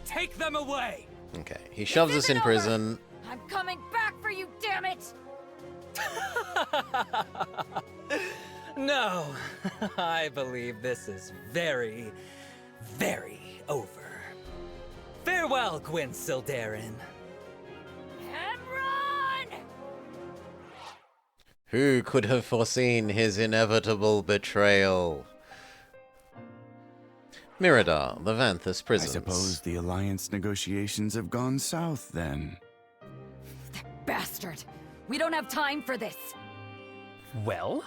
Take them away! Okay, he shoves us in prison. I'm coming back for you, damn it! No, I believe this is very, very over. Farewell, Gwyn Sildarin. Who could have foreseen his inevitable betrayal? Miradar, the Vanthus prisons. I suppose the Alliance negotiations have gone south, then. Bastard! We don't have time for this! Well,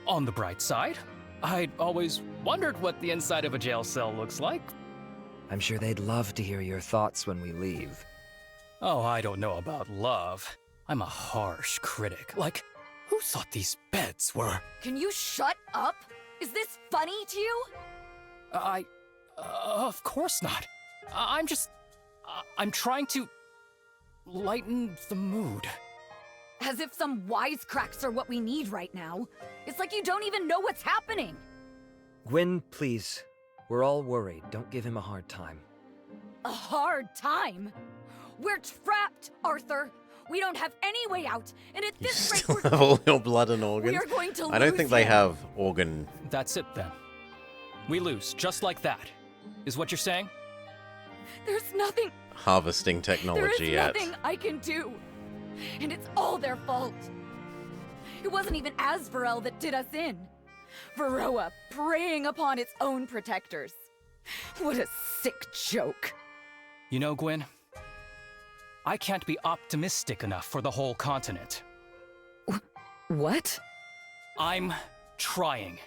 on the bright side, I'd always wondered what the inside of a jail cell looks like. I'm sure they'd love to hear your thoughts when we leave. Oh, I don't know about love. I'm a harsh critic. Like, who thought these beds were... Can you shut up? Is this funny to you? Of course not. I'm trying to lighten the mood. As if some wisecracks are what we need right now. It's like you don't even know what's happening. Gwyn, please. We're all worried. Don't give him a hard time. A hard time? We're trapped, Arthur. We don't have any way out, and at this rate, Still have all your blood and organs? We are going to I don't lose think they him. have organ. That's it then. We lose, just like that. Is what you're saying? There's nothing. Harvesting technology There yet. is nothing I can do, and it's all their fault. It wasn't even Asvarel that did us in. Varroa preying upon its own protectors. What a sick joke. You know, Gwyn, I can't be optimistic enough for the whole continent. What? I'm trying.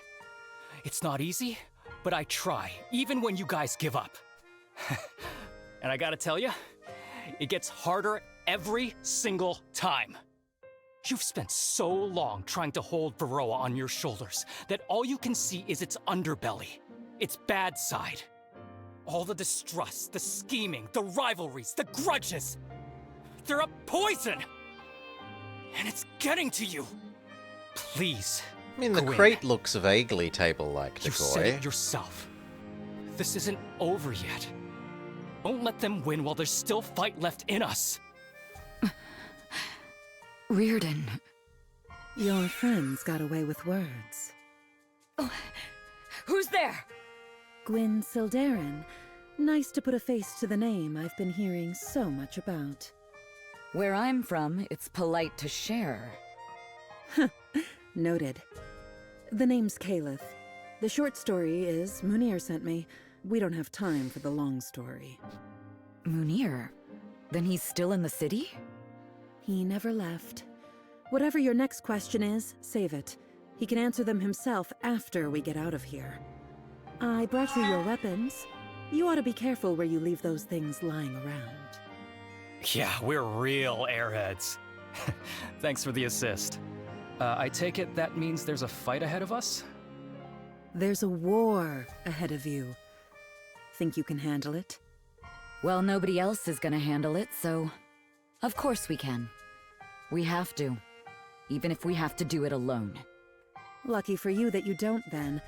It's not easy, but I try, even when you guys give up. And I gotta tell you, it gets harder every single time. You've spent so long trying to hold Varroa on your shoulders that all you can see is its underbelly, its bad side. All the distrust, the scheming, the rivalries, the grudges. They're a poison! And it's getting to you. Please. I mean, the Gwyn, crate looks vaguely table-like, you said Decoy. it yourself. This isn't over yet. Don't let them win while there's still fight left in us. Reardon. Your friends got away with words. Oh, who's there? Gwyn Sildarin. Nice to put a face to the name I've been hearing so much about. Where I'm from, it's polite to share. Noted. The name's Caliph. The short story is Munir sent me. We don't have time for the long story. Munir? Then he's still in the city? He never left. Whatever your next question is, save it. He can answer them himself after we get out of here. I brought you your weapons. You ought to be careful where you leave those things lying around. Yeah, we're real airheads. Thanks for the assist. I take it that means there's a fight ahead of us? There's a war ahead of you. Think you can handle it? Well, nobody else is gonna handle it, so... Of course we can. We have to. Even if we have to do it alone. Lucky for you that you don't, then.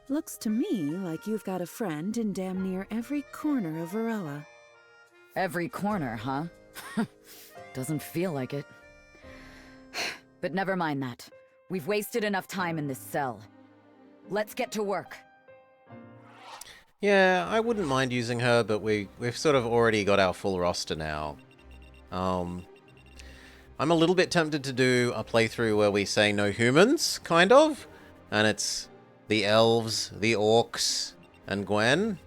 Looks to me like you've got a friend in damn near every corner of Varroa. Every corner, huh? Doesn't feel like it. But never mind that. We've wasted enough time in this cell. Let's get to work. Yeah, I wouldn't mind using her, but we've sort of already got our full roster now. I'm a little bit tempted to do a playthrough where we say no humans, kind of. And it's the elves, the orcs, and Gwen.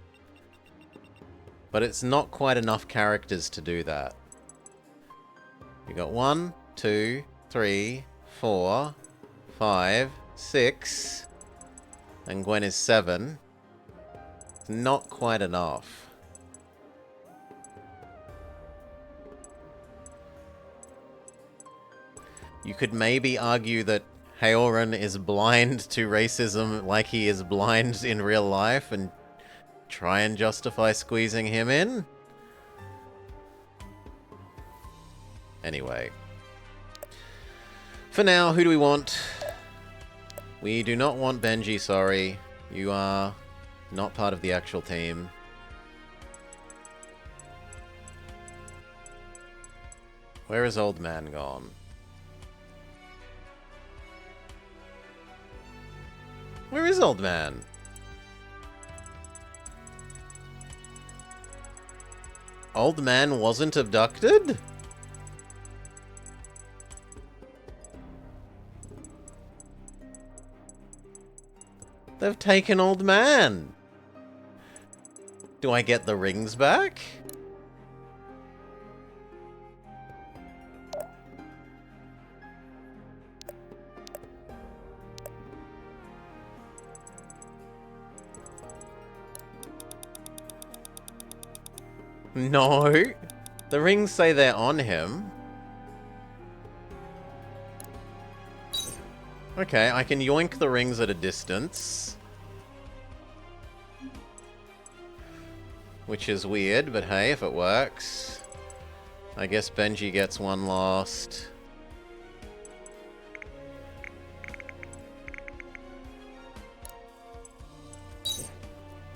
But it's not quite enough characters to do that. You got 1, 2, 3, 4, 5, 6, and Gwen is 7. It's not quite enough. You could maybe argue that Haoran is blind to racism like he is blind in real life and try and justify squeezing him in. Anyway. For now, who do we want? We do not want Benji, sorry. You are not part of the actual team. Where is Old Man gone? Where is Old Man? Old Man wasn't abducted? They've taken Old Man. Do I get the rings back? No. The rings say they're on him. Okay, I can yoink the rings at a distance. Which is weird, but hey, if it works. I guess Benji gets one last.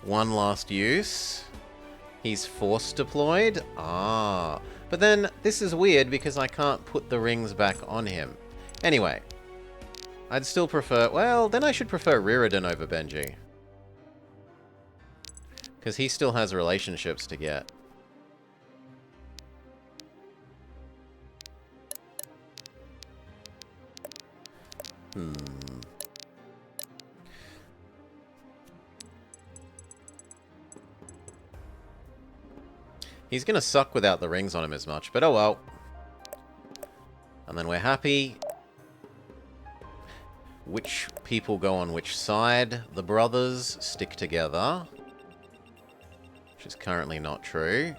One last use. He's force deployed? Ah. But then, this is weird because I can't put the rings back on him. Anyway. I'd still prefer... Well, then I should prefer Riordan over Benji. Because he still has relationships to get. He's gonna suck without the rings on him as much, but oh well. And then we're happy. Which people go on which side? The brothers stick together. Which is currently not true.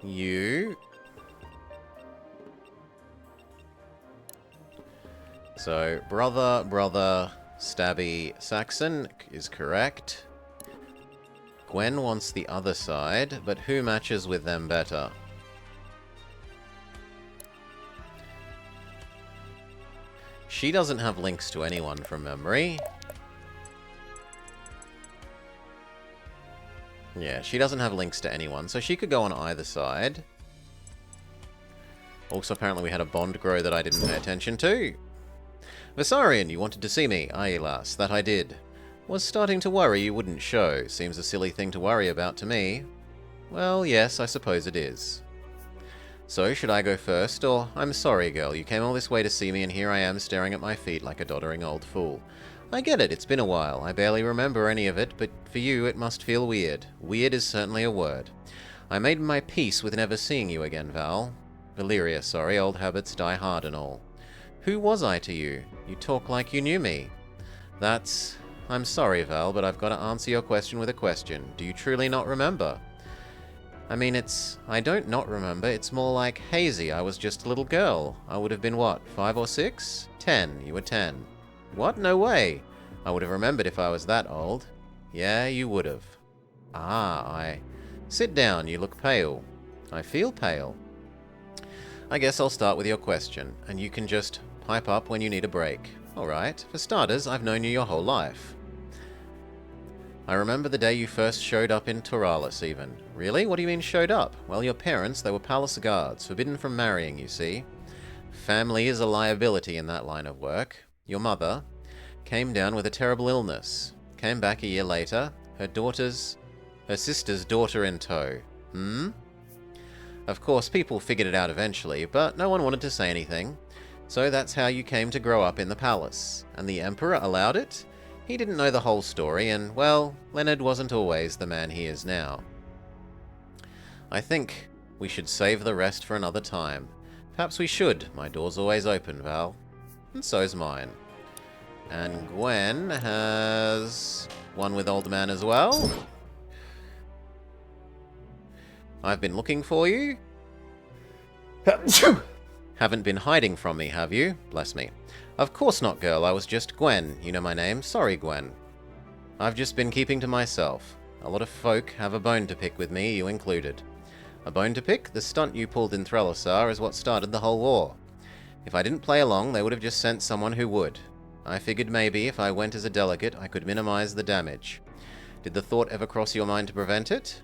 You. So, brother, Stabby, Saxon is correct. Gwen wants the other side, but who matches with them better? She doesn't have links to anyone from memory. Yeah, she doesn't have links to anyone, so she could go on either side. Also, apparently we had a bond grow that I didn't pay attention to. Visarion, you wanted to see me. Aye, lass, that I did. Was starting to worry you wouldn't show. Seems a silly thing to worry about to me. Well, yes, I suppose it is. So, should I go first, or... I'm sorry, girl, you came all this way to see me and here I am staring at my feet like a doddering old fool. I get it, it's been a while. I barely remember any of it, but for you it must feel weird. Weird is certainly a word. I made my peace with never seeing you again, Val. Valyria, sorry, old habits die hard and all. Who was I to you? You talk like you knew me. That's... I'm sorry, Val, but I've got to answer your question with a question. Do you truly not remember? I mean, I don't not remember, it's more like hazy. I was just a little girl. I would have been what, 5 or 6? 10. You were 10. What? No way. I would have remembered if I was that old. Yeah, you would have. Ah, Sit down, you look pale. I feel pale. I guess I'll start with your question, and you can just pipe up when you need a break. Alright, for starters, I've known you your whole life. I remember the day you first showed up in Toralis, even. Really? What do you mean showed up? Well, your parents, they were palace guards, forbidden from marrying, you see. Family is a liability in that line of work. Your mother came down with a terrible illness. Came back a year later. Her sister's daughter in tow. Of course, people figured it out eventually, but no one wanted to say anything. So that's how you came to grow up in the palace. And the Emperor allowed it? He didn't know the whole story, and, well, Leonard wasn't always the man he is now. I think we should save the rest for another time. Perhaps we should. My door's always open, Val. And so's mine. And Gwen has one with Old Man as well. I've been looking for you. Haven't been hiding from me, have you? Bless me. Of course not, girl. I was just Gwen. You know my name. Sorry, Gwen. I've just been keeping to myself. A lot of folk have a bone to pick with me, you included. A bone to pick? The stunt you pulled in Threlosar is what started the whole war. If I didn't play along, they would have just sent someone who would. I figured maybe if I went as a delegate, I could minimize the damage. Did the thought ever cross your mind to prevent it?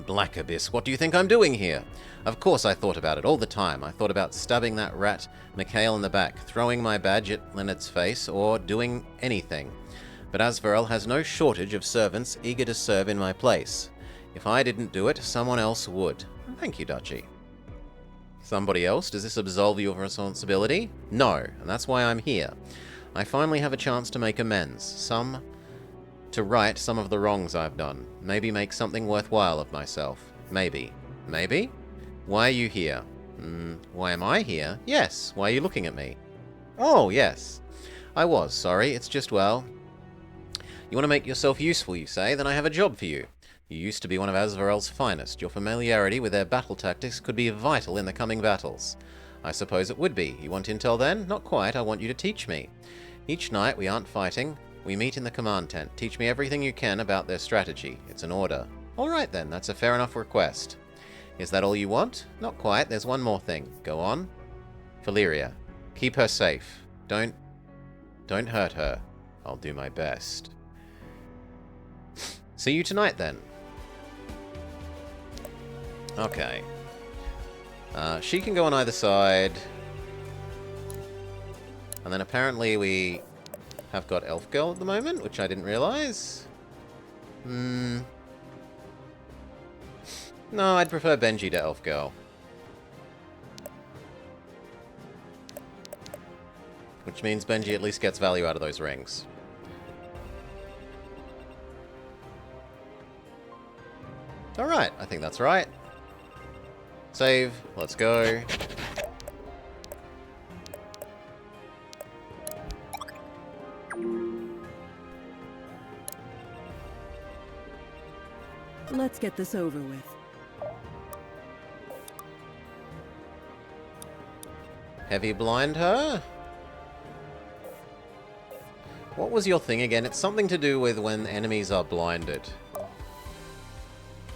Black Abyss, what do you think I'm doing here? Of course I thought about it all the time. I thought about stabbing that rat Mikhail in the back, throwing my badge at Leonard's face, or doing anything. But Asvarel has no shortage of servants eager to serve in my place. If I didn't do it, someone else would. Thank you, Duchy. Somebody else? Does this absolve you of responsibility? No, and that's why I'm here. I finally have a chance to make amends. To right some of the wrongs I've done. Maybe make something worthwhile of myself. Maybe. Maybe? Why are you here? Why am I here? Yes. Why are you looking at me? Oh, yes. I was, sorry. It's just, well... You want to make yourself useful, you say? Then I have a job for you. You used to be one of Asvarel's finest. Your familiarity with their battle tactics could be vital in the coming battles. I suppose it would be. You want intel then? Not quite. I want you to teach me. Each night we aren't fighting. We meet in the command tent. Teach me everything you can about their strategy. It's an order. All right then, that's a fair enough request. Is that all you want? Not quite. There's one more thing. Go on. Valeria. Keep her safe. Don't hurt her. I'll do my best. See you tonight then. Okay. She can go on either side. And then apparently we have got Elf Girl at the moment, which I didn't realize. No, I'd prefer Benji to Elf Girl. Which means Benji at least gets value out of those rings. Alright, I think that's right. Save, let's go. Let's get this over with. Heavy blind her? What was your thing again? It's something to do with when enemies are blinded.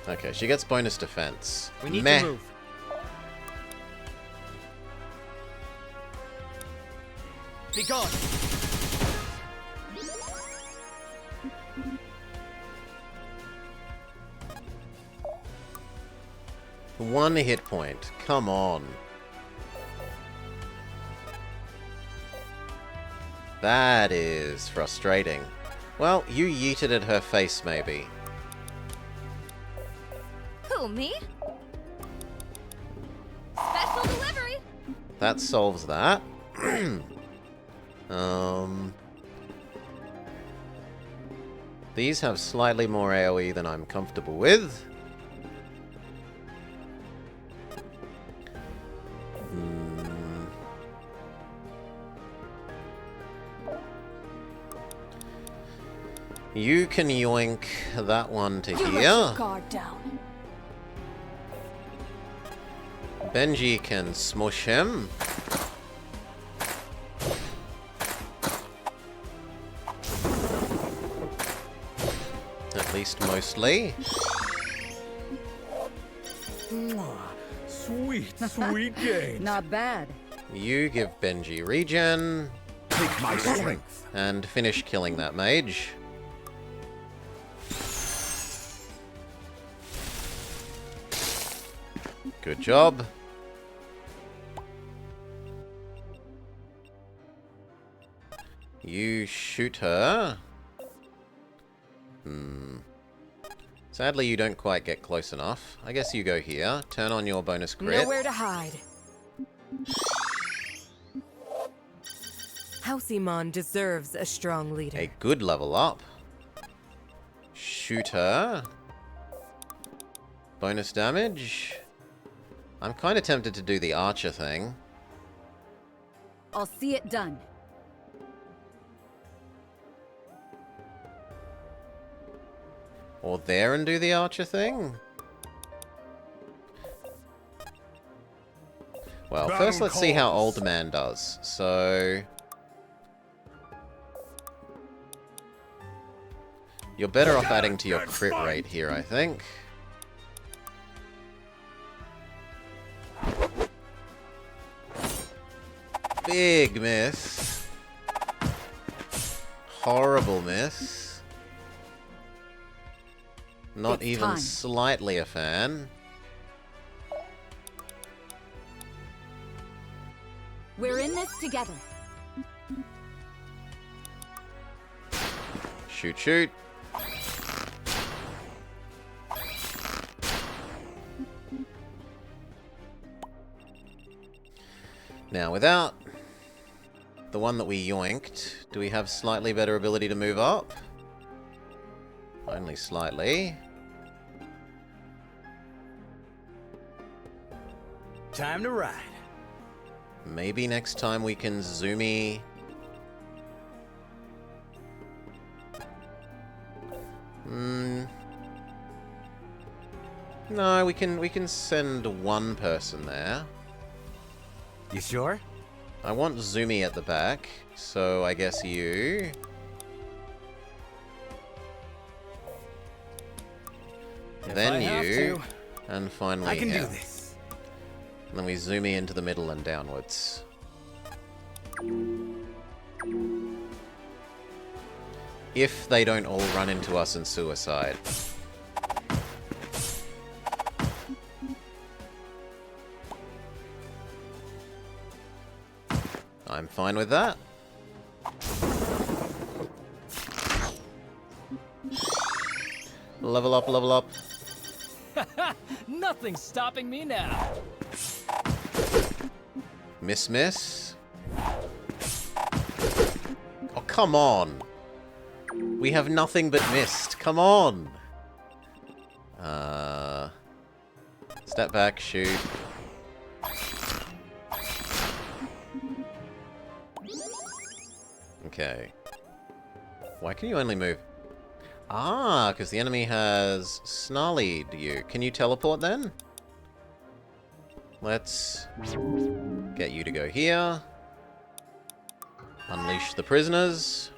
Okay, she gets bonus defense. We need to move. Be gone! One hit point. Come on. That is frustrating. Well, you yeeted at her face, maybe. Who, me? Special delivery! That solves that. These have slightly more AoE than I'm comfortable with. You can yoink that one to here. Let your guard down. Benji can smush him. At least mostly. Sweet, sweet game. Not bad. You give Benji regen. Take my strength. And finish killing that mage. Good job. You shoot her. Sadly, you don't quite get close enough. I guess you go here. Turn on your bonus crit. Nowhere to hide. House Iman deserves a strong leader. A good level up. Shooter. Bonus damage. I'm kind of tempted to do the archer thing. I'll see it done. Or there and do the archer thing? Well, first let's see how Old Man does. So... You're better off adding to your crit rate here, I think. Big miss. Horrible miss. Not even slightly a fan. We're in this together. Shoot, shoot. Now, without the one that we yoinked, do we have slightly better ability to move up? Only slightly. Time to ride. Maybe next time we can zoomy. No, we can send one person there. You sure? I want Zoomy at the back, so I guess you. Then you, and finally I can him. do this. And then we Zoomy into the middle and downwards. If they don't all run into us and suicide. I'm fine with that. Level up, level up. Nothing's stopping me now. Miss, miss. Oh, come on. We have nothing but missed. Come on. Step back, shoot. Okay. Why can you only move? Ah, because the enemy has snarlied you. Can you teleport then? Let's get you to go here. Unleash the prisoners.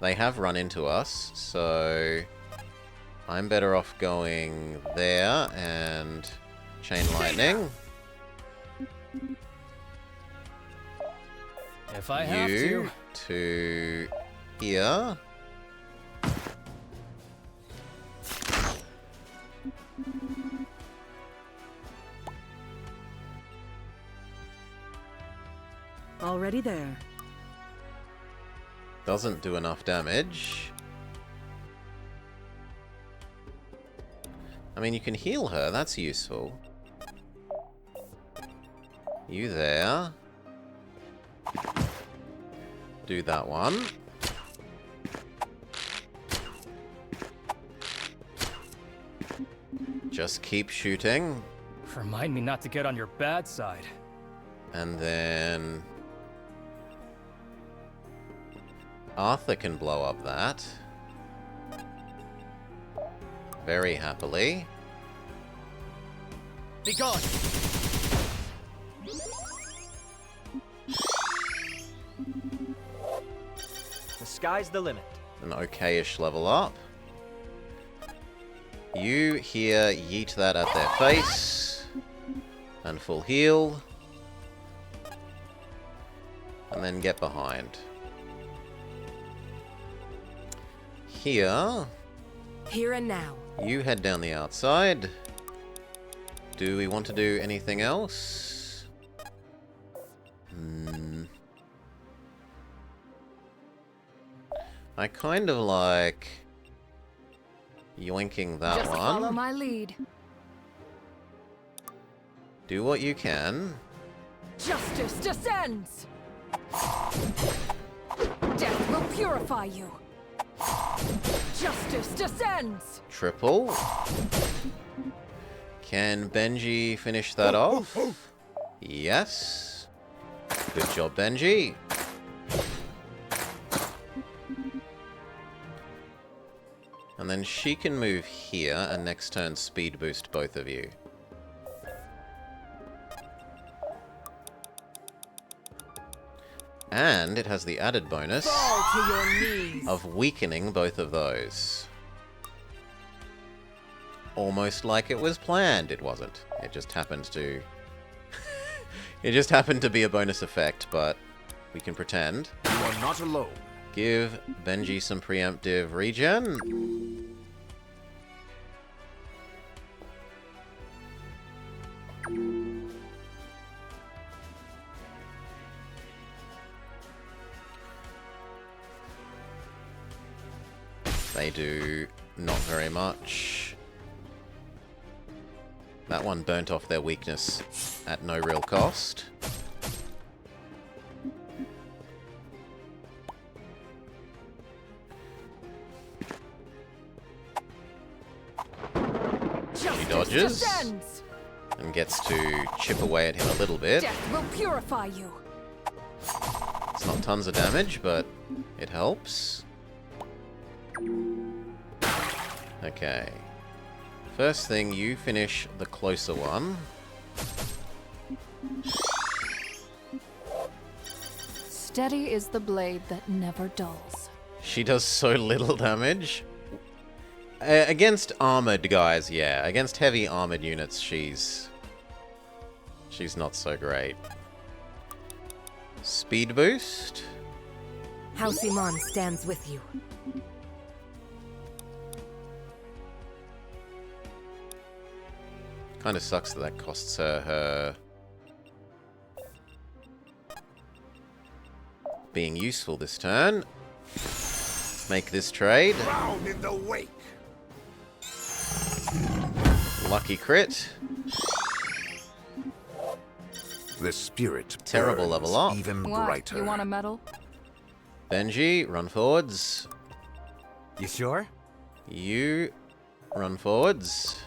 They have run into us, so I'm better off going there and chain lightning. If I have to here. Already there. Doesn't do enough damage. I mean, you can heal her. That's useful. You there. Do that one. Just keep shooting. Remind me not to get on your bad side. And then Arthur can blow up that. Very happily. Be gone! The sky's the limit. An okayish level up. You here yeet that at their face. And full heal. And then get behind. Here. Here and now. You head down the outside. Do we want to do anything else? I kind of like yoinking that Just follow one. my lead. Do what you can. Justice descends! Death will purify you! Justice descends! Triple. Can Benji finish that off? Yes. Good job, Benji. And then she can move here, and next turn speed boost both of you. And it has the added bonus Fall to your knees. of weakening both of those. Almost like it was planned. It wasn't. It just happened to... it just happened to be a bonus effect, but we can pretend. You are not alone. Give Benji some preemptive regen. They do not very much. That one burnt off their weakness at no real cost. She dodges and gets to chip away at him a little bit. Death will purify you. It's not tons of damage, but it helps. Okay. First thing, you finish the closer one. Steady is the blade that never dulls. She does so little damage. Against armored guys, yeah. Against heavy armored units, she's not so great. Speed boost. House Iman stands with you. Kind of sucks that costs her being useful this turn. Make this trade. Drown in the wake. Lucky crit. The spirit Terrible burns level up. even What? brighter. You want a medal? Benji, run forwards. You sure? You run forwards.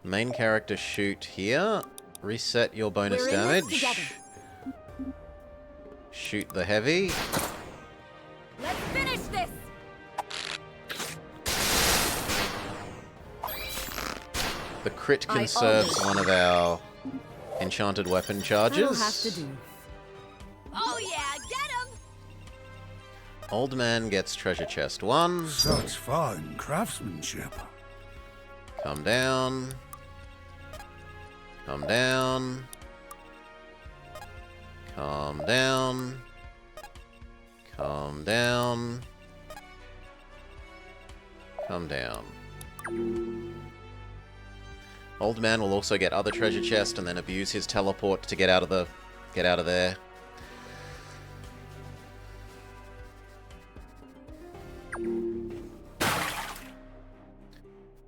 Main character shoot here. Reset your bonus We're in this damage. together. Shoot the heavy. Let's finish this! The crit conserves one of our enchanted weapon charges. That'll have to do. Oh yeah, get him! Old man gets treasure chest 1. Such fine craftsmanship. Come down. Come down. Calm down. Calm down. Calm down. Old man will also get other treasure chest and then abuse his teleport to get out of there.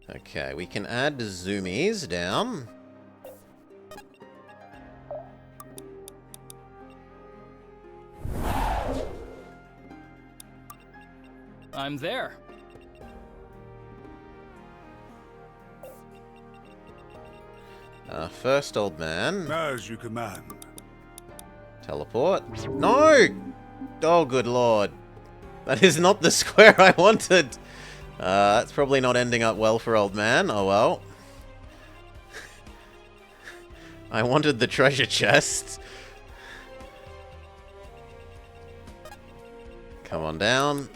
Okay, we can add zoomies down. I'm there. First, old man. As you command. Teleport. No! Oh, good lord. That is not the square I wanted. That's probably not ending up well for old man. Oh well. I wanted the treasure chest. Come on down.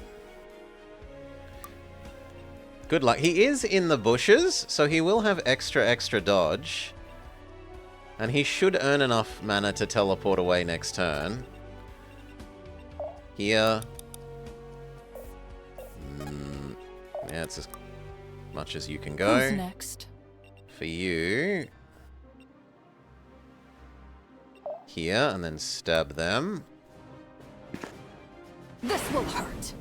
Good luck. He is in the bushes, so he will have extra dodge. And he should earn enough mana to teleport away next turn. Here. Yeah, it's as much as you can go. Who's next? For you. Here, and then stab them. This will hurt.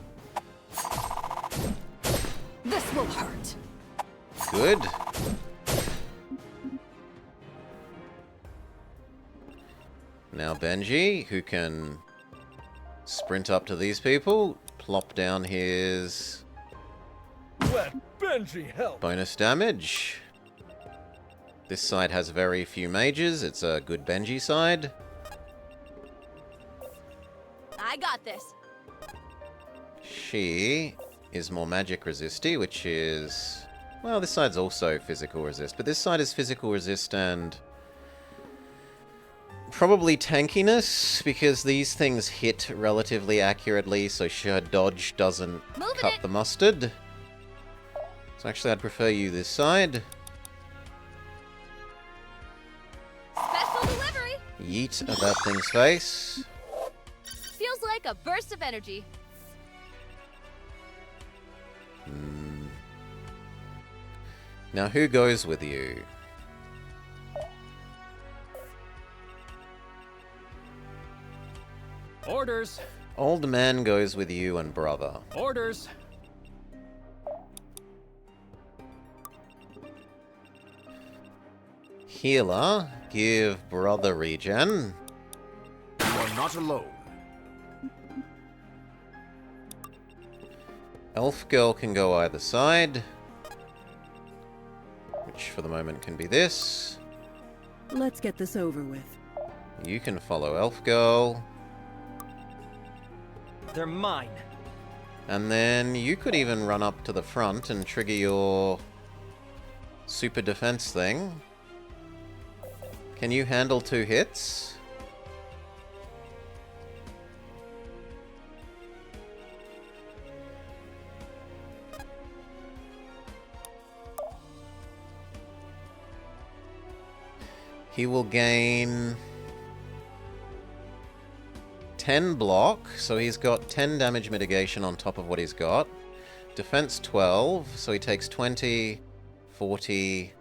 This will hurt. Good. Now Benji, who can sprint up to these people, plop down his Let Benji help. bonus damage. This side has very few mages. It's a good Benji side. I got this. She is more magic resisty, which is... Well, this side's also physical resist, but this side is physical resist and... probably tankiness, because these things hit relatively accurately, so her dodge doesn't cut the mustard. So actually, I'd prefer you this side. Special delivery! Yeet at that thing's face. Feels like a burst of energy. Now, who goes with you? Orders. Old man goes with you and brother. Orders. Healer, give brother regen. You are not alone. Elf girl can go either side. Which for the moment can be this. Let's get this over with. You can follow elf girl. They're mine. And then you could even run up to the front and trigger your super defense thing. Can you handle 2 hits? He will gain 10 block, so he's got 10 damage mitigation on top of what he's got. Defense 12, so he takes 20, 40,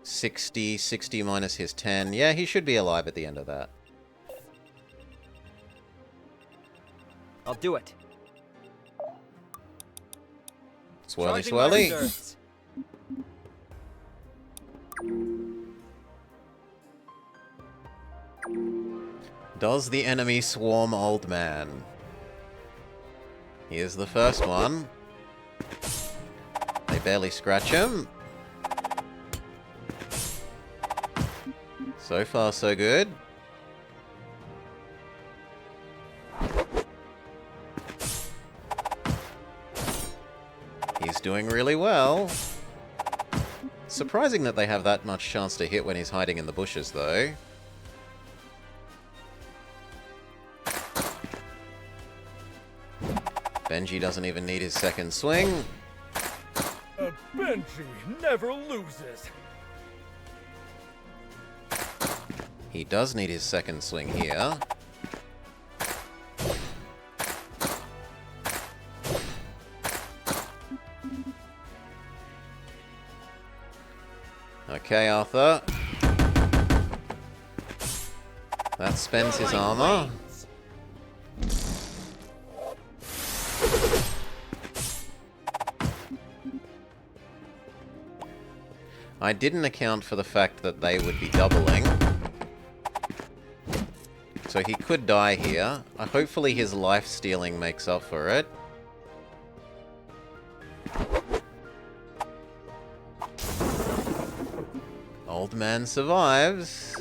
60, 60 minus his 10. Yeah, he should be alive at the end of that. I'll do it. Swirly, Charging my swirly. reserves. Does the enemy swarm old man? Here's the first one. They barely scratch him. So far, so good. He's doing really well. Surprising that they have that much chance to hit when he's hiding in the bushes, though. Benji doesn't even need his second swing. Benji never loses. He does need his second swing here. Okay, Arthur. That spends his armor. I didn't account for the fact that they would be doubling. So he could die here. Hopefully his life stealing makes up for it. Old man survives.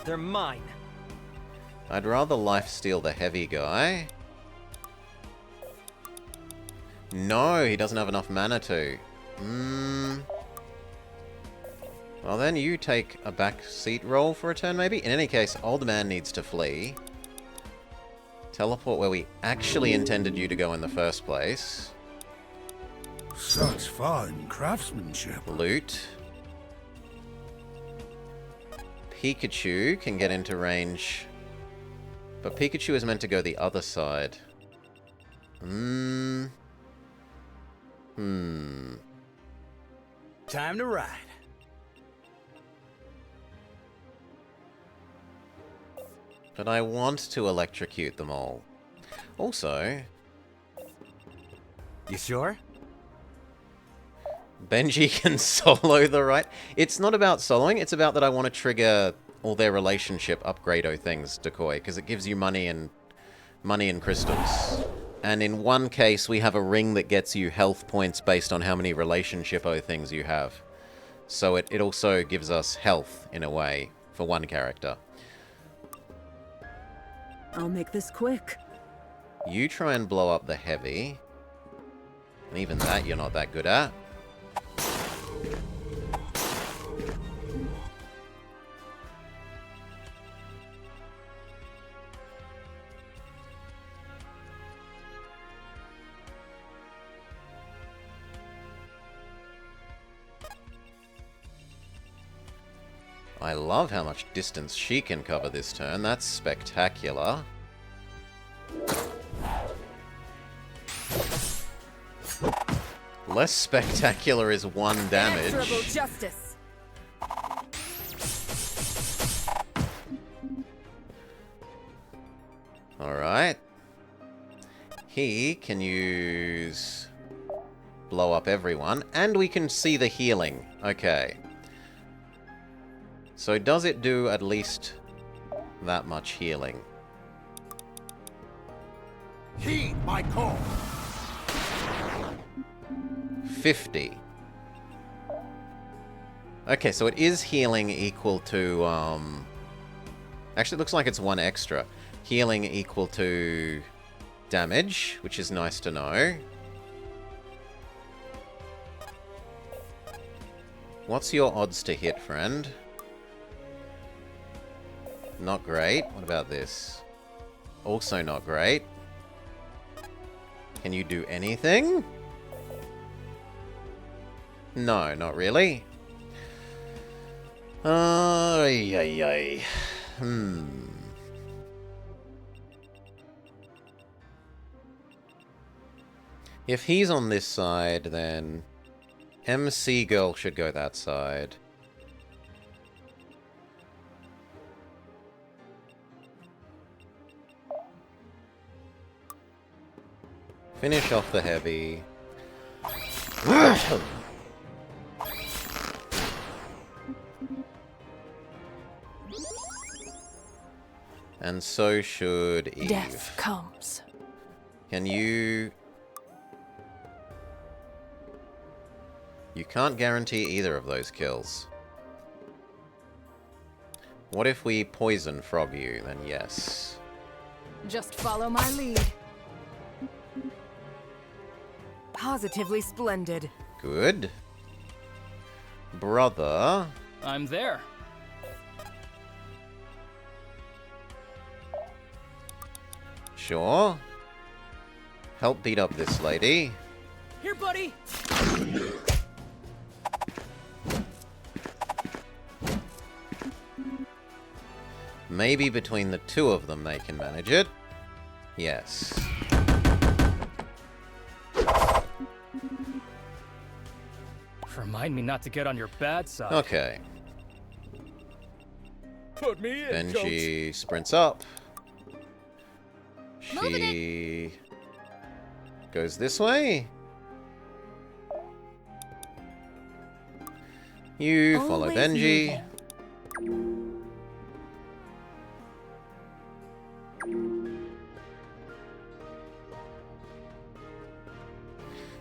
They're mine. I'd rather life steal the heavy guy. No, he doesn't have enough mana to. Well then, you take a back seat roll for a turn maybe? In any case, old man needs to flee. Teleport where we actually intended you to go in the first place. Such fine craftsmanship. Loot. Pikachu can get into range. But Pikachu is meant to go the other side. Time to ride. But I want to electrocute them all. Also... You sure? Benji can solo the right... It's not about soloing, it's about that I want to trigger all their relationship upgrade-o things, Decoy, because it gives you money and crystals. And in one case, we have a ring that gets you health points based on how many relationship-o things you have. So it also gives us health, in a way, for one character. I'll make this quick. You try and blow up the heavy. And even that you're not that good at. I love how much distance she can cover this turn. That's spectacular. Less spectacular is 1 damage. Answerable justice. Alright. He can use... blow up everyone. And we can see the healing. Okay. So does it do at least that much healing? Heed my call. 50. Okay, so it is healing equal to, actually, it looks like it's 1 extra. Healing equal to damage, which is nice to know. What's your odds to hit, friend? Not great. What about this? Also not great. Can you do anything? No, not really. Ay. If he's on this side, then MC Girl should go that side. Finish off the heavy. And so should Eve. Death comes. Can you... You can't guarantee either of those kills. What if we poison Frog you? Then yes. Just follow my lead. Positively splendid. Good. Brother. I'm there. Sure. Help beat up this lady. Here, buddy. Maybe between the 2 of them they can manage it. Yes. Remind me not to get on your bad side. Okay. Put me in, Then Jones. she sprints up. She goes this way. You follow Always Benji.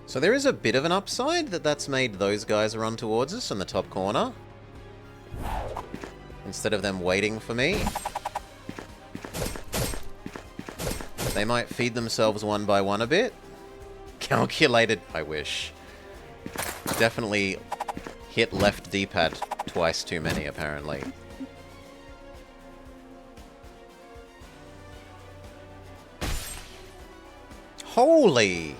So there is a bit of an upside that's made those guys run towards us in the top corner. Instead of them waiting for me. They might feed themselves one by one a bit. Calculated, I wish. Definitely hit left D-pad twice too many, apparently. Holy!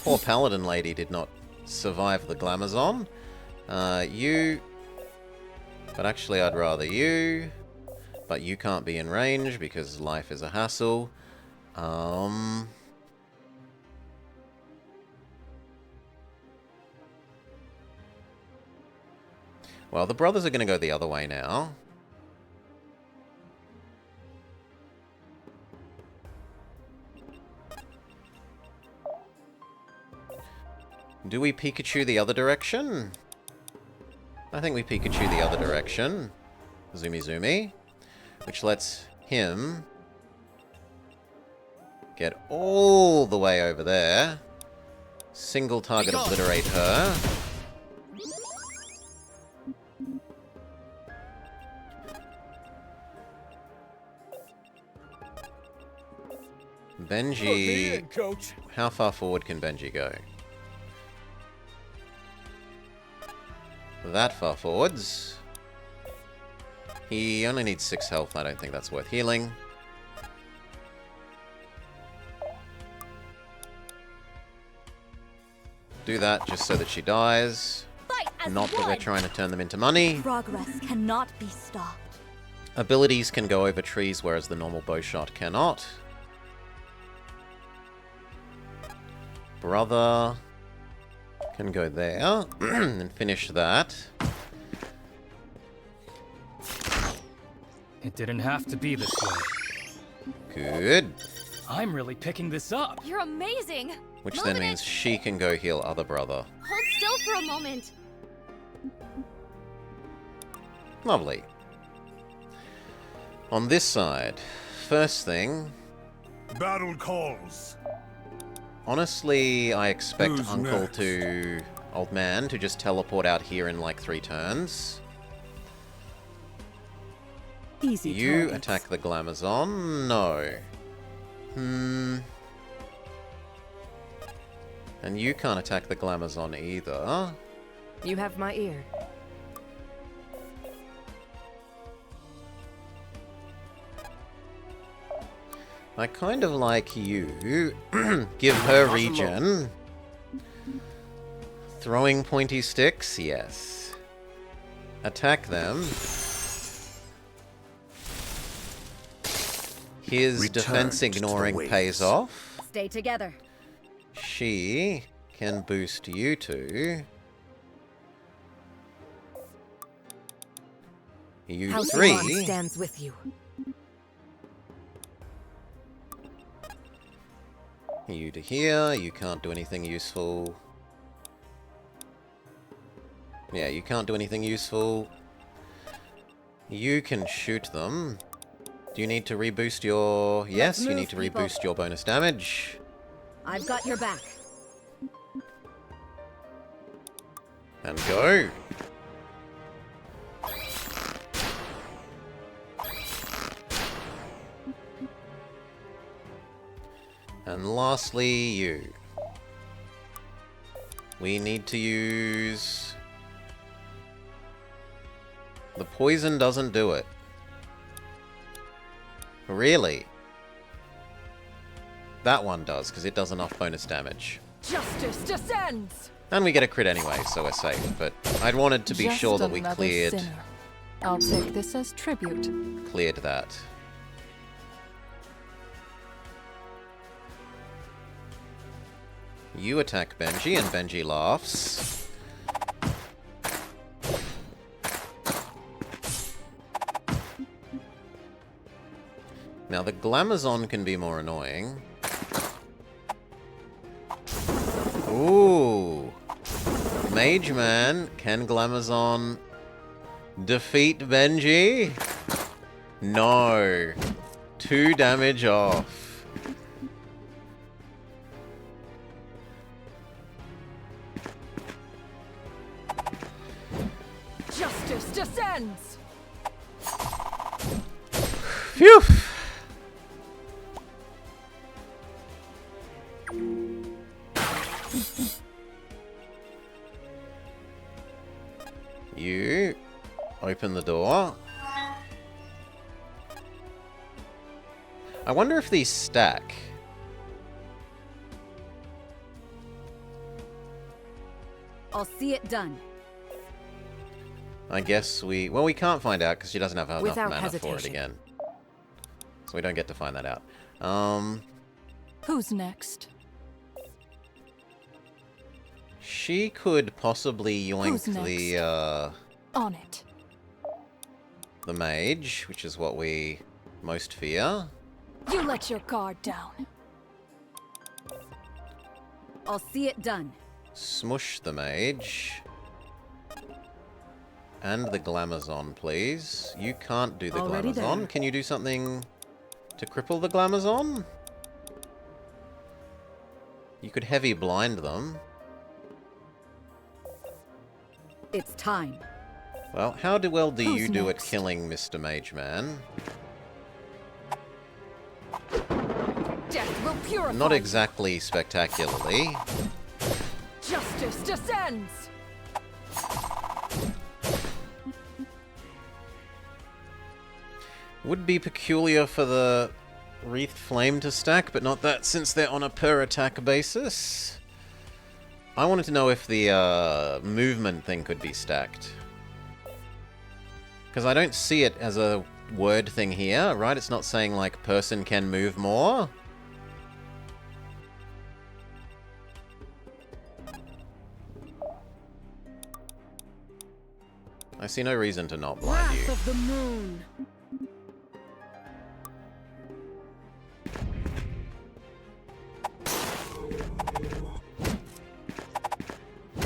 Poor paladin lady did not survive the Glamazon. You... But actually I'd rather you. But you can't be in range because life is a hassle. Well, the brothers are going to go the other way now. Do we Pikachu the other direction? I think we Pikachu the other direction. Zoomy Zoomy. Which lets him get all the way over there. Single target obliterate her. Benji... How far forward can Benji go? That far forwards. He only needs 6 health. I don't think that's worth healing. Do that just so that she dies. Not that we're trying to turn them into money. Progress cannot be stopped. Abilities can go over trees, whereas the normal bow shot cannot. Brother can go there and finish that. It didn't have to be this way. Good. I'm really picking this up. You're amazing. Which then means she can go heal other brother. Hold still for a moment. Lovely. On this side, first thing... Battle calls. Honestly, I expect Who's Uncle next? to... Old Man to just teleport out here in like 3 turns. Easy You targets. attack the Glamazon? No. And you can't attack the Glamazon either. You have my ear. I kind of like you. Give her regen. Throwing pointy sticks? Yes. Attack them. His Returned defense to the ignoring waves. pays off. Stay together. She can boost you two. You House 3. Iman stands with you. You to here. You can't do anything useful. Yeah, you can't do anything useful. You can shoot them. Do you need to reboost your... Yes, you move, need to people. reboost your bonus damage. I've got your back. And go. And lastly, you. We need to use... The poison doesn't do it. Really? That one does, because it does enough bonus damage. Justice descends! And we get a crit anyway, so we're safe. But I'd wanted to be Just sure that we another cleared sinner. I'll take this as tribute. cleared that. You attack Benji, and Benji laughs. Now the Glamazon can be more annoying. Ooh. Mage Man, can Glamazon defeat Benji? No. 2 damage off. Justice descends! Phew! You open the door. I wonder if these stack. I'll see it done. I guess we... Well, we can't find out because she doesn't have enough Without mana for it hesitation. again. So we don't get to find that out. Who's next? She could possibly yoink Who's next? On it. the mage, which is what we most fear. You let your guard down. I'll see it done. Smush the mage. And the Glamazon, please. You can't do the Already Glamazon. there. Can you do something to cripple the Glamazon? You could heavy blind them. It's time. Well, how well do Who's you do next? at killing Mr. Mage Man? Death will purify. Not exactly spectacularly. Justice descends. Would be peculiar for the Wreathed Flame to stack, but not that since they're on a per attack basis. I wanted to know if the movement thing could be stacked. Because I don't see it as a word thing here, right? It's not saying like person can move more. I see no reason to not blind you. Wrath of the moon.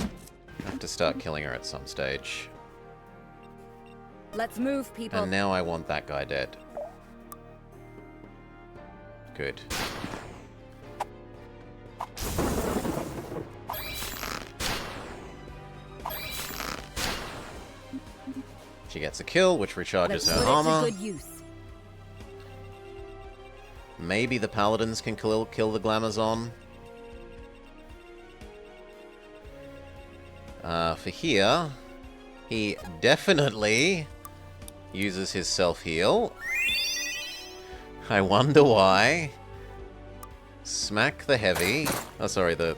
I have to start killing her at some stage. Let's move, people. And now I want that guy dead. Good. She gets a kill, which recharges Let's her put it to armor. good use. Maybe the paladins can kill the Glamazon. For here, he definitely uses his self-heal. I wonder why. Smack the heavy. Oh, sorry, the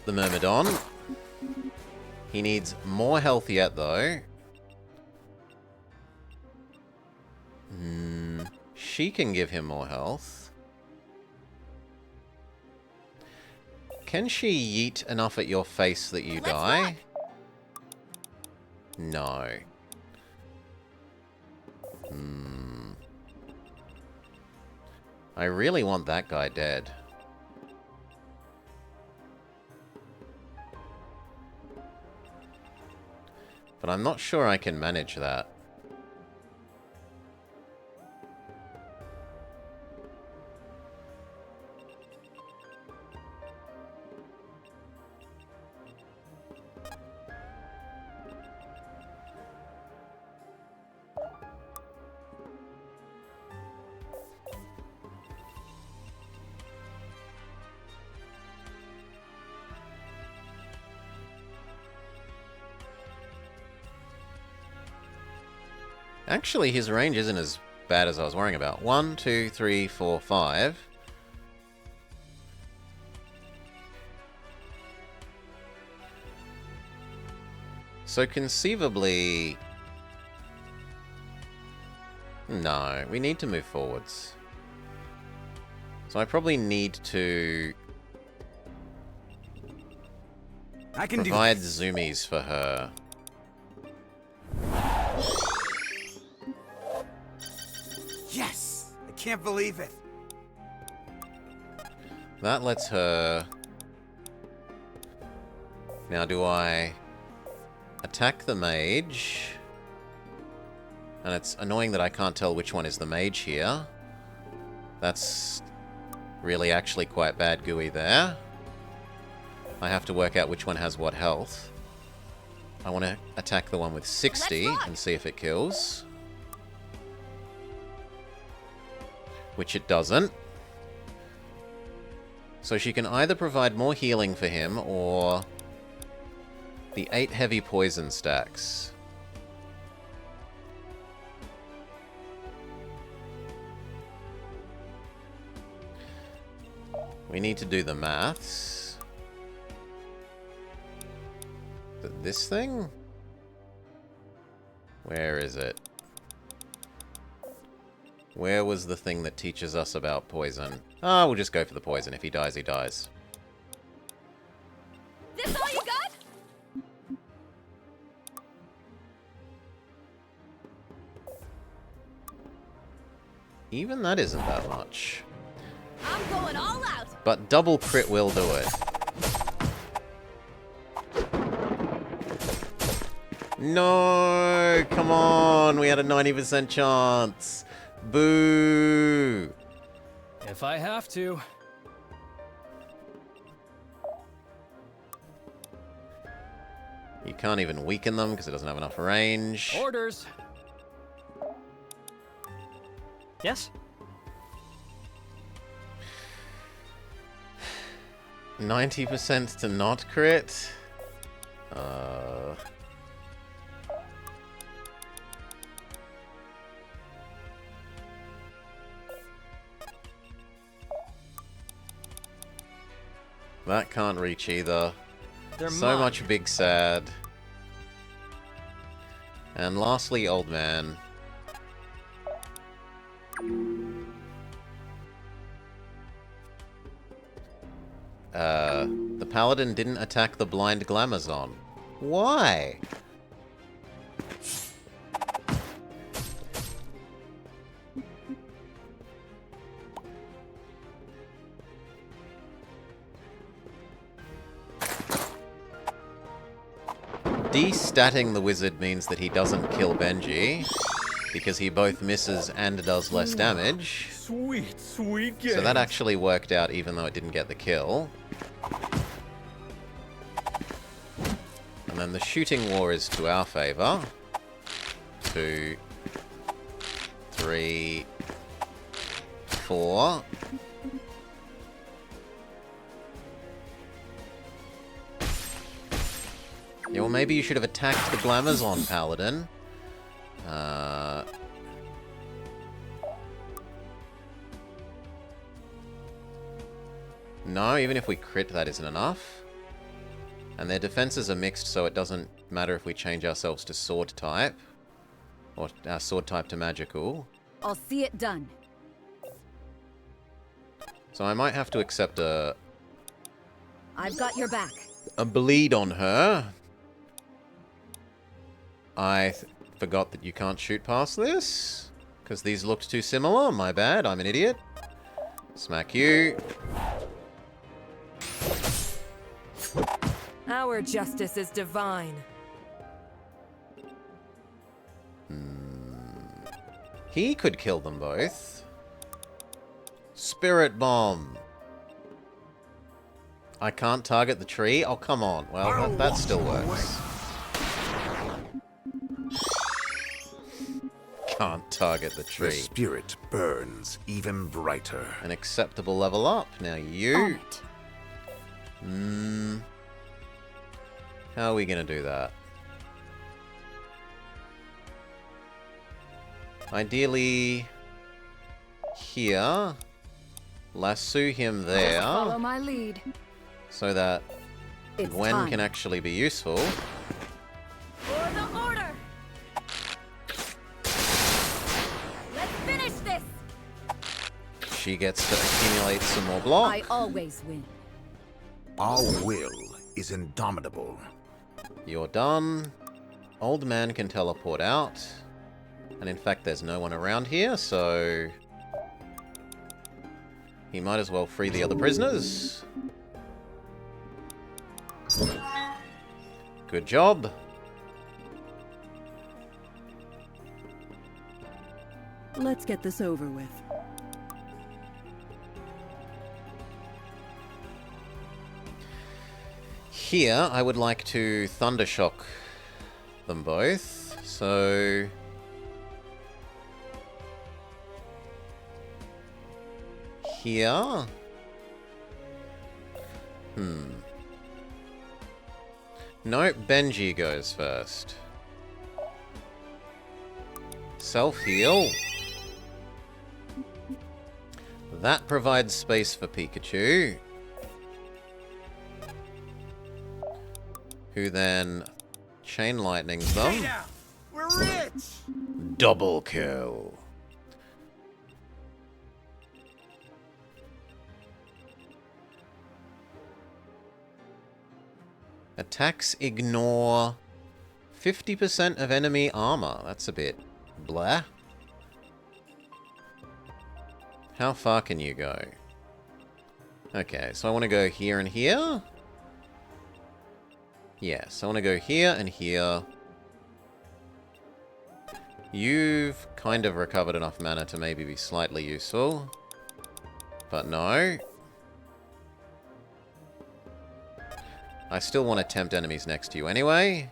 Myrmidon. He needs more health yet, though. She can give him more health. Can she yeet enough at your face that you die? No. I really want that guy dead. But I'm not sure I can manage that. Actually, his range isn't as bad as I was worrying about. 1, 2, 3, 4, 5. So conceivably... No, we need to move forwards. So I probably need to... I can provide zoomies for her. Yes! I can't believe it. That lets her... Now do I attack the mage? And it's annoying that I can't tell which one is the mage here. That's really actually quite bad GUI there. I have to work out which one has what health. I want to attack the one with 60 and see if it kills. Which it doesn't. So she can either provide more healing for him or the 8 heavy poison stacks. We need to do the maths. This thing? Where is it? Where was the thing that teaches us about poison? Ah, we'll just go for the poison. If he dies, he dies. This all you got? Even that isn't that much. I'm going all out. But double crit will do it. No! Come on! We had a 90% chance! Boo! If I have to. You can't even weaken them because it doesn't have enough range. Orders! Yes? 90% to not crit? That can't reach either. They're so mine. much big sad. And lastly, old man. The paladin didn't attack the blind Glamazon. Why? Destatting the wizard means that he doesn't kill Benji, because he both misses and does less damage. Sweet, sweet game. So that actually worked out even though it didn't get the kill. And then the shooting war is to our favor. 2, 3, 4. Yeah, well, maybe you should have attacked the Glamazon, Paladin. No, even if we crit, that isn't enough. And their defenses are mixed, so it doesn't matter if we change ourselves to sword type. Or our sword type to magical. I'll see it done. So I might have to accept a I've got your back. bleed on her. I forgot that you can't shoot past this. Because these looked too similar. My bad, I'm an idiot. Smack you. Our justice is divine. He could kill them both. Spirit Bomb. I can't target the tree? Oh, come on. Well, that still works. Can't target the tree. The spirit burns even brighter. An acceptable level up. Now you. How are we going to do that? Ideally, here. Lasso him there. Follow my lead. So that It's Gwen time. can actually be useful. For the order! Let's finish this! She gets to accumulate some more block. I always win. Our will is indomitable. You're done. Old man can teleport out. And in fact, there's no one around here, so he might as well free the other prisoners. Good job. Let's get this over with. Here, I would like to Thundershock them both. So here. Nope, Benji goes first. Self-heal. That provides space for Pikachu. Who then chain lightnings them. We're rich! Double kill. Attacks ignore 50% of enemy armor. That's a bit blah. How far can you go? Okay, so I want to go here and here. Yes, I want to go here and here. You've kind of recovered enough mana to maybe be slightly useful. But no. I still want to tempt enemies next to you anyway.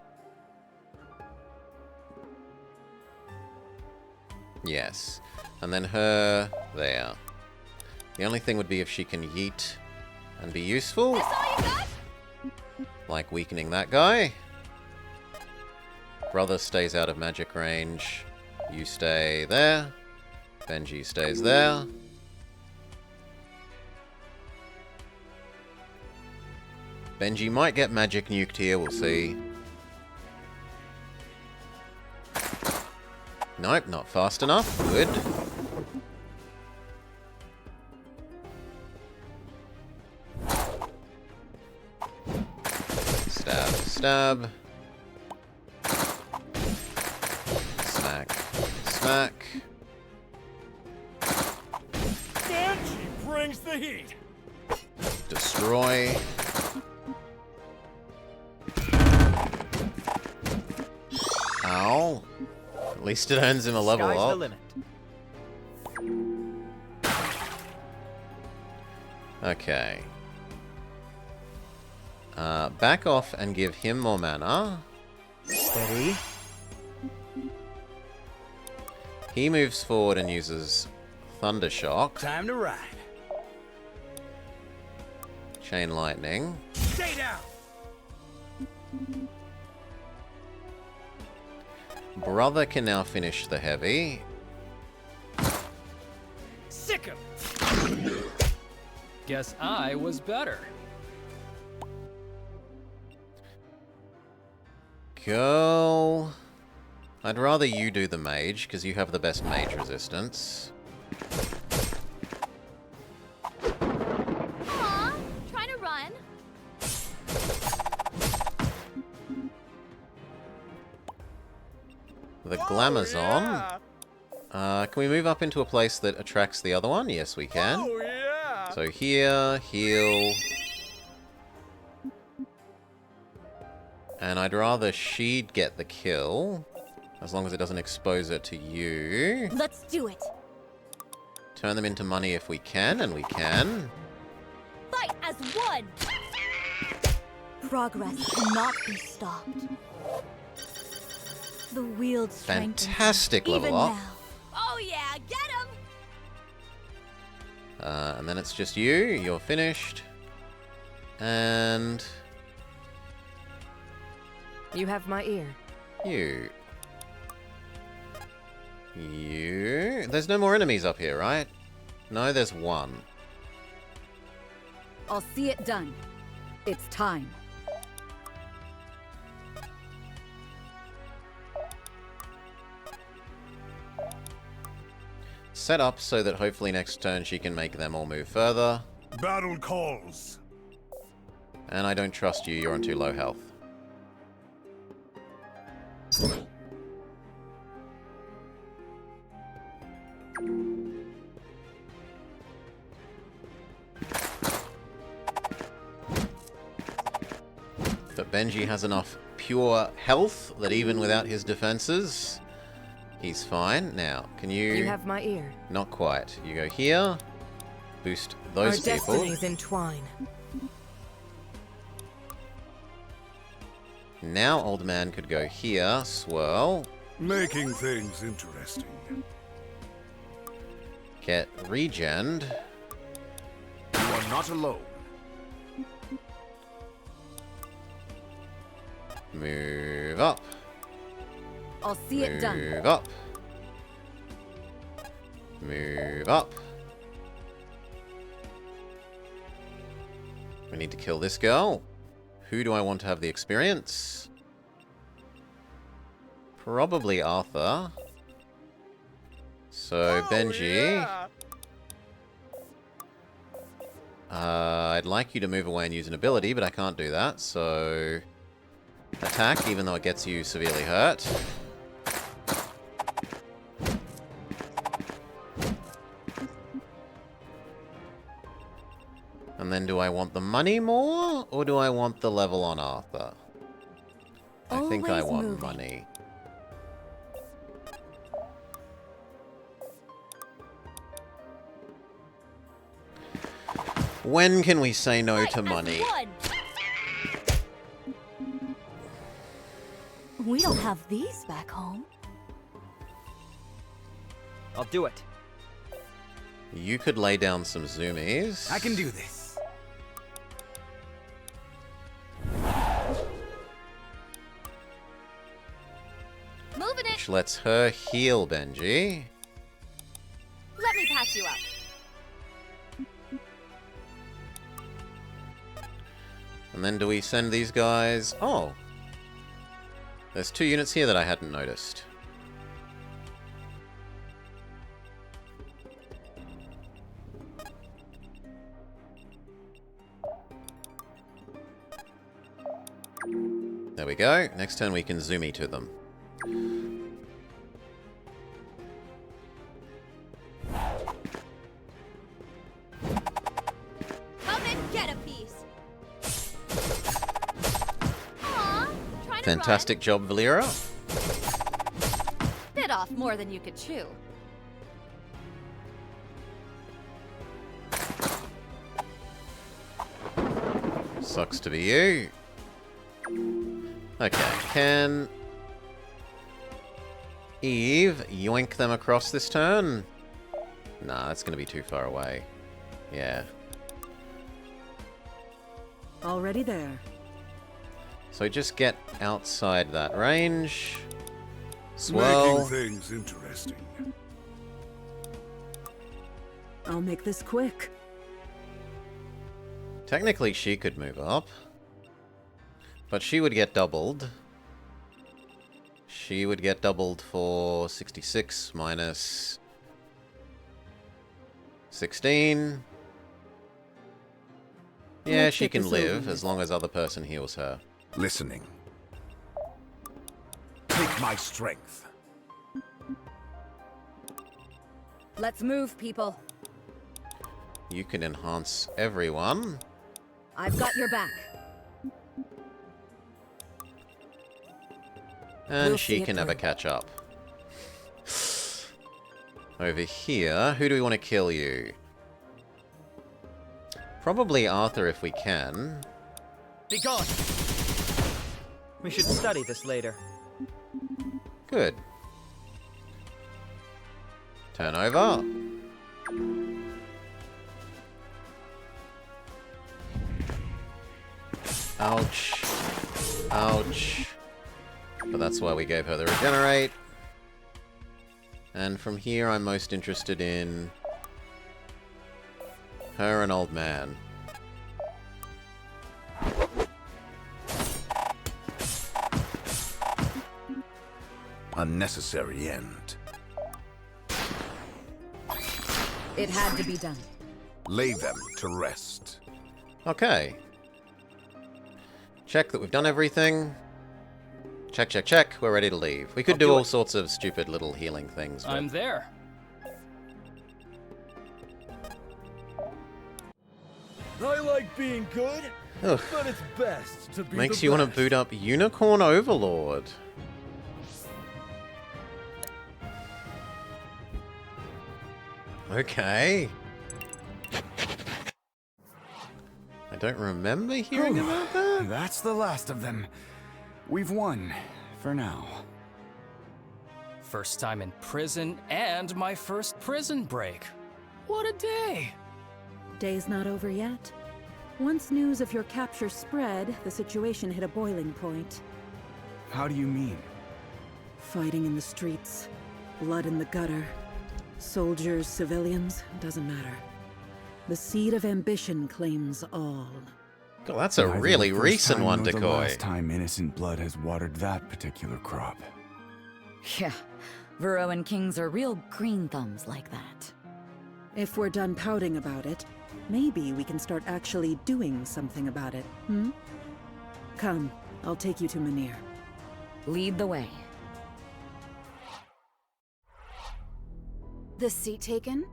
Yes. And then her there. The only thing would be if she can yeet and be useful. Like weakening that guy. Brother stays out of magic range. You stay there. Benji stays there. Benji might get magic nuked here, we'll see. Nope, not fast enough. Good. Stab, stab. Smack, smack. Benji brings the heat. Destroy. Ow. At least it earns him a level Sky's up. the limit. Okay. Back off and give him more mana. Steady. He moves forward and uses Thunder Shock. Time to ride. Chain Lightning. Stay down. Brother can now finish the heavy. Sick him! Guess I was better. Girl. I'd rather you do the mage, because you have the best mage resistance. Aw, trying to run. The glamour's on. Can we move up into a place that attracts the other one? Yes, we can. Oh, yeah. So here, heal. And I'd rather she'd get the kill, as long as it doesn't expose her to you. Let's do it. Turn them into money if we can, and we can. Fight as one. Progress cannot be stopped. The wield strengthens. Fantastic level even up. now. Oh yeah, get him! And then it's just you. You're finished. And You have my ear. you. You. There's no more enemies up here, right? No, there's one. I'll see it done. It's time. Set up so that hopefully next turn she can make them all move further. Battle calls. And I don't trust you, you're on too low health. But Benji has enough pure health that even without his defenses, he's fine. Now, can you... You have my ear. Not quite. You go here, boost those Our people. destinies entwine. Now old man could go here, swirl, Making things interesting. get regened. You are not alone. Move up. I'll see it done. Move up. Move up. We need to kill this girl. Who do I want to have the experience? Probably Arthur. So, Benji. I'd like you to move away and use an ability, but I can't do that, so... Attack, even though it gets you severely hurt. And then do I want the money more, or do I want the level on Arthur? I think I Always want moving. money. When can we say no to money? We don't have these back home. I'll do it. You could lay down some zoomies. I can do this. Moving it. Which lets her heal Benji. Let me patch you up. And then do we send these guys... Oh. There's 2 units here that I hadn't noticed. There we go. Next turn we can zoomy to them. Come and get a piece. Aw, trying to Fantastic job, Valera. run. Bit off more than you could chew. Sucks to be you. Okay, can Eve yoink them across this turn? Nah, that's gonna be too far away. Yeah. Already there. So just get outside that range. Swell. Making things interesting. I'll make this quick. Technically, she could move up. But she would get doubled. She would get doubled for 66 minus 16. Yeah, Let's she get can this live over as long as other person heals her. Listening. Take my strength. Let's move, people. You can enhance everyone. I've got your back. And We'll she see it can never through. catch up. Over here, who do we want to kill you? Probably Arthur if we can. Be gone! We should study this later. Good. Turn over. Ouch. Ouch. But that's why we gave her the regenerate. And from here, I'm most interested in her and old man. Unnecessary end. It had to be done. Lay them to rest. Okay. Check that we've done everything. Check, check, check. We're ready to leave. We could do all sorts of stupid little healing things. I'm there. I like being good, Ugh. but it's best to be Makes the you want to best. boot up Unicorn Overlord. Okay. I don't remember hearing about that. That's the last of them. We've won, for now. First time in prison and my first prison break. What a day! Day's not over yet. Once news of your capture spread, the situation hit a boiling point. How do you mean? Fighting in the streets, blood in the gutter. Soldiers, civilians, doesn't matter. The seed of ambition claims all. God, that's a Neither really the first recent time one, nor the Decoy. last time innocent blood has watered that particular crop. Yeah, Varroan kings are real green thumbs like that. If we're done pouting about it, maybe we can start actually doing something about it, hmm? Come, I'll take you to Mynir. Lead the way. The seat taken?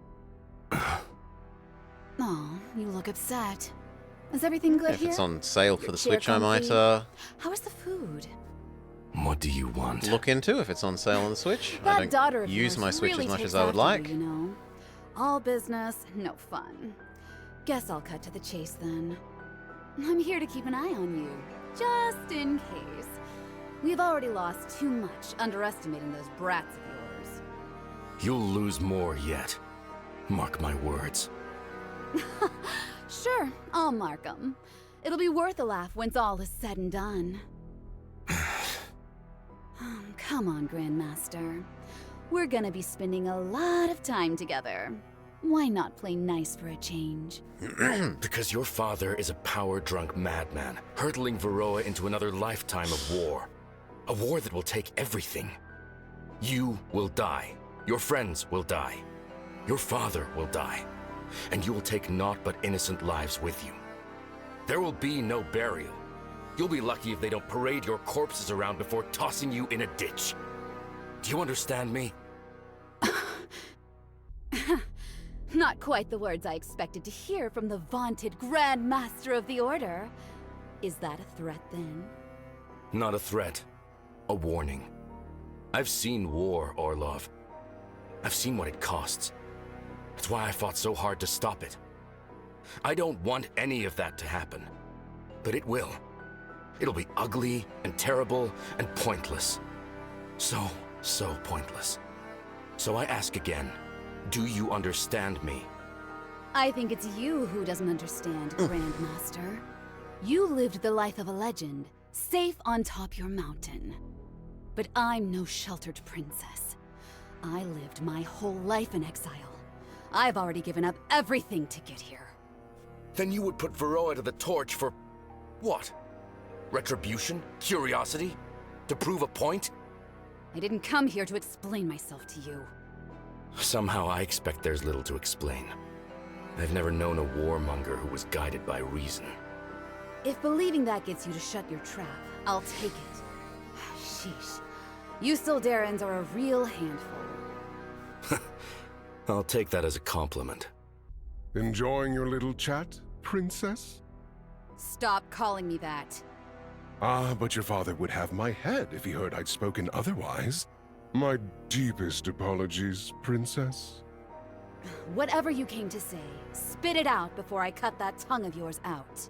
Oh, you look upset. Is everything good If here? it's on sale for Your the chair Switch, I might comfy? How is the food? What do you want? look into if it's on sale on the Switch. I That don't daughter of use yours my Switch really as much takes as I would after like. You know, all business, no fun. Guess I'll cut to the chase then. I'm here to keep an eye on you, just in case. We've already lost too much underestimating those brats of yours. You'll lose more yet. Mark my words. Sure, I'll mark 'em. It'll be worth a laugh once all is said and done. Come on, Grandmaster. We're gonna be spending a lot of time together. Why not play nice for a change? Because your father is a power-drunk madman, hurtling Varroa into another lifetime of war. A war that will take everything. You will die. Your friends will die. Your father will die. And you will take naught but innocent lives with you. There will be no burial. You'll be lucky if they don't parade your corpses around before tossing you in a ditch. Do you understand me? Not quite the words I expected to hear from the vaunted Grand Master of the Order. Is that a threat, then? Not a threat. A warning. I've seen war, Orlov. I've seen what it costs. That's why I fought so hard to stop it. I don't want any of that to happen. But it will. It'll be ugly and terrible and pointless. So pointless. So I ask again, do you understand me? I think it's you who doesn't understand, Grandmaster. You lived the life of a legend, safe on top your mountain. But I'm no sheltered princess. I lived my whole life in exile. I've already given up everything to get here. Then you would put Varroa to the torch for... what? Retribution? Curiosity? To prove a point? I didn't come here to explain myself to you. Somehow I expect there's little to explain. I've never known a warmonger who was guided by reason. If believing that gets you to shut your trap, I'll take it. Sheesh. You Sildarans are a real handful. I'll take that as a compliment. Enjoying your little chat, princess? Stop calling me that. Ah, but your father would have my head if he heard I'd spoken otherwise. My deepest apologies, princess. Whatever you came to say, spit it out before I cut that tongue of yours out.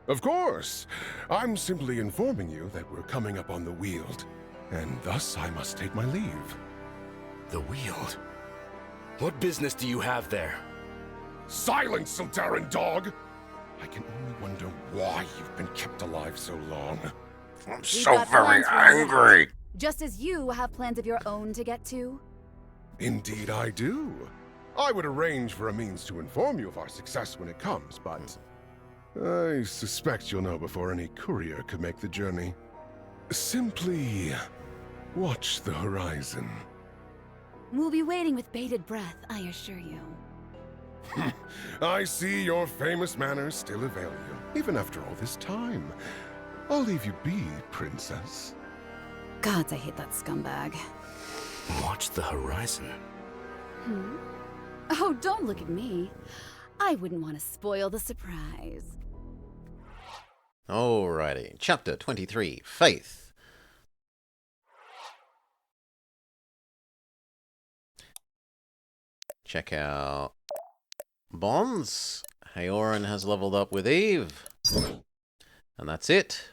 Of course! I'm simply informing you that we're coming up on the Weald, and thus I must take my leave. The Weald? What business do you have there? Silence, Sildaran dog! I can only wonder why you've been kept alive so long. I'm We've so got very plans for you. angry! Just as you have plans of your own to get to. Indeed I do. I would arrange for a means to inform you of our success when it comes, but... I suspect you'll know before any courier could make the journey. Simply... watch the horizon. We'll be waiting with bated breath, I assure you. I see your famous manners still avail you, even after all this time. I'll leave you be, princess. Gods, I hate that scumbag. Watch the horizon. Hmm? Oh, don't look at me. I wouldn't want to spoil the surprise. Alrighty. Chapter 23, Faith. Check out bonds. Haoran has leveled up with Eve. And that's it.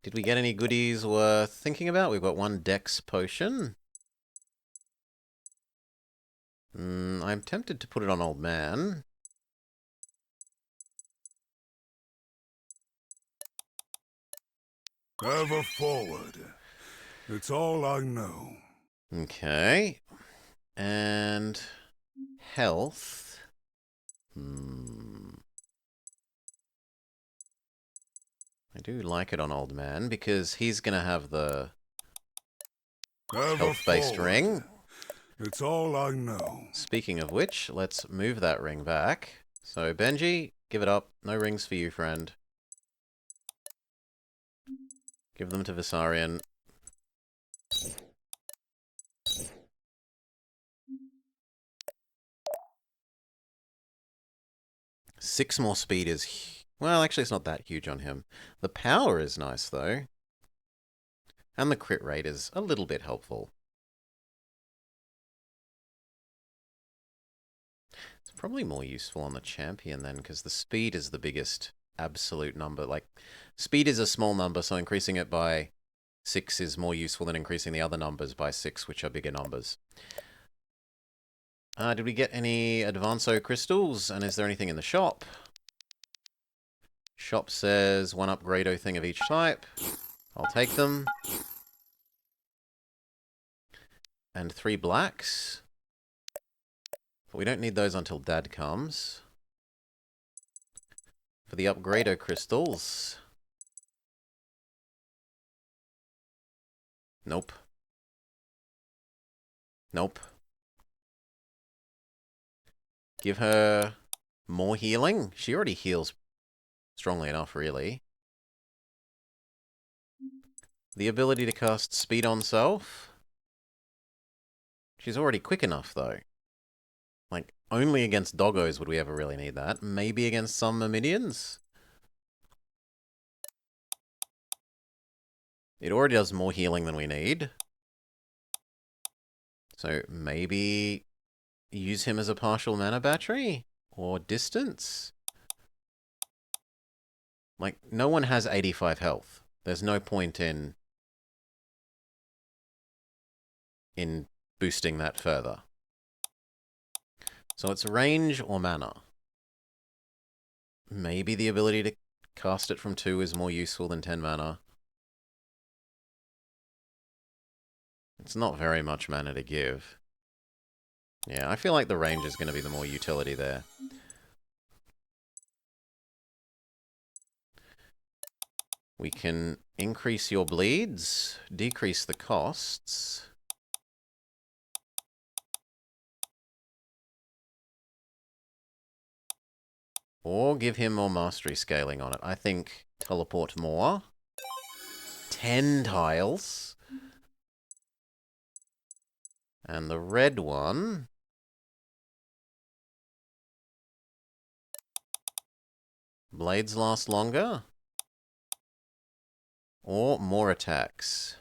Did we get any goodies worth thinking about? We've got one Dex potion. I'm tempted to put it on Old Man. Ever forward. It's all I know. Okay. And health. I do like it on Old Man because he's going to have the health-based ring. It's all I know. Speaking of which, let's move that ring back. So, Benji, give it up. No rings for you, friend. Give them to Visarion. Six more speed is... well, actually, it's not that huge on him. The power is nice, though. And the crit rate is a little bit helpful. Let's Probably more useful on the champion then, because the speed is the biggest absolute number. Like, speed is a small number, so increasing it by 6 is more useful than increasing the other numbers by 6, which are bigger numbers. Did we get any Advanso crystals? And is there anything in the shop? Shop says 1 upgrado thing of each type. I'll take them. And 3 blacks. But we don't need those until Dad comes. For the upgrado crystals. Nope. Nope. Give her more healing? She already heals strongly enough, really. The ability to cast speed on self? She's already quick enough, though. Like, only against doggos would we ever really need that. Maybe against some Myrmidians? It already does more healing than we need. So maybe use him as a partial mana battery? Or distance? Like, no one has 85 health. There's no point in boosting that further. So it's range or mana. Maybe the ability to cast it from 2 is more useful than 10 mana. It's not very much mana to give. Yeah, I feel like the range is going to be the more utility there. We can increase your bleeds, decrease the costs. Or give him more mastery scaling on it. I think teleport more. 10 tiles. And the red one... Blades last longer. Or more attacks.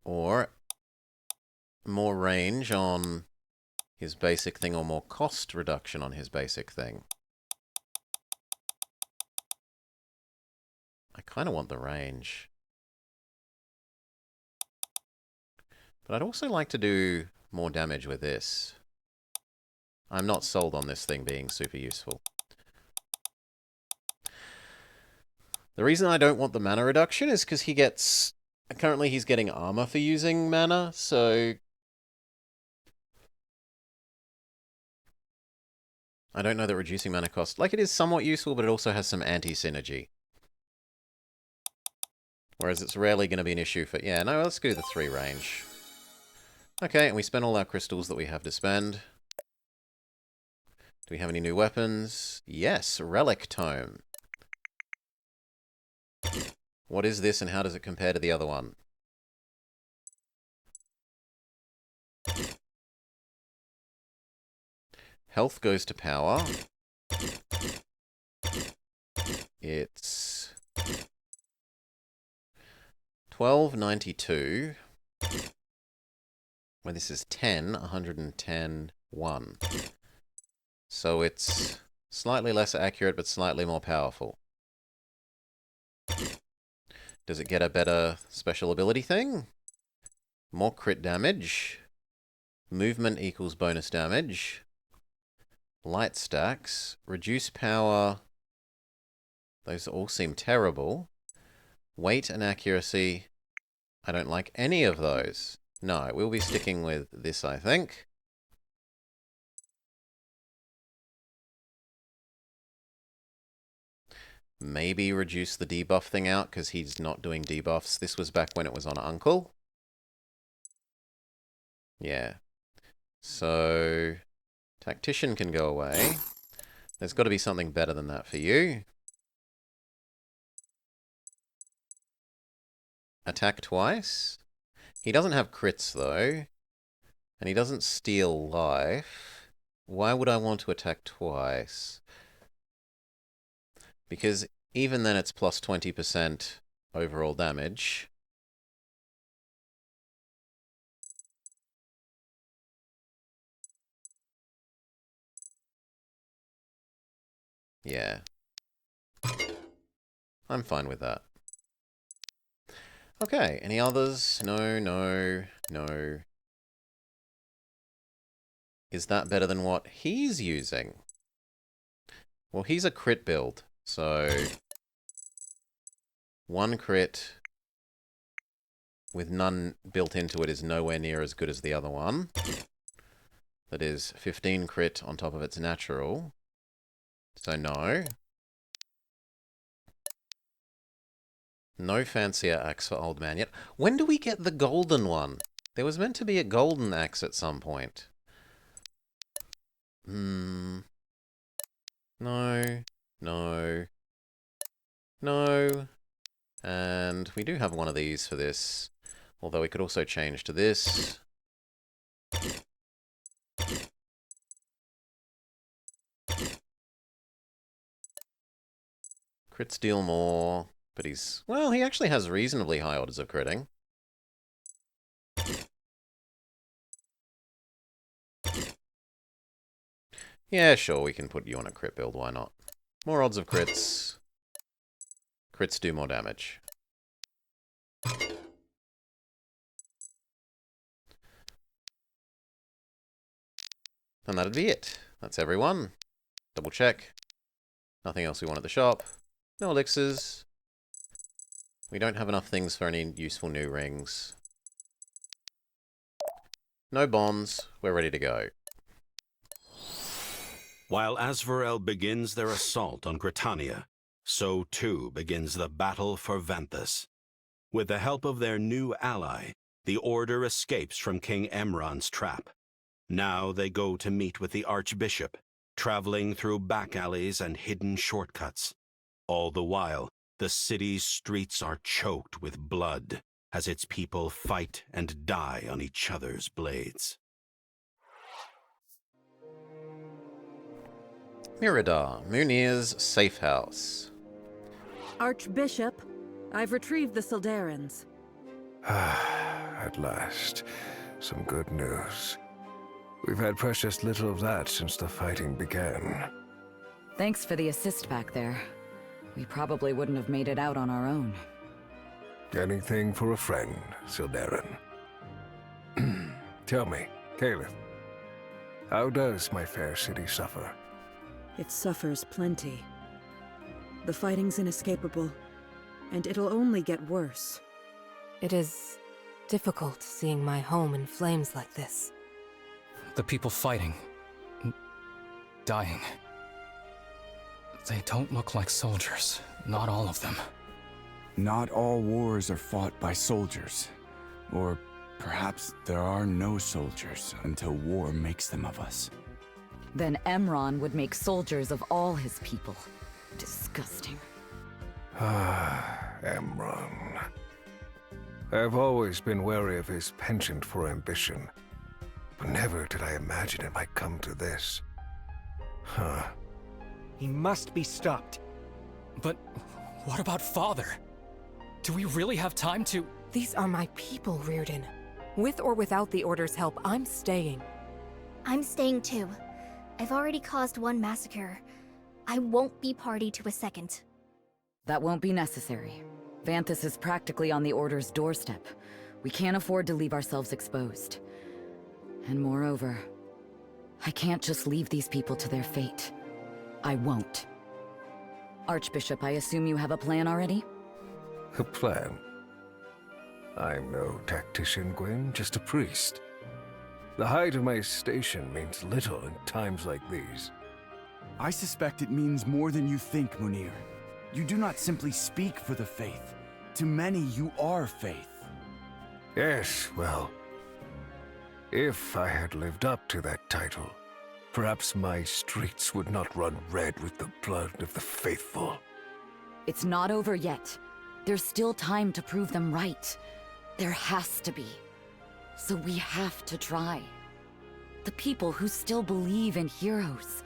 Or more range on his basic thing, or more cost reduction on his basic thing. I kind of want the range. But I'd also like to do more damage with this. I'm not sold on this thing being super useful. The reason I don't want the mana reduction is because he gets... Currently he's getting armor for using mana, so... I don't know that reducing mana cost... Like, it is somewhat useful, but it also has some anti-synergy. Whereas it's rarely going to be an issue for... Yeah, no, let's do the 3 range. Okay, and we spent all our crystals that we have to spend. Do we have any new weapons? Yes, Relic Tome. What is this and how does it compare to the other one? Health goes to power. It's 1292. Well, this is 10, 110, 1. So it's slightly less accurate, but slightly more powerful. Does it get a better special ability thing? More crit damage. Movement equals bonus damage. Light stacks. Reduce power. Those all seem terrible. Weight and accuracy. I don't like any of those. No, we'll be sticking with this, I think. Maybe reduce the debuff thing out, because he's not doing debuffs. This was back when it was on Uncle. Yeah. So, Tactician can go away. There's got to be something better than that for you. Attack twice. He doesn't have crits, though. And he doesn't steal life. Why would I want to attack twice? Because even then it's plus 20% overall damage. Yeah. I'm fine with that. Okay, any others? No, no, no. Is that better than what he's using? Well, he's a crit build, so... 1 crit with none built into it is nowhere near as good as the other one. That is 15 crit on top of its natural. So no. No fancier axe for old man yet. When do we get the golden one? There was meant to be a golden axe at some point. No. No. No. And we do have one of these for this. Although we could also change to this. Crits deal more, but he's... Well, he actually has reasonably high odds of critting. Yeah, sure, we can put you on a crit build, why not? More odds of crits. Crits do more damage. And that'd be it. That's everyone. Double check. Nothing else we want at the shop. No elixirs. We don't have enough things for any useful new rings. No bonds. We're ready to go. While Asvarel begins their assault on Gritania, so too begins the battle for Vanthus. With the help of their new ally, the Order escapes from King Emron's trap. Now they go to meet with the Archbishop, traveling through back alleys and hidden shortcuts. All the while, the city's streets are choked with blood as its people fight and die on each other's blades. Miradar, Munir's safe house. Archbishop, I've retrieved the Sildarans. At last, some good news. We've had precious little of that since the fighting began. Thanks for the assist back there. We probably wouldn't have made it out on our own. Anything for a friend, Sildaran. Tell me, Caliph, how does my fair city suffer? It suffers plenty. The fighting's inescapable, and it'll only get worse. It is difficult seeing my home in flames like this. The people fighting, dying. They don't look like soldiers, not all of them. Not all wars are fought by soldiers. Or perhaps there are no soldiers until war makes them of us. Then Emron would make soldiers of all his people. Disgusting. Emron. I've always been wary of his penchant for ambition, but never did I imagine it might come to this. He must be stopped. But what about Father? Do we really have time to... These are my people, Reardon. With or without the Order's help, I'm staying. I'm staying too. I've already caused one massacre. I won't be party to a second. That won't be necessary. Vanthus is practically on the Order's doorstep. We can't afford to leave ourselves exposed. And moreover, I can't just leave these people to their fate. I won't. Archbishop, I assume you have a plan already? A plan? I'm no tactician, Gwyn, just a priest. The height of my station means little in times like these. I suspect it means more than you think, Munir. You do not simply speak for the faith. To many, you are faith. Yes, well, if I had lived up to that title, perhaps my streets would not run red with the blood of the faithful. It's not over yet. There's still time to prove them right. There has to be. So we have to try. The people who still believe in heroes.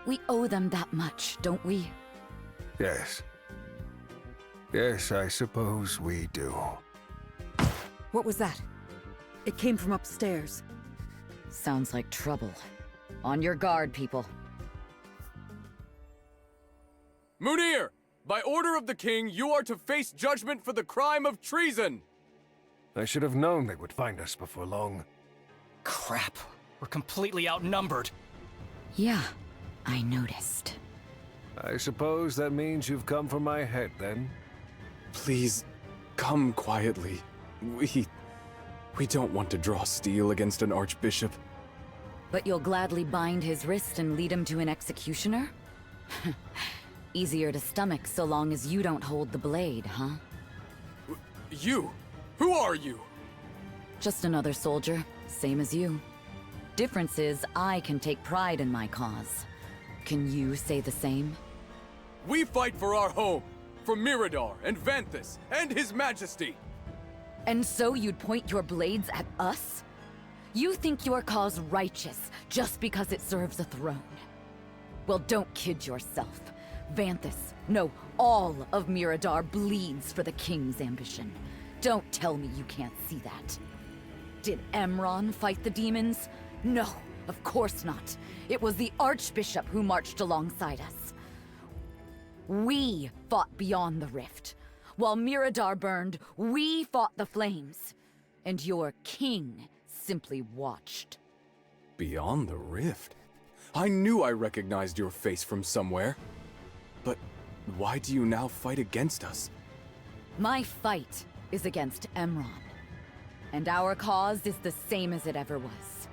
We owe them that much, don't we? Yes. Yes, I suppose we do. What was that? It came from upstairs. Sounds like trouble. On your guard, people. Munir! By order of the king, you are to face judgment for the crime of treason! I should have known they would find us before long. Crap. We're completely outnumbered. Yeah, I noticed. I suppose that means you've come for my head, then? Please, come quietly. We don't want to draw steel against an archbishop. But you'll gladly bind his wrist and lead him to an executioner? Easier to stomach so long as you don't hold the blade, huh? You? Who are you? Just another soldier, same as you. Difference is, I can take pride in my cause. Can you say the same? We fight for our home, for Mirador and Vanthus and His Majesty! And so you'd point your blades at us? You think your cause righteous just because it serves a throne? Well, don't kid yourself. Vanthus, no, all of Mirador bleeds for the king's ambition. Don't tell me you can't see that. Did Emron fight the demons? No, of course not. It was the Archbishop who marched alongside us. We fought beyond the rift. While Mirador burned, we fought the flames. And your king simply watched. Beyond the rift? I knew I recognized your face from somewhere. But why do you now fight against us? My fight is against Emron. And our cause is the same as it ever was.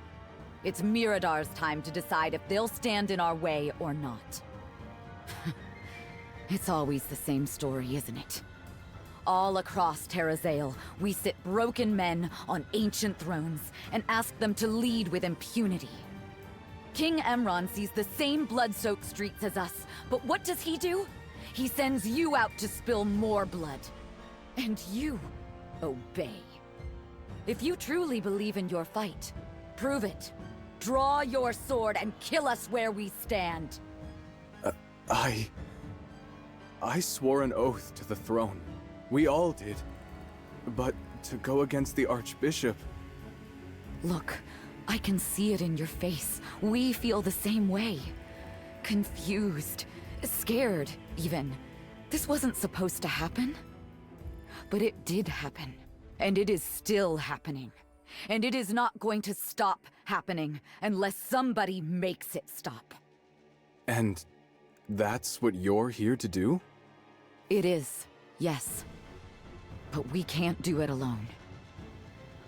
It's Mirador's time to decide if they'll stand in our way or not. It's always the same story, isn't it? All across Terrazale, we sit broken men on ancient thrones and ask them to lead with impunity. King Emron sees the same blood-soaked streets as us, but what does he do? He sends you out to spill more blood. And you obey. If you truly believe in your fight, prove it. Draw your sword and kill us where we stand. I swore an oath to the throne. We all did. But to go against the Archbishop... Look, I can see it in your face. We feel the same way. Confused. Scared, even. This wasn't supposed to happen. But it did happen. And it is still happening. And it is not going to stop happening unless somebody makes it stop. And that's what you're here to do? It is, yes. But we can't do it alone.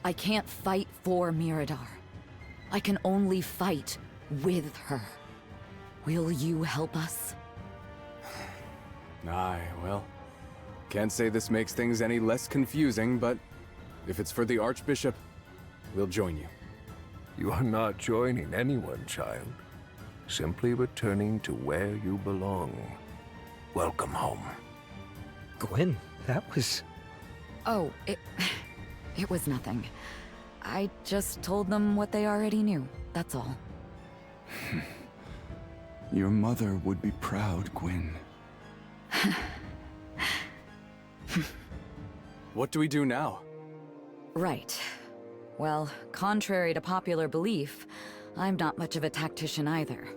I can't fight for Mirador. I can only fight with her. Will you help us? Aye, well, can't say this makes things any less confusing, but if it's for the Archbishop, we'll join you. You are not joining anyone, child. Simply returning to where you belong. Welcome home. Gwyn, that was... Oh, it was nothing. I just told them what they already knew, that's all. Your mother would be proud, Gwyn. What do we do now? Right. Well, contrary to popular belief, I'm not much of a tactician either.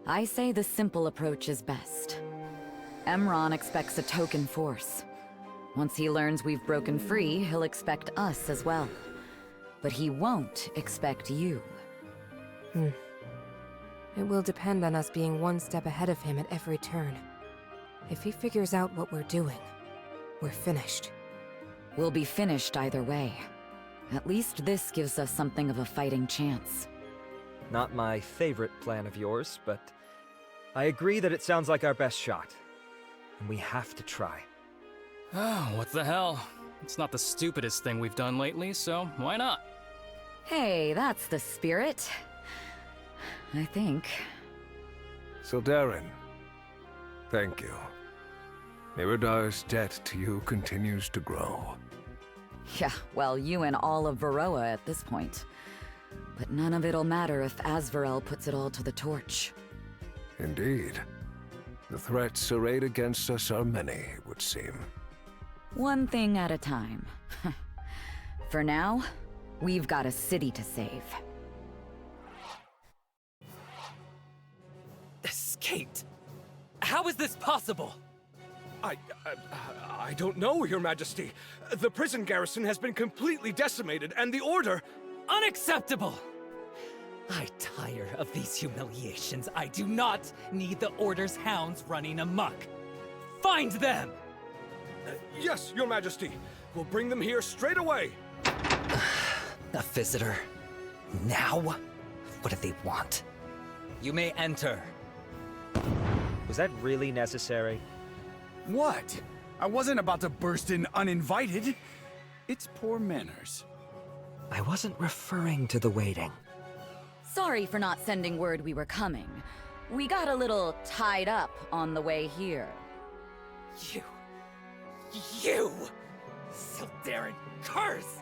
I say the simple approach is best. Emron expects a token force. Once he learns we've broken free, he'll expect us as well. But he won't expect you. It will depend on us being one step ahead of him at every turn. If he figures out what we're doing, we're finished. We'll be finished either way. At least this gives us something of a fighting chance. Not my favorite plan of yours, but I agree that it sounds like our best shot. And we have to try. Oh, what the hell? It's not the stupidest thing we've done lately, so why not? Hey, that's the spirit. I think. Sildarin, thank you. Mirador's debt to you continues to grow. Yeah, well, you and all of Varroa at this point. But none of it'll matter if Asvarel puts it all to the torch. Indeed. The threats arrayed against us are many, it would seem. One thing at a time. For now, we've got a city to save. Escaped? How is this possible? I don't know, Your Majesty. The prison garrison has been completely decimated, and the Order... Unacceptable! I tire of these humiliations. I do not need the Order's hounds running amok. Find them! Yes, Your Majesty. We'll bring them here straight away. A visitor. Now? What do they want? You may enter. Was that really necessary? What? I wasn't about to burst in uninvited. It's poor manners. I wasn't referring to the waiting. Sorry for not sending word we were coming. We got a little tied up on the way here. You! Sildarin curse!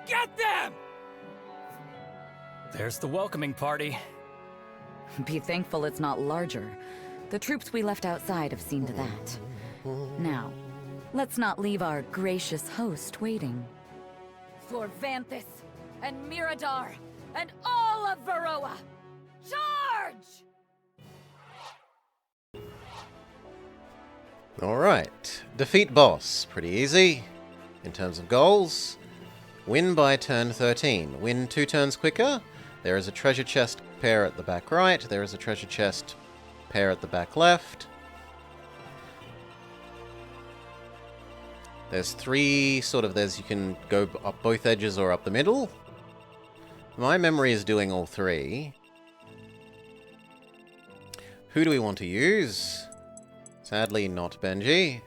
Get them! There's the welcoming party. Be thankful it's not larger. The troops we left outside have seen to that. Now, let's not leave our gracious host waiting. For Vanthus and Mirador and all of Varroa, charge! Alright. Defeat boss. Pretty easy. In terms of goals. Win by turn 13. Win 2 turns quicker. There is a treasure chest pair at the back right. There is a treasure chest pair at the back left. There's 3 you can go up both edges or up the middle. My memory is doing all 3. Who do we want to use? Sadly, not Benji.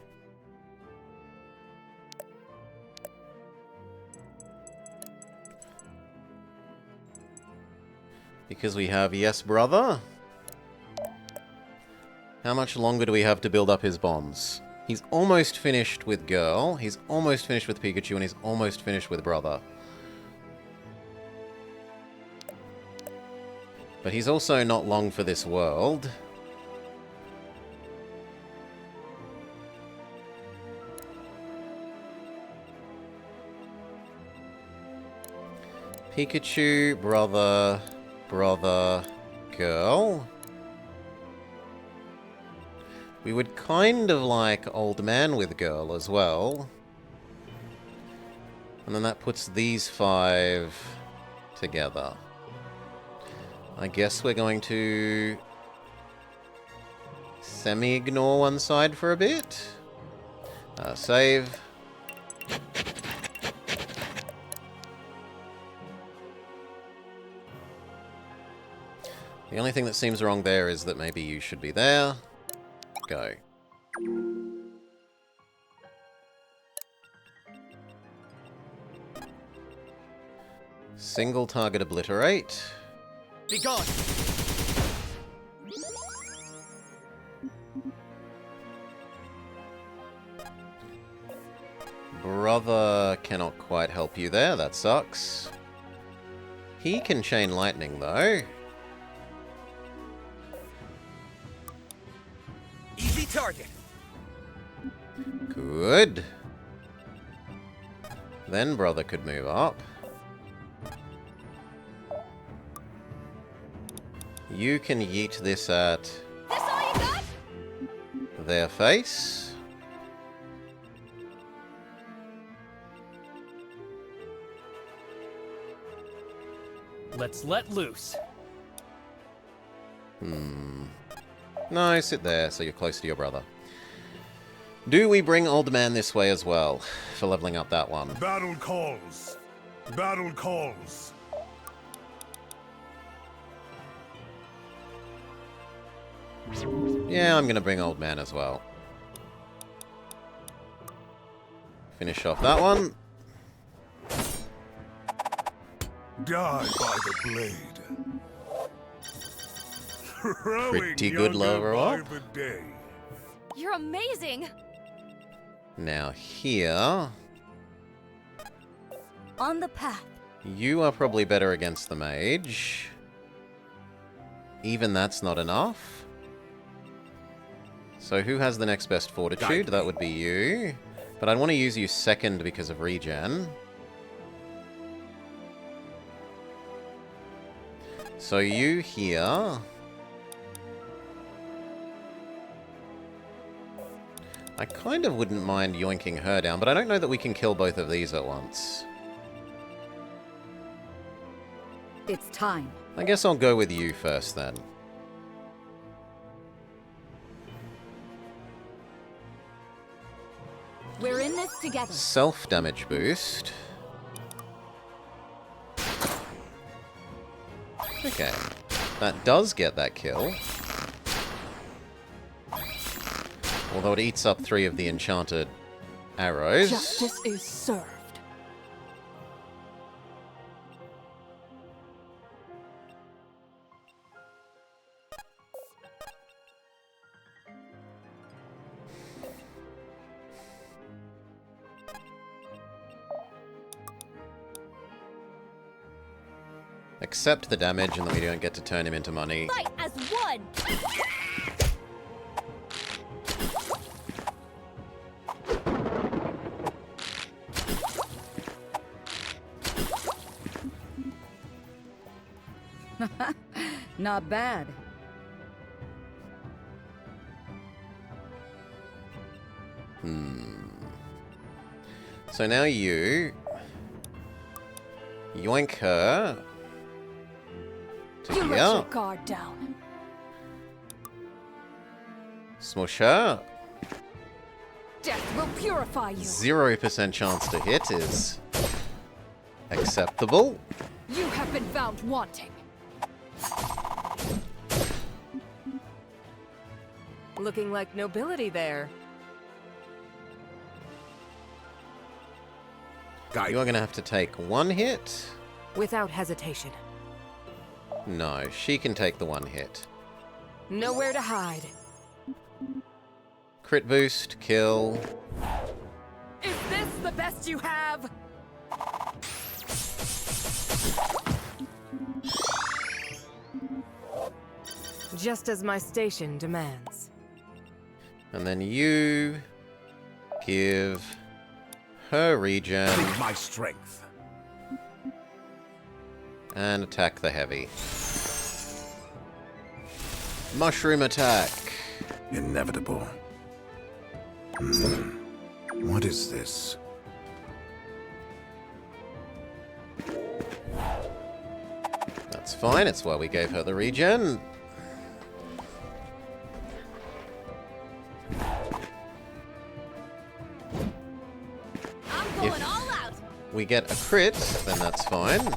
Because we have Yes Brother. How much longer do we have to build up his bonds? He's almost finished with Girl, he's almost finished with Pikachu, and he's almost finished with Brother. But he's also not long for this world. Pikachu, Brother, Brother, Girl. We would kind of like Old Man with Girl as well. And then that puts these 5 together. I guess we're going to semi-ignore one side for a bit. Save. The only thing that seems wrong there is that maybe you should be there. Go. Single target obliterate. Be gone! Brother cannot quite help you there, that sucks. He can chain lightning though. Easy target. Good. Then Brother could move up. You can yeet this at their face. Let's let loose. No, sit there so you're close to your brother. Do we bring Old Man this way as well for leveling up that one? Battle calls. Battle calls. Yeah, I'm gonna bring Old Man as well. Finish off that one. Die by the blade. Pretty good level up. You're amazing! Now here, On the path. you are probably better against the mage. Even that's not enough. So who has the next best fortitude? That would be you. But I'd want to use you second because of regen. So you here. I kind of wouldn't mind yoinking her down, but I don't know that we can kill both of these at once. It's time. I guess I'll go with you first then. We're in this together. Self-damage boost. Okay. That does get that kill. Although it eats up 3 of the enchanted arrows. Justice is served. Accept the damage and then we don't get to turn him into money. Fight as one! Not bad. So now you yoink her to You let here. your guard down. Smush her. Death will purify you. 0% chance to hit is acceptable. You have been found wanting. Looking like nobility there. You're going to have to take 1 hit. Without hesitation. No, she can take the 1 hit. Nowhere to hide. Crit boost, kill. Is this the best you have? Just as my station demands. And then you give her regen. My strength. And attack the heavy. Mushroom attack. Inevitable. What is this? That's fine, it's why we gave her the regen. I'm going all out. We get a crit, then that's fine.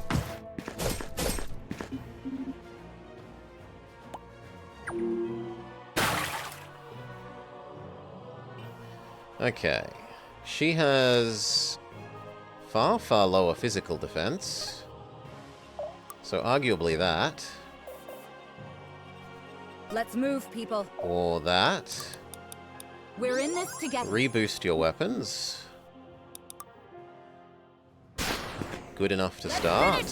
Okay. She has far, far lower physical defense. So arguably that. Let's move, people. Or that. We're in this together. Reboost your weapons. Good enough to start.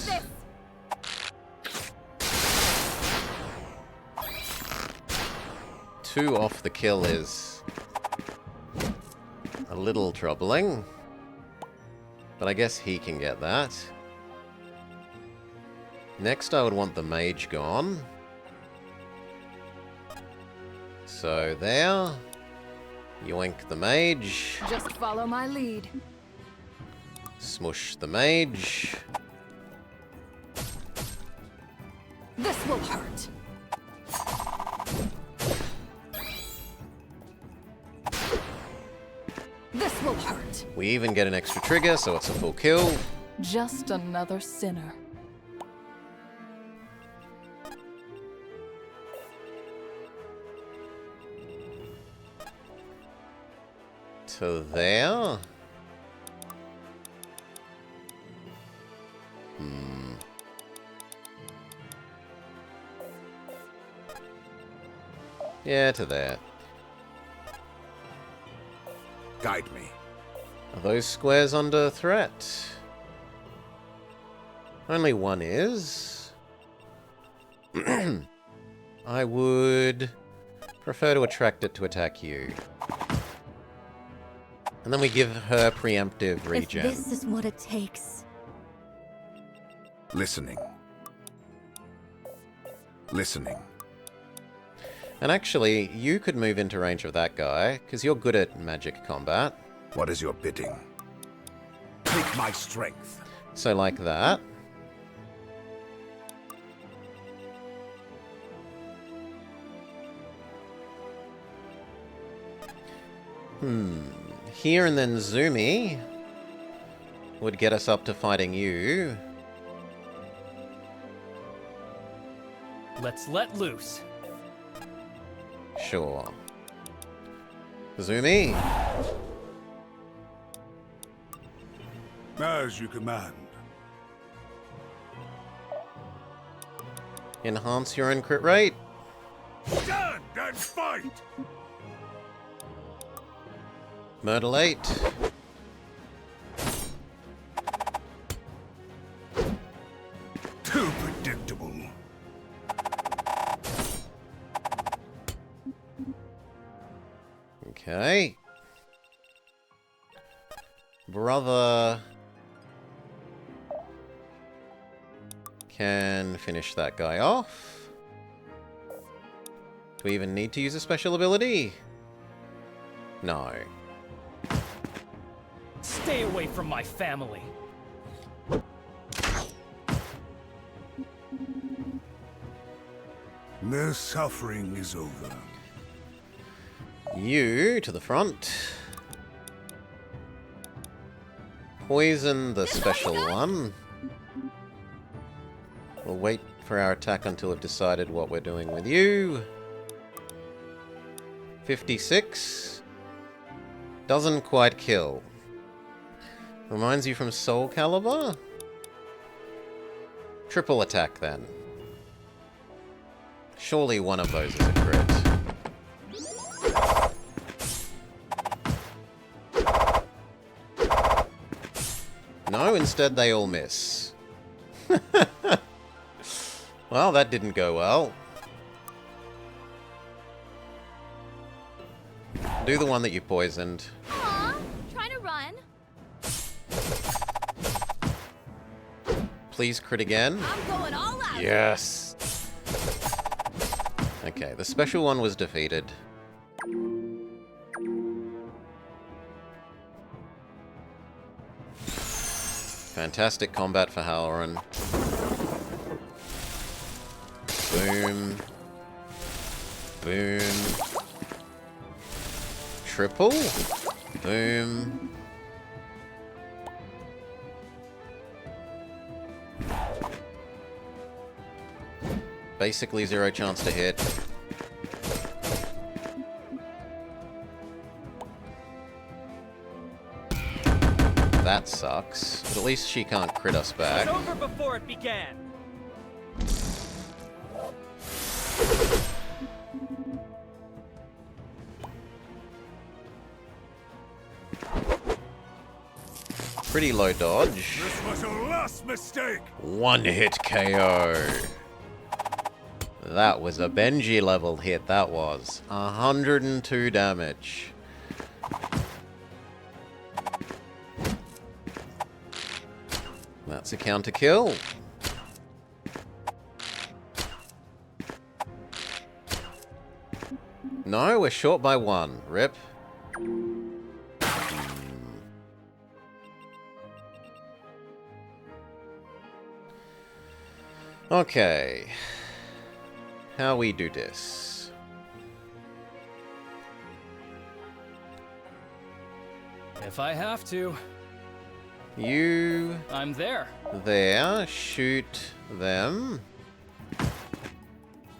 Two off the kill is a little troubling. But I guess he can get that. Next I would want the mage gone. So there. Yoink the mage. Just follow my lead. Smush the mage. This will hurt. This will hurt. We even get an extra trigger, so it's a full kill. Just another sinner. To there. Yeah, to there. Guide me. Are those squares under threat? Only one is. I would prefer to attract it to attack you. And then we give her preemptive regen. If this is what it takes. Listening. Listening. And actually, you could move into range of that guy, because you're good at magic combat. What is your bidding? Take my strength. So like that. Here and then Zumi would get us up to fighting you. Let's let loose. Sure. Zumi. As you command. Enhance your own crit rate. Stand and fight! Murderlate. Too predictable. Okay. Brother can finish that guy off. Do we even need to use a special ability? No. Stay away from my family. Their suffering is over. You to the front. Poison the special one. We'll wait for our attack until we've decided what we're doing with you. 56. Doesn't quite kill. Reminds you from Soul Calibur? Triple attack then. Surely one of those is a crit. No, instead they all miss. Well, that didn't go well. Do the one that you poisoned. Aw, trying to run. Please crit again. I'm going all out. Yes. Okay, the special one was defeated. Fantastic combat for Halloran. Boom. Boom. Triple. Boom. Basically 0 chance to hit. That sucks, but at least she can't crit us back. It's over before it began. Pretty low dodge. This was your last mistake. One hit KO. That was a Benji level hit, that was. 102 damage. That's a counter kill. No, we're short by 1. Rip. Okay. How we do this? If I have to. You... I'm there. There. Shoot them.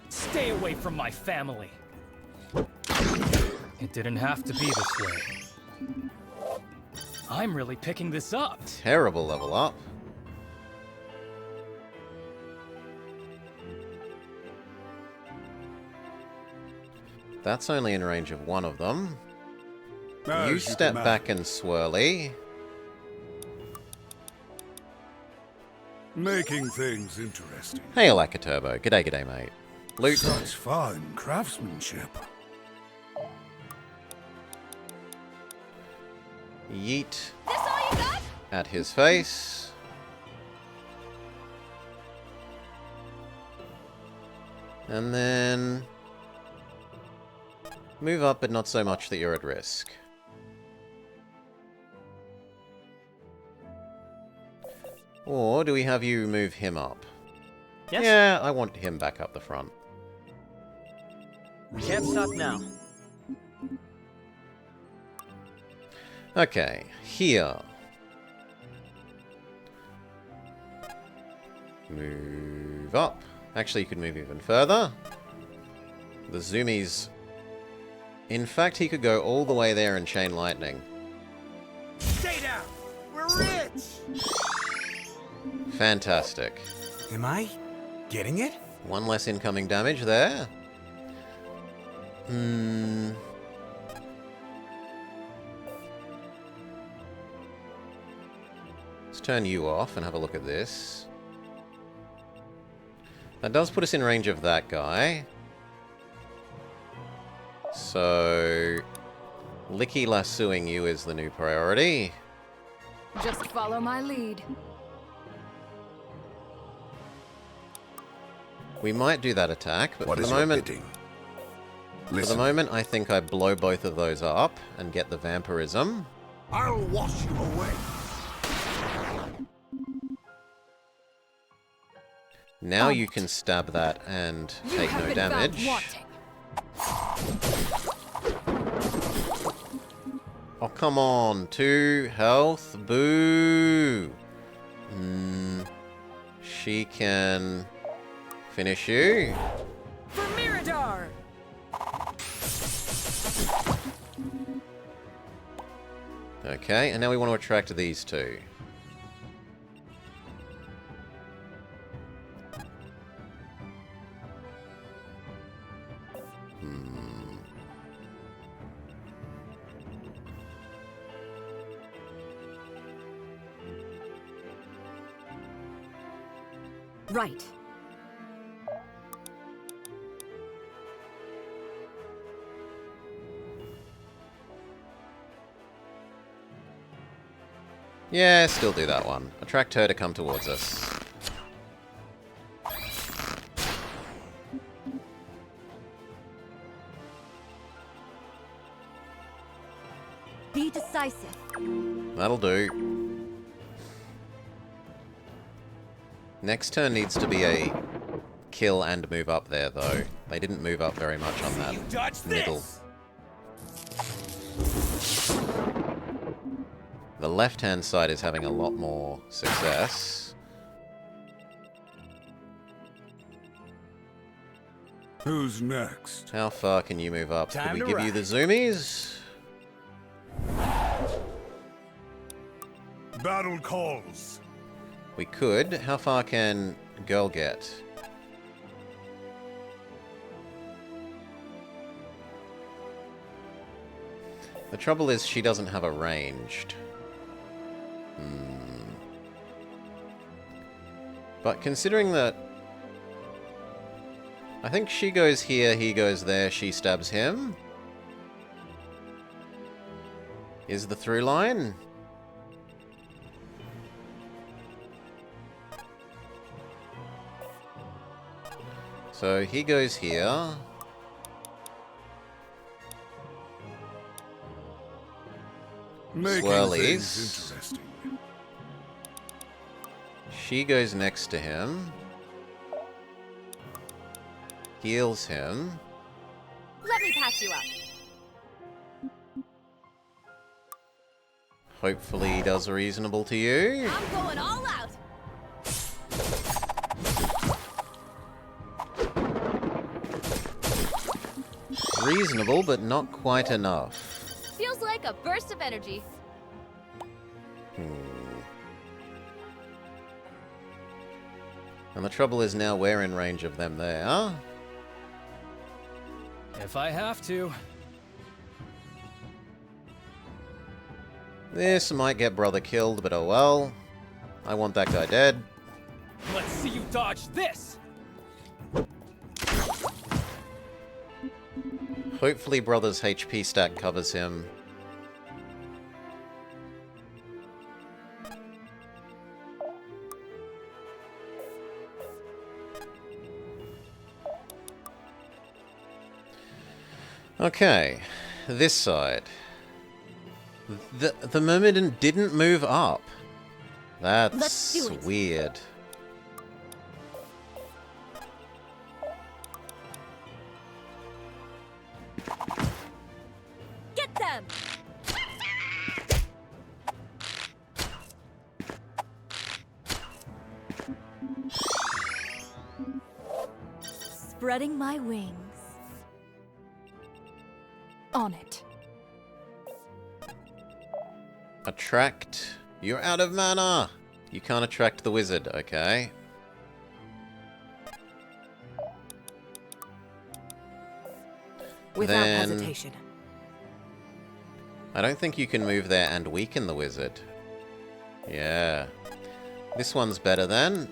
Stay away from my family. It didn't have to be this way. I'm really picking this up. Terrible level up. That's only in range of one of them. You step back and swirly. Making things interesting. Hey, Turbo. G'day, g'day, mate. Loot. Such fine craftsmanship. Yeet. This all you got? At his face. And then... Move up, but not so much that you're at risk. Or do we have you move him up? Yes? Yeah, I want him back up the front. We can't stop now. Okay, here. Move up. Actually, you could move even further. The zoomies... In fact, he could go all the way there and chain lightning. Stay down! We're rich! Fantastic. Am I getting it? One less incoming damage there. Let's turn you off and have a look at this. That does put us in range of that guy. So... Licky lassoing you is the new priority. Just follow my lead. We might do that attack, but What for is the your moment... bidding? For the Listen. moment, I think I blow both of those up and get the vampirism. I'll wash you away. Now you can stab that and take no damage. Oh, come on. 2 health. Boo. She can finish you. For Mirador! Okay, and now we want to attract these two. Right. Yeah, still do that one. Attract her to come towards us. Be decisive. That'll do. Next turn needs to be a kill and move up there, though. They didn't move up very much on that middle. The left-hand side is having a lot more success. Who's next? How far can you move up? Time Could to we give you ride. the zoomies? Battle calls. We could. How far can girl get? The trouble is she doesn't have a ranged. But considering that... I think she goes here, he goes there, she stabs him. Is the through line? So he goes here. Making Swirlies. things interesting. She goes next to him. Heals him. Let me patch you up. Hopefully he does reasonable to you. I'm going all out. Reasonable, but not quite enough. Feels like a burst of energy. And the trouble is now we're in range of them there. If I have to. This might get brother killed, but oh well. I want that guy dead. Let's see you dodge this! Hopefully brother's HP stack covers him. Okay, this side. The Myrmidon didn't move up. That's weird. Get them! Spreading my wings. On it. Attract. You're out of mana. You can't attract the wizard, okay. Without Then, hesitation. I don't think you can move there and weaken the wizard. Yeah. This one's better then.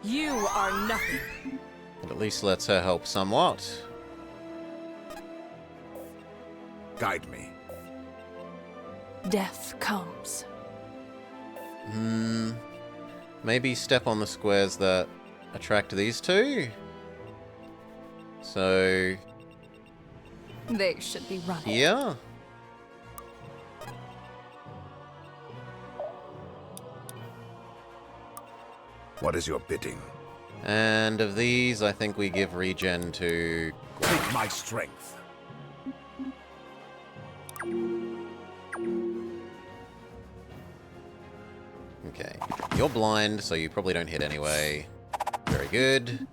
You are nothing. It at least lets her help somewhat. Guide me. Death comes. Maybe step on the squares that attract these two? So... They should be running. Here? What is your bidding? And of these, I think we give regen to... Take my strength. Okay. You're blind, so you probably don't hit anyway. Very good.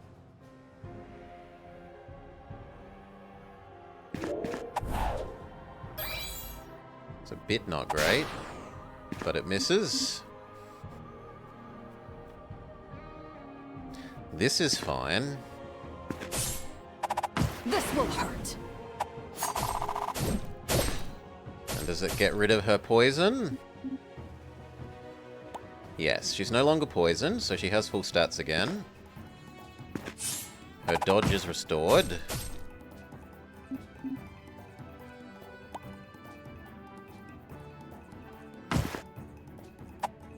It's a bit not great, but it misses. This is fine. This will hurt. And does it get rid of her poison? Yes, she's no longer poisoned, so she has full stats again. Her dodge is restored.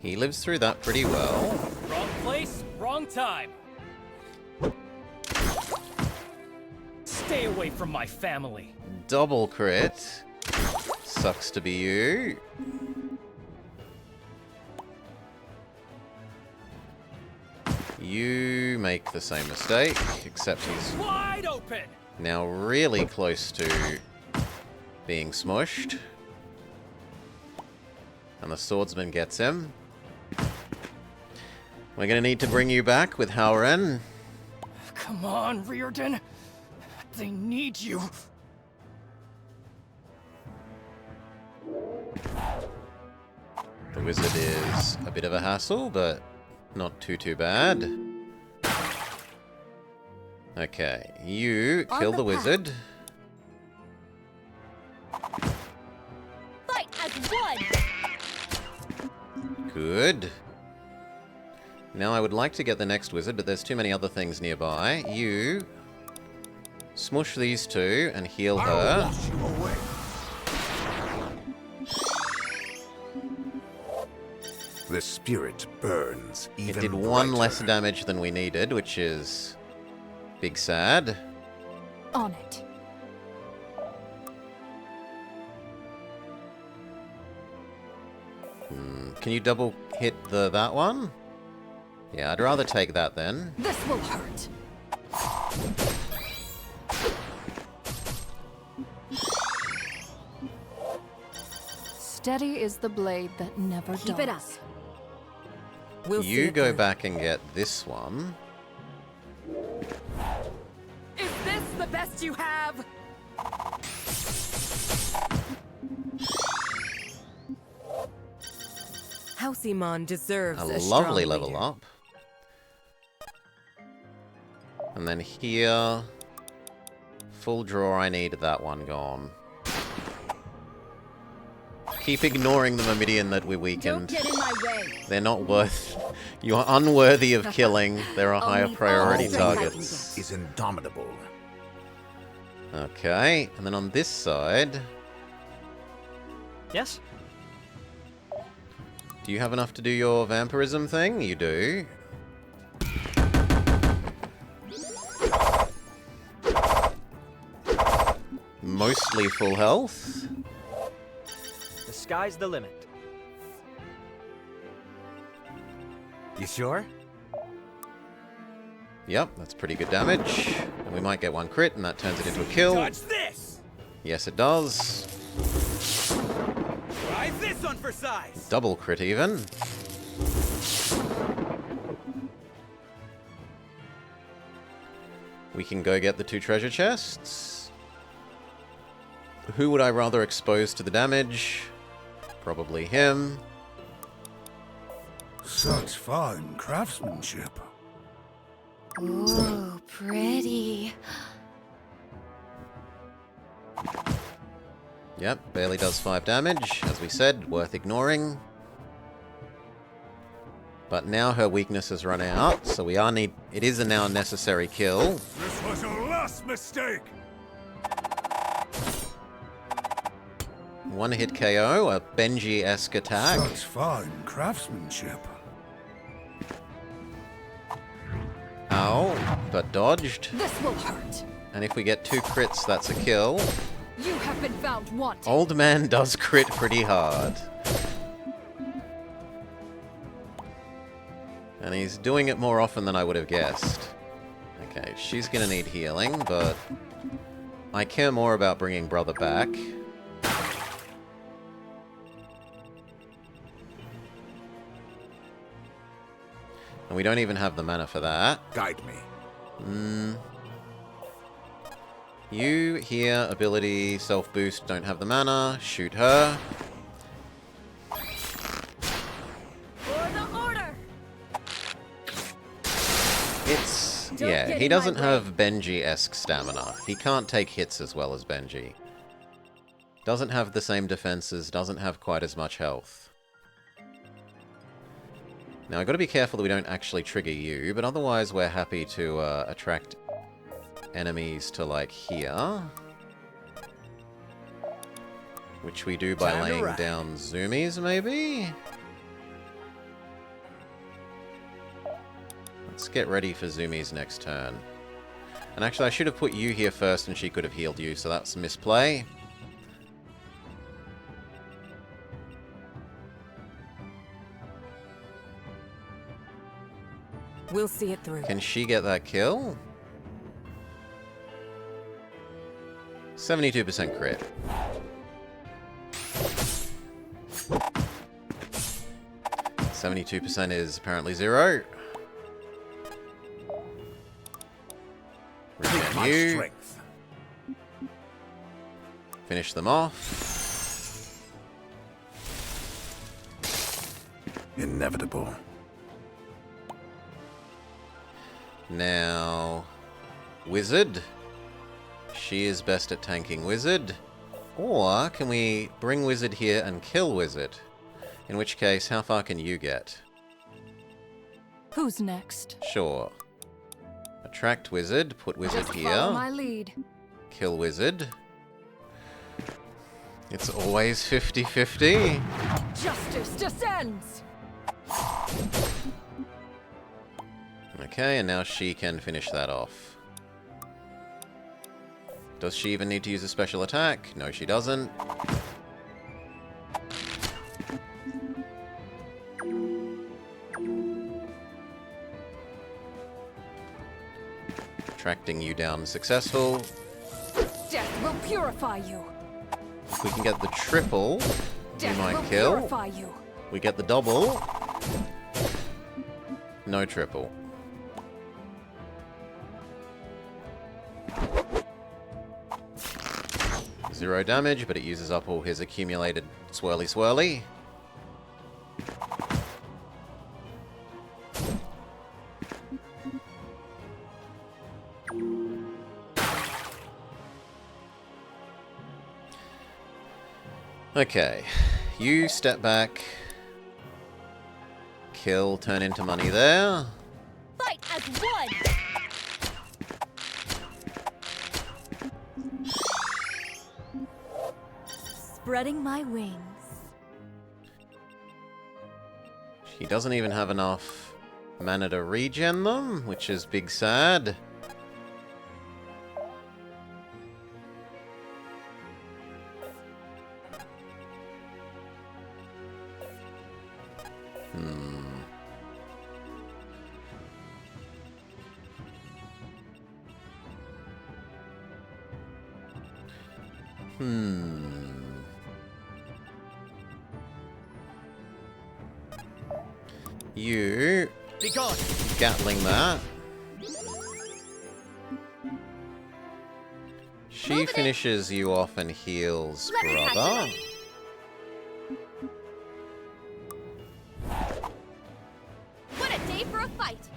He lives through that pretty well. Wrong place, wrong time. Stay away from my family. Double crit. Sucks to be you. You make the same mistake, except he's wide open. Now really close to being smushed. And the swordsman gets him. We're gonna need to bring you back with Howren. Come on, Riordan. They need you. The wizard is a bit of a hassle, but not too bad. Okay, you kill the wizard. Fight as one! Good. Now I would like to get the next wizard, but there's too many other things nearby. You smush these two and heal her. The spirit burns even It did one brighter. less damage than we needed, which is big sad. On it. Can you double hit that one? Yeah, I'd rather take that then. This will hurt. Steady is the blade that never Keep dulls. it up. We'll see You it go through. back and get this one. Is this the best you have? House Iman deserves A a lovely strong level leader. up. And then here... Full draw, I need that one gone. Keep ignoring the Myrmidion that we weakened. Don't get in my way. They're not worth... You are unworthy of killing. There are higher Only priority all strength I can targets. Is indomitable. Okay, and then on this side... Yes? Do you have enough to do your vampirism thing? You do. mostly full health. The sky's the limit. You sure? Yep, that's pretty good damage. And we might get one crit, and that turns it into a kill. Dodge this! Yes, it does. Try this one for size! Double crit even. We can go get the 2 treasure chests. Who would I rather expose to the damage? Probably him. Such fine craftsmanship. Ooh, pretty. Yep, barely does 5 damage. As we said, worth ignoring. But now her weakness has run out, so it is a now necessary kill. This was your last mistake! One hit KO, a Benji-esque attack. Such fine craftsmanship. Ow, but dodged. This will hurt. And if we get 2 crits, that's a kill. You have been found wanting. Old man does crit pretty hard. And he's doing it more often than I would have guessed. Okay, she's gonna need healing, but I care more about bringing brother back. And we don't even have the mana for that. Guide me. You, here, ability, self-boost, don't have the mana. Shoot her. For the order. Yeah, he doesn't have Benji-esque stamina. He can't take hits as well as Benji. Doesn't have the same defenses, doesn't have quite as much health. Now, I've got to be careful that we don't actually trigger you, but otherwise we're happy to attract enemies to, like, here. Which we do by laying down zoomies, maybe? Let's get ready for zoomies next turn. And actually, I should have put you here first and she could have healed you, so that's misplay. We'll see it through. Can she get that kill? 72% crit. %72 is apparently 0. Regen you. Finish them off. Inevitable. Now, Wizard. She is best at tanking Wizard. Or can we bring Wizard here and kill Wizard? In which case, how far can you get? Who's next? Sure. Attract Wizard, put Wizard Just here. follow my lead. Kill Wizard. It's always 50-50. Justice descends. Okay, and now she can finish that off. Does she even need to use a special attack? No, she doesn't. Tracking you down successful. Death will purify you. If we can get the triple, we Death might will kill. purify you. We get the double. No triple. Zero damage, but it uses up all his accumulated swirly. Okay, you step back, kill, turn into money there. Fight as one! Spreading my wings. She doesn't even have enough mana to regen them, which is big sad. You... Be gone! Gatling that. She finishes you off and heals, brother. What a day for a fight!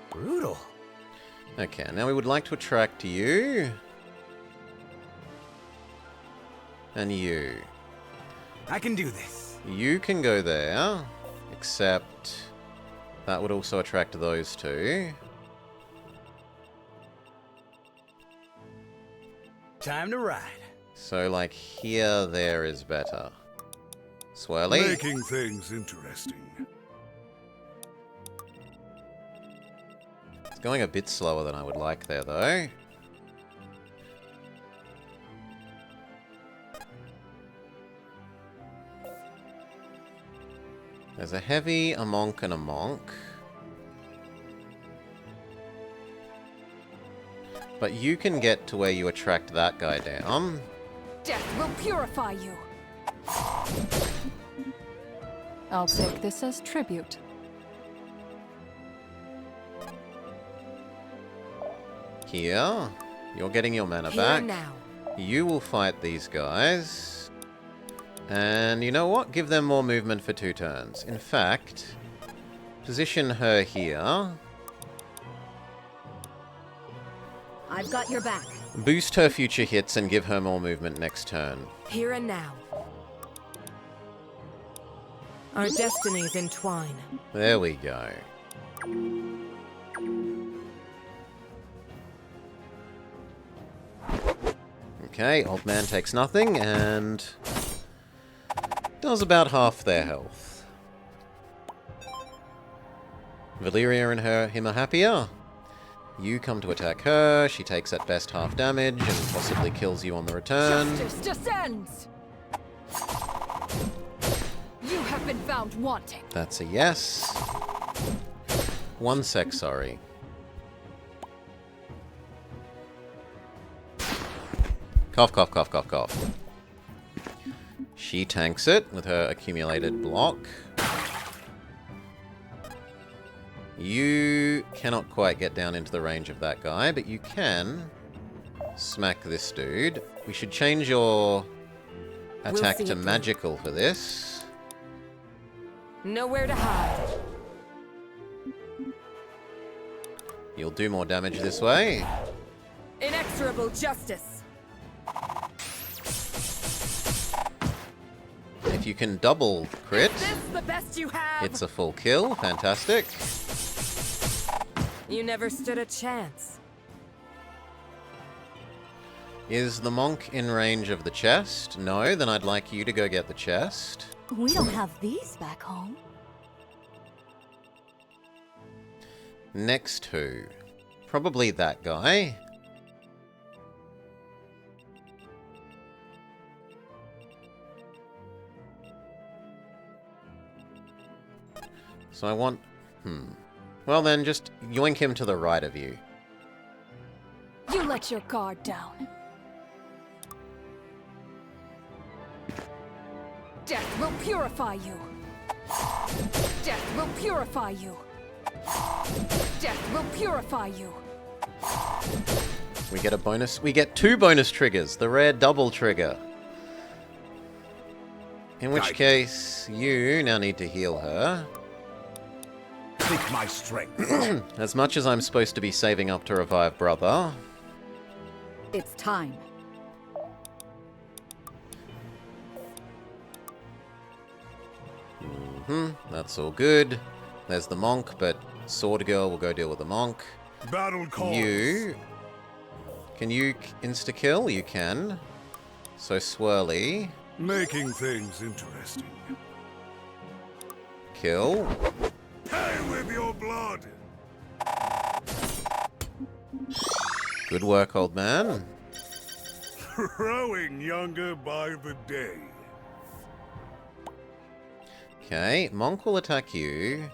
Brutal. Okay, now we would like to attract you. And you. I can do this. You can go there, except that would also attract those two. Time to ride. So, like, here, there is better. Swirly. Making things interesting. It's going a bit slower than I would like there, though. There's a heavy, a monk, and a monk. But you can get to where you attract that guy down. Death will purify you. I'll take this as tribute. Here, you're getting your mana Here back. and now. You will fight these guys. And you know what? Give them more movement for 2 turns. In fact, position her here. I've got your back. Boost her future hits and give her more movement next turn. Here and now. Our destinies entwine. There we go. Okay, old man takes nothing and does about half their health. Valeria and him are happier. You come to attack her, she takes at best half damage and possibly kills you on the return. Justice descends! You have been found wanting. That's a yes. 1 sec, sorry. Cough, cough, cough, cough, cough. She tanks it with her accumulated block. You cannot quite get down into the range of that guy, but you can smack this dude. We should change your attack to magical for this. Nowhere to hide. You'll do more damage this way. Inexorable justice. If you can double crit, Is this the best you have? it's a full kill. Fantastic. You never stood a chance. Is the monk in range of the chest? No, then I'd like you to go get the chest. We don't have these back home. Next who? Probably that guy. So I want... Well then, just yoink him to the right of you. You let your guard down. Death will purify you. Death will purify you. Death will purify you. We get a bonus... We get 2 bonus triggers. The rare double trigger. In which case, you now need to heal her. Take my strength. As much as I'm supposed to be saving up to revive brother. It's time. That's all good. There's the monk, but Sword Girl will go deal with the monk. Battle calls. You... Can you insta-kill? You can. So Swirly. Making things interesting. Kill. Pay with your blood. Good work, old man. Growing younger by the day. Okay, Monk will attack you.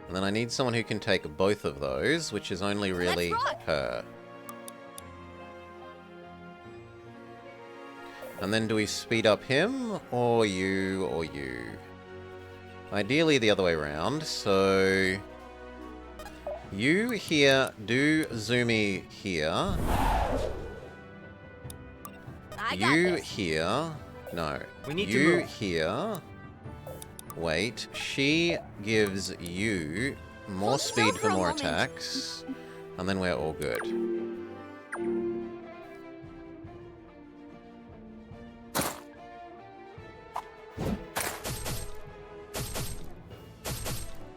And then I need someone who can take both of those, which is only really her. And then do we speed up him, or you, or you? Ideally the other way around, so... You here, do Zoomy here. You here. No. We need to you move. here. Wait. She gives you more speed for more attacks. And then we're all good.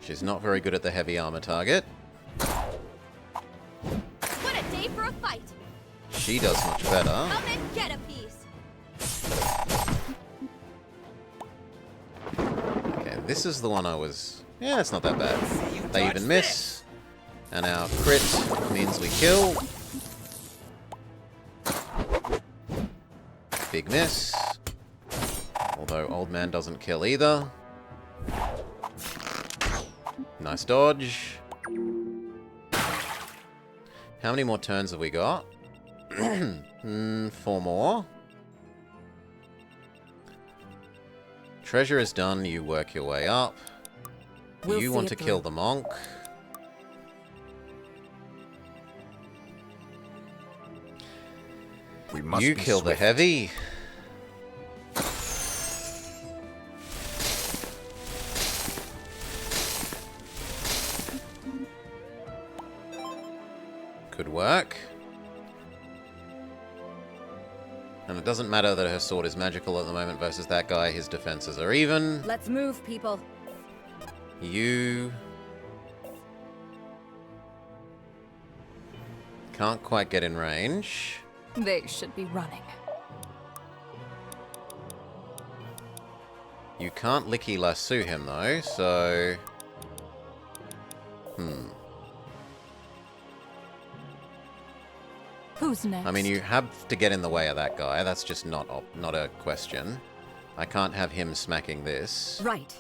She's not very good at the heavy armor target. What a day for a fight! She does much better. Come and get a piece! Okay, this is the one I was... Yeah, it's not that bad. They even miss. And our crit means we kill. Big miss. Although Old Man doesn't kill either. Nice dodge. How many more turns have we got? 4 more. Treasure is done, you work your way up. You want to kill the monk. You kill the heavy. Good work. And it doesn't matter that her sword is magical at the moment versus that guy, his defenses are even. Let's move, people. You... can't quite get in range. They should be running. You can't licky lasso him though, so... Who's next? I mean, you have to get in the way of that guy. That's just not a question. I can't have him smacking this. Right.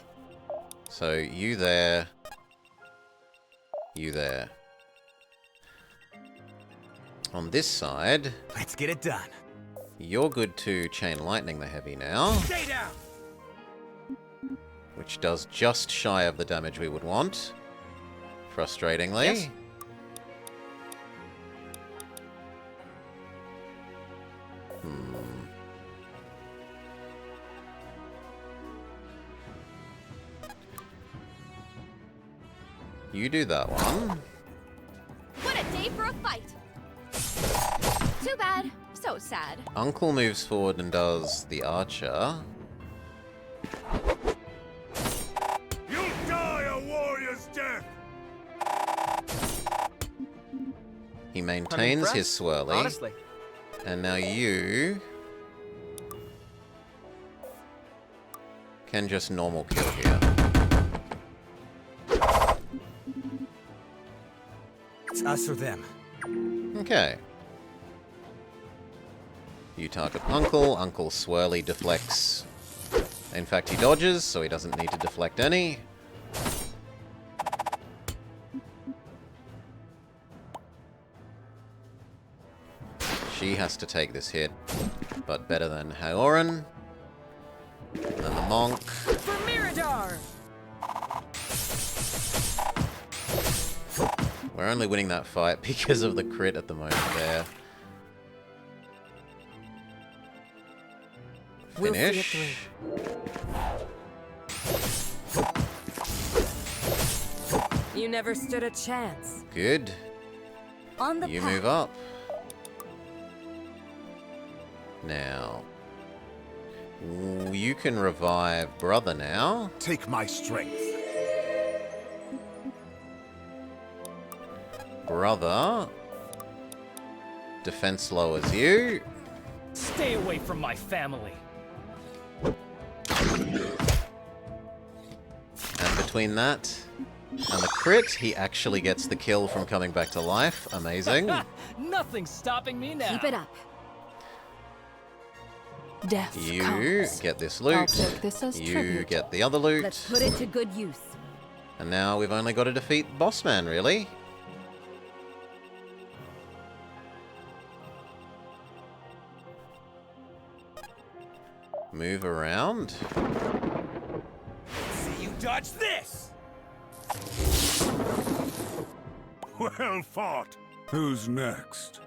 So, you there. You there. On this side... Let's get it done. You're good to chain lightning the heavy now. Stay down! Which does just shy of the damage we would want. Frustratingly. Yes. You do that one. What a day for a fight! Too bad. So sad. Uncle moves forward and does the archer. You'll die a warrior's death! He maintains his swirly. Honestly. And now you... can just normal kill here. It's us or them. Okay. You target Uncle. Uncle swirly deflects. In fact, he dodges, so he doesn't need to deflect any. She has to take this hit, but better than Haoran. And then the monk. For Mirador! We're only winning that fight because of the crit at the moment there. Finish. You never stood a chance. Good. On the You path. move up. Now. You can revive brother now. Take my strength. Brother. Defense lowers you. Stay away from my family. And between that and the crit, he actually gets the kill from coming back to life. Amazing. Nothing's stopping me now. Keep it up. Death You comes. get this I'll loot. take this as You tribute. get the other loot. Let's put it to good use. And now we've only got to defeat Boss Man, really. Move around. See you dodge this! Well fought. Who's next?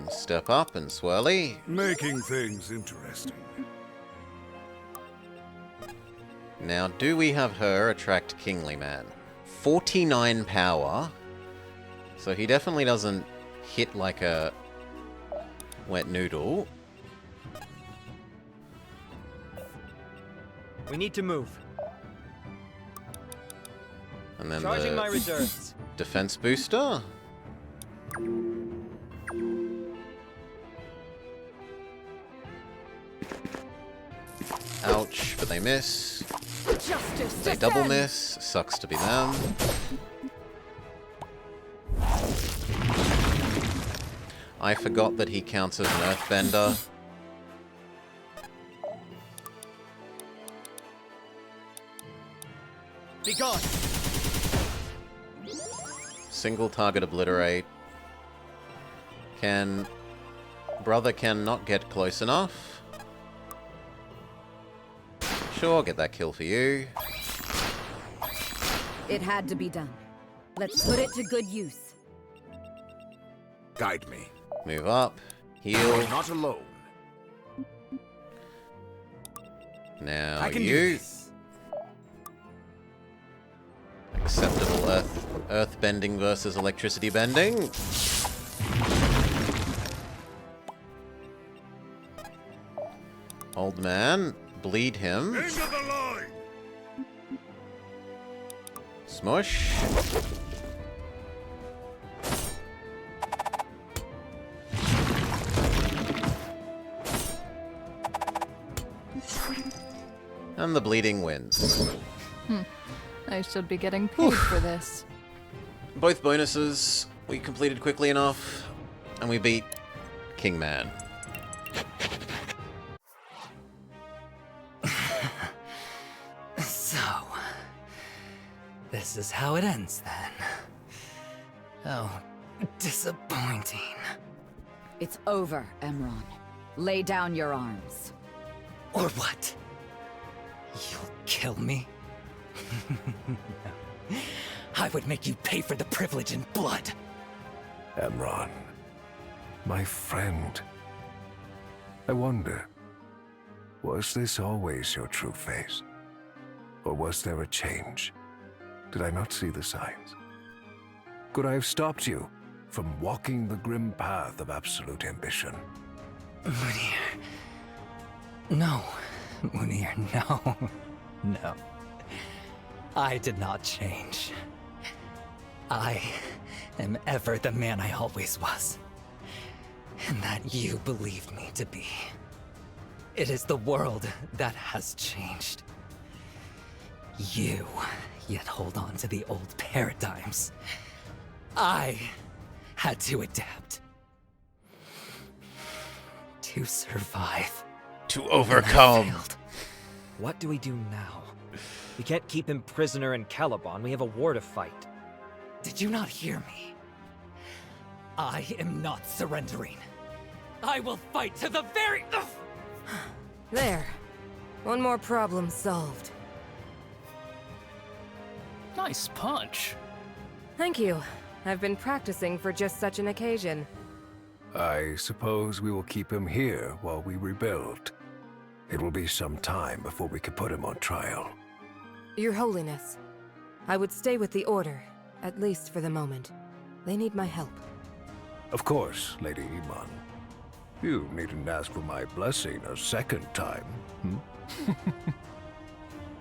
Step up and swirly. Making things interesting. Now, do we have her attract Kingly Man? 49 power. So he definitely doesn't hit like a wet noodle. We need to move. And then Charging the my reserves. defense booster. Ouch, but they miss. Justice They double miss. Sucks to be them. I forgot that he counts as an earthbender. Be gone. Single target obliterate. Brother cannot get close enough. Sure, get that kill for you. It had to be done. Let's put it to good use. Guide me. Move up. Heal. You're not alone. Now I can do you. this. Acceptable earth bending versus electricity bending. Old man, bleed him. Into the line! Smush. And the bleeding wins. I should be getting paid for this. Both bonuses we completed quickly enough, and we beat King Man. So, this is how it ends then. Oh, disappointing. It's over, Emron. Lay down your arms. Or what? You'll kill me? No. I would make you pay for the privilege in blood. Emron, my friend. I wonder, was this always your true face? Or was there a change? Did I not see the signs? Could I have stopped you from walking the grim path of absolute ambition? Munir. No. Munir, no. No. I did not change. I am ever the man I always was. And that you believed me to be. It is the world that has changed. You yet hold on to the old paradigms. I had to adapt. To survive. To overcome. What do we do now? We can't keep him prisoner in Caliban. We have a war to fight. Did you not hear me? I am not surrendering. I will fight to the very... There. One more problem solved. Nice punch. Thank you. I've been practicing for just such an occasion. I suppose we will keep him here while we rebuild. It will be some time before we can put him on trial. Your Holiness, I would stay with the Order, at least for the moment. They need my help. Of course, Lady Iman. You needn't ask for my blessing a second time, hmm?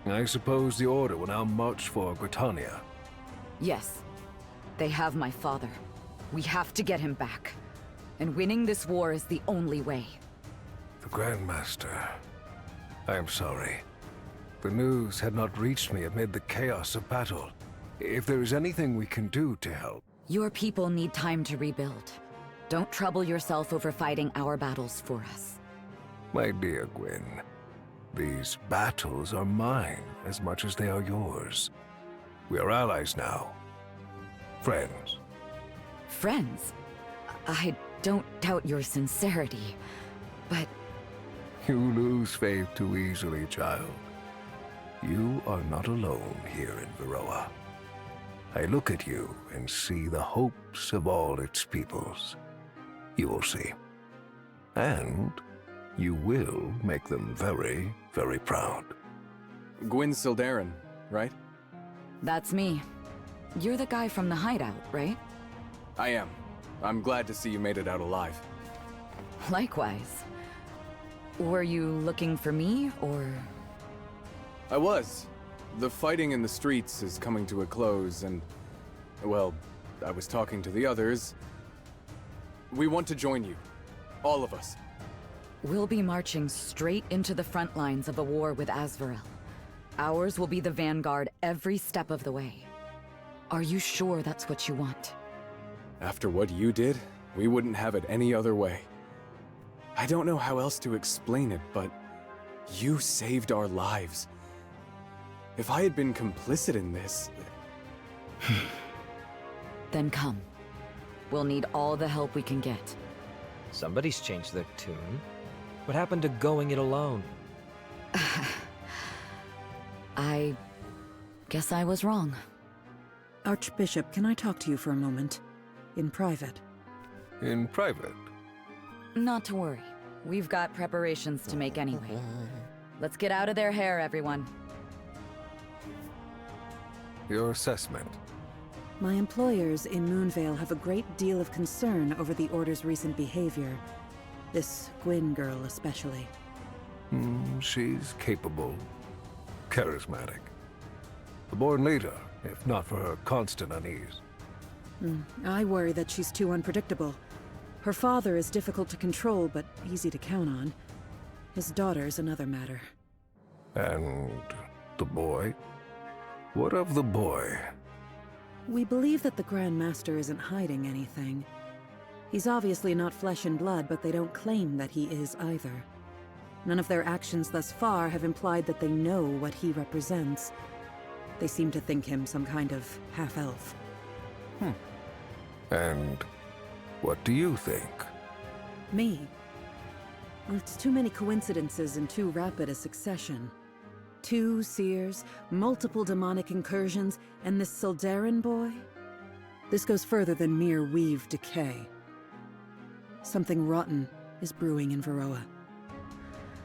I suppose the Order will now march for Britannia. Yes. They have my father. We have to get him back. And winning this war is the only way. The Grandmaster. I am sorry. The news had not reached me amid the chaos of battle. If there is anything we can do to help... Your people need time to rebuild. Don't trouble yourself over fighting our battles for us. My dear Gwyn, these battles are mine as much as they are yours. We are allies now. Friends. Friends? I don't doubt your sincerity, but... You lose faith too easily, child. You are not alone here in Varroa. I look at you and see the hopes of all its peoples. You will see. And you will make them very, very proud. Gwyn Sildarin, right? That's me. You're the guy from the hideout, right? I am. I'm glad to see you made it out alive. Likewise. Were you looking for me, or...? I was. The fighting in the streets is coming to a close, and... well, I was talking to the others. We want to join you. All of us. We'll be marching straight into the front lines of a war with Azvorel. Ours will be the vanguard every step of the way. Are you sure that's what you want? After what you did, we wouldn't have it any other way. I don't know how else to explain it, but you saved our lives. If I had been complicit in this... Then come. We'll need all the help we can get. Somebody's changed their tune. What happened to going it alone? I guess I was wrong. Archbishop, can I talk to you for a moment? In private. In private? Not to worry. We've got preparations to make anyway. Let's get out of their hair, everyone. Your assessment? My employers in Moonvale have a great deal of concern over the Order's recent behavior. This Gwyn girl especially. She's capable, charismatic. A born leader, if not for her constant unease. I worry that she's too unpredictable. Her father is difficult to control, but easy to count on. His daughter's another matter. And the boy? What of the boy? We believe that the Grand Master isn't hiding anything. He's obviously not flesh and blood, but they don't claim that he is either. None of their actions thus far have implied that they know what he represents. They seem to think him some kind of half-elf. And what do you think? Me? Well, it's too many coincidences in too rapid a succession. 2 seers, multiple demonic incursions, and this Sildarin boy? This goes further than mere weave decay. Something rotten is brewing in Varroa.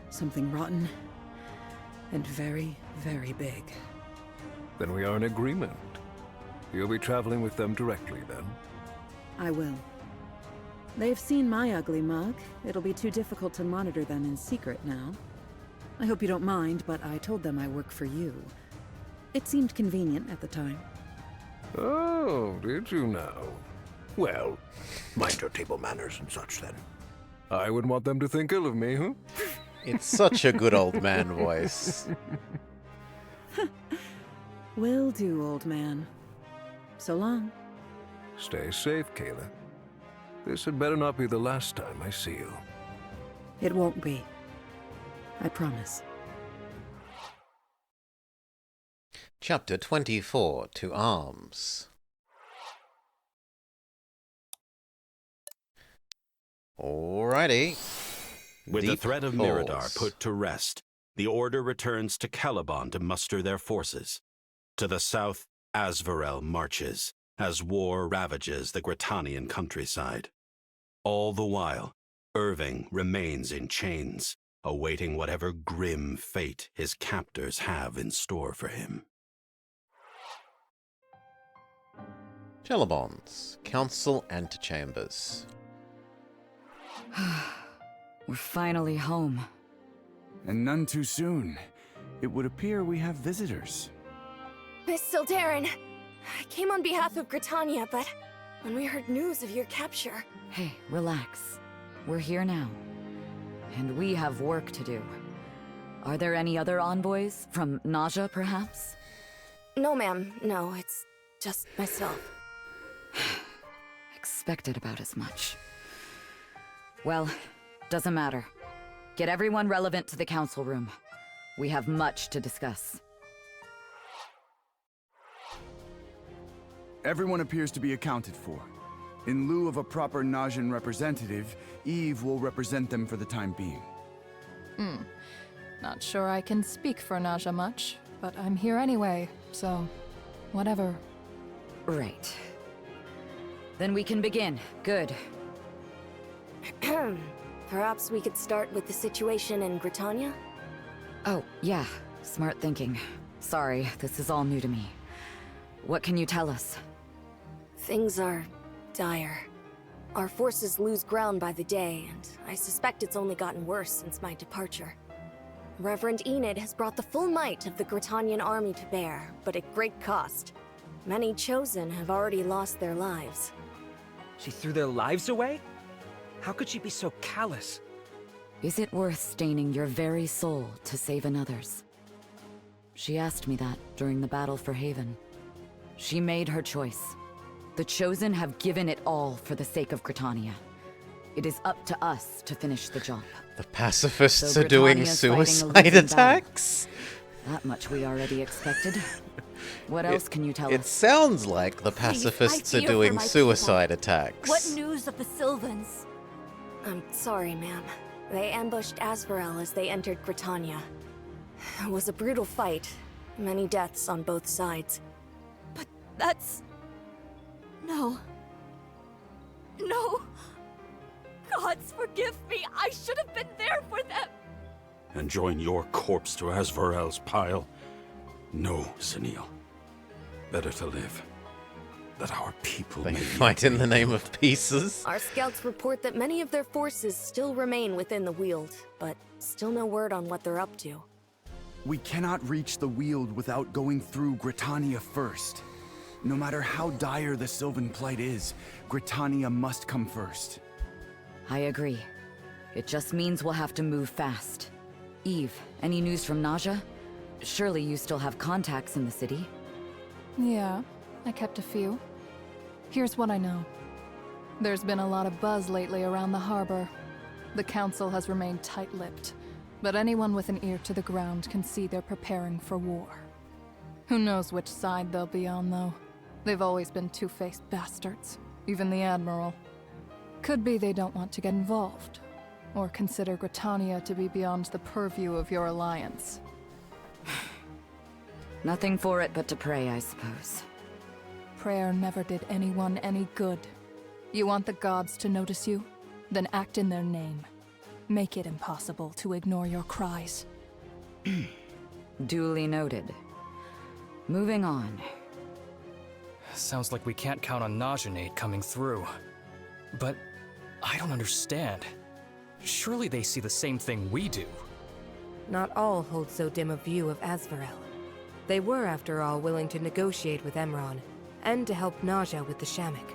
Something rotten and very, very big. Then we are in agreement. You'll be traveling with them directly, then? I will. They've seen my ugly mug. It'll be too difficult to monitor them in secret now. I hope you don't mind, but I told them I work for you. It seemed convenient at the time. Oh, did you now? Well, mind your table manners and such, then. I wouldn't want them to think ill of me, huh? It's such a good old man voice. Will do, old man. So long. Stay safe, Kayla. This had better not be the last time I see you. It won't be. I promise. Chapter 24, To Arms. Alrighty. With the threat of Mirador put to rest, the Order returns to Caliban to muster their forces. To the south, Azvorel marches, as war ravages the Gritanian countryside. All the while, Irving remains in chains, awaiting whatever grim fate his captors have in store for him. Jelabons, Council Antechambers. We're finally home. And none too soon. It would appear we have visitors. Miss Sildarin, I came on behalf of Gritania, but when we heard news of your capture... Hey, relax. We're here now. And we have work to do. Are there any other envoys? From Naja, perhaps? No, ma'am. No, it's just myself. Expected about as much. Well, doesn't matter. Get everyone relevant to the council room. We have much to discuss. Everyone appears to be accounted for. In lieu of a proper Najin representative, Eve will represent them for the time being. Not sure I can speak for Naja much, but I'm here anyway, so whatever. Right. Then we can begin. Good. Perhaps we could start with the situation in Britannia? Oh, yeah. Smart thinking. Sorry, this is all new to me. What can you tell us? Things are dire. Our forces lose ground by the day, and I suspect it's only gotten worse since my departure. Reverend Enid has brought the full might of the Gritanian army to bear, but at great cost. Many Chosen have already lost their lives. She threw their lives away? How could she be so callous? Is it worth staining your very soul to save another's? She asked me that during the battle for Haven. She made her choice. The Chosen have given it all for the sake of Gritania. It is up to us to finish the job. The pacifists So are doing Britannia's fighting a suicide losing attacks? That much we already expected. What else can you tell It us? sounds like the pacifists are doing suicide attacks. What news of the Sylvans? I'm sorry, ma'am. They ambushed Asvarel as they entered Gritania. It was a brutal fight. Many deaths on both sides. But that's... No. No. Gods, forgive me. I should have been there for them. And join your corpse to Asvarel's pile? No, Sunil. Better to live. That our people They may fight in the name of pieces. Our scouts report that many of their forces still remain within the Weald, but still no word on what they're up to. We cannot reach the Weald without going through Gritania first. No matter how dire the Sylvan plight is, Gritania must come first. I agree. It just means we'll have to move fast. Eve, any news from Naja? Surely you still have contacts in the city? Yeah, I kept a few. Here's what I know. There's been a lot of buzz lately around the harbor. The council has remained tight-lipped, but anyone with an ear to the ground can see they're preparing for war. Who knows which side they'll be on, though. They've always been two-faced bastards, even the Admiral. Could be they don't want to get involved, or consider Gritania to be beyond the purview of your alliance. Nothing for it but to pray, I suppose. Prayer never did anyone any good. You want the gods to notice you? Then act in their name. Make it impossible to ignore your cries. Duly noted. Moving on. Sounds like we can't count on Najinate coming through. But I don't understand. Surely they see the same thing we do. Not all hold so dim a view of Asvarel. They were, after all, willing to negotiate with Emron, and to help Naja with the Shamik.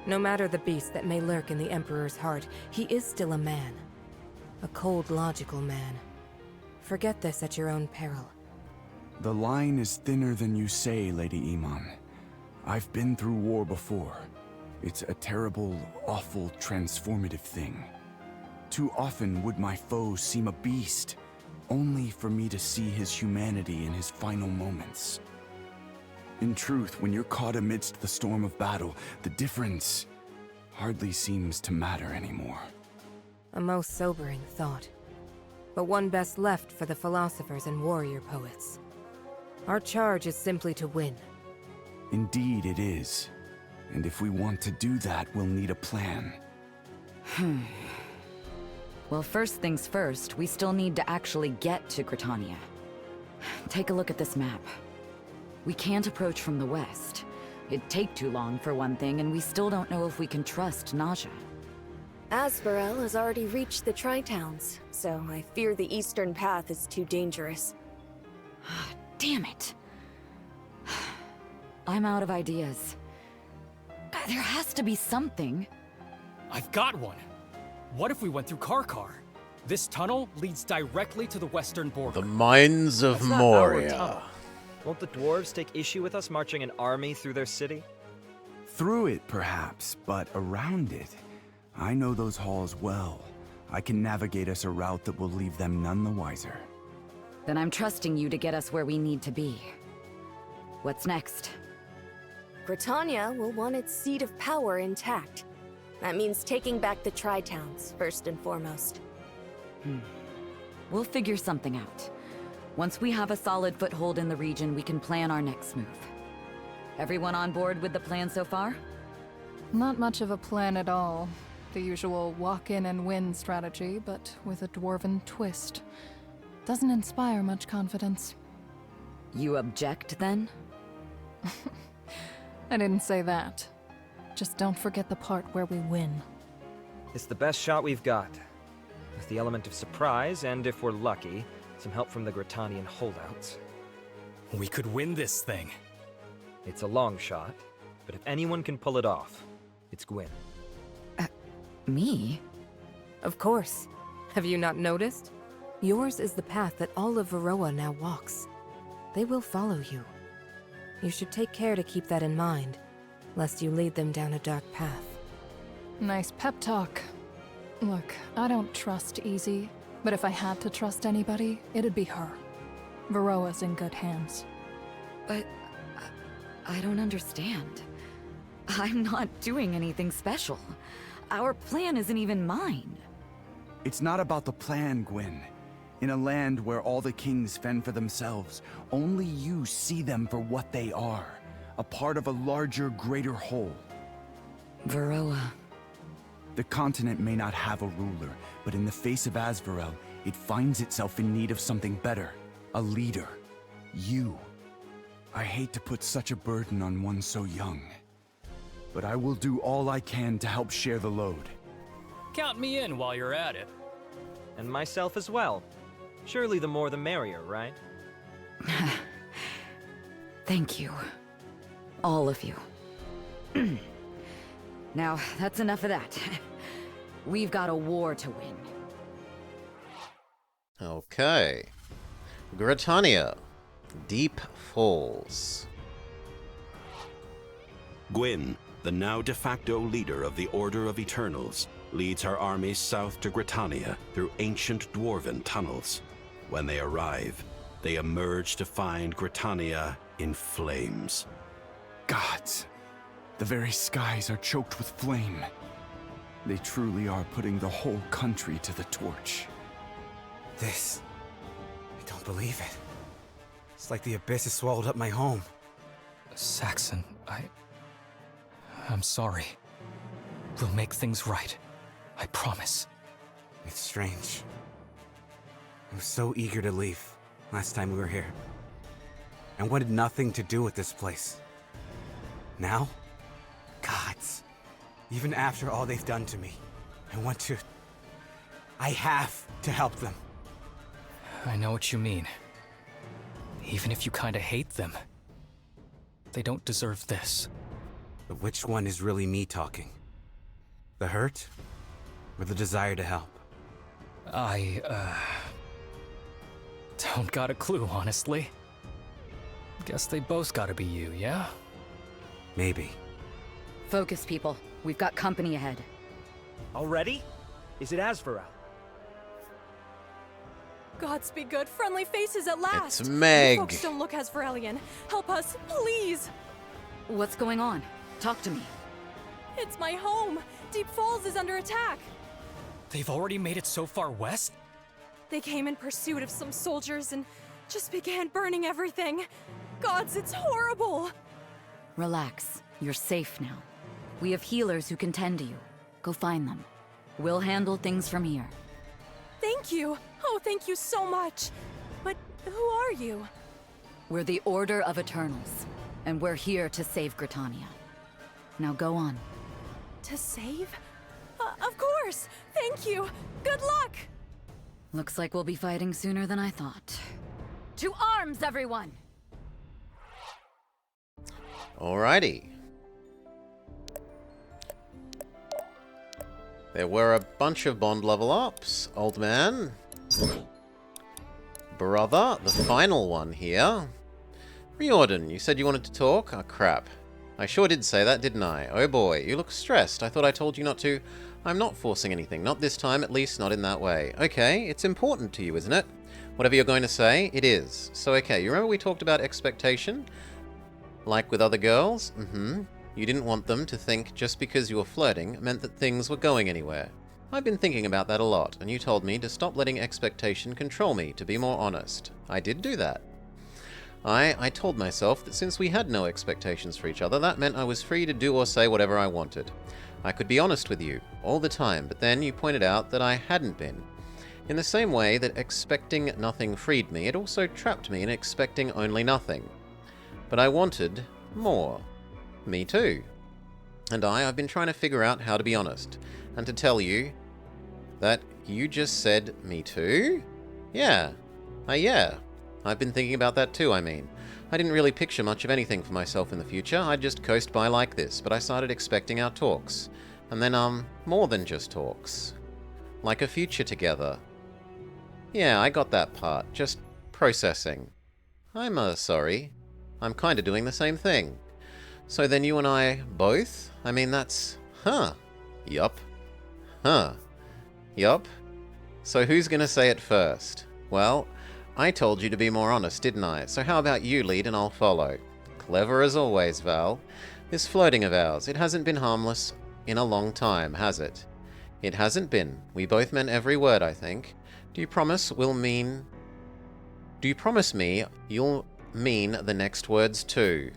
No matter the beast that may lurk in the Emperor's heart, he is still a man. A cold, logical man. Forget this at your own peril. The line is thinner than you say, Lady Iman. I've been through war before. It's a terrible, awful, transformative thing. Too often would my foe seem a beast, only for me to see his humanity in his final moments. In truth, when you're caught amidst the storm of battle, the difference hardly seems to matter anymore. A most sobering thought. But one best left for the philosophers and warrior poets. Our charge is simply to win. Indeed it is. And if we want to do that, we'll need a plan. Well, first things first, we still need to actually get to Gritania. Take a look at this map. We can't approach from the west. It'd take too long for one thing, and we still don't know if we can trust Naja. Asvarel has already reached the Tri-Towns, so I fear the eastern path is too dangerous. Damn it. I'm out of ideas. There has to be something. I've got one! What if we went through Karkar? This tunnel leads directly to the western border. The Mines of That's not our Moria. tunnel. Won't the dwarves take issue with us marching an army through their city? Through it, perhaps, but around it. I know those halls well. I can navigate us a route that will leave them none the wiser. Then I'm trusting you to get us where we need to be. What's next? Britannia will want its seat of power intact. That means taking back the Tri-Towns, first and foremost. We'll figure something out. Once we have a solid foothold in the region, we can plan our next move. Everyone on board with the plan so far? Not much of a plan at all. The usual walk in and win strategy, but with a dwarven twist. Doesn't inspire much confidence. You object, then? I didn't say that. Just don't forget the part where we win. It's the best shot we've got. With the element of surprise, and if we're lucky, some help from the Gratanian holdouts. We could win this thing. It's a long shot, but if anyone can pull it off, it's Gwyn. Me? Of course. Have you not noticed? Yours is the path that all of Varroa now walks. They will follow you. You should take care to keep that in mind, lest you lead them down a dark path. Nice pep talk. Look, I don't trust Easy, but if I had to trust anybody, it'd be her. Varroa's in good hands. But I don't understand. I'm not doing anything special. Our plan isn't even mine. It's not about the plan, Gwyn. In a land where all the kings fend for themselves, only you see them for what they are. A part of a larger, greater whole. Varroa. The continent may not have a ruler, but in the face of Azvorel, it finds itself in need of something better. A leader. You. I hate to put such a burden on one so young. But I will do all I can to help share the load. Count me in while you're at it. And myself as well. Surely the more the merrier, right? Thank you. All of you. Now, that's enough of that. We've got a war to win. Okay. Gratania. Deep Falls. Gwyn, the now de facto leader of the Order of Eternals, leads her armies south to Gratania through ancient dwarven tunnels. When they arrive, they emerge to find Gratania in flames. Gods, the very skies are choked with flame. They truly are putting the whole country to the torch. This... I don't believe it. It's like the Abyss has swallowed up my home. Saxon, I'm sorry. We'll make things right. I promise. It's strange. I was so eager to leave last time we were here. I wanted nothing to do with this place. Now? Gods. Even after all they've done to me, I have to help them. I know what you mean. Even if you kinda hate them, they don't deserve this. But which one is really me talking? The hurt? Or the desire to help? I don't got a clue, honestly. Guess they both gotta be you, yeah? Maybe. Focus, people. We've got company ahead. Already? Is it Azvorel? Gods be good, friendly faces at last! It's Meg! You folks don't look Azvorelian. Help us, please! What's going on? Talk to me. It's my home! Deep Falls is under attack! They've already made it so far west? They came in pursuit of some soldiers and just began burning everything. Gods, it's horrible! Relax. You're safe now. We have healers who can tend to you. Go find them. We'll handle things from here. Thank you! Oh, thank you so much! But who are you? We're the Order of Eternals, and we're here to save Gratania. Now go on. To save? Of course! Thank you! Good luck! Looks like we'll be fighting sooner than I thought. To arms, everyone! Alrighty. There were a bunch of bond level ups, old man. Brother, the final one here. Riordan, you said you wanted to talk? Oh crap. I sure did say that, didn't I? Oh boy, you look stressed. I thought I told you not to. I'm not forcing anything, not this time, at least not in that way. Okay, it's important to you, isn't it? Whatever you're going to say, it is. So okay, you remember we talked about expectation? Like with other girls? Mm-hmm. You didn't want them to think just because you were flirting meant that things were going anywhere. I've been thinking about that a lot, and you told me to stop letting expectation control me, to be more honest. I did do that. I told myself that since we had no expectations for each other, that meant I was free to do or say whatever I wanted. I could be honest with you, all the time, but then you pointed out that I hadn't been. In the same way that expecting nothing freed me, it also trapped me in expecting only nothing. But I wanted more. Me too. And I've been trying to figure out how to be honest, and to tell you that you just said, me too? Yeah. Yeah. I've been thinking about that too, I mean. I didn't really picture much of anything for myself in the future. I'd just coast by like this, but I started expecting our talks. And then, more than just talks. Like a future together. Yeah, I got that part. Just processing. I'm, sorry. I'm kinda doing the same thing. So then you and I both? I mean, that's... Huh. Yup. Huh. Yup. So who's gonna say it first? Well, I told you to be more honest, didn't I? So how about you lead and I'll follow? Clever as always, Val. This flirting of ours, it hasn't been harmless in a long time, has it? It hasn't been. We both meant every word, I think. Do you promise me you'll mean the next words too?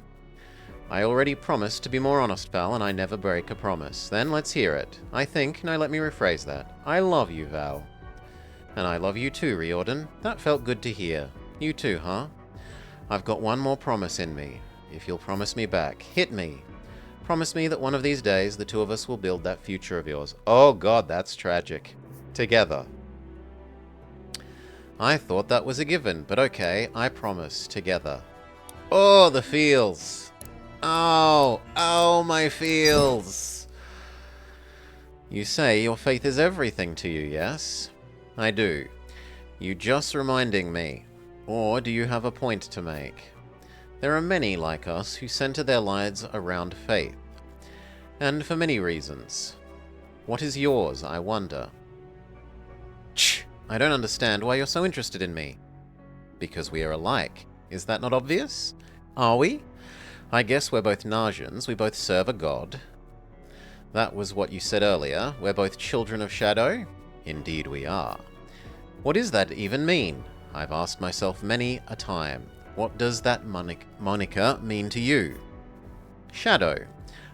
I already promised to be more honest, Val, and I never break a promise. Then let's hear it. No, let me rephrase that. I love you, Val. And I love you too, Riordan. That felt good to hear. You too, huh? I've got one more promise in me. If you'll promise me back. Hit me. Promise me that one of these days the two of us will build that future of yours. Oh god, that's tragic. Together. I thought that was a given, but okay, I promise. Together. Oh, the feels. Oh, my feels. You say your faith is everything to you, yes? I do. You just reminding me. Or do you have a point to make? There are many like us who center their lives around faith. And for many reasons. What is yours, I wonder? Shh! I don't understand why you're so interested in me. Because we are alike. Is that not obvious? Are we? I guess we're both Najans. We both serve a god. That was what you said earlier. We're both children of Shadow? Indeed we are. What does that even mean? I've asked myself many a time. What does that moniker mean to you? Shadow.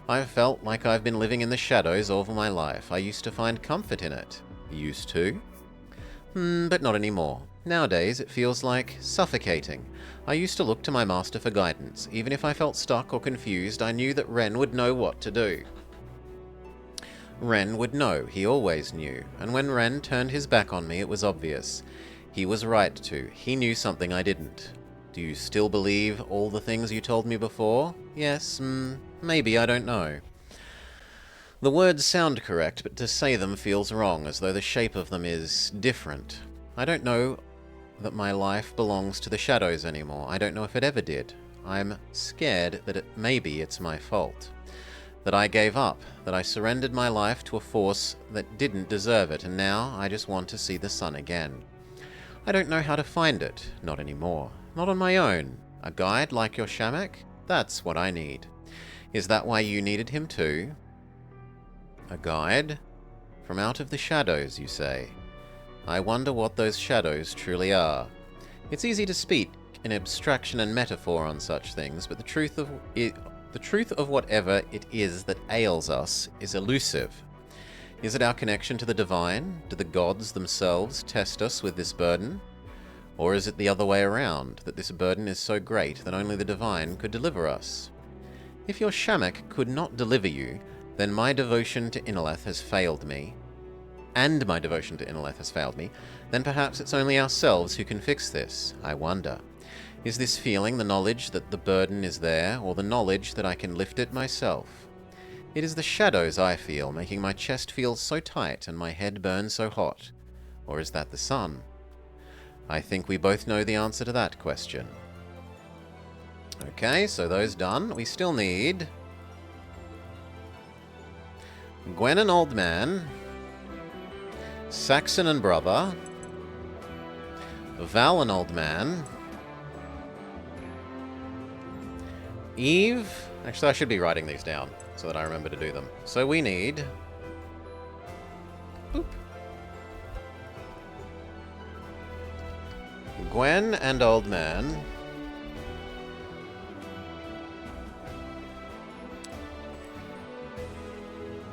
I've felt like I've been living in the shadows all my life. I used to find comfort in it. Used to? But not anymore. Nowadays, it feels like suffocating. I used to look to my master for guidance. Even if I felt stuck or confused, I knew that Ren would know what to do. Ren would know. He always knew. And when Ren turned his back on me, it was obvious. He was right to. He knew something I didn't. Do you still believe all the things you told me before? Yes, maybe, I don't know. The words sound correct, but to say them feels wrong, as though the shape of them is different. I don't know that my life belongs to the shadows anymore. I don't know if it ever did. I'm scared that maybe it's my fault. That I gave up, that I surrendered my life to a force that didn't deserve it, and now I just want to see the sun again. I don't know how to find it, not anymore. Not on my own. A guide like your Shamak? That's what I need. Is that why you needed him too? A guide? From out of the shadows, you say? I wonder what those shadows truly are. It's easy to speak in abstraction and metaphor on such things, but the truth of whatever it is that ails us is elusive. Is it our connection to the divine? Do the gods themselves test us with this burden? Or is it the other way around, that this burden is so great that only the divine could deliver us? If your Shamak could not deliver you, then my devotion to Inaleth has failed me. Then perhaps it's only ourselves who can fix this, I wonder. Is this feeling the knowledge that the burden is there, or the knowledge that I can lift it myself? It is the shadows I feel, making my chest feel so tight and my head burn so hot. Or is that the sun? I think we both know the answer to that question. Okay, so those done. We still need Gwen and Old Man. Saxon and brother. Val and old man. Eve. Actually, I should be writing these down so that I remember to do them. So we need... Boop. Gwen and old man.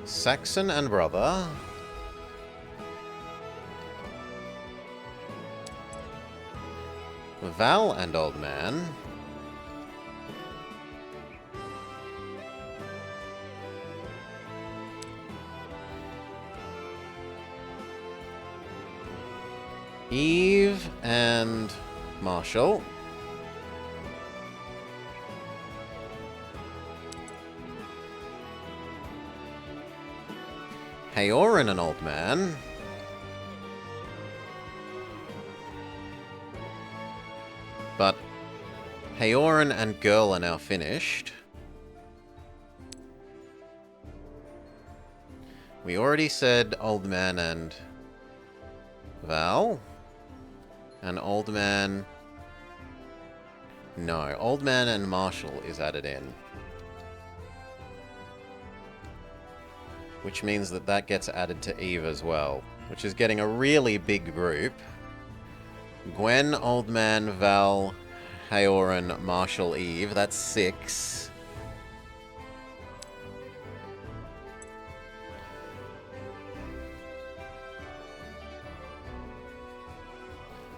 Saxon and brother. Val and old man. Eve and Marshall. Hayoran and old man. But Hayoran and girl are now finished. We already said old man and Val. And old man... No, old man and Marshall is added in. Which means that that gets added to Eve as well. Which is getting a really big group. Gwen, old man, Val, Hayoran, Marshall, Eve. That's 6.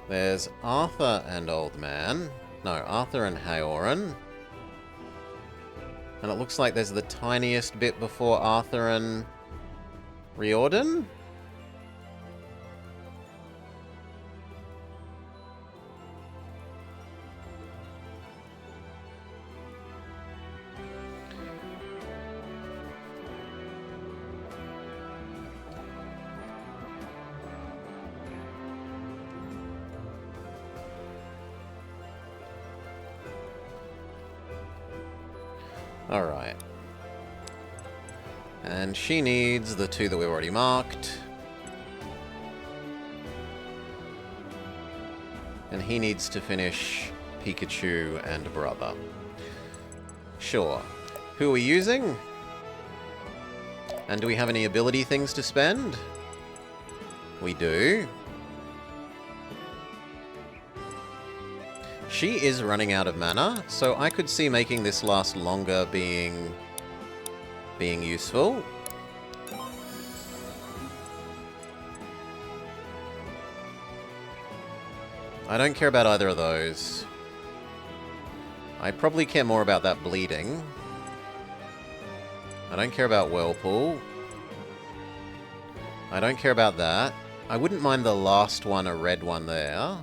There's Arthur and old man. No, Arthur and Hayoran. And it looks like there's the tiniest bit before Arthur and Riordan? Alright. And she needs the 2 that we've already marked. And he needs to finish Pikachu and brother. Sure. Who are we using? And do we have any ability things to spend? We do. She is running out of mana, so I could see making this last longer being useful. I don't care about either of those. I probably care more about that bleeding. I don't care about Whirlpool. I don't care about that. I wouldn't mind the last one, a red one there.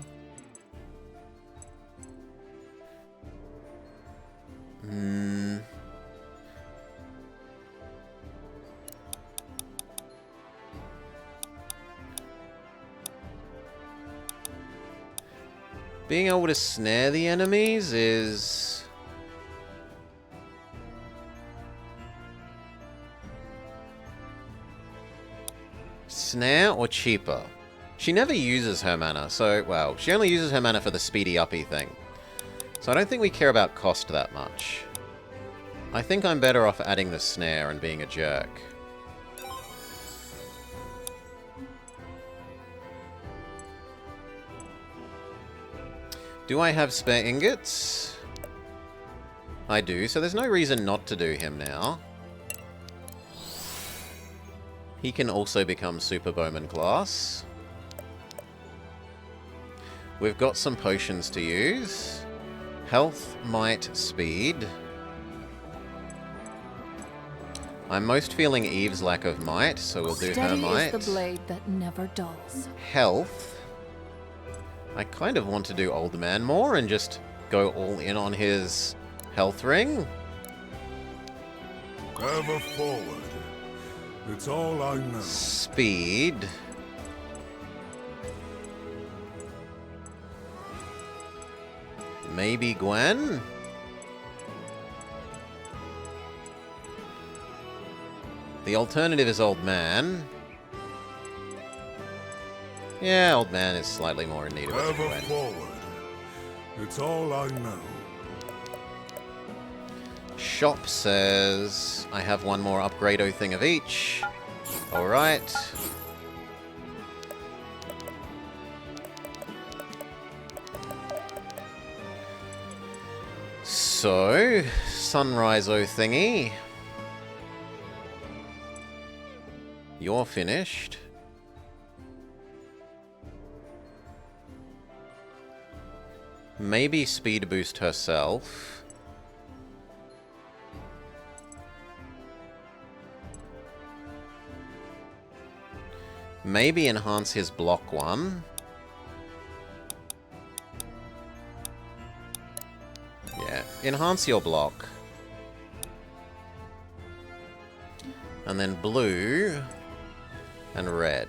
Being able to snare the enemies is... Snare or cheaper? She never uses her mana, so, well, she only uses her mana for the speedy uppy thing. So I don't think we care about cost that much. I think I'm better off adding the snare and being a jerk. Do I have spare ingots? I do, so there's no reason not to do him now. He can also become Super Bowman class. We've got some potions to use. Health, might, speed. I'm most feeling Eve's lack of might, so we'll do her might. Steady is the blade that never dulls. Health. I kind of want to do Old Man more and just go all in on his health ring. Ever forward. It's all I know. Speed. Maybe Gwen? The alternative is Old Man. Yeah, old man is slightly more in need of a Ever friend. forward. It's all I know. Shop says I have one more upgrade-o thing of each. Alright. So, sunrise-o thingy. You're finished. Maybe speed boost herself. Maybe enhance his block one. Yeah, enhance your block. And then blue and red.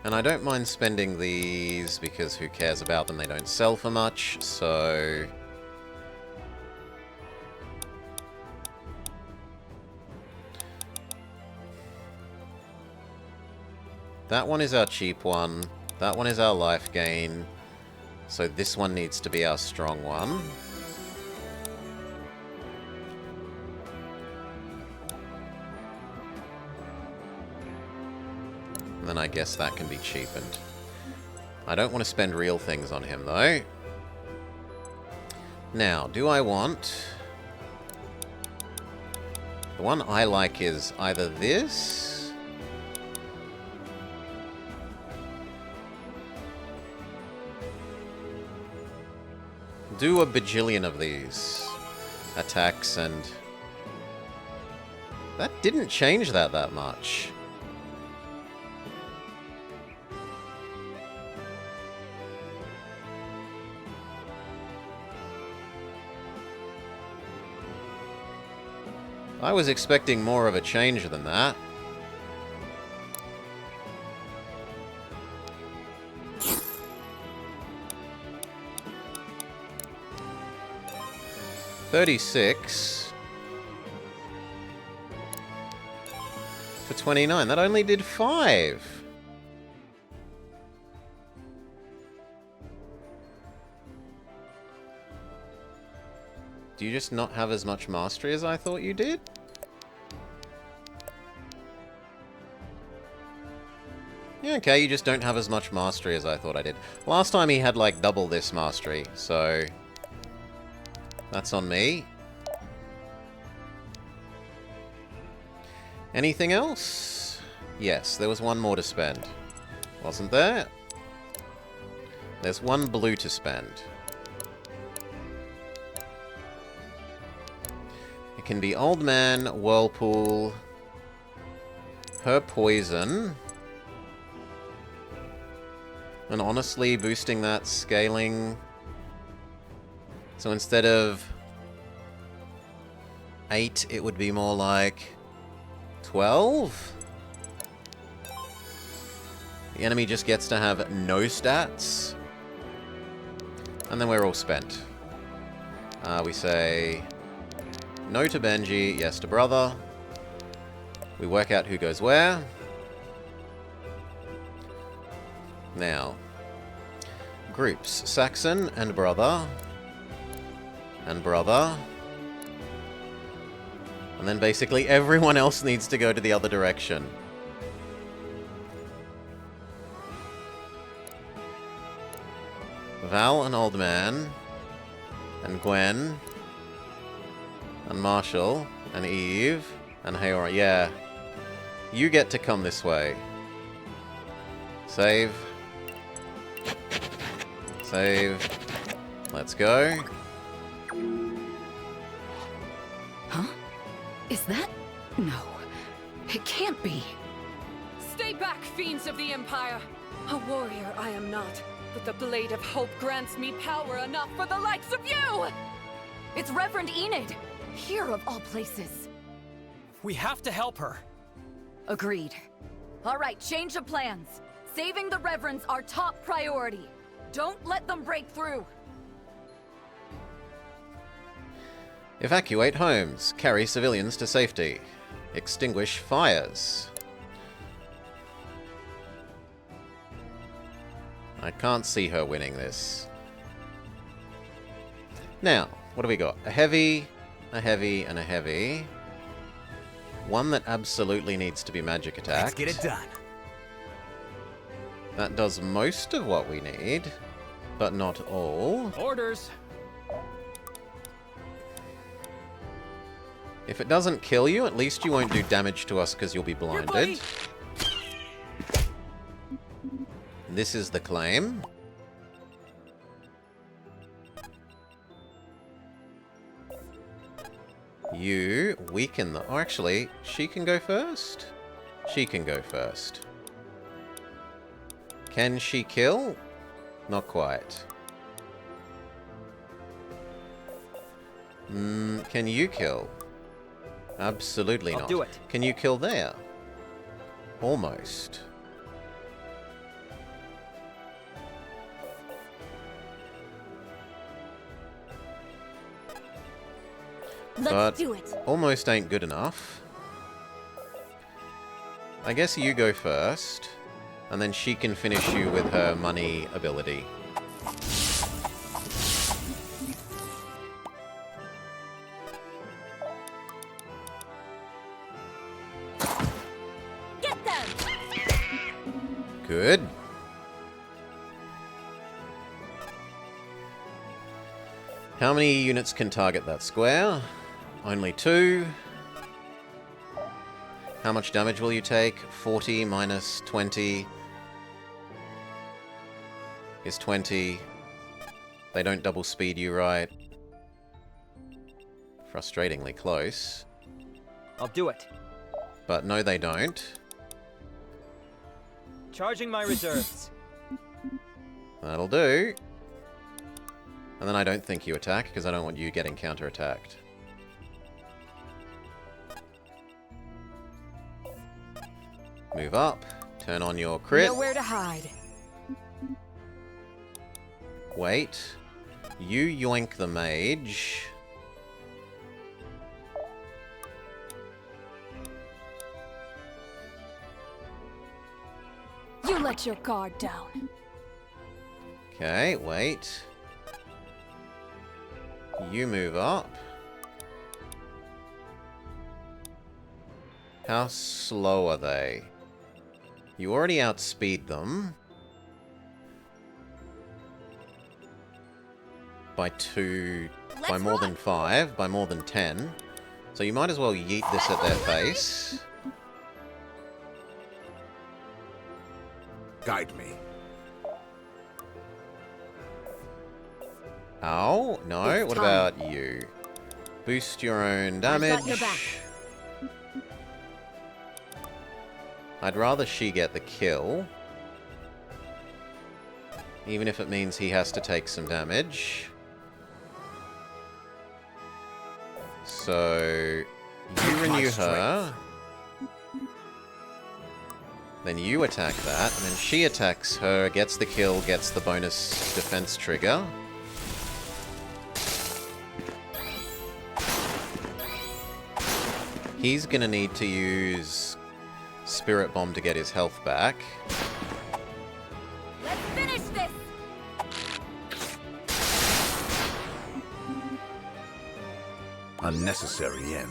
And I don't mind spending these because who cares about them? They don't sell for much, so... That one is our cheap one. That one is our life gain. So this one needs to be our strong one. And then I guess that can be cheapened. I don't want to spend real things on him, though. Now, do I want... The one I like is either this... Do a bajillion of these attacks, and that didn't change that much. I was expecting more of a change than that. $36 for 29. That only did 5. Do you just not have as much mastery as I thought you did? Yeah, okay, you just don't have as much mastery as I thought I did. Last time he had like double this mastery, so... That's on me. Anything else? Yes, there was one more to spend. Wasn't there? There's one blue to spend. It can be Old Man, Whirlpool, her poison. And honestly, boosting that scaling... So instead of 8, it would be more like 12? The enemy just gets to have no stats. And then we're all spent. We say no to Benji, yes to brother. We work out who goes where. Now, groups, Saxon and brother. And brother. And then basically everyone else needs to go to the other direction. Val and Old Man. And Gwen. And Marshall. And Eve. And Haora. Yeah. You get to come this way. Save. Save. Let's go. Huh? Is that? No. It can't be. Stay back, fiends of the Empire! A warrior I am not, but the Blade of Hope grants me power enough for the likes of you! It's Reverend Enid! Here of all places. We have to help her. Agreed. Alright, change of plans. Saving the Reverend's our top priority. Don't let them break through. Evacuate homes. Carry civilians to safety. Extinguish fires. I can't see her winning this. Now, what do we got? A heavy, and a heavy. One that absolutely needs to be magic attacked. Let's get it done. That does most of what we need, but not all. Orders. If it doesn't kill you, at least you won't do damage to us because you'll be blinded. This is the claim. You weaken the... Oh, actually, she can go first? She can go first. Can she kill? Not quite. Can you kill? Absolutely not. I'll do it. Can you kill there? Almost. Let's do it. Almost ain't good enough. I guess you go first, and then she can finish you with her money ability. Get them. Good. How many units can target that square? Only 2. How much damage will you take? 40 minus 20 is 20. They don't double speed you, right? Frustratingly close. I'll do it. But no, they don't. Charging my reserves. That'll do. And then I don't think you attack, because I don't want you getting counterattacked. Move up. Turn on your crit. Nowhere to hide. Wait. You yoink the mage. You let your guard down. Okay, wait. You move up. How slow are they? You already outspeed them. By 2... by more than 5, by more than 10. So you might as well yeet this at their face. Guide me. Ow, no, what about you? Boost your own damage. I've got your back. I'd rather she get the kill. Even if it means he has to take some damage. So... you renew her. Then you attack that, and then she attacks her, gets the kill, gets the bonus defense trigger. He's gonna need to use Spirit Bomb to get his health back. Let's finish this. Unnecessary end.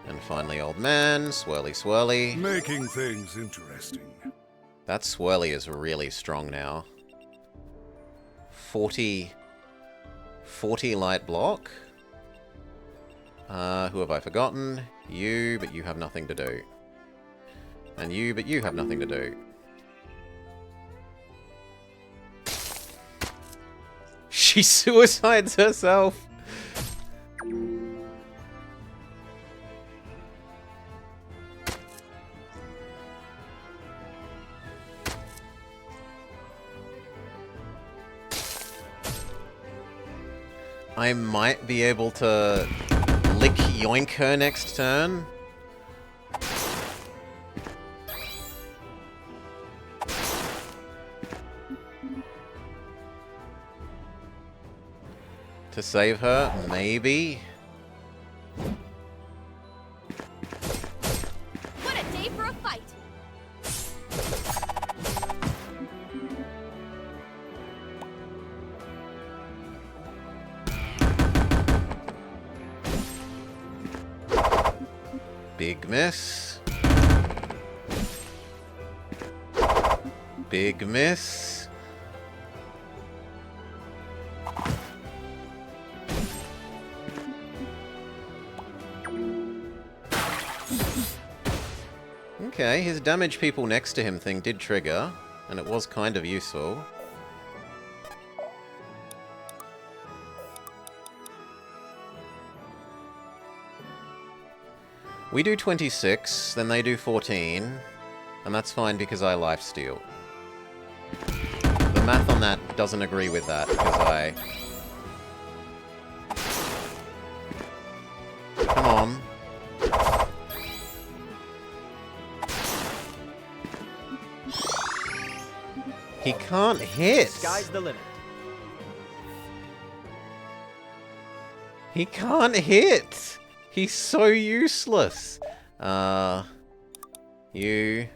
And finally, old man, swirly swirly. Making things interesting. That swirly is really strong now. 40 light block. Who have I forgotten? You, but you have nothing to do. And you, but you have nothing to do. She suicides herself! I might be able to lick yoink her next turn. To save her, maybe. What a day for a fight! Big miss. Big miss. Okay, his damage people next to him thing did trigger, and it was kind of useful. We do 26, then they do 14, and that's fine because I lifesteal. The math on that doesn't agree with that, because I... Come on. He can't hit! Sky's the limit. He can't hit! He's so useless! You...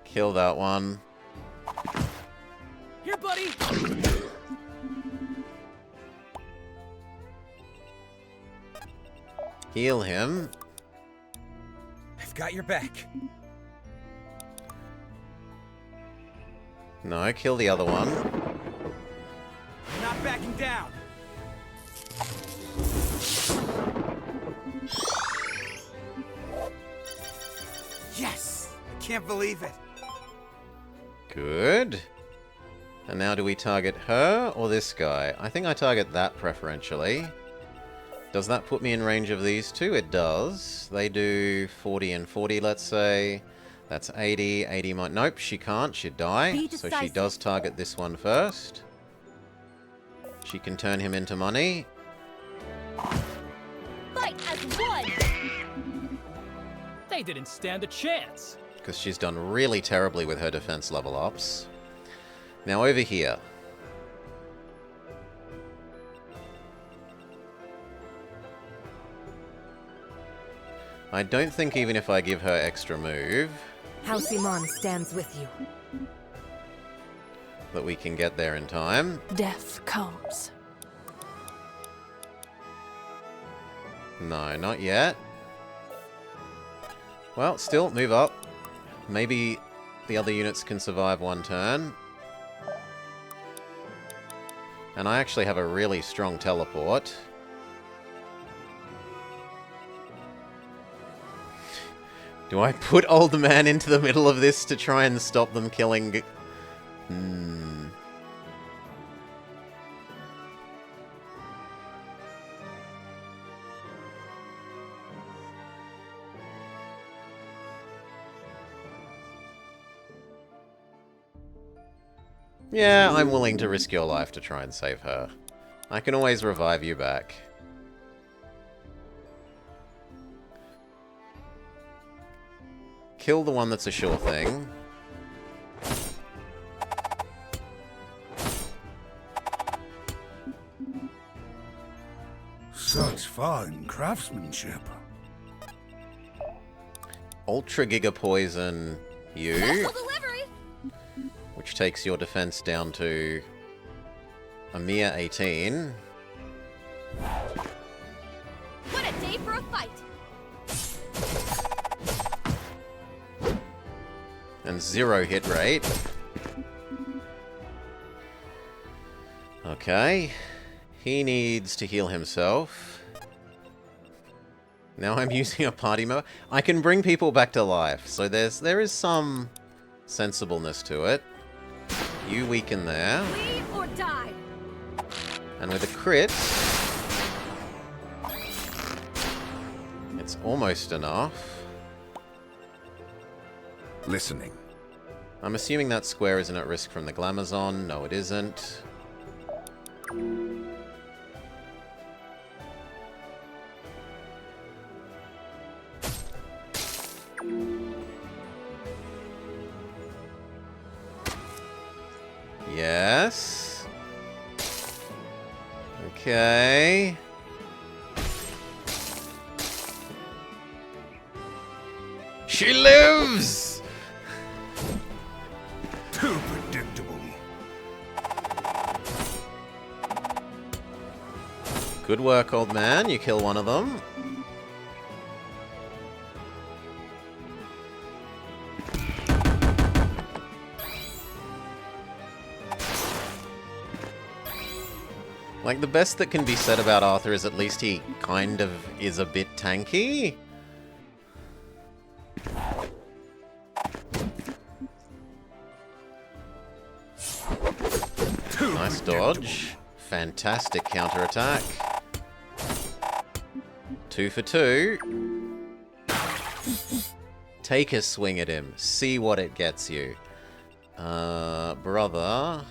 Kill that one. Here, buddy! Heal him. I've got your back. No, kill the other one. I'm not backing down. Yes! I can't believe it. Good. And now do we target her or this guy? I think I target that preferentially. Does that put me in range of these two? It does. They do 40 and 40, let's say. That's 80. 80 might... Nope, she can't. She'd die. So she does target this one first. She can turn him into money. Fight as one! They didn't stand a chance. Because she's done really terribly with her defense level ups. Now over here. I don't think even if I give her extra move... House Iman stands with you. that we can get there in time. Death comes. No, not yet. Well, still, move up. Maybe the other units can survive one turn. And I actually have a really strong teleport. Do I put Old Man into the middle of this to try and stop them killing... Yeah, I'm willing to risk your life to try and save her. I can always revive you back. Kill the one that's a sure thing. Such fine craftsmanship. Ultra Giga Poison you. Special delivery! Which takes your defense down to a mere 18. What a day for a fight! And 0 hit rate. Okay. He needs to heal himself. Now I'm using a party member. I can bring people back to life, so there is some sensibleness to it. You weaken there. Leave or die! And with a crit, it's almost enough. Listening. I'm assuming that square isn't at risk from the Glamazon. No, it isn't. Okay. She lives! Too predictable. Good work, old man. You kill one of them. Like, the best that can be said about Arthur is at least he kind of is a bit tanky. Nice dodge. Fantastic counterattack. 2 for 2. Take a swing at him. See what it gets you. Brother.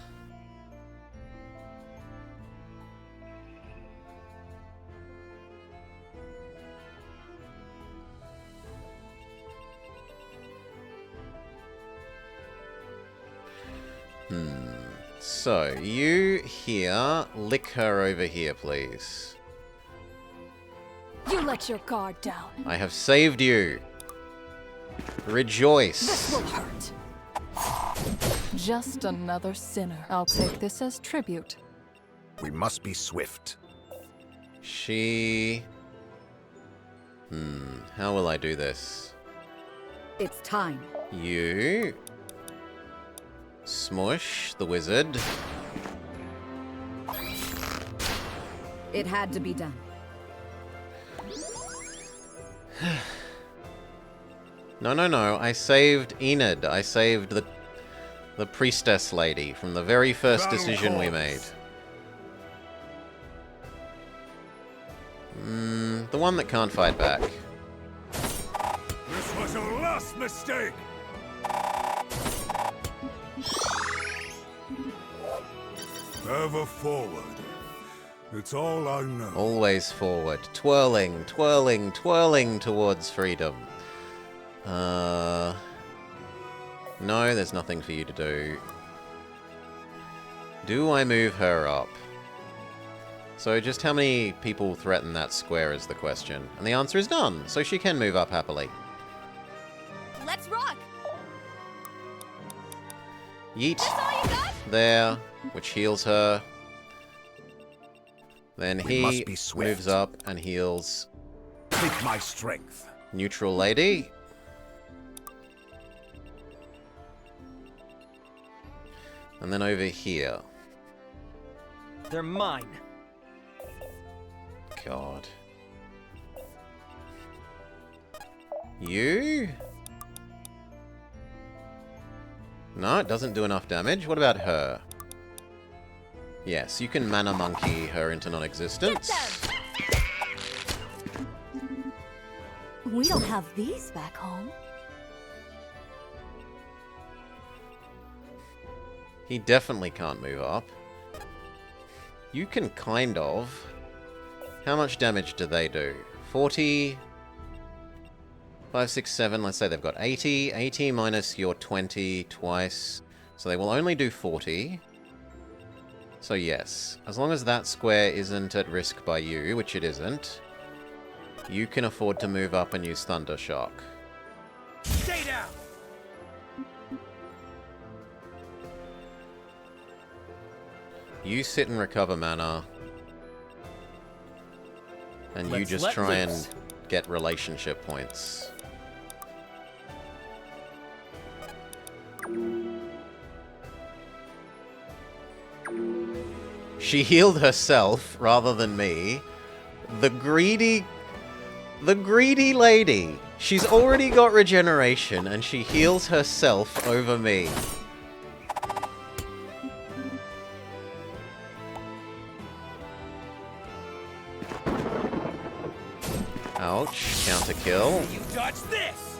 So, you here, lick her over here, please. You let your guard down. I have saved you. Rejoice. This will hurt. Just another sinner. I'll take this as tribute. We must be swift. She... how will I do this? It's time. You... Smush, the wizard. It had to be done. No. I saved Enid. I saved the priestess lady from the very first decision we made. The one that can't fight back. This was a last mistake! Ever forward. It's all I know. Always forward. Twirling, twirling, twirling towards freedom. No, there's nothing for you to do. Do I move her up? So just how many people threaten that square is the question. And the answer is none, so she can move up happily. Let's rock! Yeet. That's all you got? There, which heals her. Then We must he be swift. moves up and heals Take my strength. neutral lady. And then over here. They're mine. God. You? No, it doesn't do enough damage. What about her? Yes, you can mana monkey her into non-existence. We don't have these back home. He definitely can't move up. You can kind of. How much damage do they do? 40... 5, 6, 7, let's say they've got 80. 80 minus your 20 twice. So they will only do 40. So yes, as long as that square isn't at risk by you, which it isn't, you can afford to move up and use Thunder Shock. Stay down! You sit and recover mana. And you Let's just let try loose. and get relationship points. She healed herself rather than me. The greedy lady. She's already got regeneration and she heals herself over me. Ouch, counter kill. You dodge this!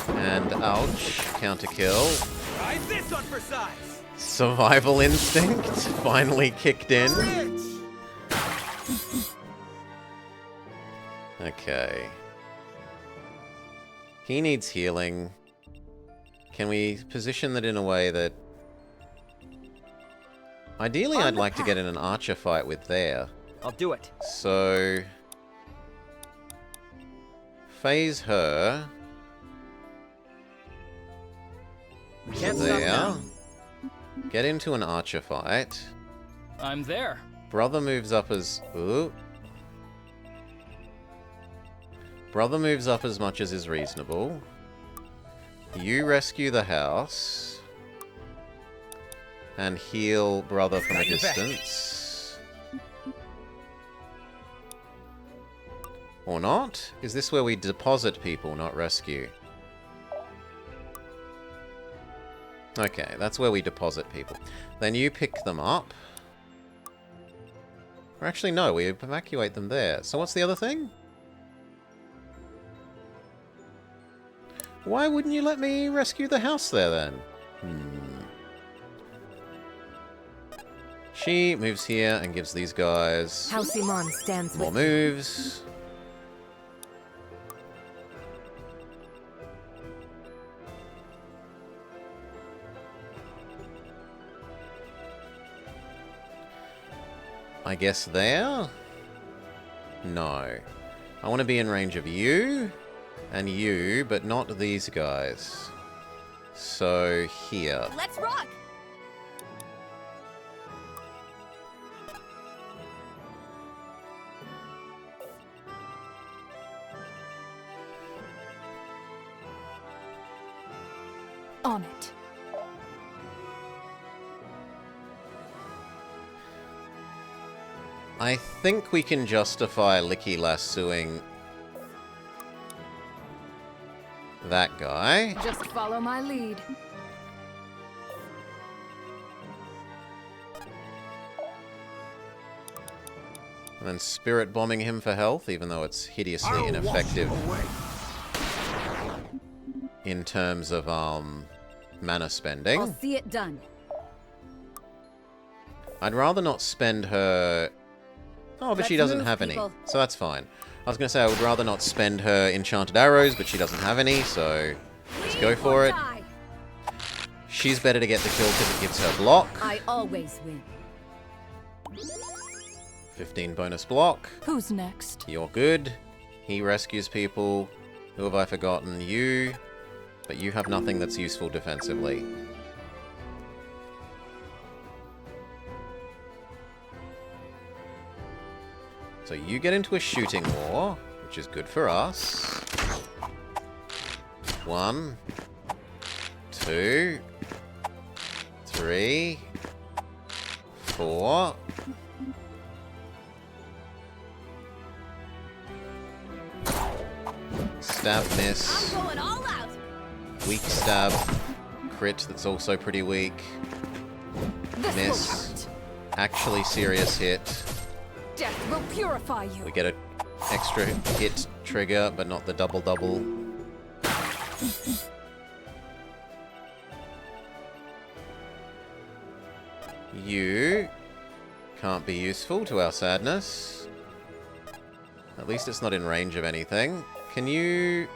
And ouch, counter kill. Try this one for size! Survival instinct finally kicked in. Okay. He needs healing. Can we position that in a way that... Ideally, I'd like to get in an archer fight with there. I'll do it. So... phase her. Can't stop now. Get into an archer fight. I'm there. Brother moves up as... Ooh. Brother moves up as much as is reasonable. You rescue the house. And heal brother from a distance. Or not? Is this where we deposit people, not rescue? Okay, that's where we deposit people. Then you pick them up. Or actually, no, we evacuate them there. So what's the other thing? Why wouldn't you let me rescue the house there, then? She moves here and gives these guys House Iman stands more with moves. I guess there? No. I want to be in range of you and you, but not these guys. So here. Let's rock! On it. I think we can justify Licky lassoing that guy. Just follow my lead. And then spirit bombing him for health, even though it's hideously ineffective in terms of mana spending. I'll see it done. I'd rather not spend her... Oh, but she Let's doesn't move, have people. any, so that's fine. I was going to say I would rather not spend her enchanted arrows, but she doesn't have any, so let's go for it. Die. She's better to get the kill because it gives her block. I always win. 15 bonus block. Who's next? You're good. He rescues people. Who have I forgotten? You. But you have nothing that's useful defensively. So you get into a shooting war, which is good for us. 1, 2, 3, 4. Stab, miss. I'm going all out. Weak stab. Crit, that's also pretty weak. Miss. Actually serious hit. Death will purify you. We get an extra hit trigger, but not the double-double. You can't be useful to our sadness. At least it's not in range of anything. Can you...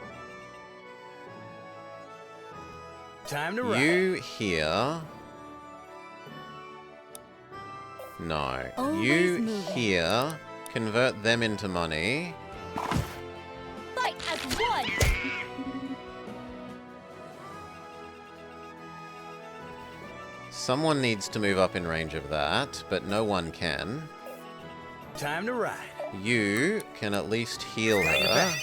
Time to ride. You here... No. Always You moving. here convert them into money. Fight as one! Someone needs to move up in range of that, but no one can. Time to ride. You can at least heal Bring it her. back.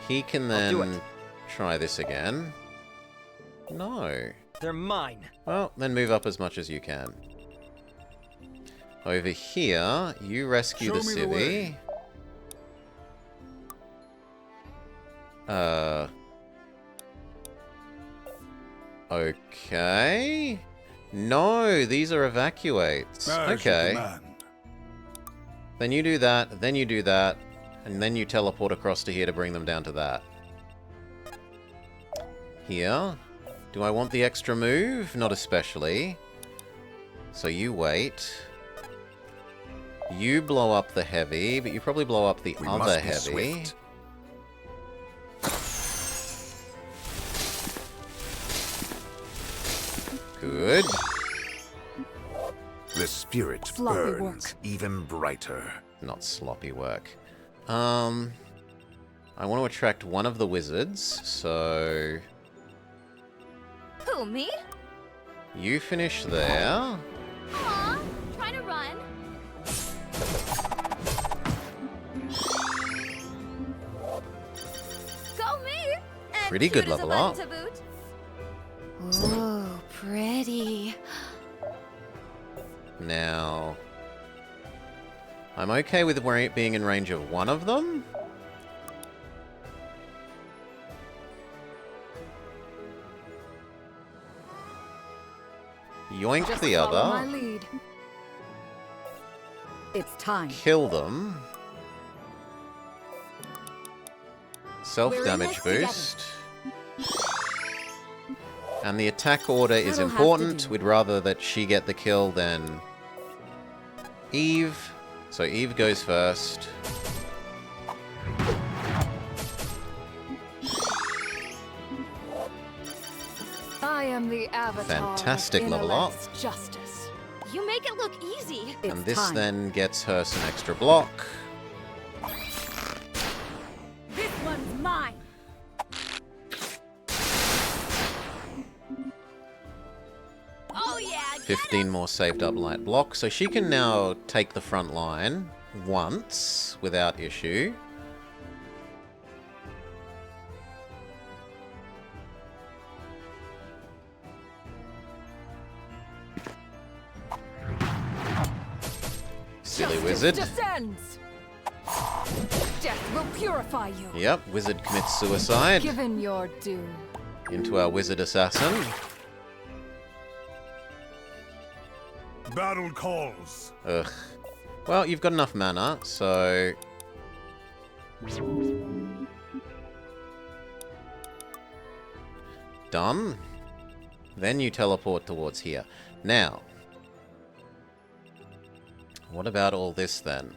He can I'll do then it. try this again. No. They're mine. Well, then move up as much as you can. Over here, you rescue Show the me the civvy. Okay. No, these are evacuates. As you Okay. command. Then you do that, then you do that, and then you teleport across to here to bring them down to that. Here. Do I want the extra move? Not especially. So you wait. You blow up the heavy, but you probably blow up the We other must be heavy. swift. Good. The spirit Sloppy burns even brighter. Not sloppy work. I want to attract one of the wizards, so... Who, me? You finish there. Aw, trying to run. Go me! And Pretty good cute as a level button up. to boot. Ooh, pretty. Now... I'm okay with being in range of one of them. Yoink Just the follow my other. lead. It's time. Kill them. Self-damage We're in this boost. And the attack order is That'll have to important. do. We'd rather that she get the kill than Eve. So Eve goes first. I am the avatar. Fantastic of level up. intellect's justice. You make it look easy. And this then gets her some extra block. This one's mine. Oh yeah. 15 more saved up light block. So she can now take the front line once without issue. Silly wizard. Descends. Death will purify you. Yep, wizard commits suicide. Given your due. Into our wizard assassin. Battle calls. Ugh. Well, you've got enough mana, so... Done. Then you teleport towards here. Now, what about all this then?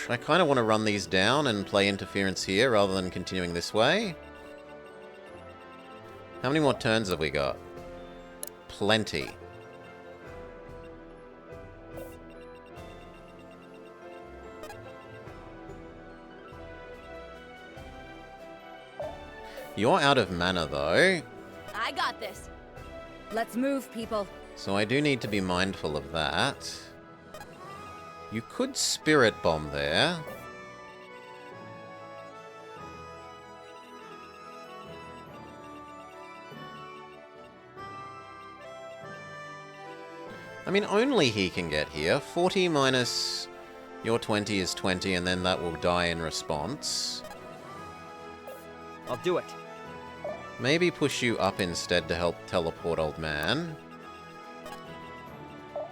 I kind of want to run these down and play interference here rather than continuing this way. How many more turns have we got? Plenty. You're out of mana though, I got this. Let's move, people. so I do need to be mindful of that. You could Spirit Bomb there. I mean, only he can get here. 40 minus your 20 is 20, and then that will die in response. I'll do it. Maybe push you up instead to help teleport old man.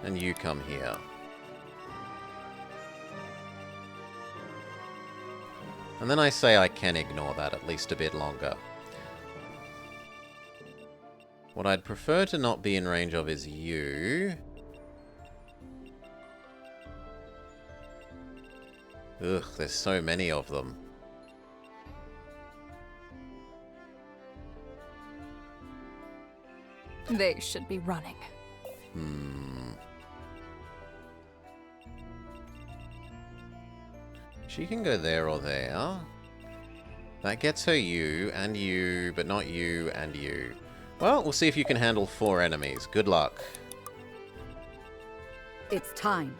And you come here. And then I say I can ignore that at least a bit longer. What I'd prefer to not be in range of is you. Ugh, there's so many of them. They should be running. She can go there or there. That gets her you, but not you and you. Well, we'll see if you can handle 4 enemies. Good luck. It's time.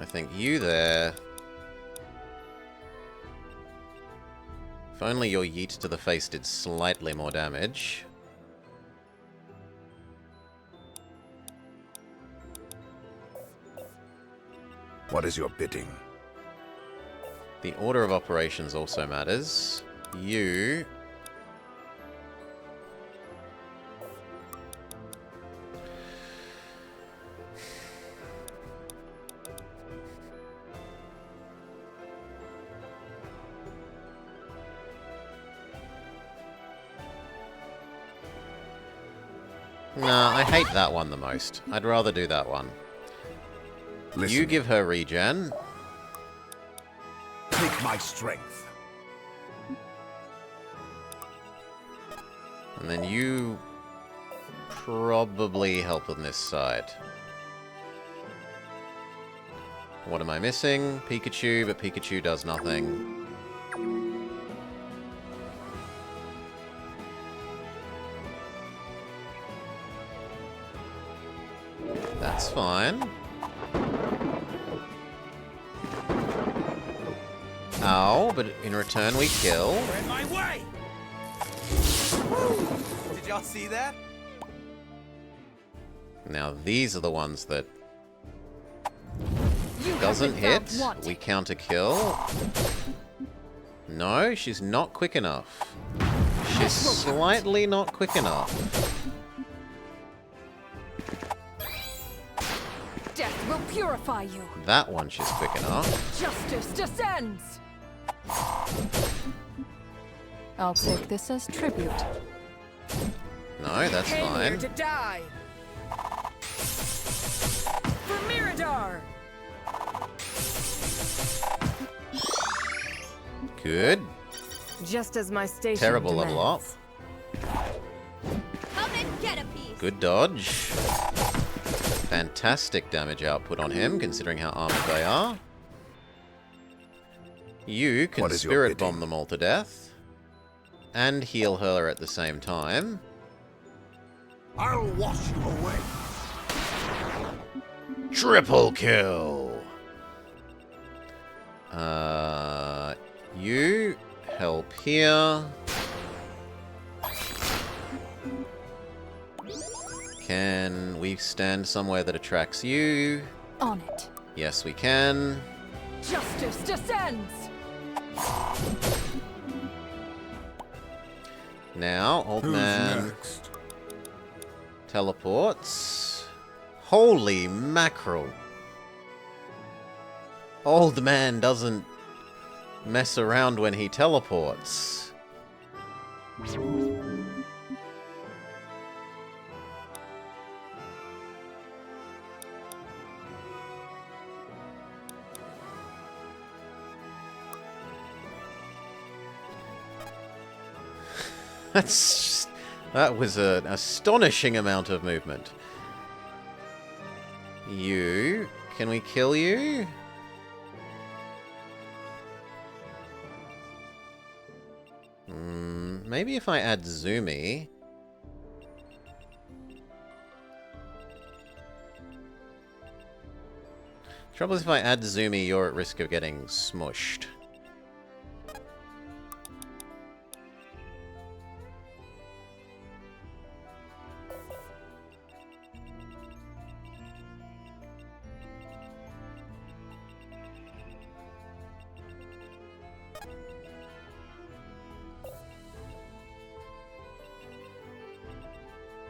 I think you there. If only your yeet to the face did slightly more damage. What is your bidding? The order of operations also matters. You... Nah, I hate that one the most. I'd rather do that one. Listen. You give her regen. Take my strength. And then you probably help on this side. What am I missing? Pikachu, but Pikachu does nothing. That's fine. Ow, but in return we kill. You're in my way! Did y'all see that? Now these are the ones that You doesn't have been hit. found wanting. We counter kill. No, she's not quick enough. She's slightly not quick enough. Death will purify you. That one she's quick enough. Justice descends. I'll take this as tribute. No, that's fine. to die. For Mirador. Good. Just as my station Terrible level up. demands. Come and get a piece. Good dodge. Fantastic damage output on him, considering how armored they are. You can What is your spirit bidding? bomb them all to death. And heal her at the same time. I'll wash you away. Triple kill! You help here. Can we stand somewhere that attracts you? On it. Yes, we can. Justice descends. Now, old Who's man next? teleports. Holy mackerel. Old man doesn't mess around when he teleports. That was an astonishing amount of movement. You, can we kill you? Maybe if I add Zumi. Trouble is if I add Zumi, you're at risk of getting smushed.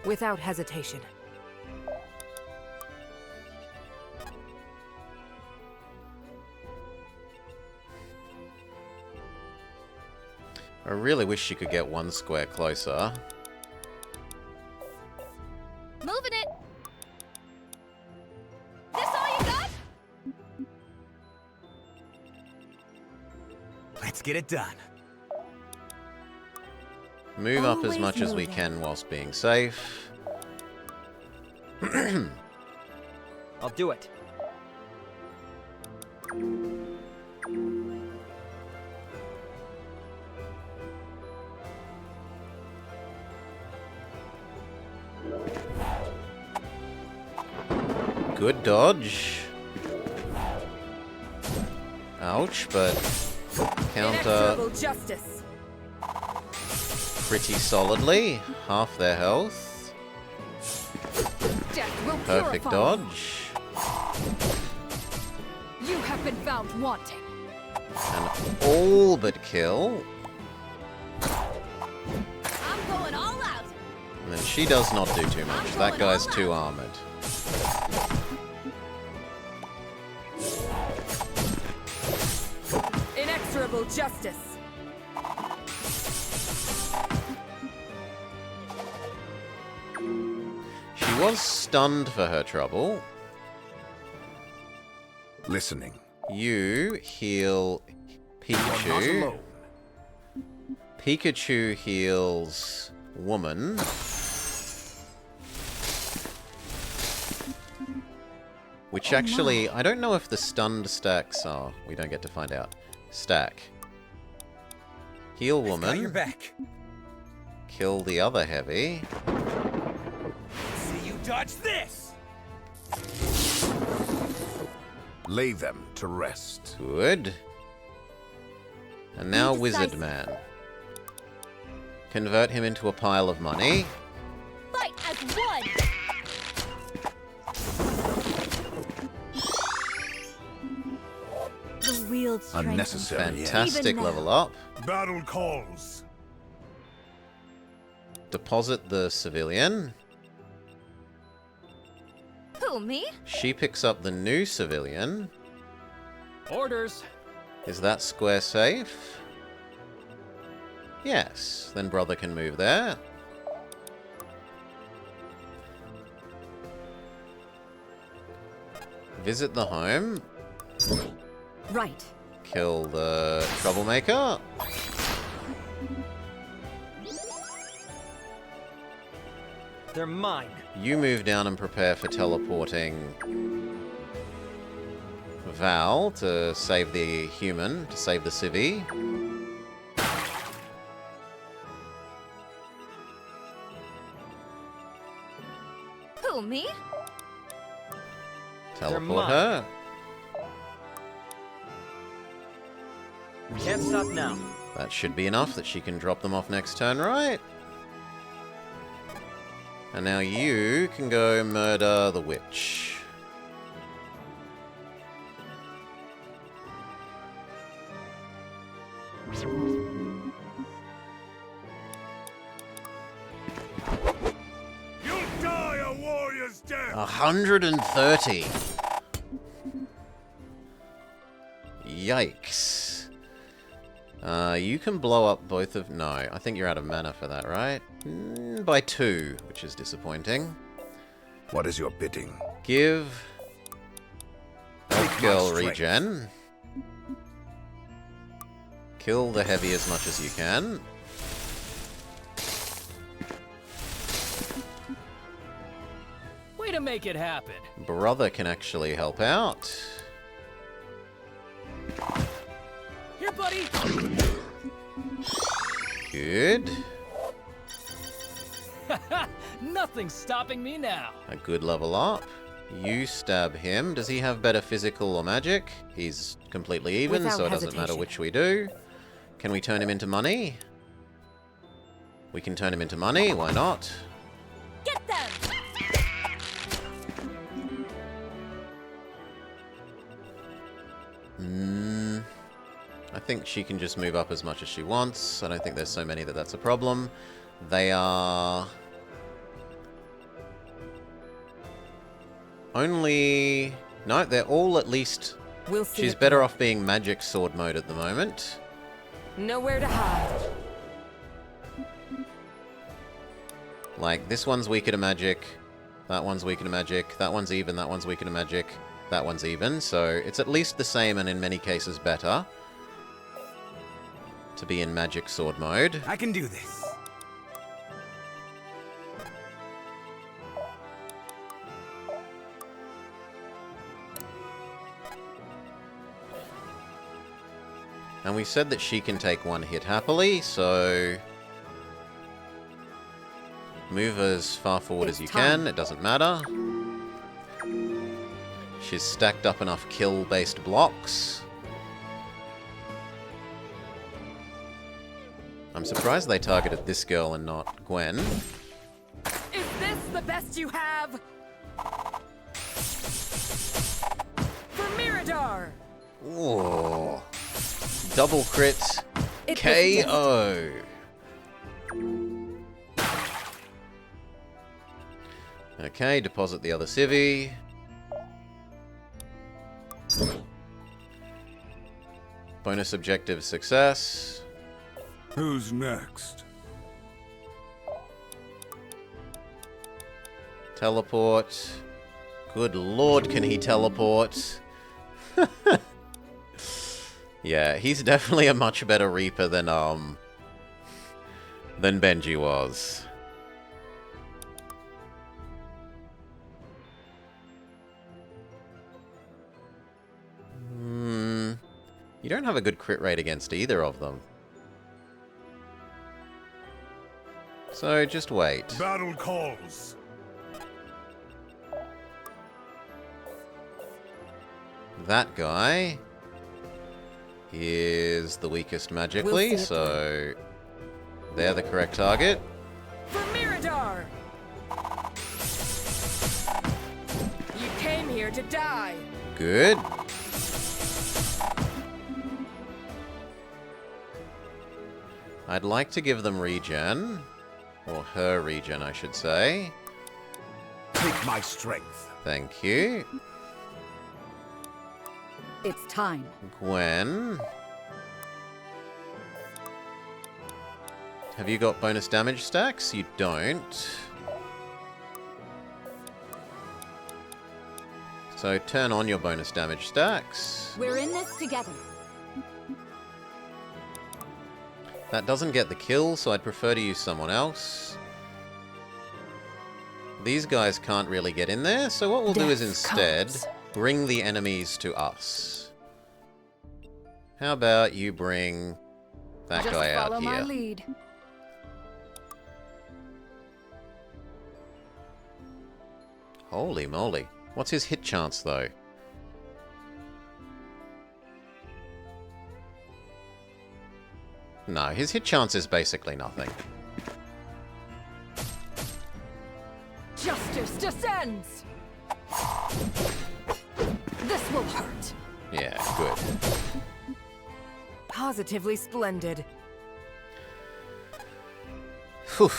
Without hesitation. I really wish you could get one square closer. Moving it. This all you got? Let's get it done. Move up as Always much as we moving. can whilst being safe. I'll do it. Good dodge. Ouch, but counter Inexorable justice. pretty solidly. Half their health. Death will Perfect purify dodge. you. You have been found wanting. And all but kill. I'm going all out. And then she does not do too much. That guy's too armored. Inexorable justice. was stunned for her trouble. Listening. You heal Pikachu. Pikachu heals woman. Which actually, I don't know if the stunned stacks are. We don't get to find out. Stack. Heal woman. Got your back. Kill the other heavy. See you dodge this. Lay them to rest. Good. And now Wizard Man. Convert him into a pile of money. Fight as one! The wield strength. Unnecessary. Fantastic level up. Battle calls. Deposit the civilian. Who, me? She picks up the new civilian. Orders. Is that square safe? Yes. Then brother can move there. Visit the home. Right. Kill the troublemaker. They're mine. You move down and prepare for teleporting Val to save the human, to save the civvy. Who, me? Teleport her. Can't stop now. That should be enough that she can drop them off next turn, right? And now you can go murder the witch. You'll die a warrior's death. 130. Yikes. You can blow up both of... No, I think you're out of mana for that, right? By 2, which is disappointing. What is your bidding? Give Elf Girl regen. Kill the heavy as much as you can. Way to make it happen. Brother can actually help out. Here, buddy. Good. Nothing's stopping me now. A good level up. You stab him. Does he have better physical or magic? He's completely even, Without so it doesn't matter which we do. Can we turn him into money? We can turn him into money. Why not? Get them! I think she can just move up as much as she wants. I don't think there's so many that that's a problem. They are... only... No, they're all at least... We'll see. She's better off being magic sword mode at the moment. Nowhere to hide. Like, this one's weaker to magic. That one's weaker to magic. That one's even. That one's weaker to magic. That one's even. So it's at least the same and in many cases better to be in magic sword mode. I can do this. And we said that she can take one hit happily, so... move as far forward as you can, it doesn't matter. She's stacked up enough kill-based blocks. I'm surprised they targeted this girl and not Gwen. Is this the best you have? For Mirador! Ooh. Double crit KO. Okay, deposit the other civvy. Bonus objective success. Who's next? Teleport. Good lord, can he teleport? Yeah, he's definitely a much better Reaper than Benji was. You don't have a good crit rate against either of them. So just wait. Battle calls. That guy is the weakest magically, so they're the correct target. For Mirador! You came here to die! Good. I'd like to give them regen. Or her regen, I should say. Take my strength. Thank you. It's time. Gwen. Have you got bonus damage stacks? You don't. So turn on your bonus damage stacks. We're in this together. That doesn't get the kill, so I'd prefer to use someone else. These guys can't really get in there, so what we'll do is instead bring the enemies to us. How about you bring that guy out Follow my here? lead. Holy moly. What's his hit chance, though? No, his hit chance is basically nothing. Justice descends! This will hurt. Yeah, good. Positively splendid. Whew.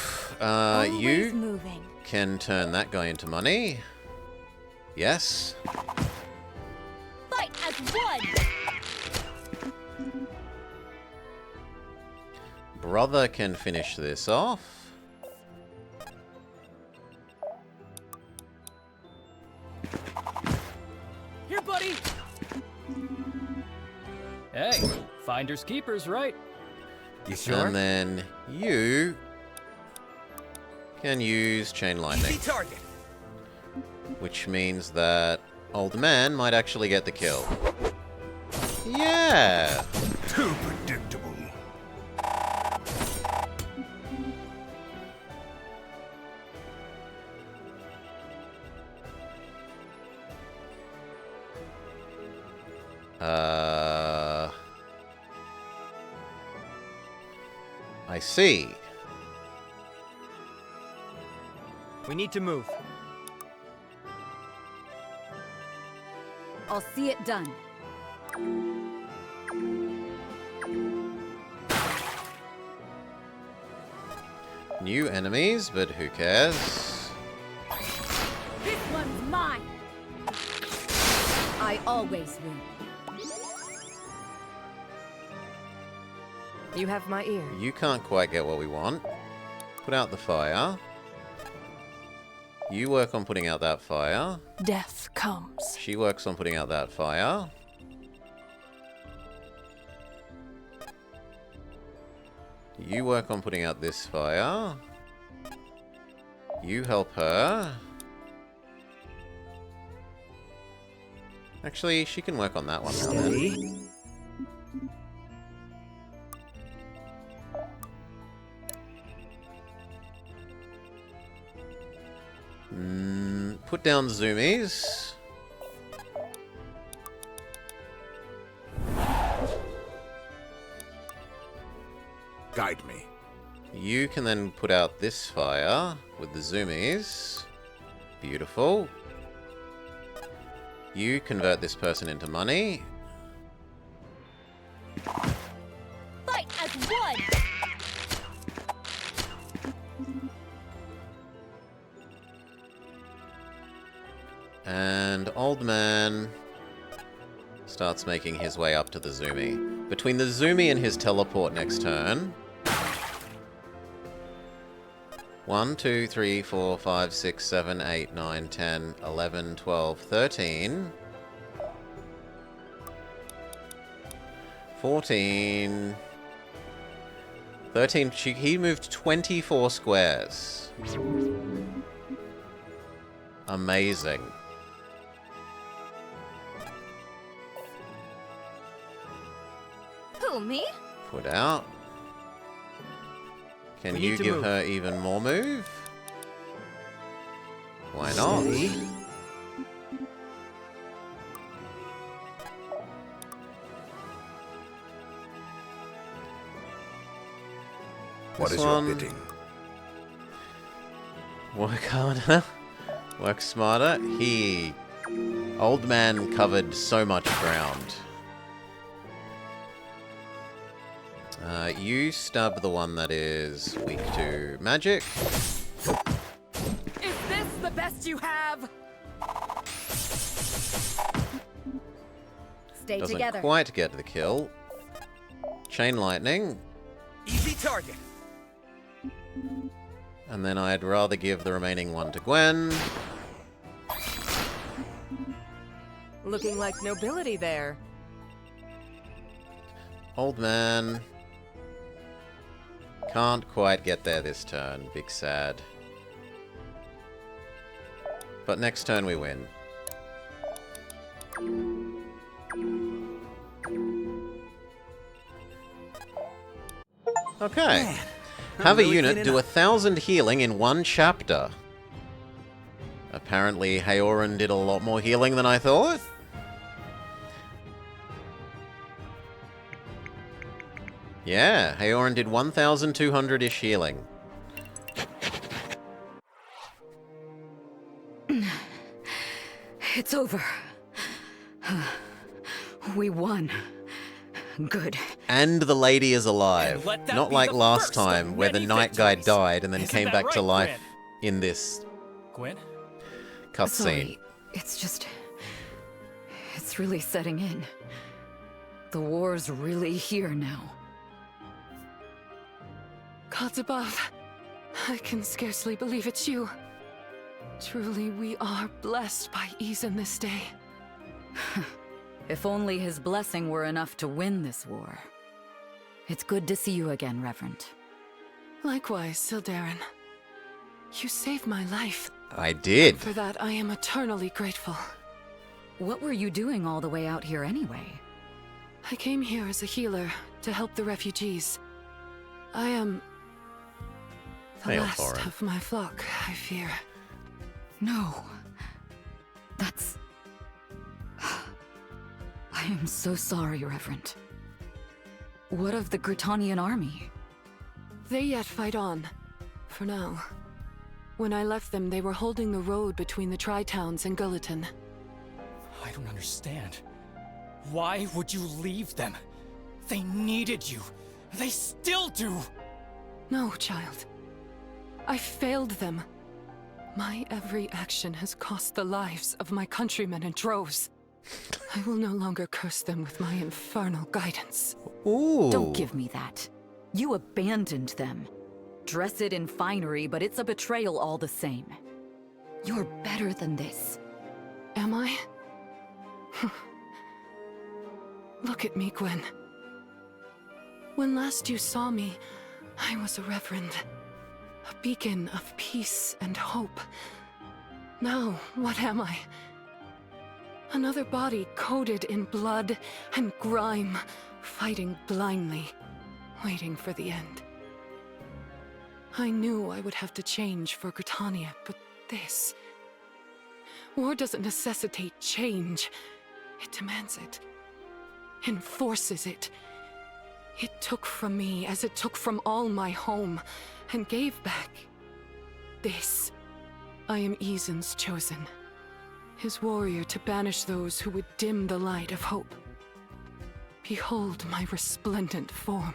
Always You moving. can turn that guy into money. Yes. Fight as one! Brother can finish this off. Here, buddy! Hey, finders keepers, right? You sure? And then you can use Chain Lightning. Target. Which means that Old Man might actually get the kill. Yeah! Too predictable. I see. We need to move. I'll see it done. New enemies, but who cares? This one's mine. I always win. You have my ear. You can't quite get what we want. Put out the fire. You work on putting out that fire. Death comes. She works on putting out that fire. You work on putting out this fire. You help her. Actually, she can work on that one now then. Put down zoomies. Guide me. You can then put out this fire with the zoomies. Beautiful. You convert this person into money. Fight as one! And Old Man starts making his way up to the zoomie. Between the zoomie and his teleport next turn, 1, 2, 3, 4, 5, 6, 7, 8, 9, 10, 11, 12, 13, 14, 13. He moved 24 squares. Amazing. Who, me? Put out. Can you give her even more move? Why not? What is your bidding? Work harder. Work smarter. Old man covered so much ground. You stab the one that is weak to magic. Is this the best you have? Stay Doesn't together. quite get the kill. Chain lightning. Easy target. And then I'd rather give the remaining one to Gwen. Looking like nobility there. Old man. Can't quite get there this turn. Big sad. But next turn we win. Okay. Man, have a really unit cleaning do up. 1,000 healing in one chapter. Apparently, Haoran did a lot more healing than I thought. Yeah, Haoran did 1,200-ish healing. It's over. We won. Good. And the lady is alive. And let that Not be like the last first of time, where the many night guy victories. died and then Isn't came that back to right, life Gwen? in this Gwen? cutscene. Sorry, it's just... It's really setting in. The war's really here now. Gods above, I can scarcely believe it's you. Truly, we are blessed by Eason this day. If only his blessing were enough to win this war. It's good to see you again, Reverend. Likewise, Sildarin. You saved my life. I did. For that, I am eternally grateful. What were you doing all the way out here anyway? I came here as a healer to help the refugees. I am the Hail, last Thorin. of my flock, I fear. No. That's... I am so sorry, Reverend. What of the Gritanian army? They yet fight on. For now. When I left them, they were holding the road between the Tri-Towns and Gulleton. I don't understand. Why would you leave them? They needed you. They still do. No, child. I failed them. My every action has cost the lives of my countrymen in droves. I will no longer curse them with my infernal guidance. Ooh. Don't give me that. You abandoned them. Dress it in finery, but it's a betrayal all the same. You're better than this. Am I? Look at me, Gwen. When last you saw me, I was a reverend. A beacon of peace and hope. Now, what am I? Another body coated in blood and grime, fighting blindly, waiting for the end. I knew I would have to change for Gritania, but this... War doesn't necessitate change. It demands it. Enforces it. It took from me as it took from all my home, and gave back. This. I am Eason's chosen. His warrior to banish those who would dim the light of hope. Behold my resplendent form.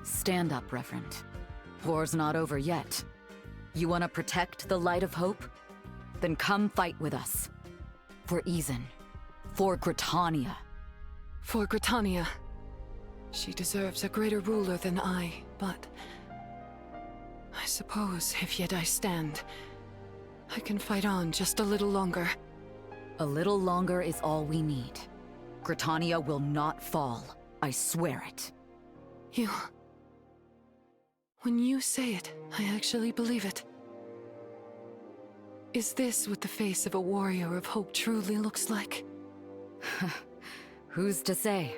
Stand up, Reverend. War's not over yet. You want to protect the light of hope? Then come fight with us. For Eason. For Gritania. For Gritania. She deserves a greater ruler than I, but... I suppose if yet I stand, I can fight on just a little longer. A little longer is all we need. Gritania will not fall. I swear it. You... When you say it, I actually believe it. Is this what the face of a warrior of hope truly looks like? Who's to say?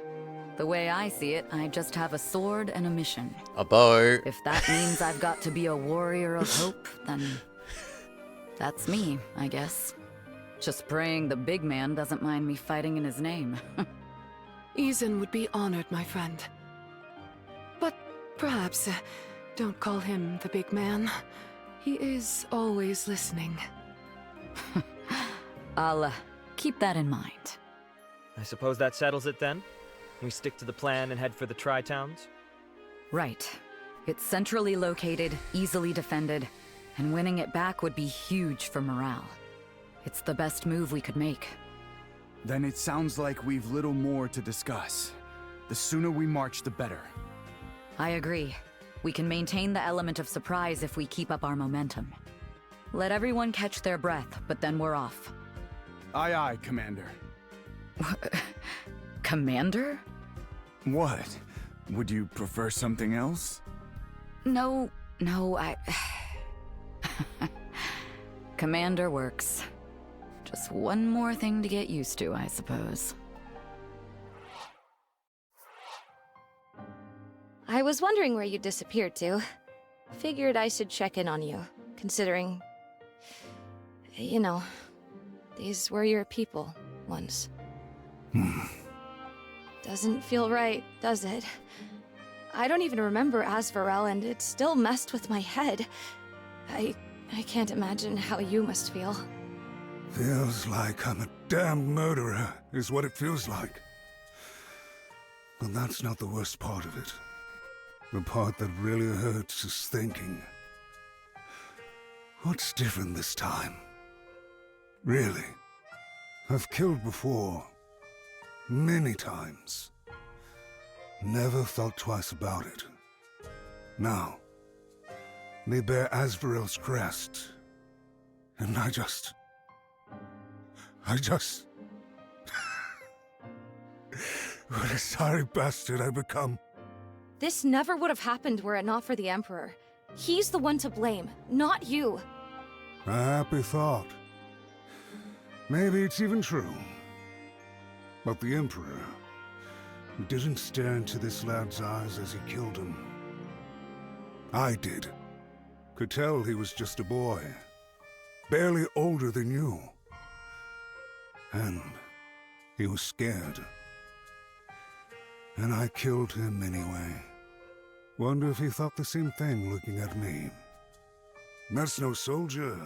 The way I see it, I just have a sword and a mission. A bow. If that means I've got to be a warrior of hope, then that's me, I guess. Just praying the big man doesn't mind me fighting in his name. Izen would be honored, my friend. But perhaps, don't call him the big man. He is always listening. I'll keep that in mind. I suppose that settles it then? We stick to the plan and head for the Tri-Towns? Right. It's centrally located, easily defended, and winning it back would be huge for morale. It's the best move we could make. Then it sounds like we've little more to discuss. The sooner we march, the better. I agree. We can maintain the element of surprise if we keep up our momentum. Let everyone catch their breath, but then we're off. Aye aye, Commander. Commander? What? Would you prefer something else? No, I... Commander works. Just one more thing to get used to, I suppose. I was wondering where you disappeared to. Figured I should check in on you, considering... You know, these were your people, once. Doesn't feel right, does it? I don't even remember Asvarel, and it still messed with my head. I can't imagine how you must feel. Feels like I'm a damn murderer, is what it feels like. But that's not the worst part of it. The part that really hurts is thinking. What's different this time? Really? I've killed before. Many times. Never thought twice about it. Now, they bear Asvarel's crest. And I just... What a sorry bastard I've become. This never would have happened were it not for the Emperor. He's the one to blame, not you. A happy thought. Maybe it's even true. But the Emperor, who didn't stare into this lad's eyes as he killed him. I did. Could tell he was just a boy. Barely older than you. And he was scared. And I killed him anyway. Wonder if he thought the same thing looking at me. That's no soldier.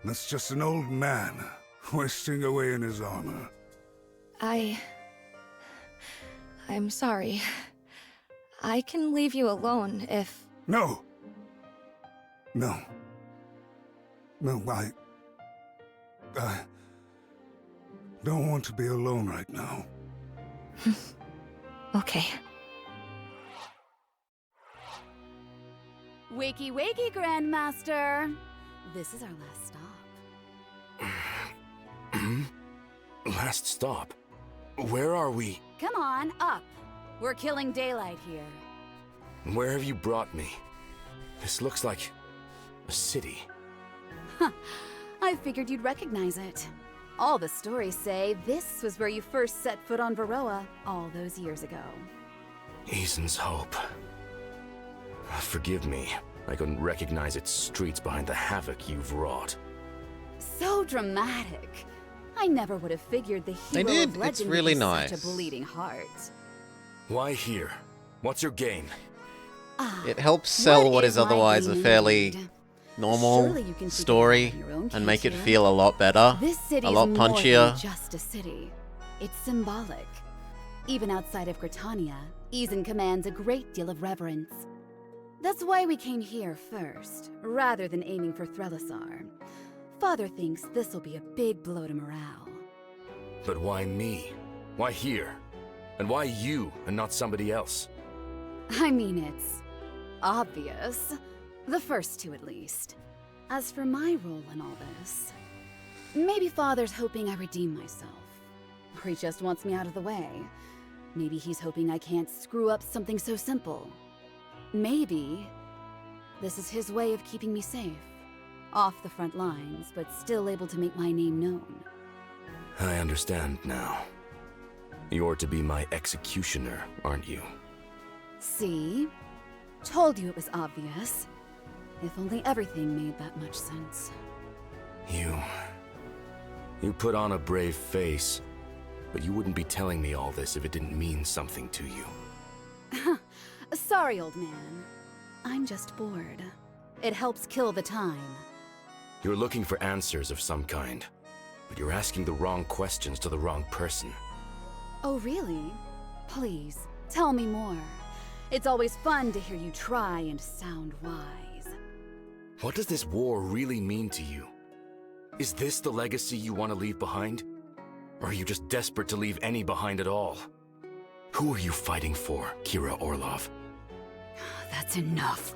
That's just an old man, wasting away in his armor. I'm sorry. I can leave you alone if... No! No. No, I don't want to be alone right now. Okay. Wakey, wakey, Grandmaster! This is our last stop. Last stop? Where are we? Come on, up! We're killing daylight here. Where have you brought me? This looks like... a city. Huh. I figured you'd recognize it. All the stories say this was where you first set foot on Varroa all those years ago. Izen's Hope. Forgive me. I couldn't recognize its streets behind the havoc you've wrought. So dramatic. I never would have figured the hero They did. of legend It's really would be nice. such a bleeding heart. Why here? What's your game? It helps sell what is my otherwise a game fairly indeed? normal Surely you can figure it story out in your own and make it case here. feel a lot better, This city a lot is more punchier. than just a city. It's symbolic. Even outside of Gritania, Izen commands a great deal of reverence. That's why we came here first, rather than aiming for Threlisar. Father thinks this'll be a big blow to morale. But why me? Why here? And why you and not somebody else? I mean, it's obvious. The first two, at least. As for my role in all this, maybe Father's hoping I redeem myself. Or he just wants me out of the way. Maybe he's hoping I can't screw up something so simple. Maybe this is his way of keeping me safe. Off the front lines, but still able to make my name known. I understand now. You're to be my executioner, aren't you? See? Told you it was obvious. If only everything made that much sense. You put on a brave face, but you wouldn't be telling me all this if it didn't mean something to you. Sorry, old man. I'm just bored. It helps kill the time. You're looking for answers of some kind, but you're asking the wrong questions to the wrong person. Oh, really? Please, tell me more. It's always fun to hear you try and sound wise. What does this war really mean to you? Is this the legacy you want to leave behind? Or are you just desperate to leave any behind at all? Who are you fighting for, Kira Orlov? That's enough.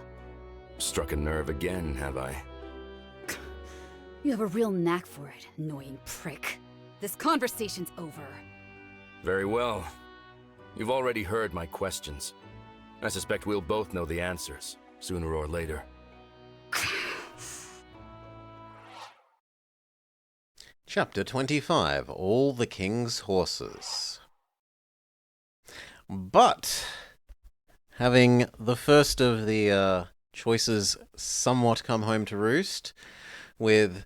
Struck a nerve again, have I? You have a real knack for it, annoying prick. This conversation's over. Very well. You've already heard my questions. I suspect we'll both know the answers, sooner or later. Chapter 25, All the King's Horses. But, having the first of the choices somewhat come home to roost, with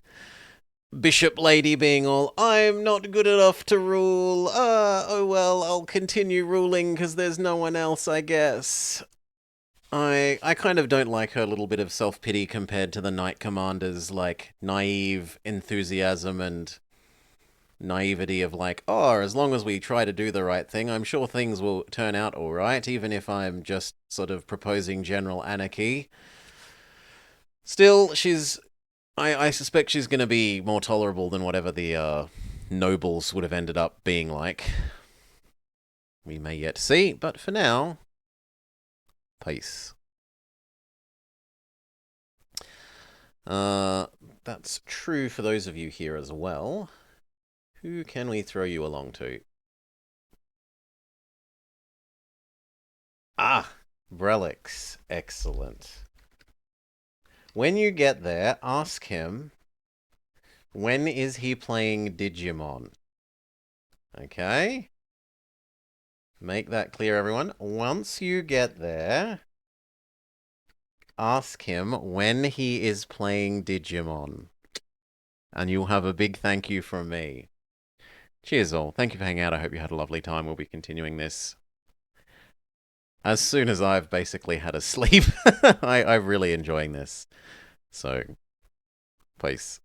Bishop Lady being all, I'm not good enough to rule, oh well, I'll continue ruling because there's no one else, I guess. I kind of don't like her little bit of self-pity compared to the Knight Commander's, like, naive enthusiasm and naivety of like, oh, as long as we try to do the right thing, I'm sure things will turn out alright, even if I'm just sort of proposing general anarchy. Still, I suspect she's going to be more tolerable than whatever the nobles would have ended up being like. We may yet see, but for now, peace. That's true for those of you here as well. Who can we throw you along to? Ah, Brelix. Excellent. When you get there, ask him, when is he playing Digimon? Okay? Make that clear, everyone. Once you get there, ask him when he is playing Digimon. And you'll have a big thank you from me. Cheers all. Thank you for hanging out. I hope you had a lovely time. We'll be continuing this as soon as I've basically had a sleep. I'm really enjoying this. So, peace.